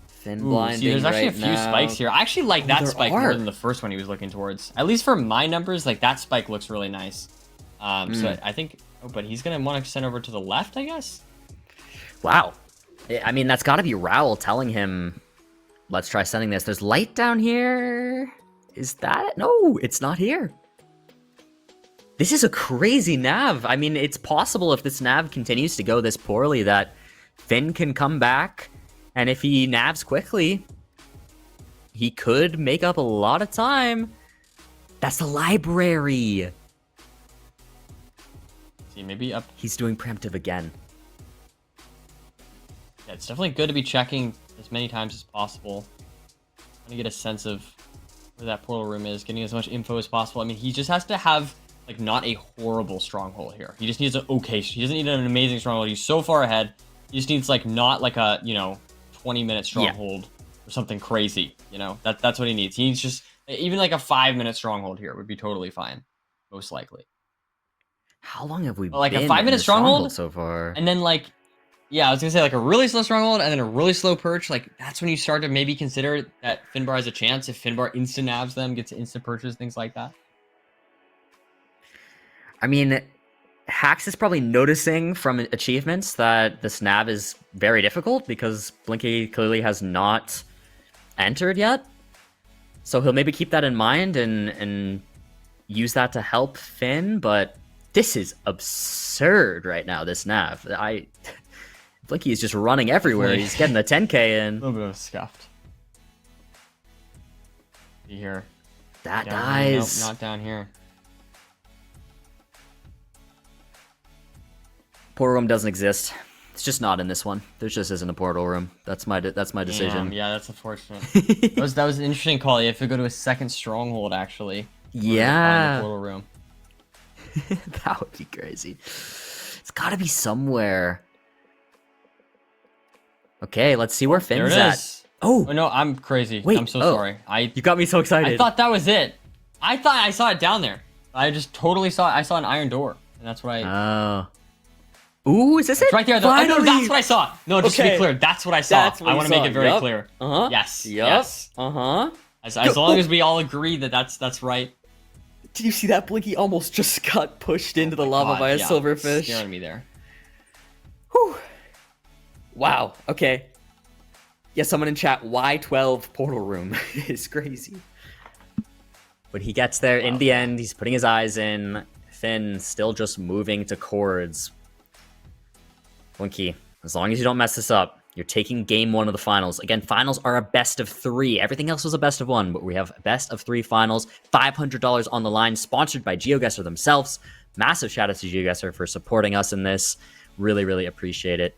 Thin Ooh, blinding. see, there's actually right a few now. spikes here. I actually like that there spike are. more than the first one he was looking towards. At least for my numbers, like that spike looks really nice. So I think, oh, but he's gonna want to send over to the left, I guess. Wow. I mean, that's got to be Raoul telling him, let's try sending this. There's light down here. Is that it? No, it's not here. This is a crazy nav. I mean, it's possible if this nav continues to go this poorly that Finn can come back, and if he navs quickly, he could make up a lot of time. That's the library. See, maybe up. He's doing preemptive again. Yeah, it's definitely good to be checking as many times as possible. Trying to get a sense of where that portal room is, getting as much info as possible. I mean, he just has to have like not a horrible stronghold here. He just needs an okay. He doesn't need an amazing stronghold. He's so far ahead. He just needs like not like a 20-minute stronghold or something crazy. That's what he needs. He needs just even like a 5-minute stronghold here would be totally fine, most likely. How long have we Like been a 5-minute in the stronghold so far? And then like, yeah, I was gonna say like a really slow stronghold and then a really slow perch. Like that's when you start to maybe consider that Finbar has a chance if Finbar instant nabs them, gets instant perches, things like that. I mean, Hax is probably noticing from achievements that this nav is very difficult because Blinky clearly has not entered yet. So he'll maybe keep that in mind and use that to help Finn, but this is absurd right now, this nav. Blinky is just running everywhere. He's getting the 10k in. A little bit of scuffed. See here. That Down here. dies. Nope, not down here. Portal room doesn't exist. It's just not in this one. There just isn't a portal room. That's my decision. Yeah, that's unfortunate. that was an interesting call. You have to go to a second stronghold actually. Yeah. Find the portal room. That would be crazy. It's got to be somewhere. Okay, let's see where There Finn's it at. is. Oh, no, I'm crazy. Wait, I'm so oh. sorry. You got me so excited. I thought that was it. I thought I saw it down there. I just totally saw it. I saw an iron door, and that's what I. Oh. Ooh, is this it? It's right there. Oh, no, Finally! that's what I saw. No, just to Okay. be clear, that's what I saw. That's what I you want to make saw. it very Yup. clear. Uh-huh. Yes. Yup. Yes. Uh-huh. As long as we all agree that that's right. Did you see that? Blinky almost just got pushed into the lava God, by a yeah, silverfish. Scaring me there. Whew. Wow. Okay. Yeah, someone in chat, Y12 portal room is crazy. When he gets there, in the end, he's putting his eyes in. Finn still just moving to chords. Blinky, as long as you don't mess this up, you're taking game 1 of the finals. Again, finals are a best of 3. Everything else was a best of 1, but we have a best of 3 finals. $500 on the line, sponsored by GeoGuessr themselves. Massive shout out to GeoGuessr for supporting us in this. Really, really appreciate it.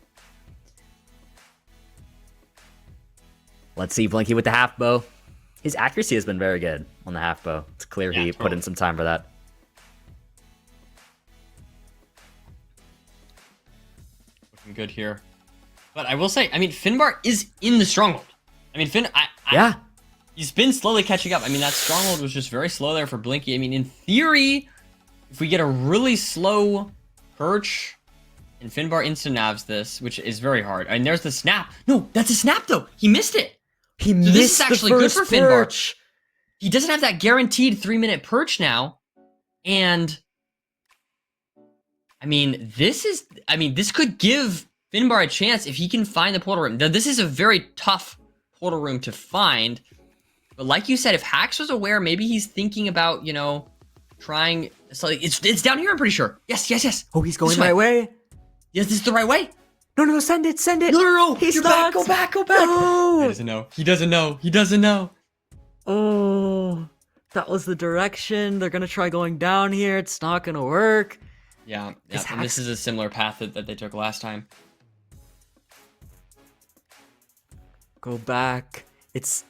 Let's see Blinky with the half bow. His accuracy has been very good on the half bow. It's clear he put in some time for that. Looking good here. But I will say, I mean, Finbar is in the stronghold. I mean, Yeah. He's been slowly catching up. I mean, that stronghold was just very slow there for Blinky. I mean, in theory, if we get a really slow perch and Finbar insta-navs this, which is very hard. And there's the snap. No, that's a snap, though. He missed it. He So this missed is actually the good first for Finbar. perch. He doesn't have that guaranteed 3-minute perch now. And I mean, this could give Finbar a chance if he can find the portal room. Now, this is a very tough portal room to find. But like you said, if Hax was aware, maybe he's thinking about, you know, trying. So it's down here, I'm pretty sure. Yes. Oh, he's going the right way. Yes, this is the right way. No, send it. No. He's You're not. back, go back. No. He doesn't know. Oh, that was the direction. They're gonna try going down here. It's not gonna work. Yeah. Is And this is a similar path that they took last time. Go back. It's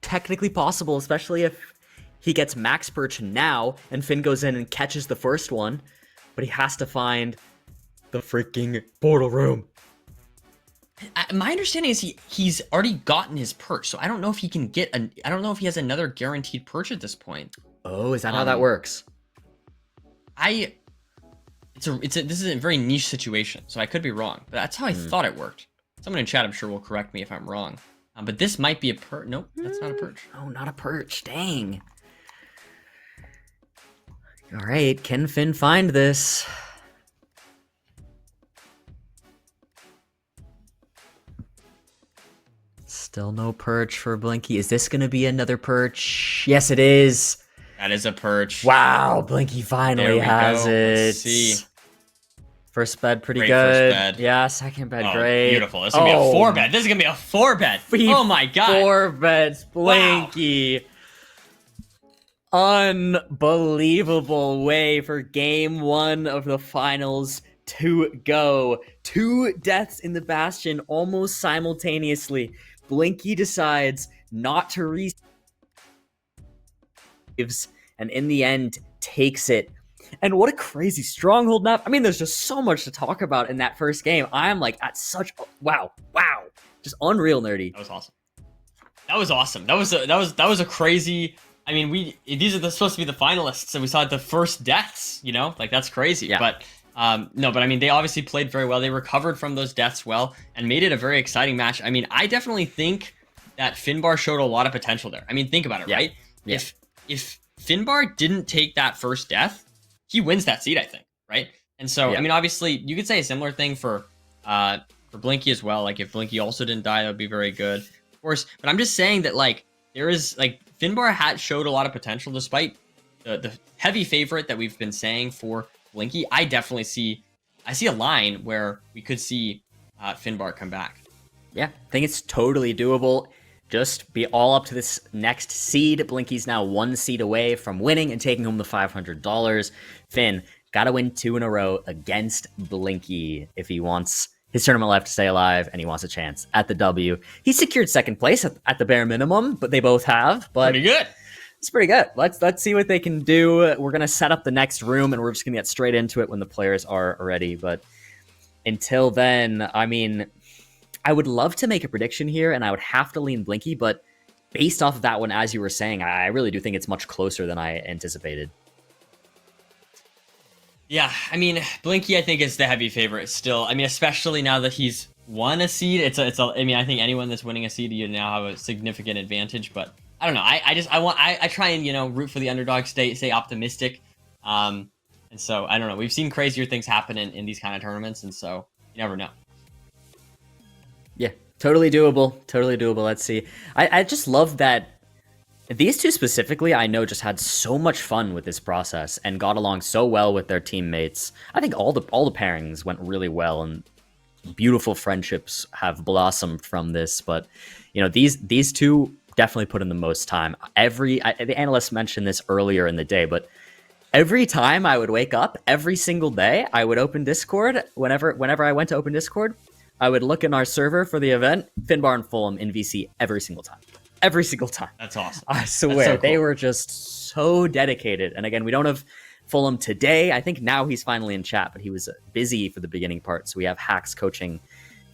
technically possible, especially if he gets max perch now and Finn goes in and catches the first one, but he has to find the freaking portal room. My understanding is he's already gotten his perch, so I don't know if he can get I don't know if he has another guaranteed perch at this point. Oh, is that how that works? This is a very niche situation, so I could be wrong, but that's how I thought it worked. Someone in chat, I'm sure, will correct me if I'm wrong. But this might be a perch. Nope, that's not a perch. Oh, not a perch. Dang. All right, can Finn find this? Still no perch for Blinky. Is this going to be another perch? Yes, it is. That is a perch. Wow, Blinky finally has it. Let's see. First bed, pretty Great good. first bed. Yeah, second bed, Oh, great. beautiful. This is going to be a 4-bed. This is going to be a 4-bed. Oh my god. 4 beds, Blinky. Unbelievable way for game 1 of the finals to go. 2 deaths in the Bastion almost simultaneously. Blinky decides not to and in the end takes it. And what a crazy stronghold map. I mean, there's just so much to talk about in that first game. I am like at such wow. Just unreal nerdy. That was awesome. That was a crazy. I mean, these are supposed to be the finalists, and we saw the first deaths. You know, like that's crazy. Yeah. But no, but I mean, they obviously played very well. They recovered from those deaths well and made it a very exciting match. I mean, I definitely think that Finbar showed a lot of potential there. I mean, think about it, right? Yeah. If Finbar didn't take that first death, he wins that seed, I think, right? And so, I mean, obviously, you could say a similar thing for Blinky as well. Like, if Blinky also didn't die, that would be very good, of course. But I'm just saying that, like, there is, like, Finbar had showed a lot of potential despite the heavy favorite that we've been saying for Blinky. I definitely see a line where we could see Finbar come back. Yeah, I think it's totally doable. Just be all up to this next seed. Blinky's now 1 seed away from winning and taking home the $500. Finn, gotta win 2 in a row against Blinky if he wants his tournament life to stay alive and he wants a chance at the W. He secured second place at the bare minimum, but they both have. But Pretty good. It's pretty good. Let's see what they can do. We're gonna set up the next room and we're just gonna get straight into it when the players are ready. But until then, I mean, I would love to make a prediction here, and I would have to lean Blinky, but based off of that one, as you were saying, I really do think it's much closer than I anticipated. Yeah, I mean, Blinky, I think, is the heavy favorite still. I mean, especially now that he's won a seed. I mean, I think anyone that's winning a seed, you now have a significant advantage. But I don't know. I try and, you know, root for the underdog, stay optimistic. And so I don't know. We've seen crazier things happen in these kind of tournaments, and so you never know. Yeah, totally doable. Totally doable. Let's see. I just love that these two specifically, I know, just had so much fun with this process and got along so well with their teammates. I think all the pairings went really well, and beautiful friendships have blossomed from this. But you know, these two definitely put in the most time. The analyst mentioned this earlier in the day, but every time I would wake up, every single day, I would open Discord. Whenever I went to open Discord, I would look in our server for the event, Finbar and Fulham in VC every single time. Every single time. That's awesome. I swear, so cool. They were just so dedicated. And again, we don't have Fulham today. I think now he's finally in chat, but he was busy for the beginning part. So we have Hacks coaching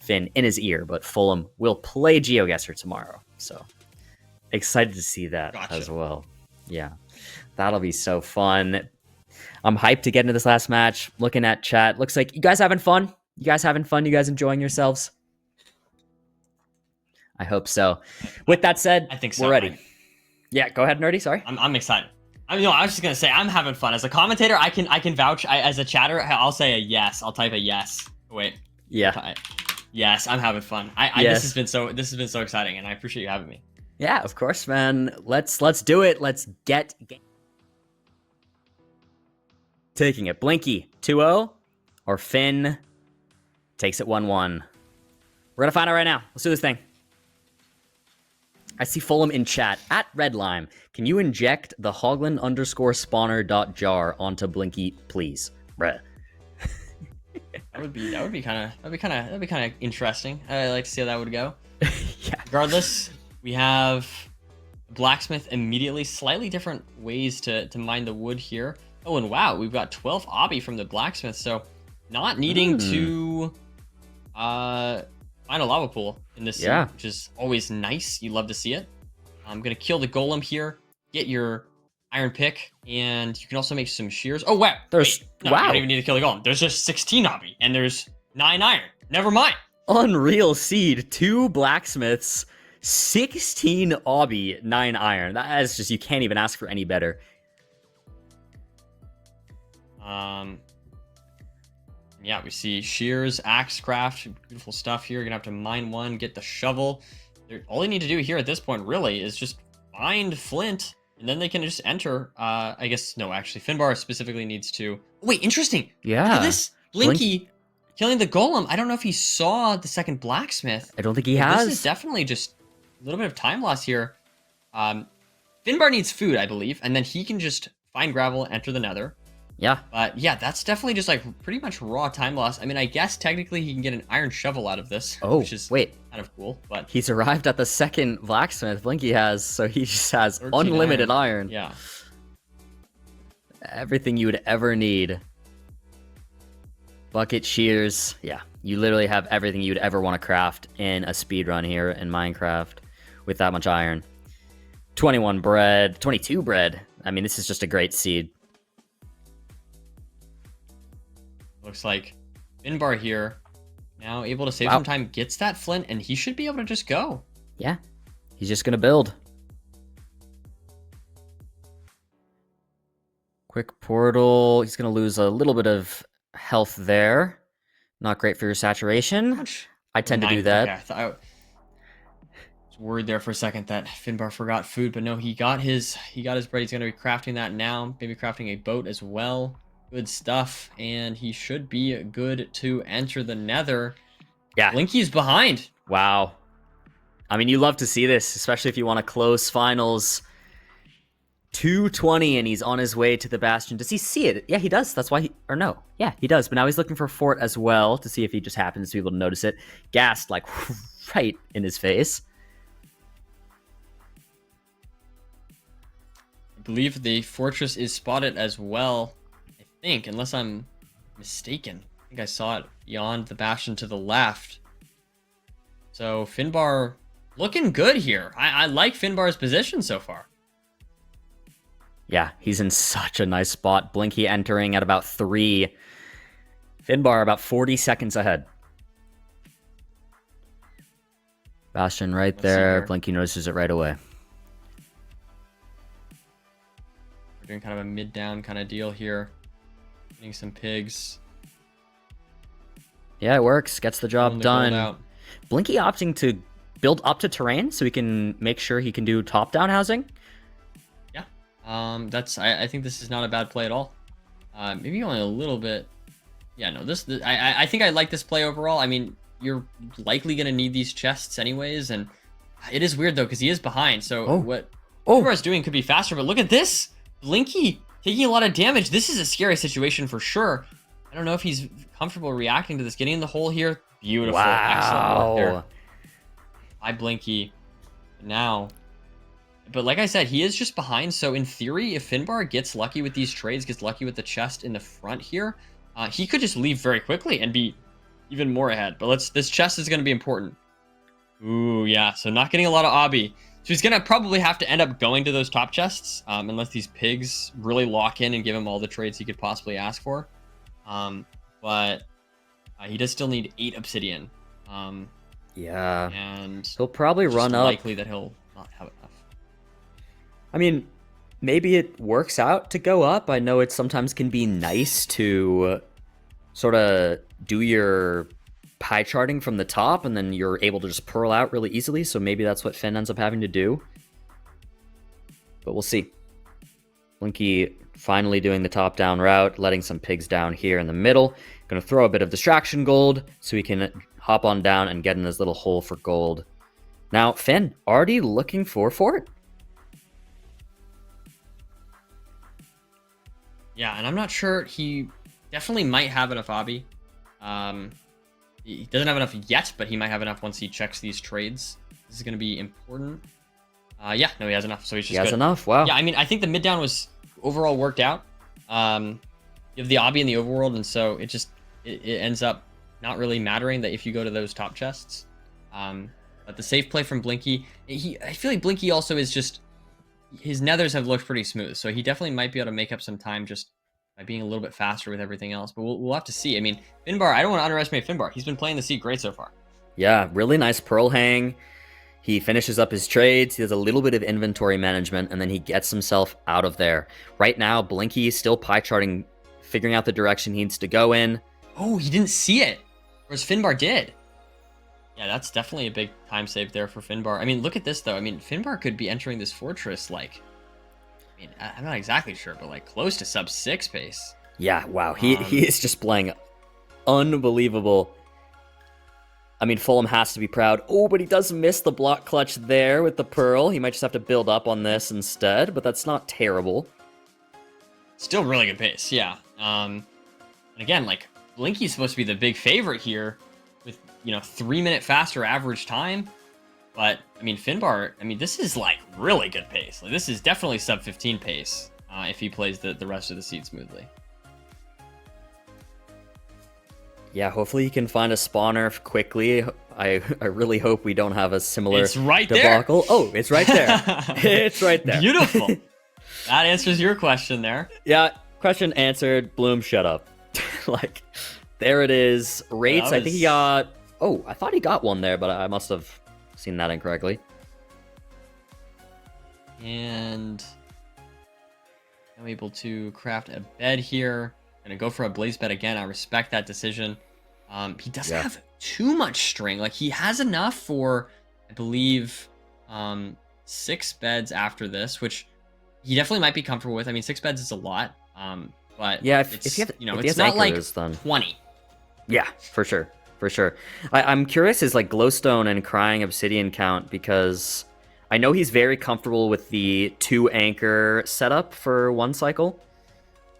Finn in his ear, but Fulham will play GeoGuessr tomorrow. So excited to see that as well. Yeah, that'll be so fun. I'm hyped to get into this last match. Looking at chat, looks like you guys having fun. You guys enjoying yourselves? I hope so. With that said, I think so. We're ready. Yeah, go ahead, Nerdy. Sorry. I'm excited. I was just gonna say I'm having fun as a commentator. I can vouch. As a chatter, I'll say a yes. I'll type a yes. Wait. Yeah. Yes, I'm having fun. Yes. This has been so exciting, and I appreciate you having me. Yeah, of course, man. Let's do it. Let's get taking it. Blinky 2-0 or Finn takes it 1-1. We're gonna find out right now. Let's do this thing. I see Fulham in chat at Redlime. Can you inject the Hoglin_spawner.jar onto Blinky, please? Bruh. That would be kind of interesting. I'd like to see how that would go. Yeah. Regardless, we have blacksmith immediately. Slightly different ways to mine the wood here. Oh, and wow, we've got 12 obby from the blacksmith, so not needing to find a lava pool in this scene, which is always nice. You love to see it. I'm gonna kill the golem here, get your iron pick, and you can also make some shears. Oh wow, you don't even need to kill the golem. There's just 16 obby, and there's 9 iron. Never mind. Unreal seed, 2 blacksmiths, 16 obby, 9 iron. That is just, you can't even ask for any better. Yeah, we see shears, axe craft, beautiful stuff here. You're gonna have to mine one, get the shovel. All you need to do here at this point really is just find flint, and then they can just enter. I guess no, actually, Finbar specifically needs to. Wait, interesting. Yeah. Look at this, Blinky killing the golem. I don't know if he saw the second blacksmith. I don't think he has. This is definitely just a little bit of time loss here. Finbar needs food, I believe, and then he can just find gravel, enter the nether. Yeah. But yeah, that's definitely just like pretty much raw time loss. I mean, I guess technically he can get an iron shovel out of this, which is kind of cool. But he's arrived at the second blacksmith Blinky has, so he just has unlimited iron. Yeah. Everything you would ever need. Bucket, shears. Yeah, you literally have everything you'd ever want to craft in a speedrun here in Minecraft with that much iron. 21 bread, 22 bread. I mean, this is just a great seed. Looks like Finbar here, now able to save some time, gets that flint, and he should be able to just go. Yeah, he's just going to build. Quick portal. He's going to lose a little bit of health there. Not great for your saturation. I tend to do that. Okay, I was worried there for a second that Finbar forgot food, but no, he got his bread. He's going to be crafting that now, maybe crafting a boat as well. Good stuff, and he should be good to enter the nether. Yeah. Blinky's behind. Wow. I mean, you love to see this, especially if you want to close finals. 220, and he's on his way to the bastion. Does he see it? Yeah, he does. That's why no. Yeah, he does. But now he's looking for fort as well to see if he just happens to be able to notice it. Gassed, like, right in his face. I believe the fortress is spotted as well. Unless I'm mistaken. I think I saw it beyond the bastion to the left. So Finbar looking good here. I like Finbar's position so far. Yeah, he's in such a nice spot. Blinky entering at about 3. Finbar about 40 seconds ahead. Bastion right there. Blinky notices it right away. We're doing kind of a mid-down kind of deal here. Getting some pigs. Yeah, it works. Gets the job done. Out. Blinky opting to build up to terrain so he can make sure he can do top-down housing. Yeah, I think this is not a bad play at all. Maybe only a little bit. Yeah, no, I think I like this play overall. I mean, you're likely gonna need these chests anyways, and it is weird though because he is behind. So what Finbar's doing could be faster. But look at this, Blinky taking a lot of damage. This is a scary situation for sure. I don't know if he's comfortable reacting to this. Getting in the hole here, beautiful, excellent work there by Blinky. Now, but like I said, he is just behind. So in theory, if Finbar gets lucky with these trades, gets lucky with the chest in the front here, he could just leave very quickly and be even more ahead. But this chest is going to be important. Ooh, yeah. So not getting a lot of obby. So he's going to probably have to end up going to those top chests unless these pigs really lock in and give him all the trades he could possibly ask for. But he does still need 8 obsidian. Yeah. And he'll probably run up. Likely that he'll not have enough. I mean, maybe it works out to go up. I know it sometimes can be nice to sort of do your pie charting from the top and then you're able to just pearl out really easily. So maybe that's what Finn ends up having to do. But we'll see. Blinky finally doing the top-down route, letting some pigs down here in the middle. Going to throw a bit of distraction gold so he can hop on down and get in his little hole for gold. Now, Finn already looking for fort. Yeah, and I'm not sure. He definitely might have enough obby. He doesn't have enough yet, but he might have enough once he checks these trades. This is going to be important. Yeah, no, he has enough, so he's just He has good. enough, wow. Yeah, I mean, I think the mid down was overall worked out. You have the obby in the overworld, and so it ends up not really mattering that if you go to those top chests. But the safe play from Blinky, I feel like Blinky also is just, his nethers have looked pretty smooth, so he definitely might be able to make up some time just by being a little bit faster with everything else. But we'll have to see. I mean, Finbar, I don't want to underestimate Finbar. He's been playing the seat great so far. Yeah, really nice pearl hang. He finishes up his trades, he does a little bit of inventory management, and then he gets himself out of there. Right now, Blinky is still pie charting, figuring out the direction he needs to go in. Oh, he didn't see it, whereas Finbar did. Yeah, that's definitely a big time save there for Finbar. I mean, look at this, though. I mean, Finbar could be entering this fortress, like, I mean, I'm not exactly sure, but, like, close to sub-6 pace. Yeah, wow. He is just playing unbelievable. I mean, Fulham has to be proud. Oh, but he does miss the block clutch there with the pearl. He might just have to build up on this instead, but that's not terrible. Still really good pace, yeah. And again, like, Blinky's supposed to be the big favorite here with, 3-minute faster average time. But, I mean, Finbar, this is, like, really good pace. Like, this is definitely sub-15 pace if he plays the rest of the seed smoothly. Yeah, hopefully he can find a spawner quickly. I really hope we don't have a similar It's right debacle. there. Oh, it's right there. It's right there. Beautiful. That answers your question there. Yeah, question answered. Bloom, shut up. Like, there it is. Rates, I think he got... Oh, I thought he got one there, but I must have seen that incorrectly. And I'm able to craft a bed here. Gonna go for a blaze bed again. I respect that decision. He doesn't have too much string. Like, he has enough for, I believe, 6 beds after this, which he definitely might be comfortable with. I mean, 6 beds is a lot. But yeah, it's, if it's not anchors, like then 20. Yeah, for sure. For sure. I'm curious his like glowstone and crying obsidian count, because I know he's very comfortable with the 2 anchor setup for one cycle.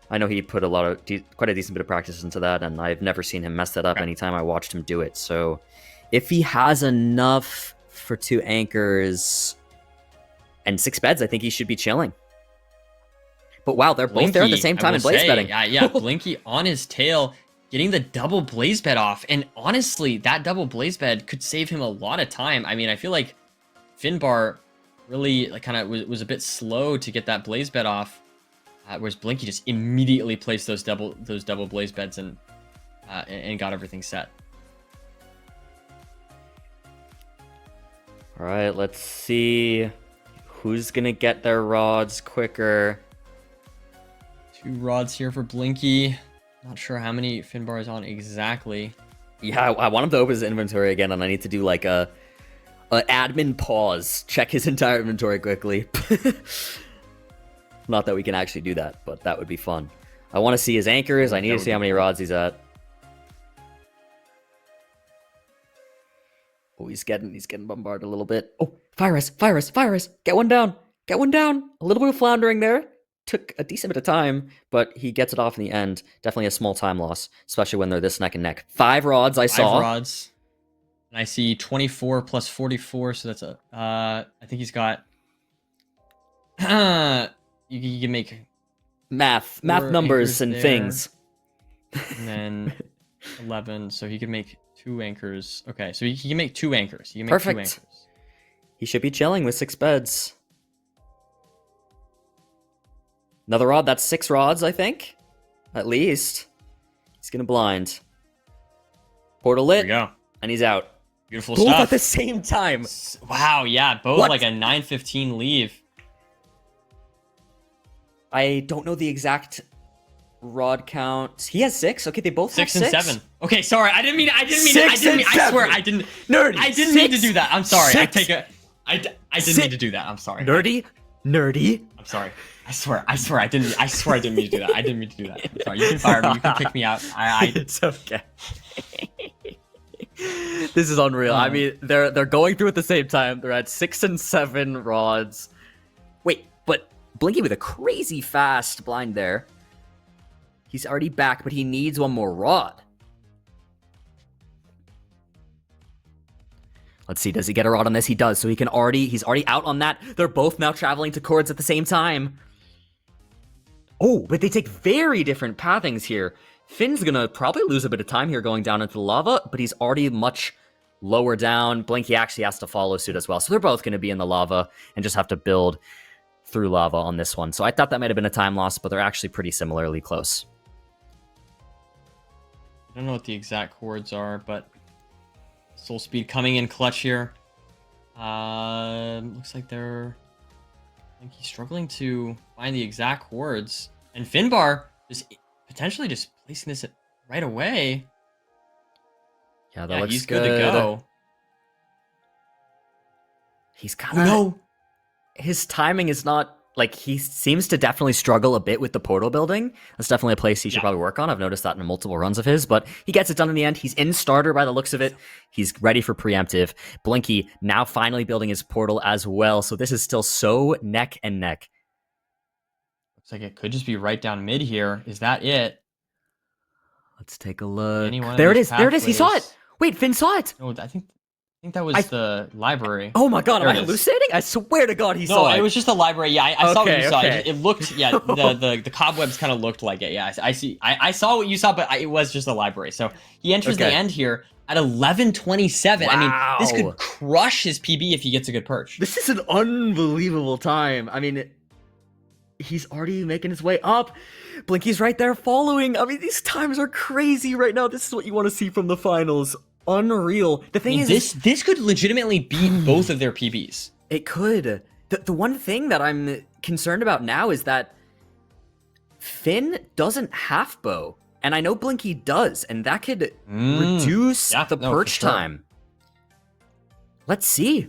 I know he put quite a decent bit of practice into that, and I've never seen him mess that up anytime I watched him do it. So if he has enough for 2 anchors and 6 beds, I think he should be chilling. But wow, they're both there at the same time in blaze bedding. Yeah, Blinky on his tail, getting the double blaze bed off. And honestly, that double blaze bed could save him a lot of time. I mean, I feel like Finbar really kind of was a bit slow to get that blaze bed off. Whereas Blinky just immediately placed those double blaze beds and got everything set. All right, let's see who's gonna get their rods quicker. 2 rods here for Blinky. Not sure how many Finbar is on exactly. Yeah, I want him to open his inventory again, and I need to do like a admin pause, check his entire inventory quickly. Not that we can actually do that, but that would be fun. I want to see his anchors. I need to see how many rods he's at. Oh, he's getting bombarded a little bit. Oh, virus! Get one down! A little bit of floundering there. Took a decent bit of time, but he gets it off in the end. Definitely a small time loss, especially when they're this neck and neck. 5 rods I saw. 5 rods. And I see 24 plus 44, so that's a... I think he's got... you can make... Math numbers and there. things. And then 11, so he could make 2 anchors. Okay, so he can make 2 anchors. He can make Perfect. 2 anchors. He should be chilling with 6 beds. Another rod, that's 6 rods, I think. At least. He's gonna blind. Portal lit. There we go. And he's out. Beautiful Both stuff. at the same time. Wow, yeah, both What? like a 9:15 leave. I don't know the exact rod count. He has 6. Okay, they both 6 have and 6. 7. Okay, sorry, I didn't mean. I Six and I swear, seven. I didn't. Nerdy. I didn't mean to do that. I'm sorry. Six. I didn't Six. mean to do that. I'm sorry. Nerdy. I'm sorry. I swear I didn't mean to do that. I didn't mean to do that. I'm sorry. You can fire me. You can kick me out. It's okay. This is unreal. I mean, they're going through at the same time. They're at 6 and 7 rods. Wait, but Blinky with a crazy fast blind there. He's already back, but he needs one more rod. Let's see, does he get a rod on this? He does, so he's already out on that. They're both now traveling to chords at the same time. Oh, but they take very different pathings here. Finn's gonna probably lose a bit of time here going down into the lava, but he's already much lower down. Blinky actually has to follow suit as well, so they're both gonna be in the lava and just have to build through lava on this one. So I thought that might have been a time loss, but they're actually pretty similarly close. I don't know what the exact chords are, but Soul Speed coming in clutch here. Looks like I think he's struggling to find the exact chords. And Finbar is potentially just placing this right away. Yeah, that looks he's good to go. He's kind of... No! His timing is not... Like, he seems to definitely struggle a bit with the portal building. That's definitely a place he should probably work on. I've noticed that in multiple runs of his, but he gets it done in the end. He's in starter by the looks of it. He's ready for preemptive. Blinky now finally building his portal as well, so this is still so neck and neck. Looks like it could just be right down mid here. Is that it? Let's take a look. There it is. There it is. He saw it. Wait, Finn saw it. No, I think that was the library. Oh my god, am I There it is. hallucinating? I swear to god he saw it. No, it was just the library. Yeah, I saw what you saw. Okay. It looked, the cobwebs kind of looked like it. Yeah, I see. I saw what you saw, but it was just the library. So he enters the end here at 11:27. Wow. I mean, this could crush his PB if he gets a good perch. This is an unbelievable time. I mean, he's already making his way up. Blinky's right there following. I mean, these times are crazy right now. This is what you want to see from the finals. Unreal. The thing is, this could legitimately beat both of their PBs. It could. The one thing that I'm concerned about now is that Finn doesn't half bow, and I know Blinky does, and that could reduce the perch time. Let's see.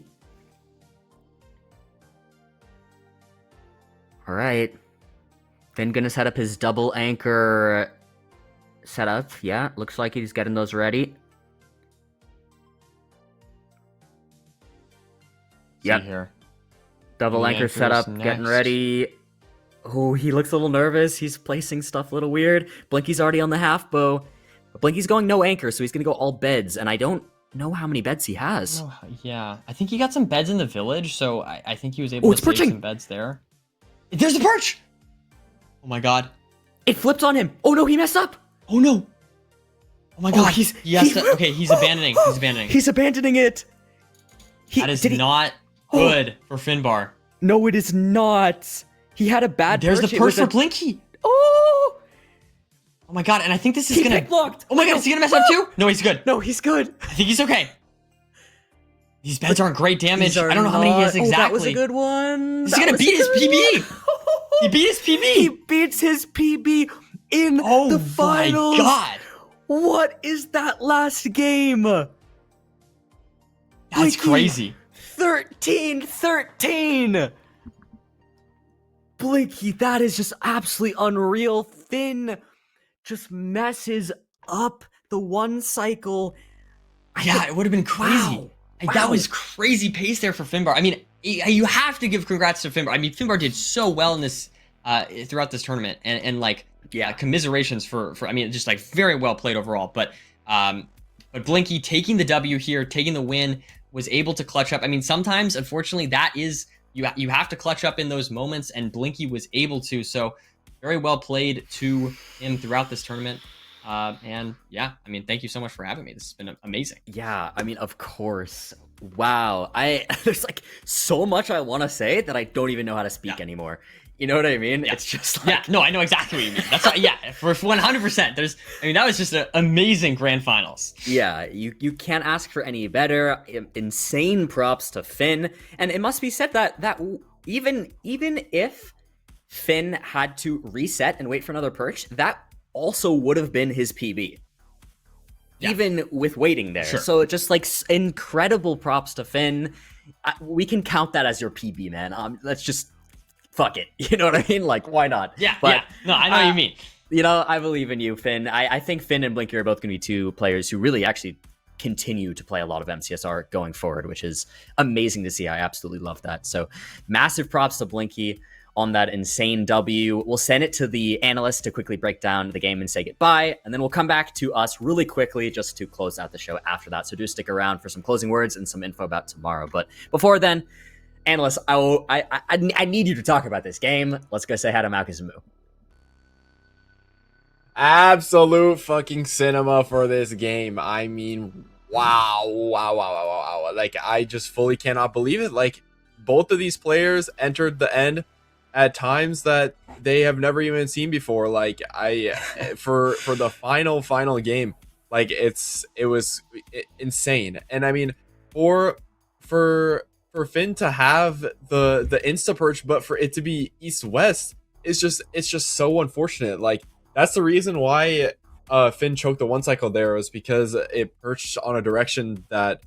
All right. Finn gonna set up his double anchor setup. Yeah, looks like he's getting those ready. Yeah. Here. Double anchor setup, getting ready. Oh, he looks a little nervous. He's placing stuff a little weird. Blinky's already on the half bow. But Blinky's going no anchor, so he's going to go all beds. And I don't know how many beds he has. Oh, yeah. I think he got some beds in the village, so I think he was able to save some beds there. There's a perch! Oh my god. It flipped on him. Oh no, he messed up. Oh no. Oh my god. He's okay, he's abandoning. He's abandoning it. That is not good for Finbar. No, it is not. He had a bad There's perch. the It perch was for a- Blinky. Oh! Oh my god, and I think this is He gonna. pick blocked. Oh my god, is he gonna mess up too? No, he's good. No, he's good. I think he's okay. These beds aren't great damage. These are I don't know how many he has not- exactly. Oh, that was a good one. He's That gonna was a beat his good PB. one. He beat his PB. He beats his PB in Oh the my finals. god. What is that last game? That's Blinky, crazy. 13-13. Blinky, that is just absolutely unreal. Finn just messes up the one cycle. Yeah, it would have been crazy. Wow. Like, that Wow. was crazy pace there for Finbar. I mean, you have to give congrats to Finbar. I mean, Finbar did so well in this throughout this tournament, and like, yeah, commiserations for I mean, just like very well played overall. But Blinky taking the W here, taking the win, was able to clutch up. I mean, sometimes, unfortunately, that is you have to clutch up in those moments, and Blinky was able to. So very well played to him throughout this tournament. And yeah, I mean, thank you so much for having me. This has been amazing. Yeah, I mean, of course. Wow. There's like so much I want to say that I don't even know how to speak anymore. You know what I mean? Yeah. It's just Yeah, like, no, I know exactly what you mean. That's yeah, for 100%. I mean, that was just an amazing grand finals. yeah, you can't ask for any better. Insane props to Finn. And it must be said that even if Finn had to reset and wait for another perch, that also would have been his PB. Yeah. Even with waiting there. Sure. So just like incredible props to Finn. We can count that as your PB, man. Let's just fuck it. You know what I mean? Like, why not? Yeah, But, yeah. No, I know what you mean. You know, I believe in you, Finn. I think Finn and Blinky are both going to be two players who really actually continue to play a lot of MCSR going forward, which is amazing to see. I absolutely love that. So massive props to Blinky on that insane W. We'll send it to the analyst to quickly break down the game and say goodbye, and then we'll come back to us really quickly just to close out the show after that. So do stick around for some closing words and some info about tomorrow. But before then, analyst, I need you to talk about this game. Let's go say hi to Malchus and Moo. Absolute fucking cinema for this game. I mean, wow. Like, I just fully cannot believe it. Like, both of these players entered the end at times that they have never even seen before. Like, for the final game, like, it was insane. And I mean, for Finn to have the insta perch, but for it to be east-west, it's just so unfortunate. Like, that's the reason why Finn choked the one cycle there, was because it perched on a direction that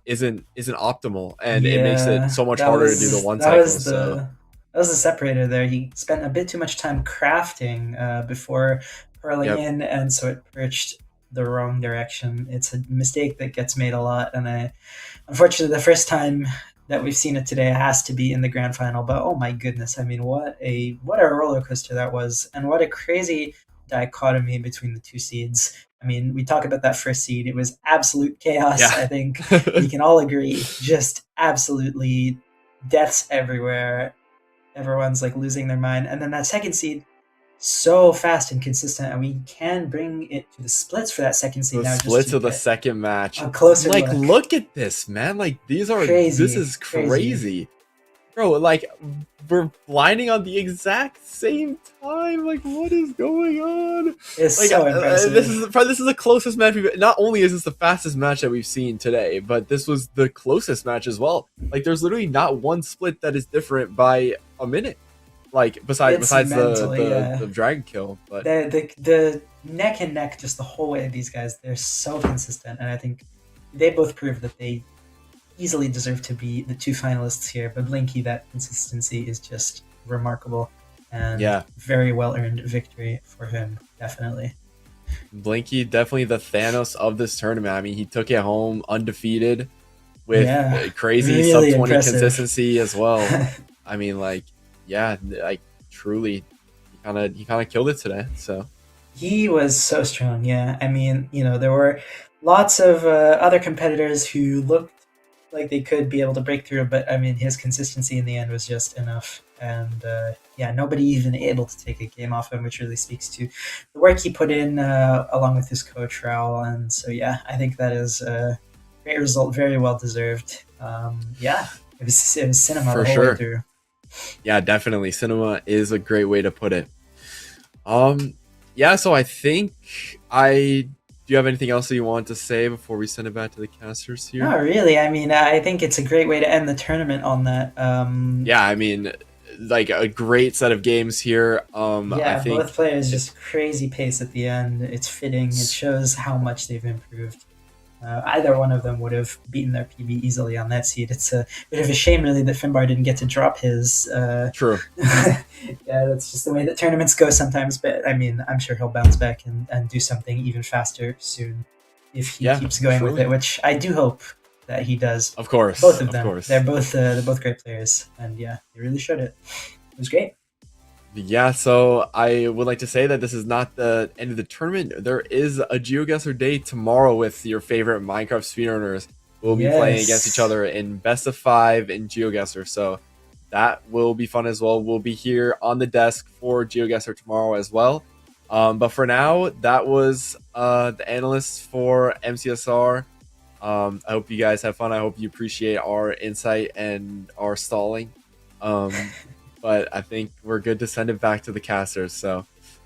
isn't optimal, and it makes it so much harder to do the one cycle. That was the separator there. He spent a bit too much time crafting before hurling in, and so it perched the wrong direction. It's a mistake that gets made a lot, and unfortunately, the first time that we've seen it today has to be in the grand final. But oh my goodness, I mean, what a roller coaster that was, and what a crazy dichotomy between the two seeds. I mean, we talk about that first seed; it was absolute chaos. Yeah. I think we can all agree, just absolutely deaths everywhere. Everyone's like losing their mind, and then that second seed, so fast and consistent, and we can bring it to the splits for that second seed. The now, splits just of to the get second match. a closer Like, look. look at this, man. Like, this is crazy. Bro, like, we're blinding on the exact same time. Like, what is going on? It's Like, so impressive. this is the closest match we've. Not only is this the fastest match that we've seen today, but this was the closest match as well. Like, there's literally not one split that is different by a minute. Like, besides mental, the dragon kill, but the neck and neck just the whole way. These guys, they're so consistent, and I think they both prove that they easily deserve to be the two finalists here. But Blinky, that consistency is just remarkable, and very well earned victory for him, definitely. Blinky definitely the Thanos of this tournament. I mean, he took it home undefeated with crazy really sub 20 impressive. consistency as well. I mean, like, yeah, like, truly, he kind of killed it today. So He was so strong, yeah. I mean, you know, there were lots of other competitors who looked like they could be able to break through, but I mean, his consistency in the end was just enough. And nobody even able to take a game off him, which really speaks to the work he put in along with his coach, Raul. And so, yeah, I think that is a great result, very well deserved. It was cinema For the whole sure. way through. Yeah, definitely. Cinema is a great way to put it. Yeah, so I think do you have anything else that you want to say before we send it back to the casters here? Not really. I mean, I think it's a great way to end the tournament on that. Yeah, I mean, like a great set of games here. I think both players just crazy pace at the end. It's fitting. It shows how much they've improved. Either one of them would have beaten their PB easily on that seed. It's a bit of a shame, really, that Finbar didn't get to drop his. True. Yeah, that's just the way that tournaments go sometimes. But I mean, I'm sure he'll bounce back and do something even faster soon if he keeps going with it, which I do hope that he does. Of course. Both of them. Of course. They're both great players, and yeah, they really showed it. It was great. Yeah, so I would like to say that this is not the end of the tournament. There is a GeoGuessr day tomorrow with your favorite Minecraft speedrunners. We'll be playing against each other in best of 5 in GeoGuessr, so that will be fun as well. We'll be here on the desk for GeoGuessr tomorrow as well. But for now, that was the analysts for MCSR. I hope you guys have fun. I hope you appreciate our insight and our stalling. But I think we're good to send it back to the casters. So,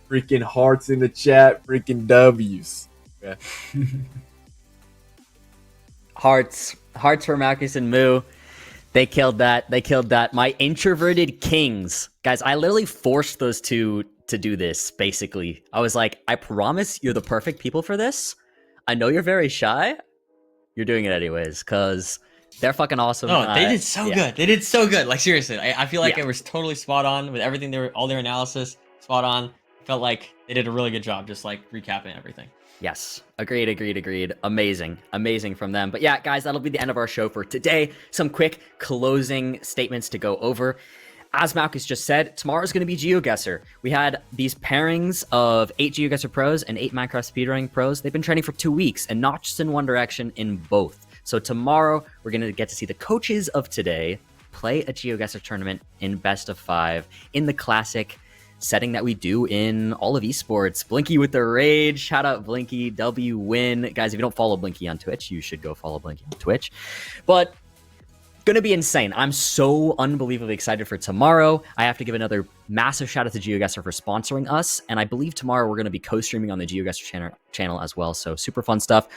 freaking hearts in the chat, freaking W's. Okay. Hearts for Marcus and Moo. They killed that. My introverted kings. Guys, I literally forced those two to do this, basically. I was like, I promise you're the perfect people for this. I know you're very shy. You're doing it anyways, because they're fucking awesome. No, they did so good. They did so good. Like, seriously, I feel like it was totally spot on with everything. All their analysis, spot on. Felt like they did a really good job just, like, recapping everything. Yes. Agreed. Amazing from them. But yeah, guys, that'll be the end of our show for today. Some quick closing statements to go over. As Malchus just said, tomorrow's going to be GeoGuessr. We had these pairings of 8 GeoGuessr pros and 8 Minecraft speedrunning pros. They've been training for 2 weeks, and not just in one direction, in both. So tomorrow, we're going to get to see the coaches of today play a GeoGuessr tournament in best of 5 in the classic setting that we do in all of esports. Blinky with the rage. Shout out Blinky. W win. Guys, if you don't follow Blinky on Twitch, you should go follow Blinky on Twitch. But gonna be insane. I'm so unbelievably excited for tomorrow. I have to give another massive shout out to GeoGuessr for sponsoring us. And I believe tomorrow we're going to be co-streaming on the GeoGuessr channel as well. So super fun stuff.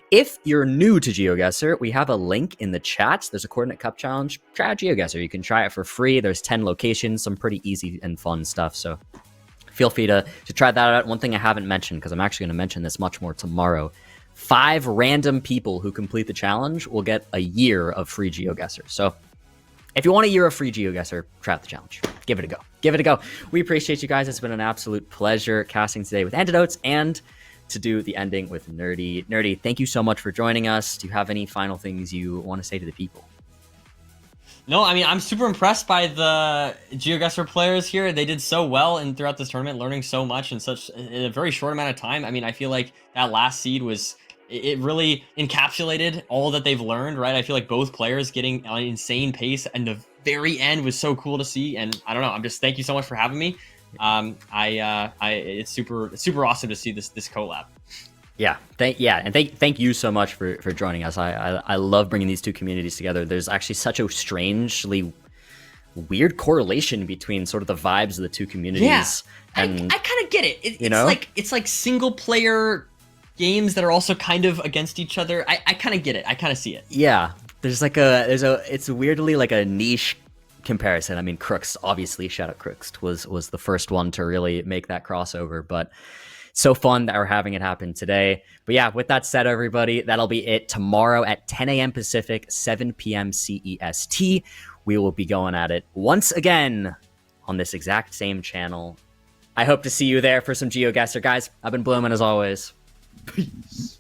If you're new to GeoGuessr, we have a link in the chat. There's a Coordinate Cup challenge. Try out GeoGuessr. You can try it for free. There's 10 locations, some pretty easy and fun stuff. So feel free to try that out. One thing I haven't mentioned, because I'm actually going to mention this much more tomorrow. 5 random people who complete the challenge will get a year of free GeoGuessr. So if you want a year of free GeoGuessr, try out the challenge. Give it a go. We appreciate you guys. It's been an absolute pleasure casting today with Antidotes and to do the ending with Nerdy. Nerdy, thank you so much for joining us. Do you have any final things you want to say to the people? No, I mean, I'm super impressed by the GeoGuessr players here. They did so well and throughout this tournament, learning so much in a very short amount of time. I mean, I feel like that last seed it really encapsulated all that they've learned, right? I feel like both players getting an insane pace, and the very end was so cool to see. And I don't know, thank you so much for having me. It's super awesome to see this collab. Thank you so much for joining us. I love bringing these two communities together. There's actually such a strangely weird correlation between sort of the vibes of the two communities. Yeah, and I kind of get it. It's like single player games that are also kind of against each other. I kind of get it. I kind of see it. Yeah, it's weirdly like a niche comparison. I mean, Crooks, obviously, shout out Crooks, was the first one to really make that crossover, but so fun that we're having it happen today. But yeah, with that said, everybody, that'll be it. Tomorrow at 10 a.m. Pacific, 7 p.m. CEST, we will be going at it once again on this exact same channel. I hope to see you there for some GeoGuessr, guys. I've been Blooming as always. Peace.